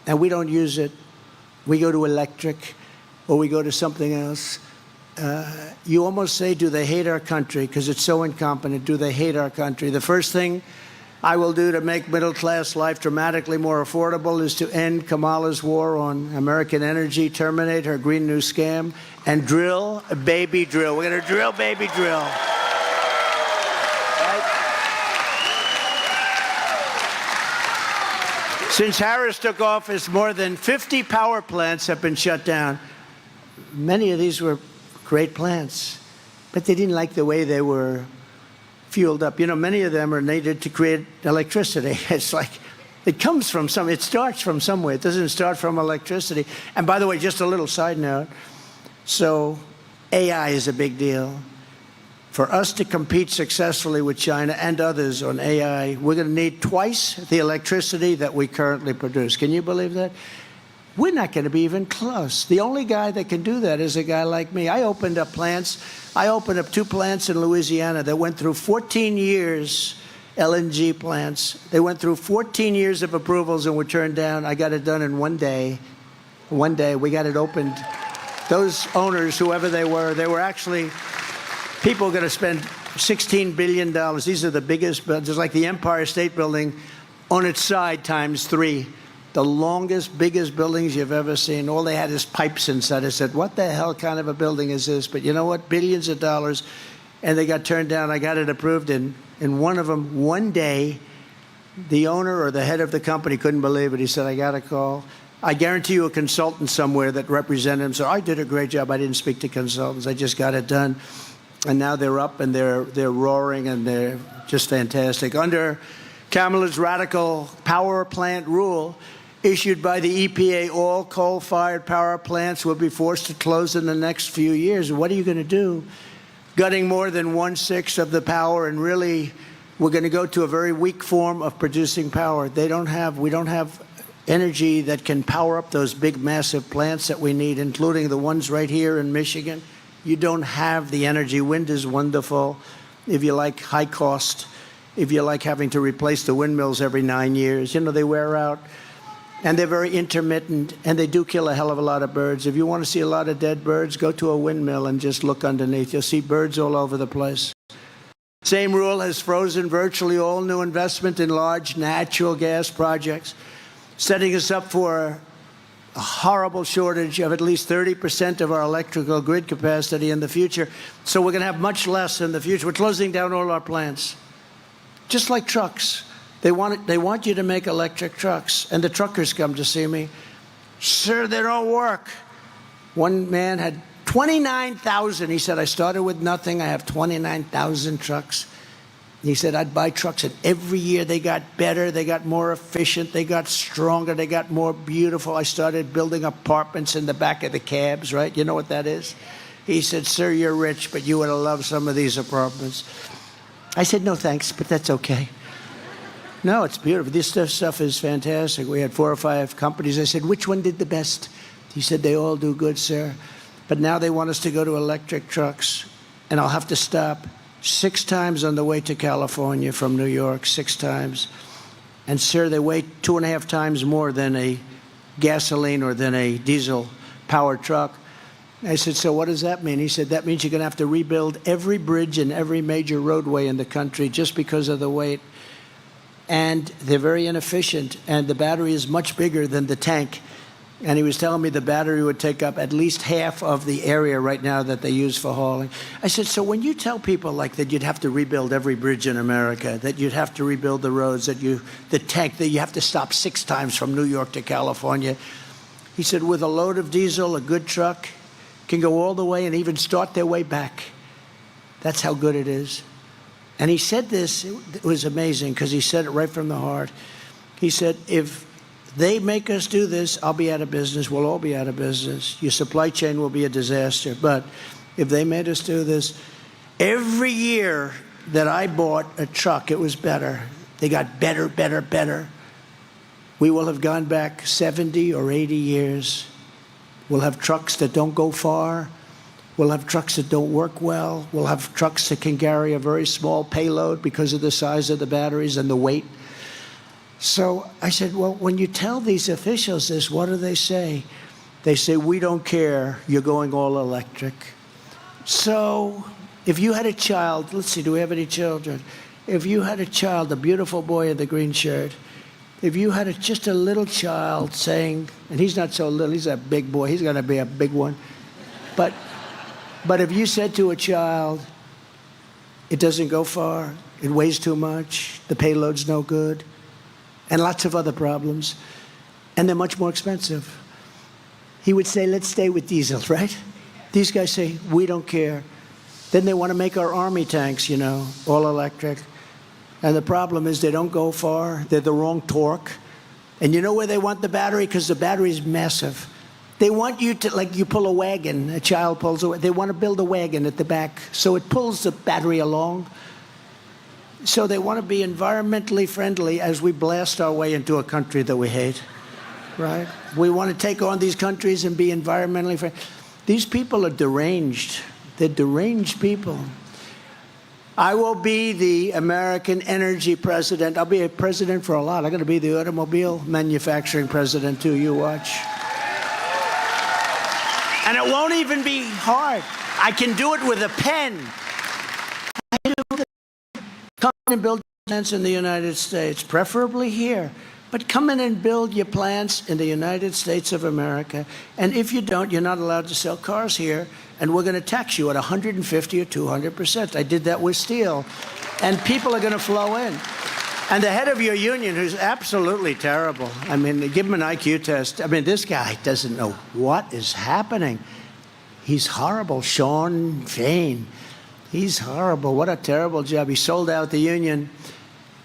And we don't use it. We go to electric, or we go to something else. You almost say, do they hate our country? Because it's so incompetent. Do they hate our country? The first thing I will do to make middle-class life dramatically more affordable is to end Kamala's war on American energy, terminate her Green New Scam, and drill, baby, drill. We're going to drill, baby, drill. Since Harris took office, more than 50 power plants have been shut down. Many of these were great plants, but they didn't like the way they were fueled up. Many of them are needed to create electricity. It's like, it starts from somewhere. It doesn't start from electricity. And by the way, just a little side note. So AI is a big deal. For us to compete successfully with China and others on AI, we're going to need twice the electricity that we currently produce. Can you believe that? We're not going to be even close. The only guy that can do that is a guy like me. I opened up plants. I opened up 2 plants in Louisiana that went through 14 years, LNG plants. They went through 14 years of approvals and were turned down. I got it done in 1 day. 1 day, we got it opened. Those owners, whoever they were actually people going to spend $16 billion. These are the biggest, just like the Empire State Building on its side times 3. The longest, biggest buildings you've ever seen. All they had is pipes inside. I said, what the hell kind of a building is this? But you know what? Billions of dollars. And they got turned down. I got it approved in one of them. 1 day, the owner or the head of the company couldn't believe it. He said, I got a call. I guarantee you a consultant somewhere that represented him. So I did a great job. I didn't speak to consultants. I just got it done. And now they're up and they're roaring and they're just fantastic. Under Kamala's radical power plant rule, issued by the EPA, all coal-fired power plants will be forced to close in the next few years. What are you going to do? Gutting more than 1/6 of the power, and really, we're going to go to a very weak form of producing power. We don't have energy that can power up those big, massive plants that we need, including the ones right here in Michigan. You don't have the energy. Wind is wonderful. If you like high cost, if you like having to replace the windmills every 9 years, they wear out. And they're very intermittent, and they do kill a hell of a lot of birds. If you want to see a lot of dead birds, go to a windmill and just look underneath. You'll see birds all over the place. Same rule has frozen virtually all new investment in large natural gas projects, setting us up for a horrible shortage of at least 30% of our electrical grid capacity in the future. So we're going to have much less in the future. We're closing down all our plants, just like trucks. They want you to make electric trucks. And the truckers come to see me. Sir, they don't work. One man had 29,000. He said, I started with nothing. I have 29,000 trucks. He said, I'd buy trucks, and every year they got better, they got more efficient, they got stronger, they got more beautiful. I started building apartments in the back of the cabs, right? You know what that is? He said, sir, you're rich, but you would have loved some of these apartments. I said, no, thanks, but that's okay. No, it's beautiful. This stuff is fantastic. We had 4 or 5 companies. I said, which one did the best? He said, they all do good, sir. But now they want us to go to electric trucks, and I'll have to stop 6 times on the way to California from New York, 6 times. And, sir, they weigh 2.5 times more than a gasoline or than a diesel-powered truck. I said, so what does that mean? He said, that means you're going to have to rebuild every bridge and every major roadway in the country just because of the weight. And they're very inefficient, and the battery is much bigger than the tank. And he was telling me the battery would take up at least half of the area right now that they use for hauling. I said, so when you tell people like that you'd have to rebuild every bridge in America, that you'd have to rebuild the roads, that the tank, that you have to stop 6 times from New York to California. He said, with a load of diesel, a good truck can go all the way and even start their way back. That's how good it is. And he said this, it was amazing because he said it right from the heart. He said, if they make us do this, I'll be out of business. We'll all be out of business. Your supply chain will be a disaster. But if they made us do this, every year that I bought a truck, it was better. They got better, better, better. We will have gone back 70 or 80 years. We'll have trucks that don't go far. We'll have trucks that don't work well. We'll have trucks that can carry a very small payload because of the size of the batteries and the weight. So I said, well, when you tell these officials this, what do they say? They say, we don't care. You're going all electric. So if you had a child, let's see, do we have any children? If you had a child, a beautiful boy in the green shirt, if you had just a little child saying, and he's not so little, he's a big boy, he's going to be a big one. But if you said to a child, it doesn't go far, it weighs too much, the payload's no good, and lots of other problems, and they're much more expensive, he would say, let's stay with diesel, right? These guys say, we don't care. Then they want to make our army tanks, all electric. And the problem is they don't go far, they're the wrong torque. And you know where they want the battery? Because the battery is massive. They want you to, like you pull a wagon, a child pulls a wagon. They want to build a wagon at the back so it pulls the battery along. So they want to be environmentally friendly as we blast our way into a country that we hate. right? We want to take on these countries and be environmentally friendly. These people are deranged. They're deranged people. I will be the American energy president. I'll be a president for a lot. I'm going to be the automobile manufacturing president, too. You watch. And it won't even be hard. I can do it with a pen. Come and build plants in the United States, preferably here. But come in and build your plants in the United States of America. And if you don't, you're not allowed to sell cars here. And we're going to tax you at 150 or 200%. I did that with steel. And people are going to flow in. And the head of your union, who's absolutely terrible, I mean, give him an IQ test. I mean, this guy doesn't know what is happening. He's horrible. Sean Fain. He's horrible. What a terrible job. He sold out the union.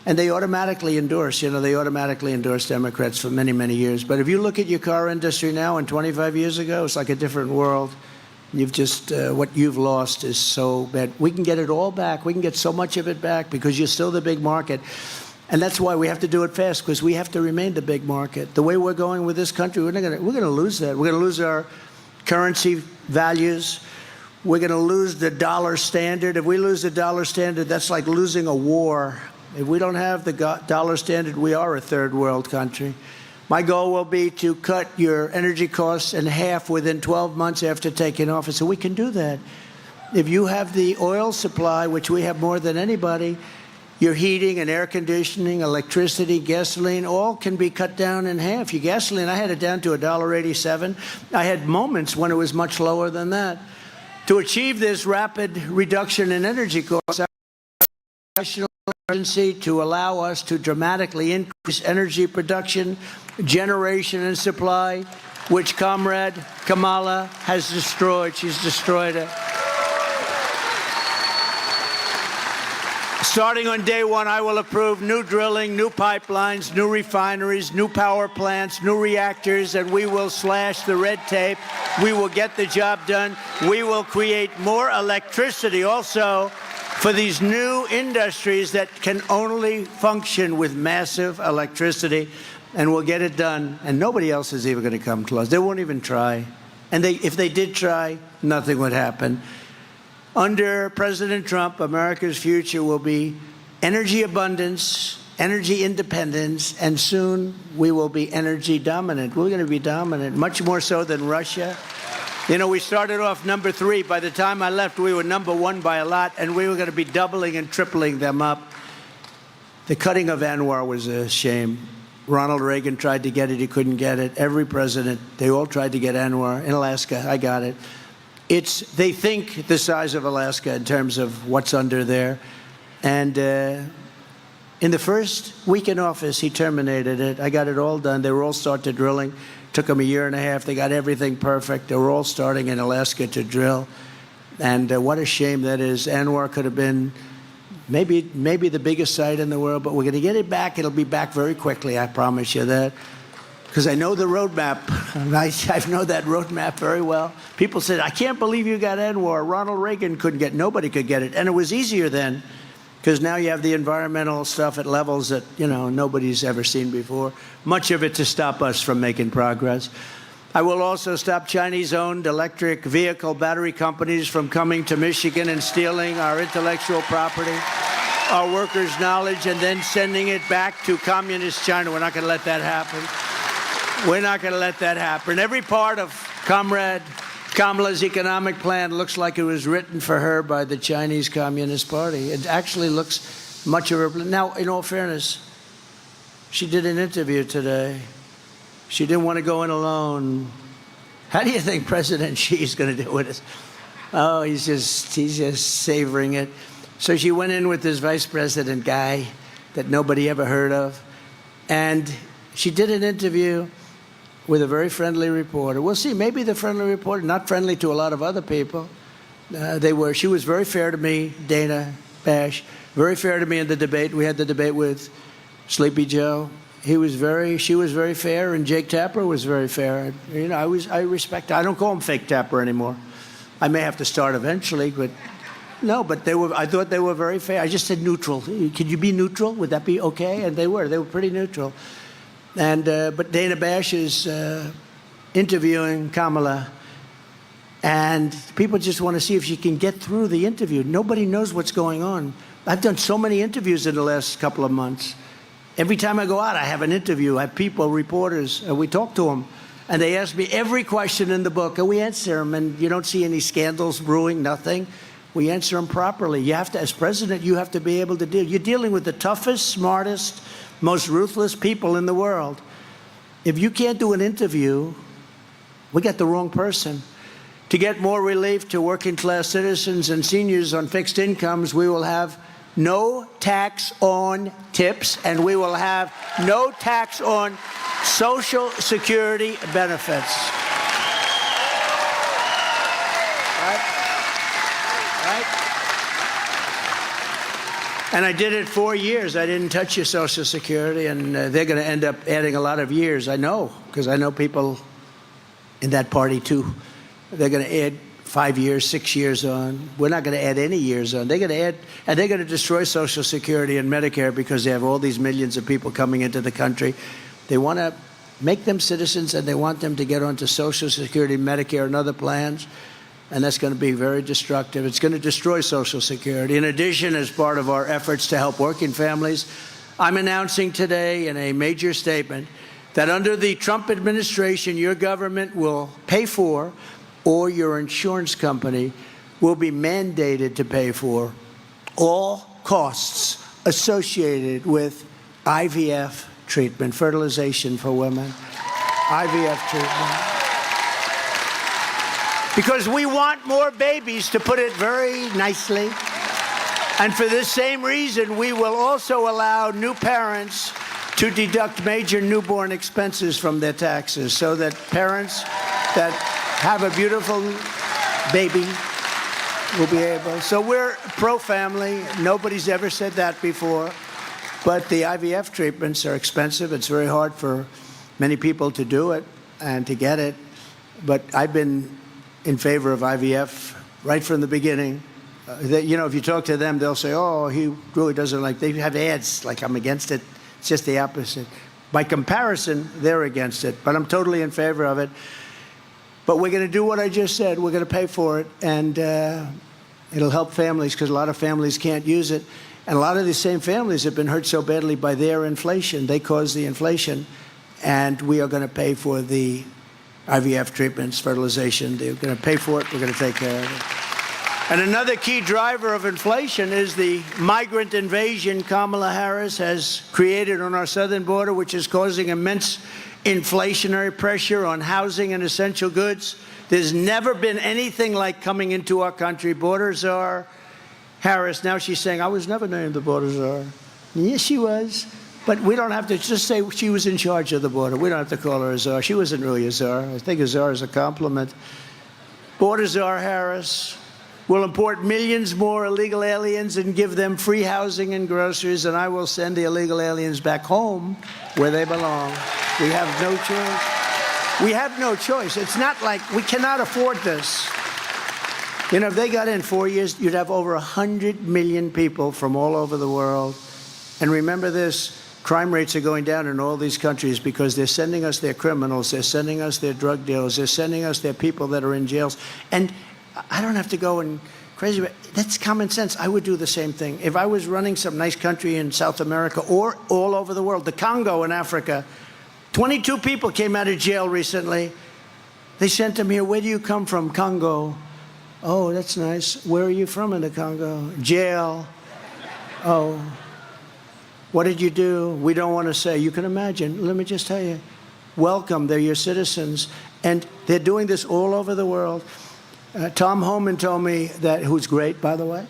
And they automatically endorse, they automatically endorse Democrats for many, many years. But if you look at your car industry now and 25 years ago, it's like a different world. You've just, what you've lost is so bad. We can get it all back. We can get so much of it back because you're still the big market. And that's why we have to do it fast, because we have to remain the big market. The way we're going with this country, we're going to lose that. We're going to lose our currency values. We're going to lose the dollar standard. If we lose the dollar standard, that's like losing a war. If we don't have the dollar standard, we are a third world country. My goal will be to cut your energy costs in half within 12 months after taking office. So we can do that. If you have the oil supply, which we have more than anybody, your heating and air conditioning, electricity, gasoline, all can be cut down in half. Your gasoline, I had it down to $1.87. I had moments when it was much lower than that. To achieve this rapid reduction in energy costs, national emergency to allow us to dramatically increase energy production, generation, and supply, which Comrade Kamala has destroyed. She's destroyed it. Starting on day one, I will approve new drilling, new pipelines, new refineries, new power plants, new reactors, and we will slash the red tape. We will get the job done. We will create more electricity also for these new industries that can only function with massive electricity, and we'll get it done. And nobody else is even going to come close. They won't even try. And if they did try, nothing would happen. Under President Trump, America's future will be energy abundance, energy independence, and soon we will be energy dominant. We're going to be dominant, much more so than Russia. We started off number 3. By the time I left, we were number 1 by a lot, and we were going to be doubling and tripling them up. The cutting of ANWR was a shame. Ronald Reagan tried to get it. He couldn't get it. Every president, they all tried to get ANWR. In Alaska, I got it. They think the size of Alaska in terms of what's under there. And in the first week in office, he terminated it. I got it all done. They were all started drilling. Took them a year and a half. They got everything perfect. They were all starting in Alaska to drill. And what a shame that is. ANWR could have been maybe the biggest site in the world, but we're going to get it back. It'll be back very quickly, I promise you that. Because I know the roadmap. I know that roadmap very well. People said, I can't believe you got ANWR. Ronald Reagan couldn't get it. Nobody could get it. And it was easier then, because now you have the environmental stuff at levels that, nobody's ever seen before. Much of it to stop us from making progress. I will also stop Chinese-owned electric vehicle battery companies from coming to Michigan and stealing our intellectual property, our workers' knowledge, and then sending it back to communist China. We're not going to let that happen. We're not going to let that happen. Every part of Comrade Kamala's economic plan looks like it was written for her by the Chinese Communist Party. It actually looks much of her. Now, in all fairness, she did an interview today. She didn't want to go in alone. How do you think President Xi is going to do with it? Oh, he's just savoring it. So she went in with this vice president guy that nobody ever heard of. And she did an interview with a very friendly reporter. We'll see. Maybe the friendly reporter, not friendly to a lot of other people. She was very fair to me, Dana Bash, very fair to me in the debate. We had the debate with Sleepy Joe. She was very fair, and Jake Tapper was very fair. I respect. I don't call him Fake Tapper anymore. I may have to start eventually, but no. But I thought they were very fair. I just said neutral. Could you be neutral? Would that be okay? And they were. They were pretty neutral. But Dana Bash is interviewing Kamala, and people just want to see if she can get through the interview. Nobody knows what's going on. I've done so many interviews in the last couple of months. Every time I go out, I have an interview. I have people, reporters, and we talk to them. And they ask me every question in the book, and we answer them. And you don't see any scandals brewing, nothing. We answer them properly. You have to, as president, you have to be able to deal. You're dealing with the toughest, smartest, most ruthless people in the world. If you can't do an interview, we got the wrong person. To get more relief to working class citizens and seniors on fixed incomes, we will have no tax on tips, and we will have no tax on Social Security benefits. Right? And I did it 4 years. I didn't touch your Social Security, and they're going to end up adding a lot of years. I know, because I know people in that party too. They're going to add 5 years, 6 years on. We're not going to add any years on. They're going to add, and they're going to destroy Social Security and Medicare because they have all these millions of people coming into the country. They want to make them citizens, and they want them to get onto Social Security, Medicare, and other plans, and that's going to be very destructive. It's going to destroy Social Security. In addition, as part of our efforts to help working families, I'm announcing today in a major statement that under the Trump administration, your government will pay for, or your insurance company will be mandated to pay for, all costs associated with IVF treatment, fertilization for women, IVF treatment. Because we want more babies, to put it very nicely. And for this same reason, we will also allow new parents to deduct major newborn expenses from their taxes, so that parents that have a beautiful baby will be able. So we're pro-family. Nobody's ever said that before. But the IVF treatments are expensive. It's very hard for many people to do it and to get it. But I've been in favor of IVF right from the beginning. You know, if you talk to them, they'll say, oh, he really doesn't like, they have ads like I'm against it. It's just the opposite. By comparison, they're against it. But I'm totally in favor of it. But we're going to do what I just said. We're going to pay for it, and it'll help families, because a lot of families can't use it. And a lot of these same families have been hurt so badly by their inflation. They caused the inflation, and we are going to pay for the IVF treatments, fertilization. They're going to pay for it. We're going to take care of it. And another key driver of inflation is the migrant invasion Kamala Harris has created on our southern border, which is causing immense inflationary pressure on housing and essential goods. There's never been anything like coming into our country. Border czar Harris, now she's saying, I was never named the border czar. Yes, she was. But we don't have to just say she was in charge of the border. We don't have to call her a czar. She wasn't really a czar. I think a czar is a compliment. Border czar Harris will import millions more illegal aliens and give them free housing and groceries, and I will send the illegal aliens back home where they belong. We have no choice. We have no choice. It's not like we cannot afford this. You know, if they got in 4 years, you'd have over 100 million people from all over the world. And remember this, crime rates are going down in all these countries because they're sending us their criminals, they're sending us their drug dealers, they're sending us their people that are in jails. And I don't have to go and crazy, but that's common sense. I would do the same thing. If I was running some nice country in South America or all over the world, the Congo in Africa, 22 people came out of jail recently. They sent them here. Where do you come from? Congo. Oh, that's nice. Where are you from in the Congo? Jail. Oh. What did you do? We don't want to say. You can imagine. Let me just tell you. Welcome. They're your citizens. And they're doing this all over the world. Tom Homan told me that, who's great, by the way.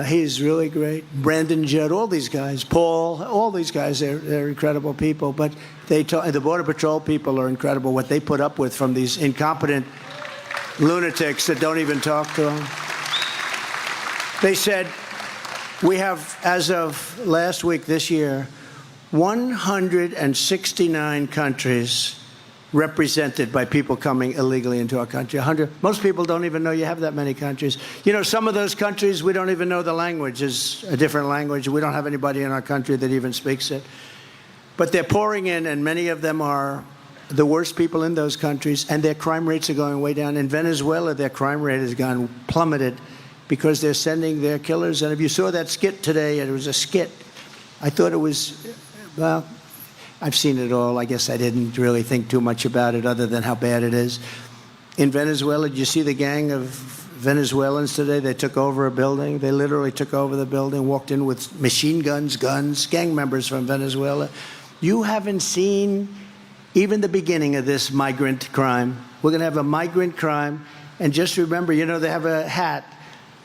He's really great. Brandon Judd, all these guys. Paul, all these guys, they're incredible people. But the Border Patrol people are incredible, what they put up with from these incompetent lunatics that don't even talk to them. They said, we have, as of last week this year, 169 countries represented by people coming illegally into our country. 100. Most people don't even know you have that many countries. You know, some of those countries, we don't even know the language is a different language. We don't have anybody in our country that even speaks it. But they're pouring in, and many of them are the worst people in those countries, and their crime rates are going way down. In Venezuela, their crime rate has gone plummeted because they're sending their killers. And if you saw that skit today, it was a skit. I thought it was, well, I've seen it all. I guess I didn't really think too much about it other than how bad it is. In Venezuela, did you see the gang of Venezuelans today? They took over a building. They literally took over the building, walked in with machine guns, gang members from Venezuela. You haven't seen even the beginning of this migrant crime. We're going to have a migrant crime. And just remember, you know, they have a hat.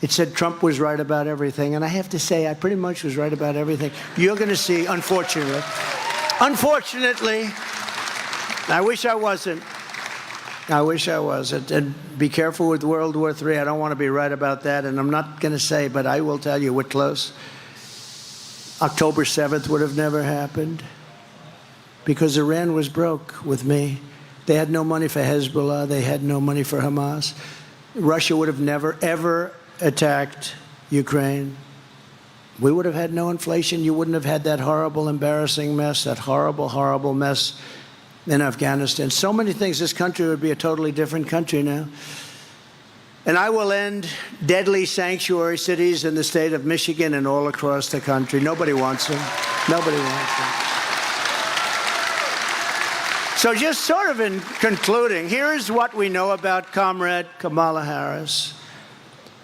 It said Trump was right about everything. And I have to say, I pretty much was right about everything. You're going to see, unfortunately, I wish I wasn't. I wish I wasn't. And be careful with World War III. I don't want to be right about that. And I'm not going to say, but I will tell you, we're close. October 7th would have never happened because Iran was broke with me. They had no money for Hezbollah. They had no money for Hamas. Russia would have never, ever attacked Ukraine. We would have had no inflation. You wouldn't have had that horrible, embarrassing mess, that horrible, horrible mess in Afghanistan. So many things. This country would be a totally different country now. And I will end deadly sanctuary cities in the state of Michigan and all across the country. Nobody wants them. Nobody wants them. So just sort of in concluding, here's what we know about Comrade Kamala Harris.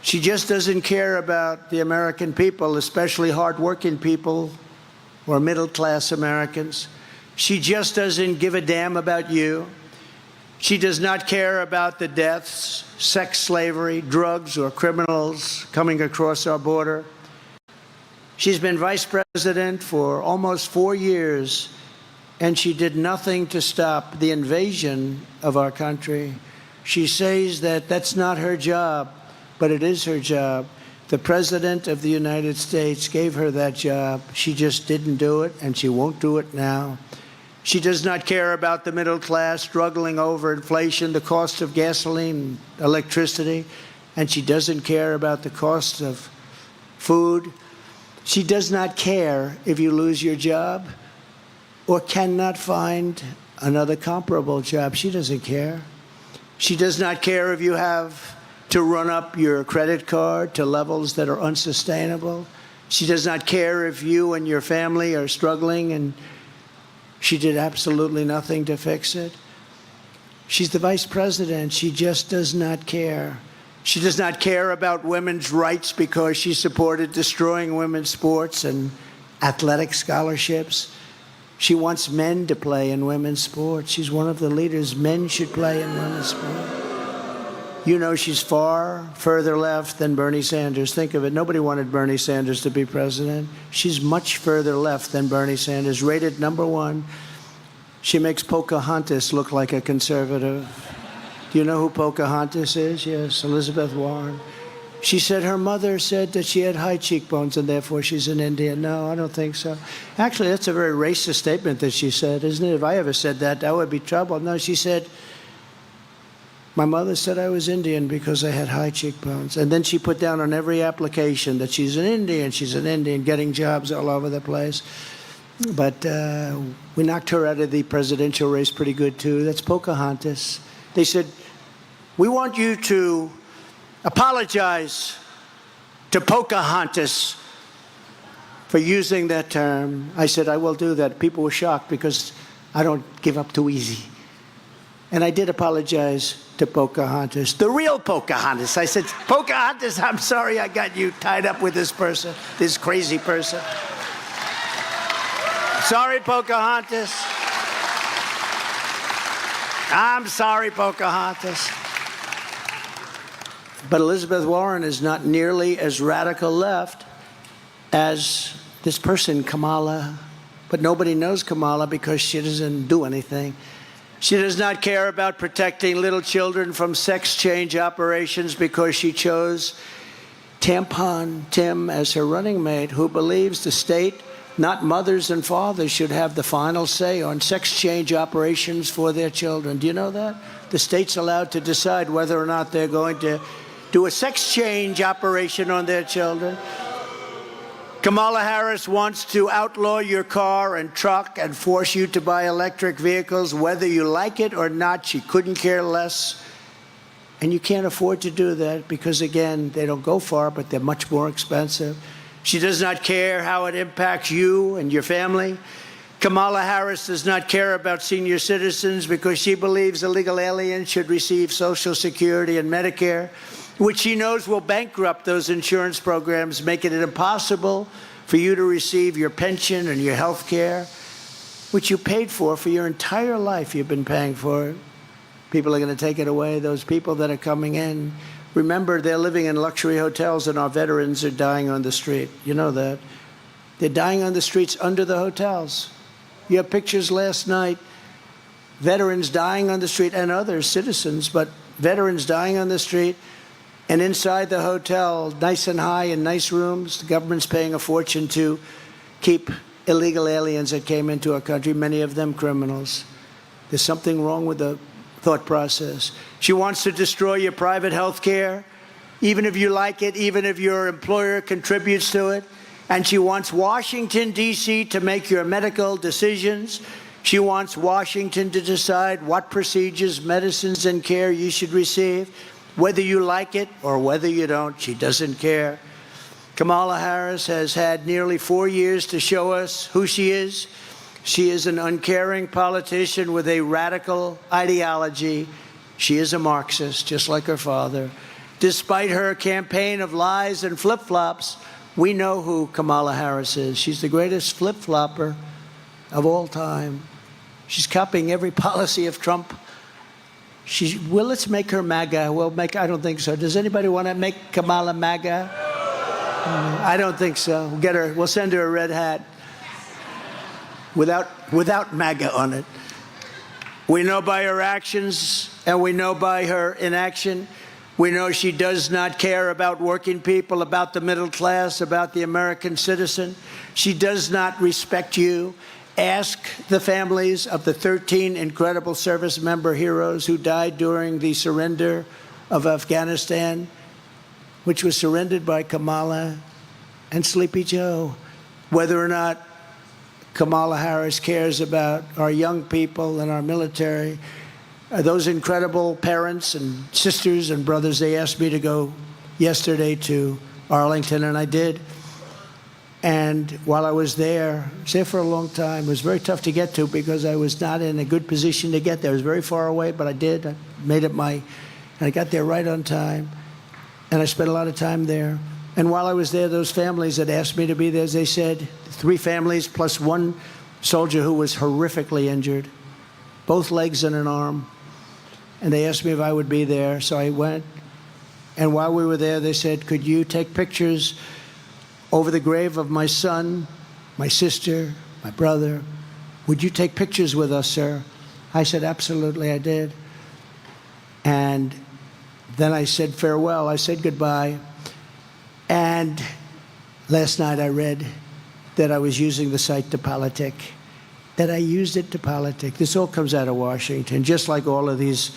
She just doesn't care about the American people, especially hardworking people or middle-class Americans. She just doesn't give a damn about you. She does not care about the deaths, sex slavery, drugs, or criminals coming across our border. She's been vice president for almost 4 years, and she did nothing to stop the invasion of our country. She says that that's not her job, but it is her job. The President of the United States gave her that job. She just didn't do it, and she won't do it now. She does not care about the middle class struggling over inflation, the cost of gasoline, electricity, and she doesn't care about the cost of food. She does not care if you lose your job or cannot find another comparable job. She doesn't care. She does not care if you have to run up your credit card to levels that are unsustainable. She does not care if you and your family are struggling, and she did absolutely nothing to fix it. She's the vice president. She just does not care. She does not care about women's rights because she supported destroying women's sports and athletic scholarships. She wants men to play in women's sports. She's one of the leaders. Men should play in women's sports. You know, she's far further left than Bernie Sanders. Think of it. Nobody wanted Bernie Sanders to be president. She's much further left than Bernie Sanders, rated #1. She makes Pocahontas look like a conservative. Do you know who Pocahontas is? Yes, Elizabeth Warren. She said her mother said that she had high cheekbones and therefore she's an Indian. No, I don't think so. Actually, that's a very racist statement that she said, isn't it? If I ever said that, that would be trouble. No, she said, my mother said I was Indian because I had high cheekbones. And then she put down on every application that she's an Indian, getting jobs all over the place. But we knocked her out of the presidential race pretty good, too. That's Pocahontas. They said, we want you to apologize to Pocahontas for using that term. I said, I will do that. People were shocked because I don't give up too easy. And I did apologize to Pocahontas, the real Pocahontas. I said, Pocahontas, I'm sorry I got you tied up with this person, this crazy person. Sorry, Pocahontas. I'm sorry, Pocahontas. But Elizabeth Warren is not nearly as radical left as this person, Kamala. But nobody knows Kamala because she doesn't do anything. She does not care about protecting little children from sex change operations because she chose Tampon Tim as her running mate, who believes the state, not mothers and fathers, should have the final say on sex change operations for their children. Do you know that? The state's allowed to decide whether or not they're going to do a sex change operation on their children. Kamala Harris wants to outlaw your car and truck and force you to buy electric vehicles, whether you like it or not. She couldn't care less. And you can't afford to do that because, again, they don't go far, but they're much more expensive. She does not care how it impacts you and your family. Kamala Harris does not care about senior citizens because she believes illegal aliens should receive Social Security and Medicare, which she knows will bankrupt those insurance programs, making it impossible for you to receive your pension and your health care, which you paid for your entire life. You've been paying for it. People are going to take it away. Those people that are coming in, remember, they're living in luxury hotels and our veterans are dying on the street. You know that. They're dying on the streets under the hotels. You have pictures last night, veterans dying on the street and other citizens, but veterans dying on the street. And inside the hotel, nice and high in nice rooms, the government's paying a fortune to keep illegal aliens that came into our country, many of them criminals. There's something wrong with the thought process. She wants to destroy your private health care, even if you like it, even if your employer contributes to it. And she wants Washington, D.C. to make your medical decisions. She wants Washington to decide what procedures, medicines, and care you should receive. Whether you like it or whether you don't, she doesn't care. Kamala Harris has had nearly 4 years to show us who she is. She is an uncaring politician with a radical ideology. She is a Marxist, just like her father. Despite her campaign of lies and flip-flops, we know who Kamala Harris is. She's the greatest flip-flopper of all time. She's copying every policy of Trump. Well, let's make her MAGA. I don't think so. Does anybody want to make Kamala MAGA? I don't think so. We'll send her a red hat without MAGA on it. We know by her actions and we know by her inaction. We know she does not care about working people, about the middle class, about the American citizen. She does not respect you. Ask the families of the 13 incredible service member heroes who died during the surrender of Afghanistan, which was surrendered by Kamala and Sleepy Joe, whether or not Kamala Harris cares about our young people and our military. Those incredible parents and sisters and brothers, they asked me to go yesterday to Arlington, and I did. And while I was there for a long time. It was very tough to get to because I was not in a good position to get there. It was very far away, but I did. I made it and I got there right on time. And I spent a lot of time there. And while I was there, those families that asked me to be there, they said, 3 families plus 1 soldier who was horrifically injured, both legs and an arm. And they asked me if I would be there, so I went. And while we were there, they said, could you take pictures over the grave of my son, my sister, my brother? Would you take pictures with us, sir? I said, absolutely, I did. And then I said farewell. I said goodbye. And last night I read that I was using the site to politic, that I used it to politic. This all comes out of Washington, just like all of these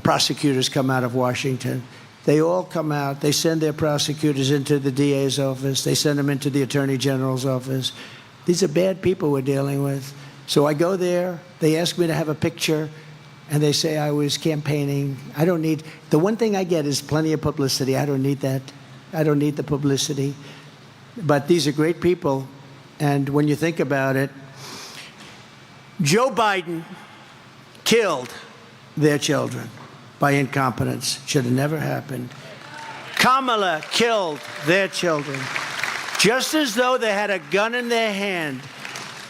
prosecutors come out of Washington. They all come out. They send their prosecutors into the DA's office. They send them into the Attorney General's office. These are bad people we're dealing with. So I go there. They ask me to have a picture, and they say I was campaigning. I don't need – the one thing I get is plenty of publicity. I don't need that. I don't need the publicity. But these are great people, and when you think about it, Joe Biden killed their children by incompetence. Should have never happened. Kamala killed their children, just as though they had a gun in their hand,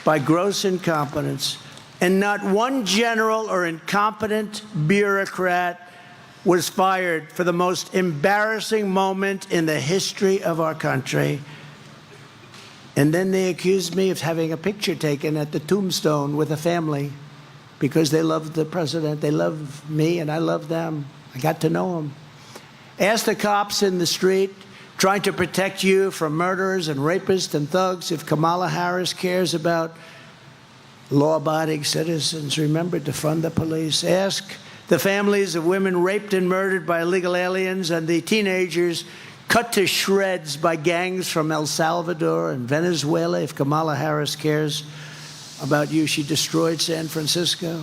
by gross incompetence. And not one general or incompetent bureaucrat was fired for the most embarrassing moment in the history of our country. And then they accused me of having a picture taken at the tombstone with a family because they love the president. They love me, and I love them. I got to know them. Ask the cops in the street trying to protect you from murderers and rapists and thugs if Kamala Harris cares about law-abiding citizens. Remember to fund the police. Ask the families of women raped and murdered by illegal aliens and the teenagers cut to shreds by gangs from El Salvador and Venezuela. If Kamala Harris cares about you, she destroyed San Francisco.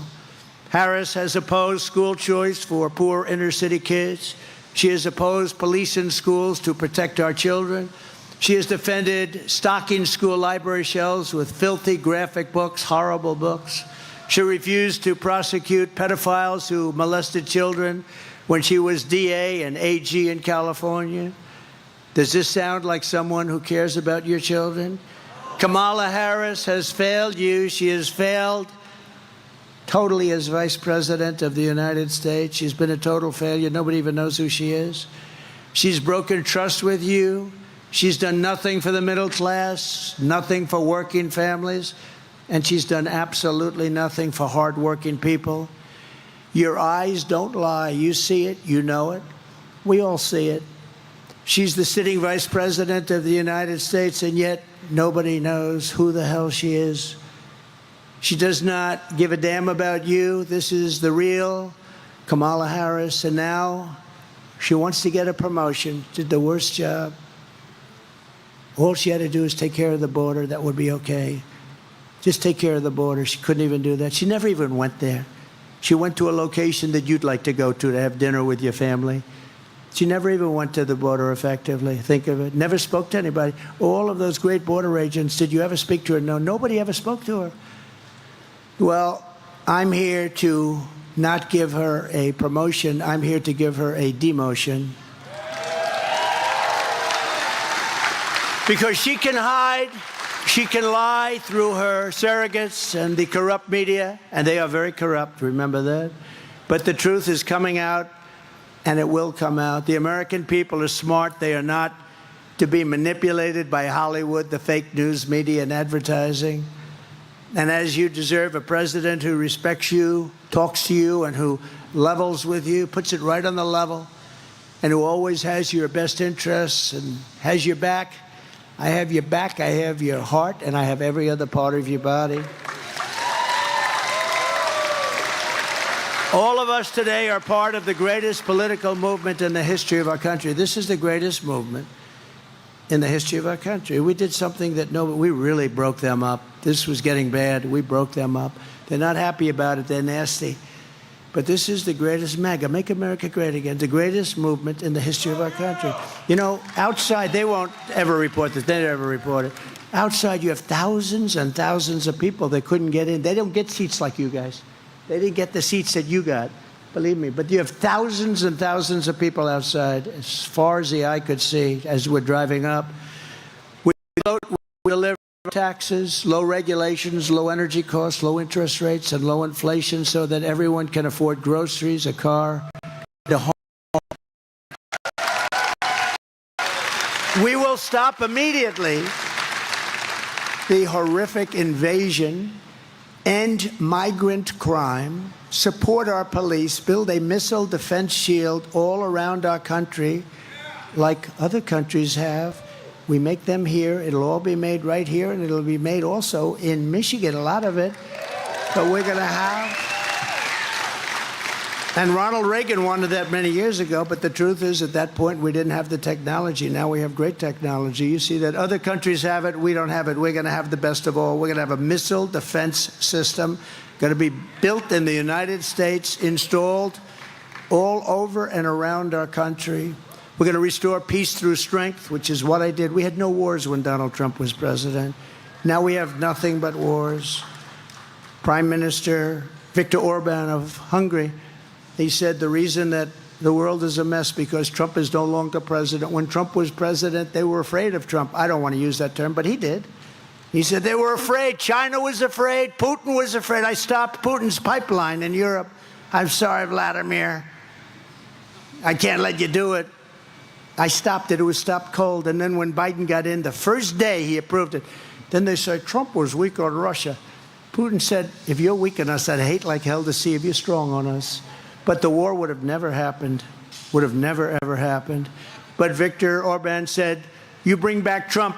Harris has opposed school choice for poor inner-city kids. She has opposed police in schools to protect our children. She has defended stocking school library shelves with filthy graphic books, horrible books. She refused to prosecute pedophiles who molested children when she was DA and AG in California. Does this sound like someone who cares about your children? Kamala Harris has failed you. She has failed totally as Vice President of the United States. She's been a total failure. Nobody even knows who she is. She's broken trust with you. She's done nothing for the middle class, nothing for working families, and she's done absolutely nothing for hardworking people. Your eyes don't lie. You see it. You know it. We all see it. She's the sitting Vice President of the United States, and yet nobody knows who the hell she is. She does not give a damn about you. This is the real Kamala Harris, and now she wants to get a promotion. Did the worst job. All she had to do is take care of the border. That would be okay. Just take care of the border. She couldn't even do that. She never even went there. She went to a location that you'd like to go to have dinner with your family. She never even went to the border effectively. Think of it. Never spoke to anybody. All of those great border agents, did you ever speak to her? No, nobody ever spoke to her. Well, I'm here to not give her a promotion. I'm here to give her a demotion. Because she can hide, she can lie through her surrogates and the corrupt media, and they are very corrupt, remember that? But the truth is coming out, and it will come out. The American people are smart. They are not to be manipulated by Hollywood, the fake news media, and advertising. And as you deserve, a president who respects you, talks to you, and who levels with you, puts it right on the level, and who always has your best interests and has your back. I have your back, I have your heart, and I have every other part of your body. All of us today are part of the greatest political movement in the history of our country. This is the greatest movement in the history of our country. We did something that we really broke them up. This was getting bad. We broke them up. They're not happy about it. They're nasty. But this is the greatest MAGA, Make America Great Again, the greatest movement in the history of our country. You know, outside, they won't ever report this. They never report it. Outside, you have thousands and thousands of people that couldn't get in. They don't get seats like you guys. They didn't get the seats that you got, believe me. But you have thousands and thousands of people outside, as far as the eye could see, as we're driving up. We vote, we deliver taxes, low regulations, low energy costs, low interest rates, and low inflation so that everyone can afford groceries, a car, a home. We will stop immediately the horrific invasion, end migrant crime, support our police, build a missile defense shield all around our country like other countries have. We make them here. It'll all be made right here, and it'll be made also in Michigan, a lot of it. But we're going to have... And Ronald Reagan wanted that many years ago, but the truth is at that point we didn't have the technology. Now we have great technology. You see that other countries have it. We don't have it. We're going to have the best of all. We're going to have a missile defense system going to be built in the United States, installed all over and around our country. We're going to restore peace through strength, which is what I did. We had no wars when Donald Trump was president. Now we have nothing but wars. Prime Minister Viktor Orban of Hungary, he said the reason that the world is a mess because Trump is no longer president. When Trump was president, they were afraid of Trump. I don't want to use that term, but he did. He said they were afraid. China was afraid. Putin was afraid. I stopped Putin's pipeline in Europe. I'm sorry, Vladimir. I can't let you do it. I stopped it. It was stopped cold. And then when Biden got in, the first day he approved it. Then they said Trump was weak on Russia. Putin said, if you're weak on us, I'd hate like hell to see if you're strong on us. But the war would have never happened, would have never, ever happened. But Viktor Orban said, you bring back Trump,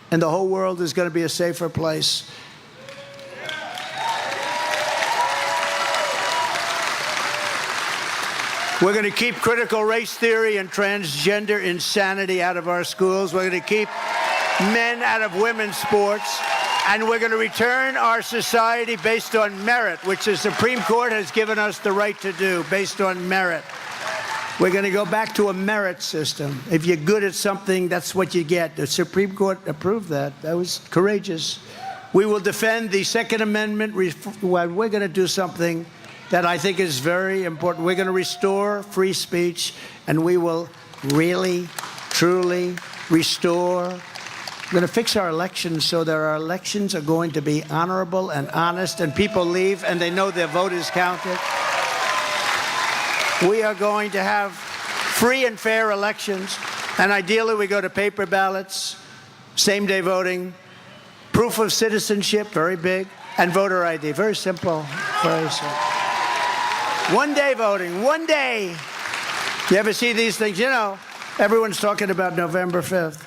and the whole world is going to be a safer place. We're going to keep critical race theory and transgender insanity out of our schools. We're going to keep men out of women's sports. And we're going to return our society based on merit, which the Supreme Court has given us the right to do, based on merit. We're going to go back to a merit system. If you're good at something, that's what you get. The Supreme Court approved that. That was courageous. We will defend the Second Amendment. We're going to do something that I think is very important. We're going to restore free speech, and we will really, truly restore. We're going to fix our elections so that our elections are going to be honorable and honest, and people leave and they know their vote is counted. We are going to have free and fair elections, and ideally we go to paper ballots, same-day voting, proof of citizenship, very big, and voter ID. Very simple, very simple. One-day voting, one day. You ever see these things? You know, everyone's talking about November 5th,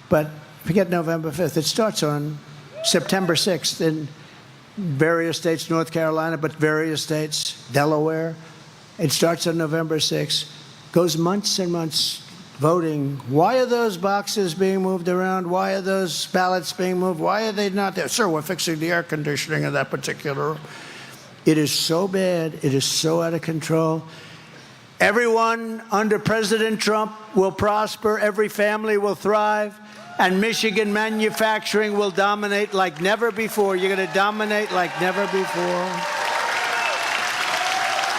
but forget November 5th. It starts on September 6th in various states, North Carolina, but various states, Delaware. It starts on November 6th, goes months and months voting. Why are those boxes being moved around? Why are those ballots being moved? Why are they not there? Sir, we're fixing the air conditioning in that particular room. It is so bad. It is so out of control. Everyone under President Trump will prosper. Every family will thrive. And Michigan manufacturing will dominate like never before. You're going to dominate like never before.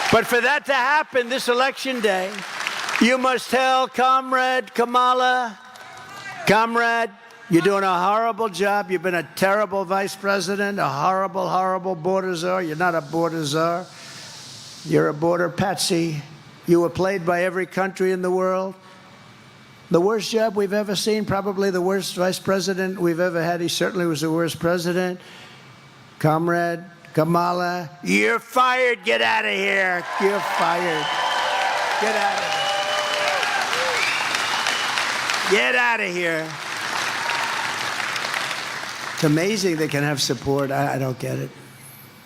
But for that to happen this election day, you must tell Comrade Kamala, Comrade, you're doing a horrible job. You've been a terrible vice president, a horrible, horrible border czar. You're not a border czar. You're a border patsy. You were played by every country in the world. The worst job we've ever seen, probably the worst vice president we've ever had. He certainly was the worst president. Comrade Kamala, you're fired. Get out of here. You're fired. Get out of here. Get out of here. It's amazing they can have support. I don't get it.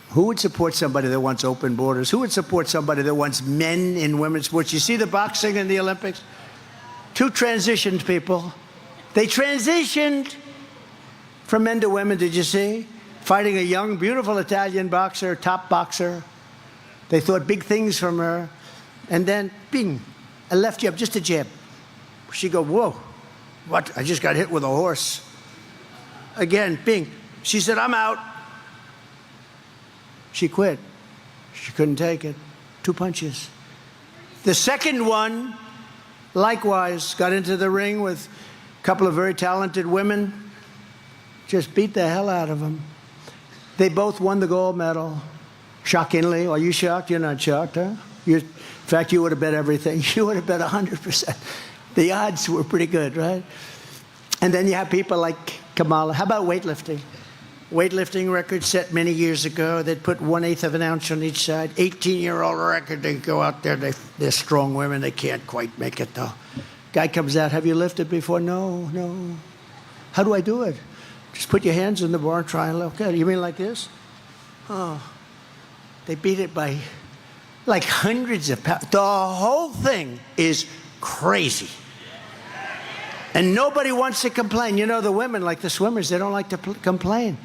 Who would support somebody that wants open borders? Who would support somebody that wants men in women's sports? You see the boxing in the Olympics? Two transitioned people. They transitioned from men to women, did you see? Fighting a young, beautiful Italian boxer, top boxer. They thought big things from her. And then, bing, a left jab, just a jab. She go, whoa, what? I just got hit with a horse. Again, bing. She said, I'm out. She quit. She couldn't take it. 2 punches. The second one, likewise, got into the ring with a couple of very talented women, just beat the hell out of them. They both won the gold medal. Shockingly. Are you shocked? You're not shocked, huh? In fact, you would have bet everything. You would have bet 100%. The odds were pretty good, right? And then you have people like Kamala. How about weightlifting? Weightlifting record set many years ago. They'd put 1/8 of an ounce on each side. 18-year-old record. They go out there. They're strong women. They can't quite make it, though. Guy comes out. Have you lifted before? No. How do I do it? Just put your hands in the bar and try and look at it. You mean like this? Oh. They beat it by like hundreds of pounds. The whole thing is crazy. And nobody wants to complain. You know, the women, like the swimmers, they don't like to complain.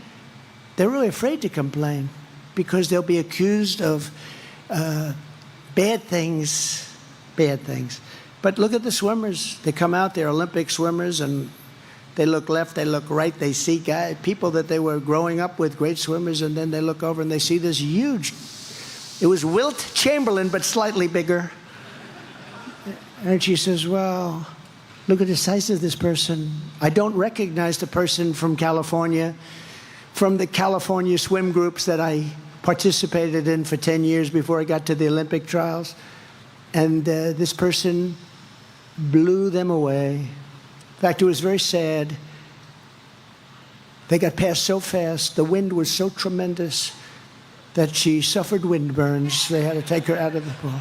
They're really afraid to complain because they'll be accused of bad things. But look at the swimmers. They come out, they're Olympic swimmers, and they look left, they look right. They see people that they were growing up with, great swimmers, and then they look over and they see this huge. It was Wilt Chamberlain, but slightly bigger. And she says, well, look at the size of this person. I don't recognize the person from California, from the California swim groups that I participated in for 10 years before I got to the Olympic trials. And this person blew them away. In fact, it was very sad. They got past so fast. The wind was so tremendous that she suffered wind burns. They had to take her out of the pool.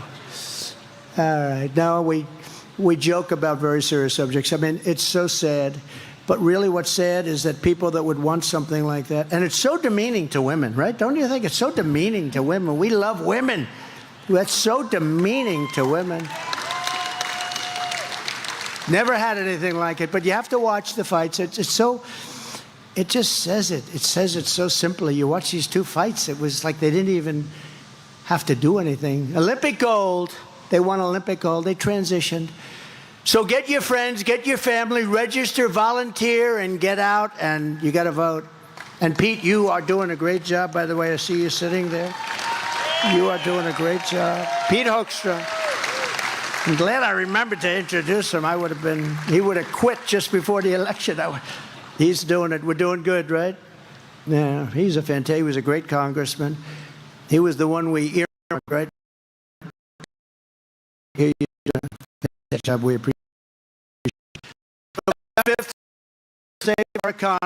All right. Now we joke about very serious subjects. I mean, it's so sad. But really what's sad is that people that would want something like that, and it's so demeaning to women, right? Don't you think it's so demeaning to women? We love women. That's so demeaning to women. Never had anything like it, but you have to watch the fights. It's so, it just says it. It says it so simply. You watch these two fights, it was like they didn't even have to do anything. Olympic gold. They won Olympic gold. They transitioned. So get your friends, get your family, register, volunteer, and get out, and you got to vote. And Pete, you are doing a great job, by the way. I see you sitting there. You are doing a great job. Pete Hoekstra. I'm glad I remembered to introduce him. He would have quit just before the election. He's doing it. We're doing good, right? Yeah, he was a great congressman. He was the one we earmarked, right? Here you do a job we appreciate. Fifth, save our economy.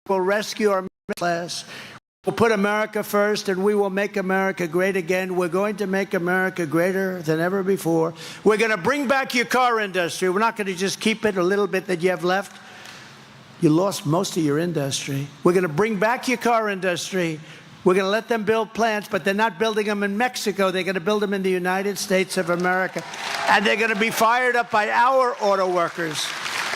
We'll rescue our middle class. We'll put America first, and we will make America great again. We're going to make America greater than ever before. We're going to bring back your car industry. We're not going to just keep it a little bit that you have left. You lost most of your industry. We're going to bring back your car industry. We're going to let them build plants, but they're not building them in Mexico. They're going to build them in the United States of America. And they're going to be fired up by our auto workers.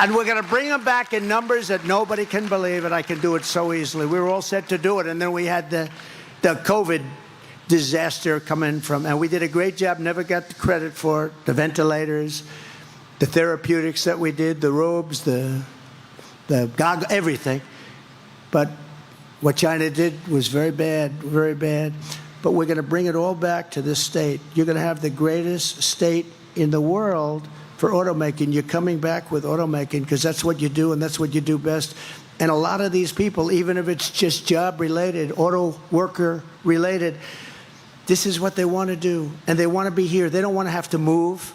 And we're going to bring them back in numbers that nobody can believe, and I can do it so easily. We were all set to do it, and then we had the COVID disaster come in and we did a great job, never got the credit for it. The ventilators, the therapeutics that we did, the robes, the goggles, everything. But what China did was very bad, very bad. But we're going to bring it all back to this state. You're going to have the greatest state in the world for automaking. You're coming back with automaking because that's what you do and that's what you do best. And a lot of these people, even if it's just job related, auto worker related, this is what they want to do. And they want to be here. They don't want to have to move.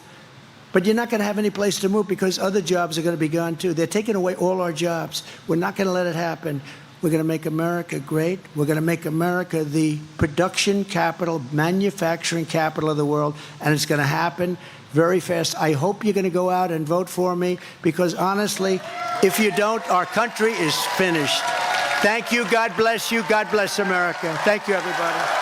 But you're not going to have any place to move because other jobs are going to be gone too. They're taking away all our jobs. We're not going to let it happen. We're going to make America great. We're going to make America the production capital, manufacturing capital of the world. And it's going to happen very fast. I hope you're going to go out and vote for me because honestly, if you don't, our country is finished. Thank you. God bless you. God bless America. Thank you, everybody.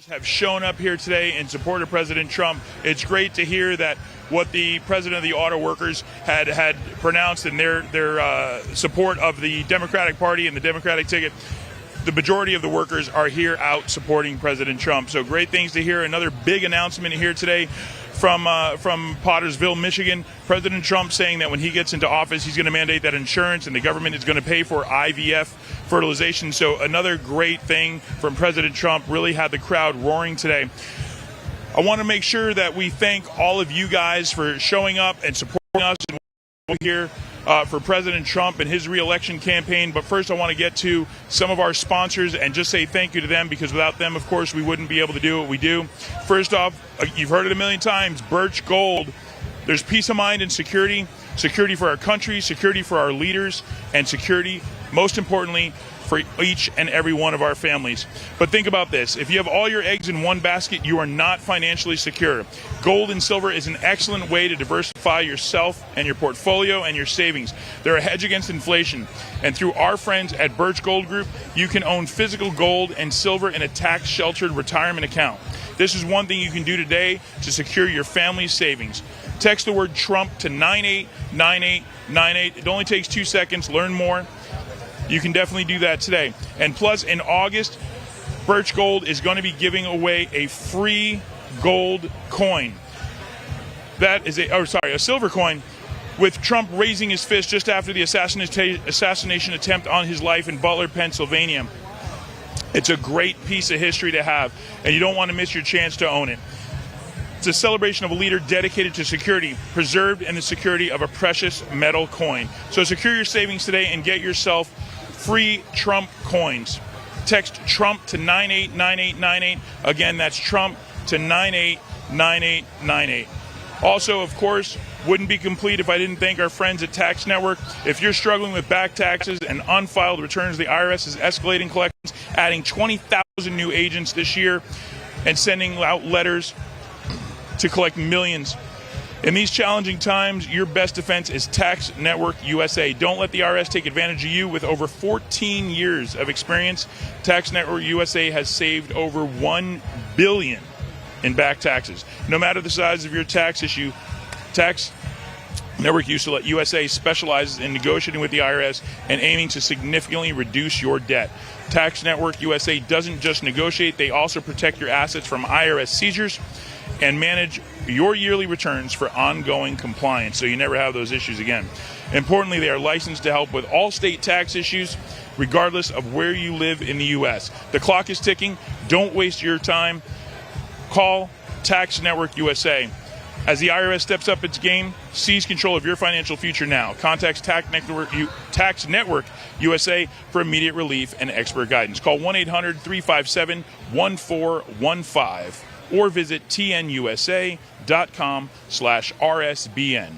Have shown up here today in support of President Trump. It's great to hear that what the president of the auto workers had pronounced in their support of the Democratic Party and the Democratic ticket. The majority of the workers are here out supporting President Trump. So great things to hear. Another big announcement here today from Potterville, Michigan. President Trump saying that when he gets into office, he's going to mandate that insurance and the government is going to pay for IVF fertilization. So another great thing from President Trump. Really had the crowd roaring today. I want to make sure that we thank all of you guys for showing up and supporting us here for President Trump and his re-election campaign. But first, I want to get to some of our sponsors and just say thank you to them, because without them, of course, we wouldn't be able to do what we do. First off, you've heard it a million times, Birch Gold. There's peace of mind and security, security for our country, security for our leaders, and security, most importantly, for each and every one of our families. But think about this. If you have all your eggs in one basket, you are not financially secure. Gold and silver is an excellent way to diversify yourself and your portfolio and your savings. They're a hedge against inflation. And through our friends at Birch Gold Group, you can own physical gold and silver in a tax-sheltered retirement account. This is one thing you can do today to secure your family's savings. Text the word Trump to 989898. It only takes 2 seconds. Learn more. You can definitely do that today. And plus, in August, Birch Gold is going to be giving away a free gold coin. That is a silver coin, with Trump raising his fist just after the assassination attempt on his life in Butler, Pennsylvania. It's a great piece of history to have, and you don't want to miss your chance to own it. It's a celebration of a leader dedicated to security, preserved in the security of a precious metal coin. So secure your savings today and get yourself free Trump coins. Text Trump to 989898. Again, that's Trump to 989898. Also, of course, wouldn't be complete if I didn't thank our friends at Tax Network. If you're struggling with back taxes and unfiled returns, the IRS is escalating collections, adding 20,000 new agents this year and sending out letters to collect millions. In these challenging times, your best defense is Tax Network USA. Don't let the IRS take advantage of you. With over 14 years of experience, Tax Network USA has saved over $1 billion in back taxes. No matter the size of your tax issue, Tax Network USA specializes in negotiating with the IRS and aiming to significantly reduce your debt. Tax Network USA doesn't just negotiate, they also protect your assets from IRS seizures and manage your yearly returns for ongoing compliance, so you never have those issues again. Importantly, they are licensed to help with all state tax issues, regardless of where you live in the U.S. The clock is ticking. Don't waste your time. Call Tax Network USA. As the IRS steps up its game, seize control of your financial future now. Contact Tax Network USA for immediate relief and expert guidance. Call 1-800-357-1415 or visit tnusa.com/RSBN.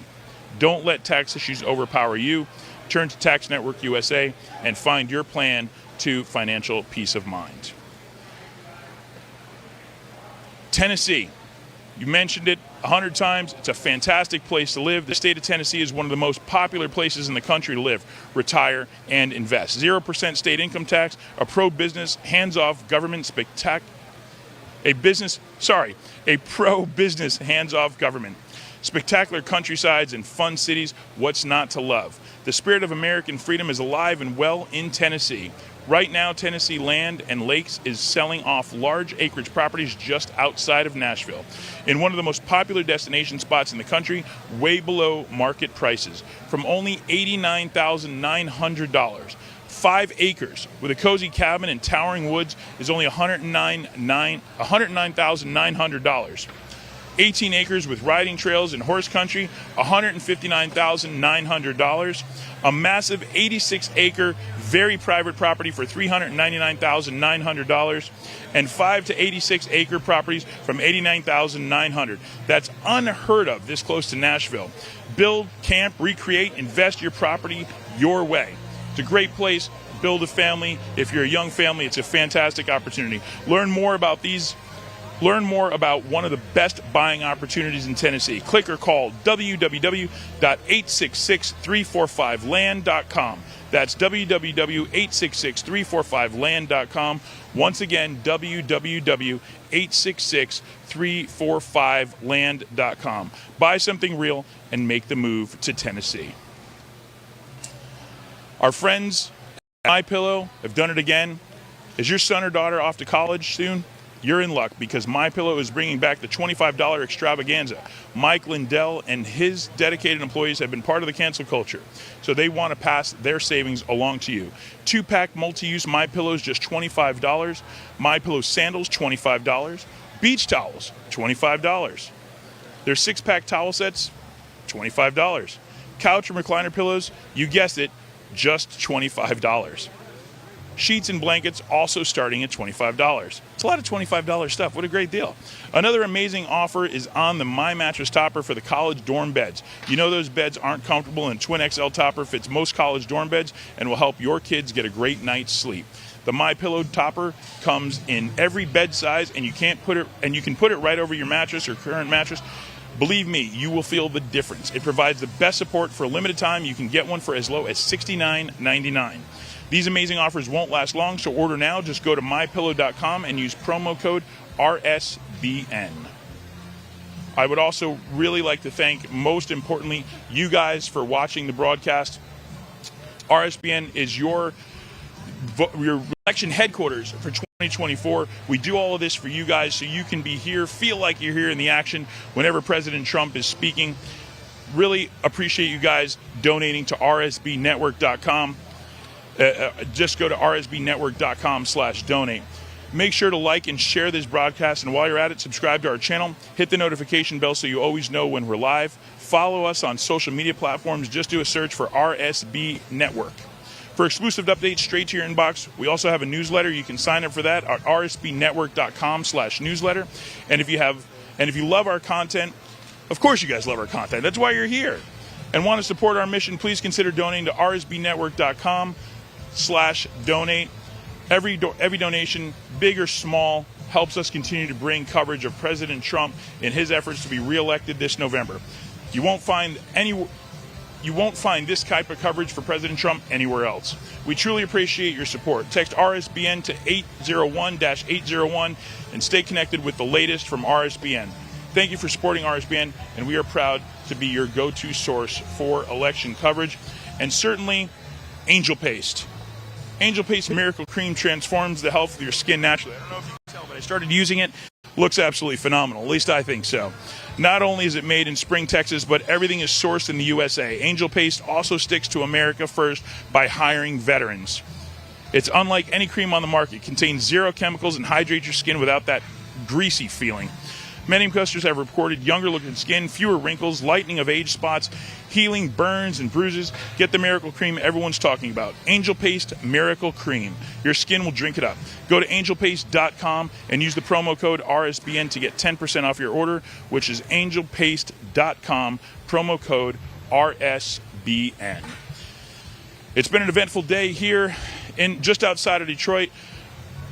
Don't let tax issues overpower you. Turn to Tax Network USA and find your plan to financial peace of mind. Tennessee. You mentioned it 100 times. It's a fantastic place to live. The state of Tennessee is one of the most popular places in the country to live, retire, and invest. 0% state income tax, a pro-business, hands-off government a pro-business, hands-off government. Spectacular countrysides and fun cities, what's not to love? The spirit of American freedom is alive and well in Tennessee. Right now, Tennessee Land and Lakes is selling off large acreage properties just outside of Nashville, in one of the most popular destination spots in the country, way below market prices, from only $89,900. 5 acres with a cozy cabin and towering woods is only $109,900. 18 acres with riding trails and horse country, $159,900. A massive 86-acre, very private property for $399,900. And 5 to 86-acre properties from $89,900. That's unheard of this close to Nashville. Build, camp, recreate, invest your property your way. It's a great place. Build a family. If you're a young family, it's a fantastic opportunity. Learn more about one of the best buying opportunities in Tennessee. Click or call www.866-345land.com. That's www.866-345land.com. Once again, www.866-345land.com. Buy something real and make the move to Tennessee. Our friends at MyPillow have done it again. Is your son or daughter off to college soon? You're in luck, because MyPillow is bringing back the $25 extravaganza. Mike Lindell and his dedicated employees have been part of the cancel culture, so they want to pass their savings along to you. 2-pack multi-use MyPillows, just $25. MyPillow sandals, $25. Beach towels, $25. Their 6-pack towel sets, $25. Couch and recliner pillows, you guessed it, just $25. Sheets and blankets also starting at $25. It's a lot of $25 stuff. What a great deal. Another amazing offer is on the My Mattress Topper for the college dorm beds. You know those beds aren't comfortable, and Twin XL Topper fits most college dorm beds and will help your kids get a great night's sleep. The My Pillow Topper comes in every bed size, and you can put it right over your mattress or current mattress. Believe me, you will feel the difference. It provides the best support for a limited time. You can get one for as low as $69.99. These amazing offers won't last long, so order now. Just go to mypillow.com and use promo code RSBN. I would also really like to thank, most importantly, you guys for watching the broadcast. RSBN is your election headquarters for 2024. We do all of this for you guys so you can be here, feel like you're here in the action whenever President Trump is speaking. Really appreciate you guys donating to rsbnetwork.com. Just go to rsbnetwork.com/donate. Make sure to like and share this broadcast, and while you're at it, subscribe to our channel. Hit the notification bell so you always know when we're live. Follow us on social media platforms. Just do a search for RSB Network. For exclusive updates straight to your inbox, we also have a newsletter. You can sign up for that at rsbnetwork.com/newsletter. And if you love our content, of course you guys love our content. That's why you're here. And want to support our mission, please consider donating to rsbnetwork.com/donate. Every donation, big or small, helps us continue to bring coverage of President Trump in his efforts to be reelected this November. You won't find this type of coverage for President Trump anywhere else. We truly appreciate your support. Text RSBN to 801-801 and stay connected with the latest from RSBN. Thank you for supporting RSBN, and we are proud to be your go-to source for election coverage. And certainly, Angel Paste. Angel Paste Miracle Cream transforms the health of your skin naturally. I don't know if you can tell, but I started using it. Looks absolutely phenomenal. At least I think so. Not only is it made in Spring, Texas, but everything is sourced in the USA. Angel Paste also sticks to America first by hiring veterans. It's unlike any cream on the market. It contains 0 chemicals and hydrates your skin without that greasy feeling. Many customers have reported younger looking skin, fewer wrinkles, lightening of age spots, healing burns and bruises. Get the miracle cream everyone's talking about. Angel Paste Miracle Cream. Your skin will drink it up. Go to angelpaste.com and use the promo code RSBN to get 10% off your order, which is angelpaste.com, promo code RSBN. It's been an eventful day here just outside of Detroit.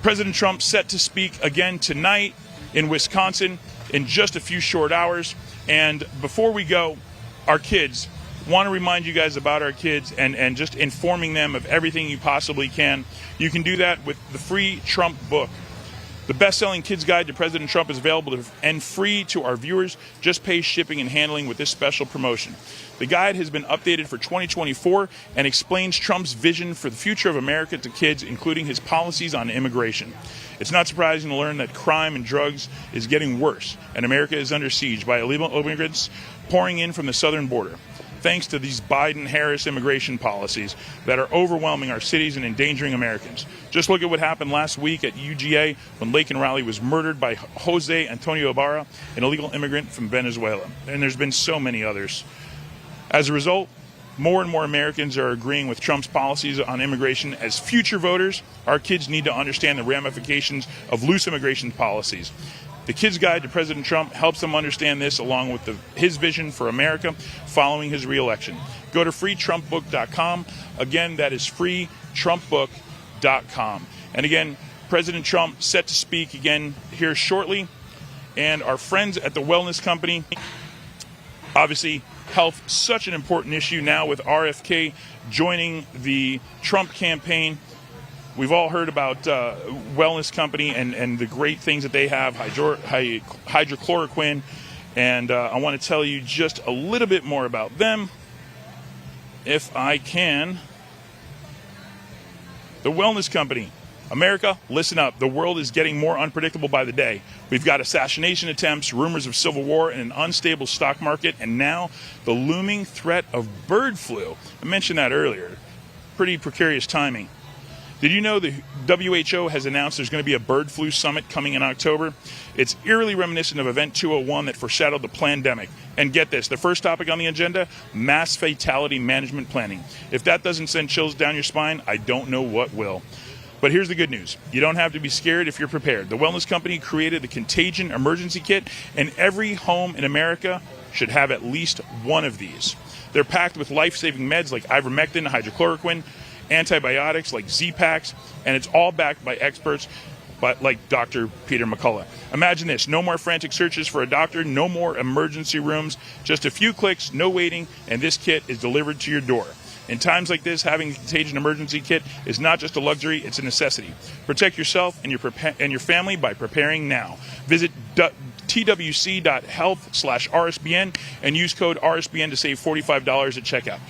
President Trump set to speak again tonight in Wisconsin in just a few short hours. And before we go, our kids, want to remind you guys about our kids and just informing them of everything you possibly can. You can do that with the free Trump book. The best-selling kids guide to President Trump is available and free to our viewers. Just pay shipping and handling with this special promotion. The guide has been updated for 2024 and explains Trump's vision for the future of America to kids, including his policies on immigration. It's not surprising to learn that crime and drugs is getting worse, and America is under siege by illegal immigrants pouring in from the southern border. Thanks to these Biden-Harris immigration policies that are overwhelming our cities and endangering Americans. Just look at what happened last week at UGA when Laken Riley was murdered by Jose Antonio Ibarra, an illegal immigrant from Venezuela. And there's been so many others. As a result, more and more Americans are agreeing with Trump's policies on immigration. As future voters, our kids need to understand the ramifications of loose immigration policies. The Kids Guide to President Trump helps them understand this, along with his vision for America following his reelection. Go to freetrumpbook.com. Again, that is freetrumpbook.com. And again, President Trump set to speak again here shortly. And our friends at the Wellness Company, obviously, health, such an important issue now with RFK joining the Trump campaign. We've all heard about Wellness Company and the great things that they have, hydrochloroquine, and I want to tell you just a little bit more about them, if I can. The Wellness Company. America, listen up. The world is getting more unpredictable by the day. We've got assassination attempts, rumors of civil war, and an unstable stock market, and now the looming threat of bird flu. I mentioned that earlier. Pretty precarious timing. Did you know the WHO has announced there's going to be a bird flu summit coming in October? It's eerily reminiscent of Event 201 that foreshadowed the pandemic. And get this, the first topic on the agenda, mass fatality management planning. If that doesn't send chills down your spine, I don't know what will. But here's the good news. You don't have to be scared if you're prepared. The Wellness Company created the Contagion Emergency Kit, and every home in America should have at least one of these. They're packed with life-saving meds like ivermectin, hydrochloroquine, antibiotics like Z-Paks, and it's all backed by experts like Dr. Peter McCullough. Imagine this, no more frantic searches for a doctor, no more emergency rooms, just a few clicks, no waiting, and this kit is delivered to your door. In times like this, having a Contagion Emergency Kit is not just a luxury, it's a necessity. Protect yourself and your family by preparing now. Visit twc.health/RSBN and use code RSBN to save $45 at checkout.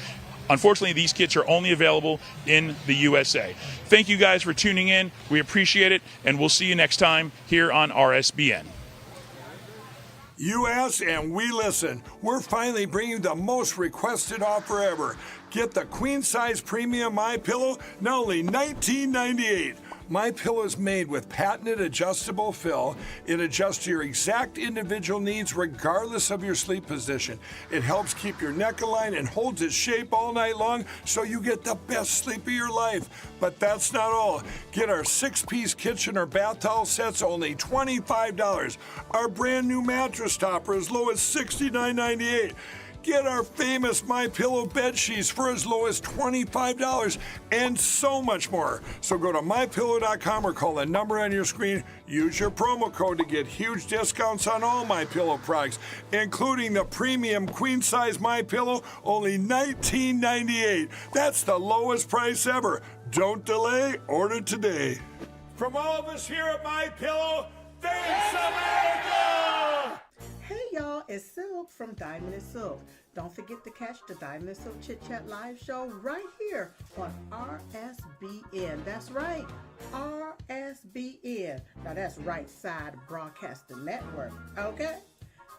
Unfortunately, these kits are only available in the USA. Thank you guys for tuning in. We appreciate it, and we'll see you next time here on RSBN. You ask and we listen. We're finally bringing the most requested offer ever. Get the queen size premium MyPillow, now only $19.98. MyPillow is made with patented adjustable fill. It adjusts to your exact individual needs regardless of your sleep position. It helps keep your neck aligned and holds its shape all night long so you get the best sleep of your life. But that's not all. Get our 6-piece kitchen or bath towel sets only $25. Our brand new mattress topper as low as $69.98. Get our famous MyPillow bed sheets for as low as $25 and so much more. So go to MyPillow.com or call the number on your screen. Use your promo code to get huge discounts on all MyPillow products, including the premium queen size MyPillow, only $19.98. That's the lowest price ever. Don't delay, order today. From all of us here at MyPillow, thanks America! Hey y'all, it's Silk from Diamond and Silk. Don't forget to catch the Diamond and Silk Chit Chat live show right here on RSBN. That's right, RSBN. Now that's Right Side Broadcasting Network. Okay?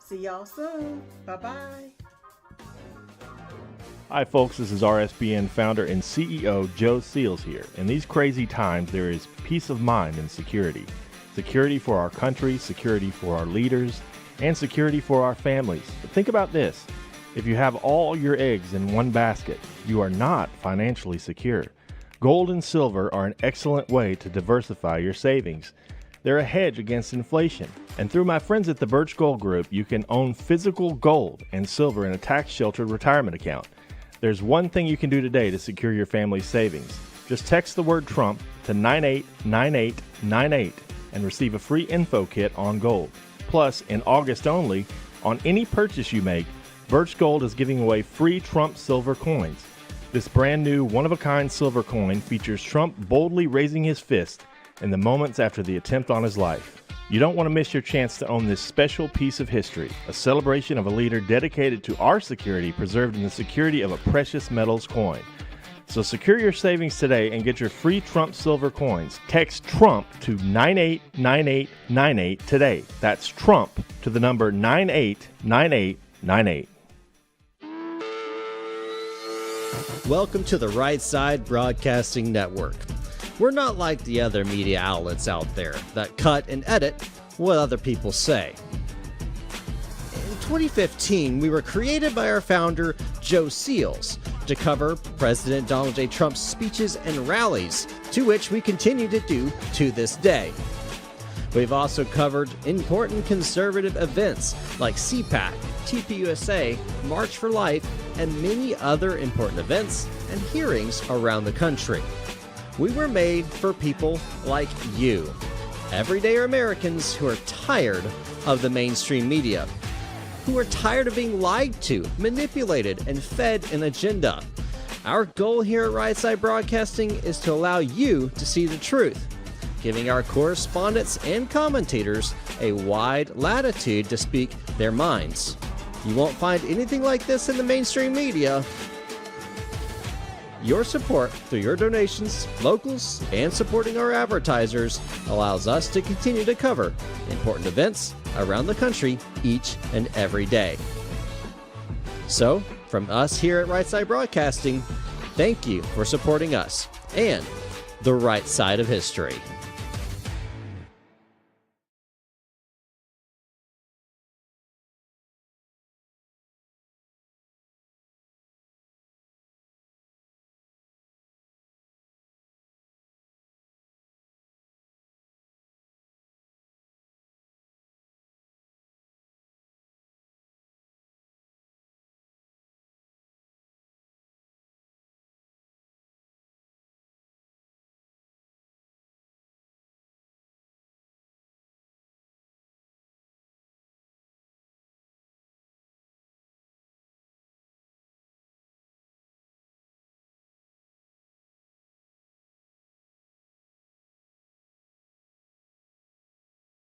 See y'all soon. Bye-bye. Hi folks, this is RSBN founder and CEO Joe Seals here. In these crazy times, there is peace of mind and security. Security for our country, security for our leaders, and security for our families. But think about this. If you have all your eggs in one basket, you are not financially secure. Gold and silver are an excellent way to diversify your savings. They're a hedge against inflation. And through my friends at the Birch Gold Group, you can own physical gold and silver in a tax-sheltered retirement account. There's one thing you can do today to secure your family's savings. Just text the word Trump to 989898 and receive a free info kit on gold. Plus, in August only, on any purchase you make, Birch Gold is giving away free Trump silver coins. This brand new one-of-a-kind silver coin features Trump boldly raising his fist in the moments after the attempt on his life. You don't want to miss your chance to own this special piece of history, a celebration of a leader dedicated to our security preserved in the security of a precious metals coin. So secure your savings today and get your free Trump silver coins. Text Trump to 989898 today. That's Trump to the number 989898. Welcome to the Right Side Broadcasting Network. We're not like the other media outlets out there that cut and edit what other people say. In 2015, we were created by our founder, Joe Seals, to cover President Donald J. Trump's speeches and rallies, to which we continue to do to this day. We've also covered important conservative events like CPAC, TPUSA, March for Life, and many other important events and hearings around the country. We were made for people like you, everyday Americans who are tired of the mainstream media, who are tired of being lied to, manipulated, and fed an agenda. Our goal here at Right Side Broadcasting is to allow you to see the truth, giving our correspondents and commentators a wide latitude to speak their minds. You won't find anything like this in the mainstream media. Your support through your donations, locals, and supporting our advertisers allows us to continue to cover important events around the country each and every day. So, from us here at Right Side Broadcasting, thank you for supporting us and the right side of history.